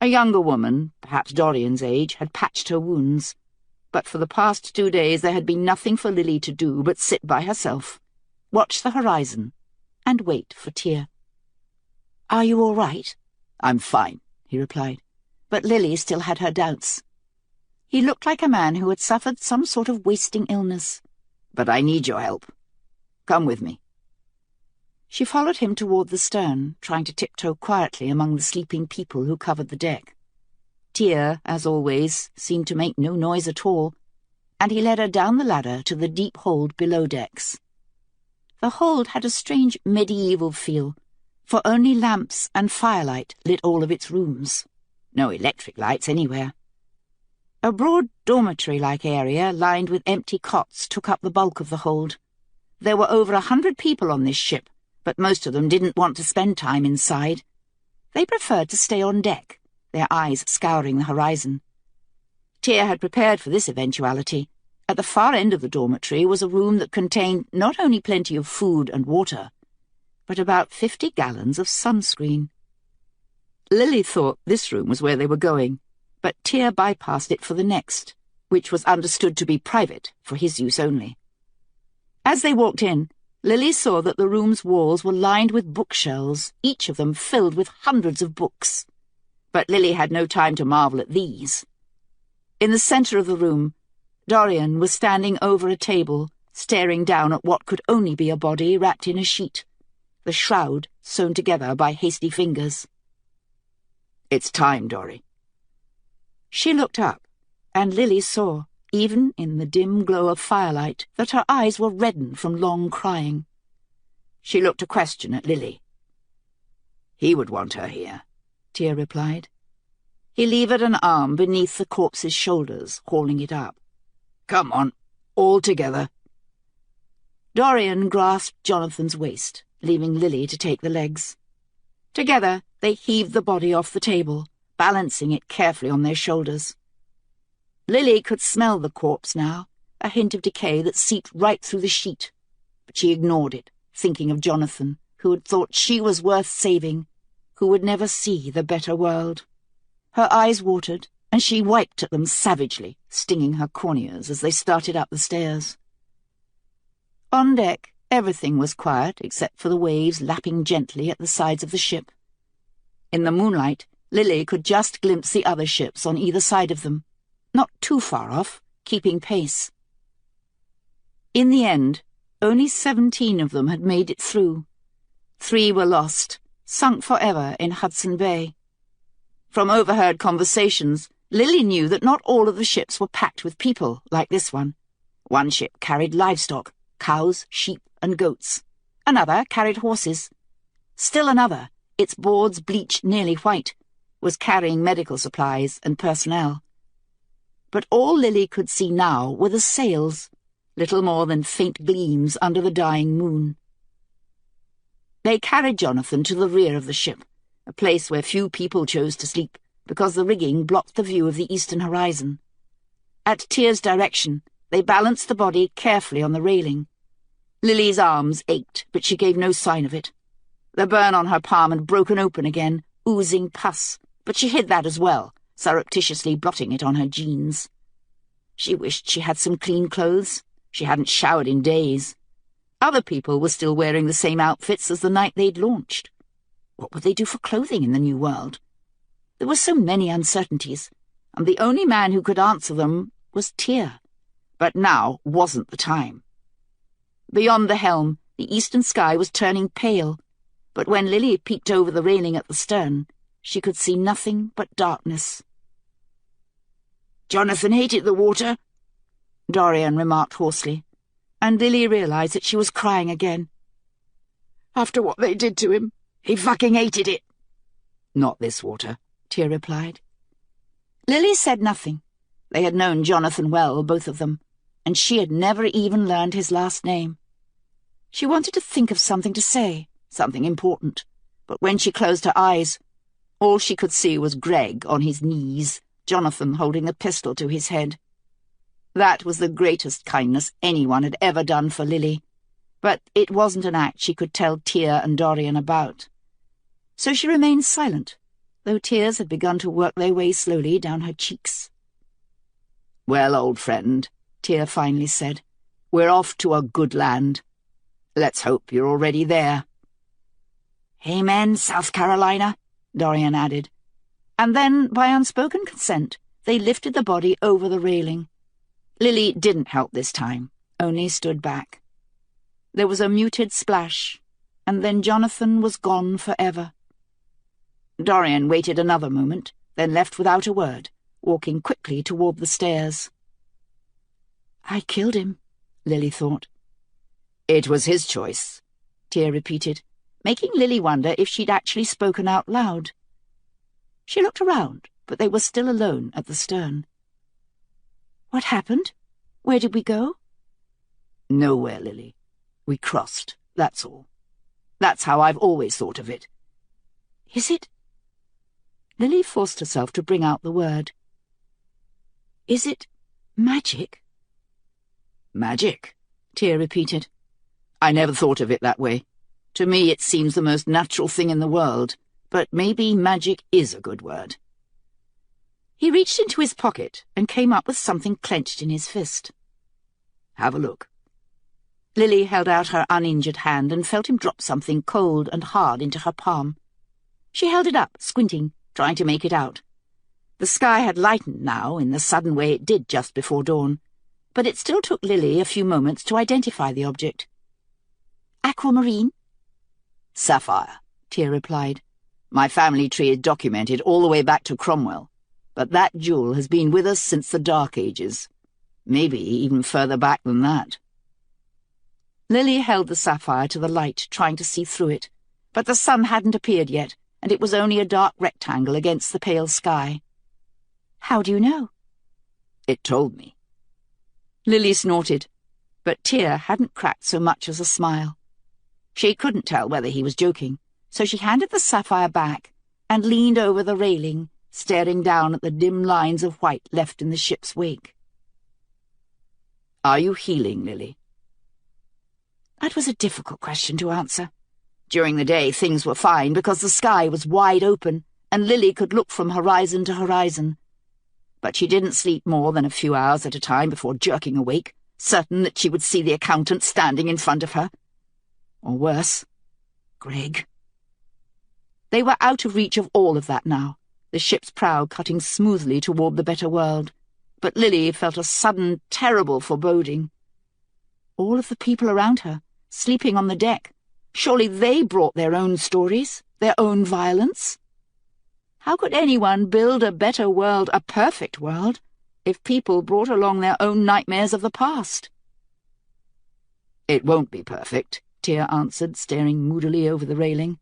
A younger woman, perhaps Dorian's age, had patched her wounds, but for the past 2 days there had been nothing for Lily to do but sit by herself, watch the horizon, and wait for Tear. "Are you all right?" "I'm fine," he replied. But Lily still had her doubts. He looked like a man who had suffered some sort of wasting illness. "But I need your help. Come with me." She followed him toward the stern, trying to tiptoe quietly among the sleeping people who covered the deck. Tear, as always, seemed to make no noise at all, and he led her down the ladder to the deep hold below decks. The hold had a strange medieval feel, for only lamps and firelight lit all of its rooms. No electric lights anywhere. A broad dormitory-like area lined with empty cots took up the bulk of the hold. There were over 100 people on this ship, but most of them didn't want to spend time inside. They preferred to stay on deck, their eyes scouring the horizon. Tear had prepared for this eventuality. At the far end of the dormitory was a room that contained not only plenty of food and water, but about 50 gallons of sunscreen. Lily thought this room was where they were going, but Tear bypassed it for the next, which was understood to be private, for his use only. As they walked in, Lily saw that the room's walls were lined with bookshelves, each of them filled with hundreds of books. But Lily had no time to marvel at these. In the centre of the room, Dorian was standing over a table, staring down at what could only be a body wrapped in a sheet, the shroud sewn together by hasty fingers. "It's time, Dory." She looked up, and Lily saw, even in the dim glow of firelight, that her eyes were reddened from long crying. She looked a question at Lily. "He would want her here," Tear replied. He levered an arm beneath the corpse's shoulders, hauling it up. "Come on, all together." Dorian grasped Jonathan's waist, leaving Lily to take the legs. Together they heaved the body off the table, balancing it carefully on their shoulders. Lily could smell the corpse now, a hint of decay that seeped right through the sheet, but she ignored it, thinking of Jonathan, who had thought she was worth saving, who would never see the better world. Her eyes watered, and she wiped at them savagely, stinging her corneas as they started up the stairs. On deck, everything was quiet except for the waves lapping gently at the sides of the ship. In the moonlight, Lily could just glimpse the other ships on either side of them, not too far off, keeping pace. In the end, only 17 of them had made it through. 3 were lost, sunk forever in Hudson Bay. From overheard conversations, Lily knew that not all of the ships were packed with people, like this one. One ship carried livestock, cows, sheep, and goats. Another carried horses. Still another, its boards bleached nearly white, was carrying medical supplies and personnel. But all Lily could see now were the sails, little more than faint gleams under the dying moon. They carried Jonathan to the rear of the ship, a place where few people chose to sleep, because the rigging blocked the view of the eastern horizon. At Tear's direction, they balanced the body carefully on the railing. Lily's arms ached, but she gave no sign of it. The burn on her palm had broken open again, oozing pus, but she hid that as well, surreptitiously blotting it on her jeans. She wished she had some clean clothes. She hadn't showered in days. Other people were still wearing the same outfits as the night they'd launched. What would they do for clothing in the new world? There were so many uncertainties, and the only man who could answer them was Tear. But now wasn't the time. Beyond the helm, the eastern sky was turning pale, but when Lily peeked over the railing at the stern, she could see nothing but darkness. "Jonathan hated the water," Dorian remarked hoarsely, and Lily realized that she was crying again. "After what they did to him, he fucking hated it." "Not this water," Tear replied. Lily said nothing. They had known Jonathan well, both of them, and she had never even learned his last name. She wanted to think of something to say, something important, but when she closed her eyes, all she could see was Greg on his knees, Jonathan holding a pistol to his head. That was the greatest kindness anyone had ever done for Lily, but it wasn't an act she could tell Tear and Dorian about. So she remained silent, though tears had begun to work their way slowly down her cheeks. "Well, old friend," Tear finally said, "we're off to a good land. Let's hope you're already there." "Amen, South Carolina," Dorian added. And then, by unspoken consent, they lifted the body over the railing. Lily didn't help this time, only stood back. There was a muted splash, and then Jonathan was gone forever. Dorian waited another moment, then left without a word, walking quickly toward the stairs. "I killed him," Lily thought. "It was his choice," Tear repeated, making Lily wonder if she'd actually spoken out loud. She looked around, but they were still alone at the stern. "What happened? Where did we go?" "Nowhere, Lily. We crossed, that's all. That's how I've always thought of it." "Is it—" Lily forced herself to bring out the word. "Is it magic?" "Magic?" Tear repeated. "I never thought of it that way. To me it seems the most natural thing in the world, but maybe magic is a good word." He reached into his pocket and came up with something clenched in his fist. "Have a look." Lily held out her uninjured hand and felt him drop something cold and hard into her palm. She held it up, squinting, trying to make it out. The sky had lightened now in the sudden way it did just before dawn, but it still took Lily a few moments to identify the object. "Aquamarine?" "Sapphire," Tear replied. "My family tree is documented all the way back to Cromwell, but that jewel has been with us since the Dark Ages. Maybe even further back than that." Lily held the sapphire to the light, trying to see through it, but the sun hadn't appeared yet, and it was only a dark rectangle against the pale sky. "How do you know?" "It told me." Lily snorted, but Tear hadn't cracked so much as a smile. She couldn't tell whether he was joking, so she handed the sapphire back and leaned over the railing, staring down at the dim lines of white left in the ship's wake. "Are you healing, Lily?" That was a difficult question to answer. During the day things were fine because the sky was wide open and Lily could look from horizon to horizon. But she didn't sleep more than a few hours at a time before jerking awake, certain that she would see the accountant standing in front of her. Or worse, Greg. They were out of reach of all of that now, the ship's prow cutting smoothly toward the better world, but Lily felt a sudden, terrible foreboding. All of the people around her, sleeping on the deck, surely they brought their own stories, their own violence? How could anyone build a better world, a perfect world, if people brought along their own nightmares of the past? "It won't be perfect," Tear answered, staring moodily over the railing.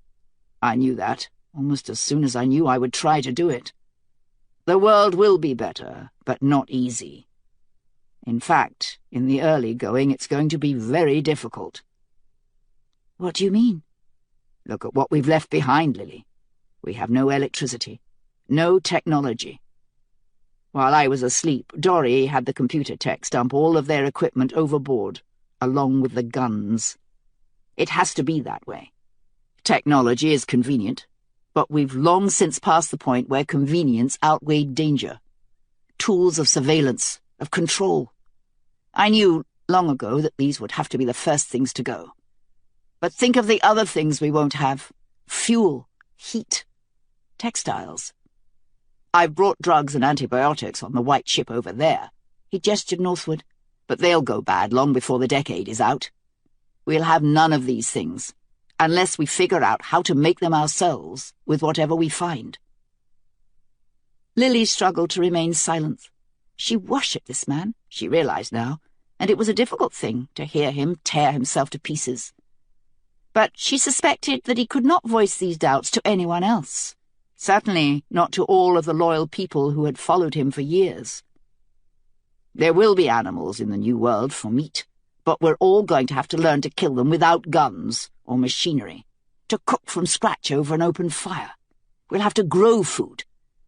"I knew that, almost as soon as I knew I would try to do it. The world will be better, but not easy. In fact, in the early going, it's going to be very difficult." "What do you mean?" "Look at what we've left behind, Lily. We have no electricity, no technology. While I was asleep, Dory had the computer techs dump all of their equipment overboard, along with the guns. It has to be that way. Technology is convenient, but we've long since passed the point where convenience outweighed danger. Tools of surveillance, of control. I knew long ago that these would have to be the first things to go. But think of the other things we won't have. Fuel, heat, textiles. I've brought drugs and antibiotics on the white ship over there." He gestured northward. "But they'll go bad long before the decade is out. We'll have none of these things, unless we figure out how to make them ourselves with whatever we find." Lily struggled to remain silent. She worshipped this man, she realized now, and it was a difficult thing to hear him tear himself to pieces. But she suspected that he could not voice these doubts to anyone else, Certainly not to all of the loyal people who had followed him for years. There will be animals in the New World for meat, but we're all going to have to learn to kill them without guns or machinery, to cook from scratch over an open fire. We'll have to grow food.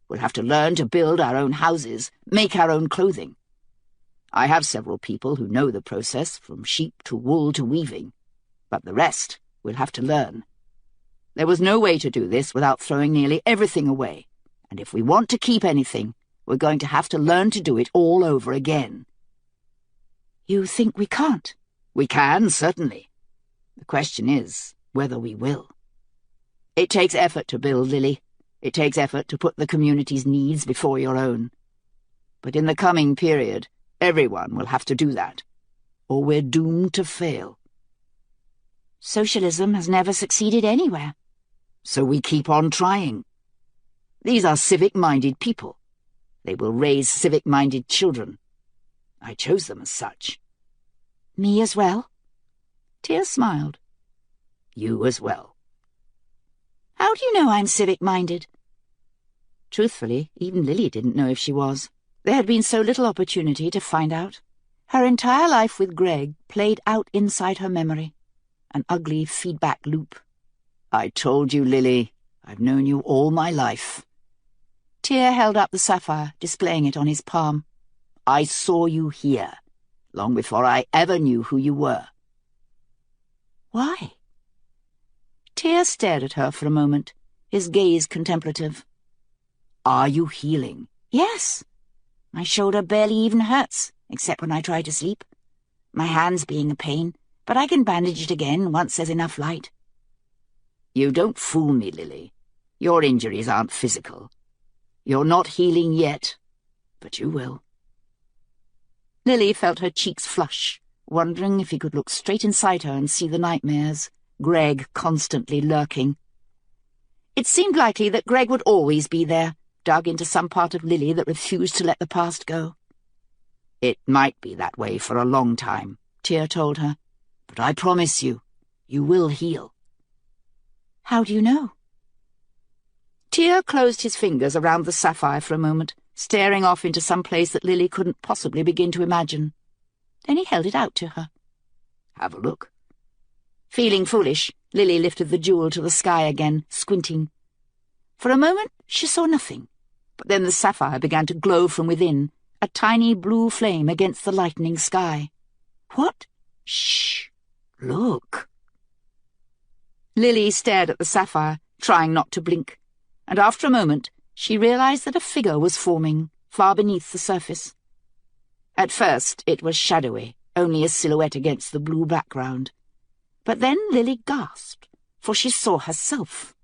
We'll have to learn to build our own houses, make our own clothing. I have several people who know the process, from sheep to wool to weaving, but the rest we'll have to learn. There was no way to do this without throwing nearly everything away, and if we want to keep anything, we're going to have to learn to do it all over again. You think we can't? We can, certainly. The question is whether we will. It takes effort to build, Lily. It takes effort to put the community's needs before your own. But in the coming period, everyone will have to do that, or we're doomed to fail. Socialism has never succeeded anywhere. So we keep on trying. These are civic-minded people. They will raise civic-minded children. I chose them as such. Me as well? Tear smiled. You as well. How do you know I'm civic-minded? Truthfully, even Lily didn't know if she was. There had been so little opportunity to find out. Her entire life with Greg played out inside her memory, an ugly feedback loop. I told you, Lily. I've known you all my life. Tear held up the sapphire, displaying it on his palm. I saw you here, long before I ever knew who you were. Why? Tear stared at her for a moment, his gaze contemplative. Are you healing? Yes. My shoulder barely even hurts, except when I try to sleep. My hand's being a pain, but I can bandage it again once there's enough light. You don't fool me, Lily. Your injuries aren't physical. You're not healing yet, but you will. Lily felt her cheeks flush, wondering if he could look straight inside her and see the nightmares, Greg constantly lurking. It seemed likely that Greg would always be there, dug into some part of Lily that refused to let the past go. It might be that way for a long time, Tear told her, but I promise you, you will heal. How do you know? Tear closed his fingers around the sapphire for a moment, staring off into some place that Lily couldn't possibly begin to imagine. Then he held it out to her. Have a look. Feeling foolish, Lily lifted the jewel to the sky again, squinting. For a moment she saw nothing, but then the sapphire began to glow from within, a tiny blue flame against the lightening sky. What? Shh! Look! Lily stared at the sapphire, trying not to blink, and after a moment she realized that a figure was forming, far beneath the surface. At first it was shadowy, only a silhouette against the blue background. But then Lily gasped, for she saw herself.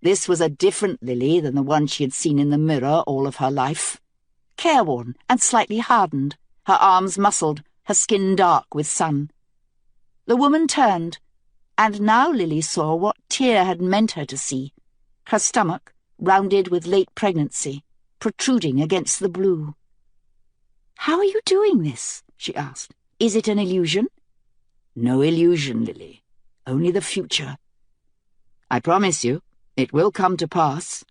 This was a different Lily than the one she had seen in the mirror all of her life. Careworn and slightly hardened, her arms muscled, her skin dark with sun. The woman turned, and now Lily saw what Tear had meant her to see, her stomach, rounded with late pregnancy, protruding against the blue. "How are you doing this?" she asked. "Is it an illusion?" "No illusion, Lily. Only the future. I promise you, it will come to pass."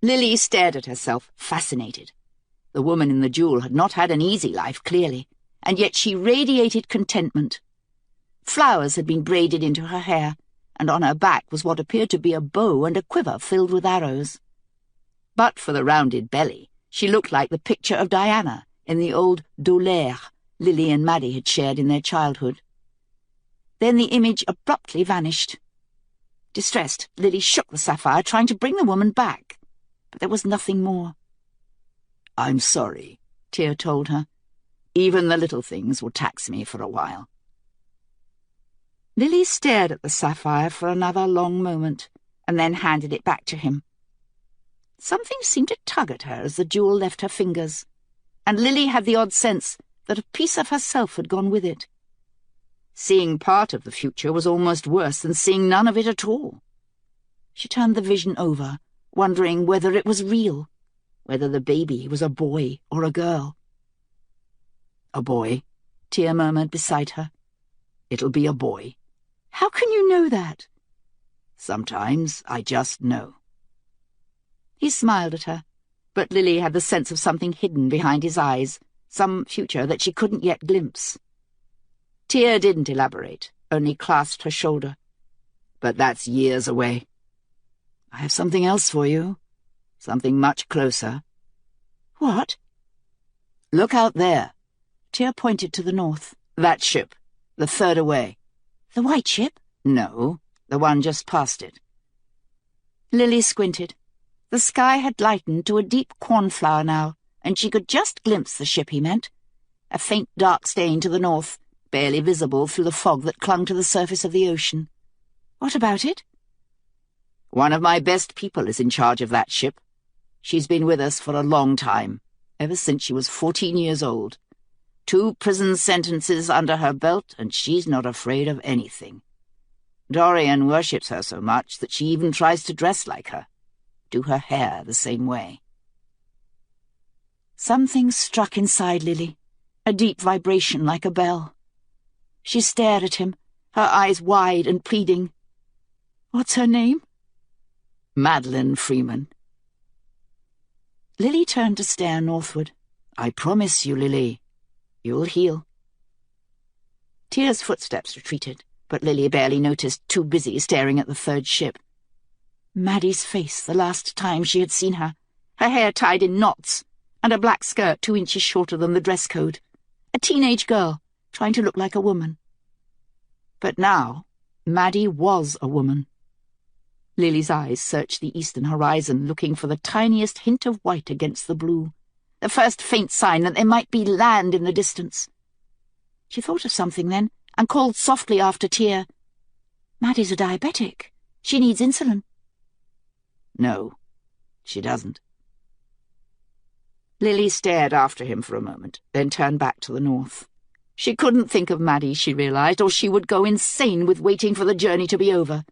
Lily stared at herself, fascinated. The woman in the jewel had not had an easy life, clearly, and yet she radiated contentment. Flowers had been braided into her hair, and on her back was what appeared to be a bow and a quiver filled with arrows. But for the rounded belly, she looked like the picture of Diana in the old D'Aulaire Lily and Maddie had shared in their childhood. Then the image abruptly vanished. Distressed, Lily shook the sapphire, trying to bring the woman back, but there was nothing more. "I'm sorry," Tear told her. "Even the little things will tax me for a while." Lily stared at the sapphire for another long moment, and then handed it back to him. Something seemed to tug at her as the jewel left her fingers, and Lily had the odd sense that a piece of herself had gone with it. Seeing part of the future was almost worse than seeing none of it at all. She turned the vision over, wondering whether it was real, whether the baby was a boy or a girl. "A boy," Tear murmured beside her. "It'll be a boy." "How can you know that?" Sometimes I just know. He smiled at her, but Lily had the sense of something hidden behind his eyes, some future that she couldn't yet glimpse. Tear didn't elaborate, only clasped her shoulder. But that's years away. I have something else for you. Something much closer. What? Look out there. Tear pointed to the north. That ship. The third away. The white ship? No, the one just past it. Lily squinted. The sky had lightened to a deep cornflower now, and she could just glimpse the ship he meant. A faint dark stain to the north, barely visible through the fog that clung to the surface of the ocean. What about it? One of my best people is in charge of that ship. She's been with us for a long time, ever since she was 14 years old. 2 prison sentences under her belt, and she's not afraid of anything. Dorian worships her so much that she even tries to dress like her, do her hair the same way. Something struck inside Lily, a deep vibration like a bell. She stared at him, her eyes wide and pleading. What's her name? Madeline Freeman. Lily turned to stare northward. I promise you, Lily, you'll heal. Tear's footsteps retreated, but Lily barely noticed, too busy staring at the third ship. Maddie's face the last time she had seen her, her hair tied in knots, and a black skirt 2 inches shorter than the dress code. A teenage girl, trying to look like a woman. But now, Maddie was a woman. Lily's eyes searched the eastern horizon, looking for the tiniest hint of white against the blue, the first faint sign that there might be land in the distance. She thought of something then, and called softly after Tear. Maddie's a diabetic. She needs insulin. No, she doesn't. Lily stared after him for a moment, then turned back to the north. She couldn't think of Maddie, she realized, or she would go insane with waiting for the journey to be over.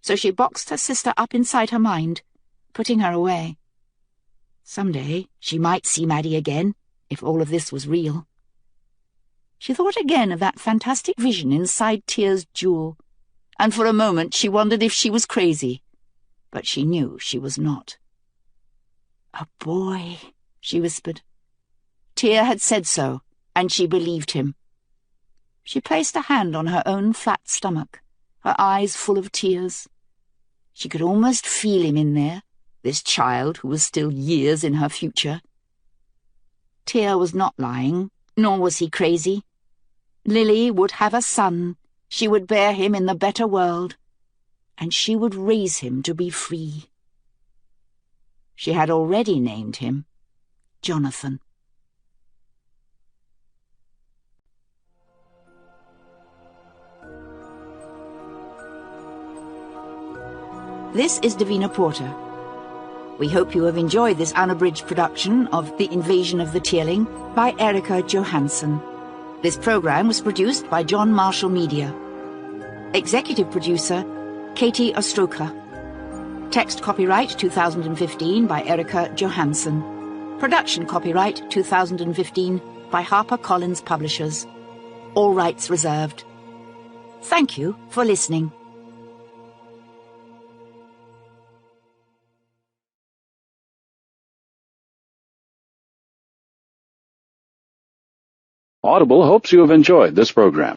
So she boxed her sister up inside her mind, putting her away. Someday she might see Maddie again, if all of this was real. She thought again of that fantastic vision inside Tear's jewel, and for a moment she wondered if she was crazy, but she knew she was not. A boy, she whispered. Tear had said so, and she believed him. She placed a hand on her own flat stomach, her eyes full of tears. She could almost feel him in there, this child who was still years in her future. Tear was not lying, nor was he crazy. Lily would have a son, she would bear him in the better world, and she would raise him to be free. She had already named him Jonathan. This is Davina Porter. We hope you have enjoyed this unabridged production of The Invasion of the Tearling by Erika Johansen. This program was produced by John Marshall Media. Executive producer, Katie Ostroka. Text copyright 2015 by Erika Johansen. Production copyright 2015 by HarperCollins Publishers. All rights reserved. Thank you for listening. Audible hopes you have enjoyed this program.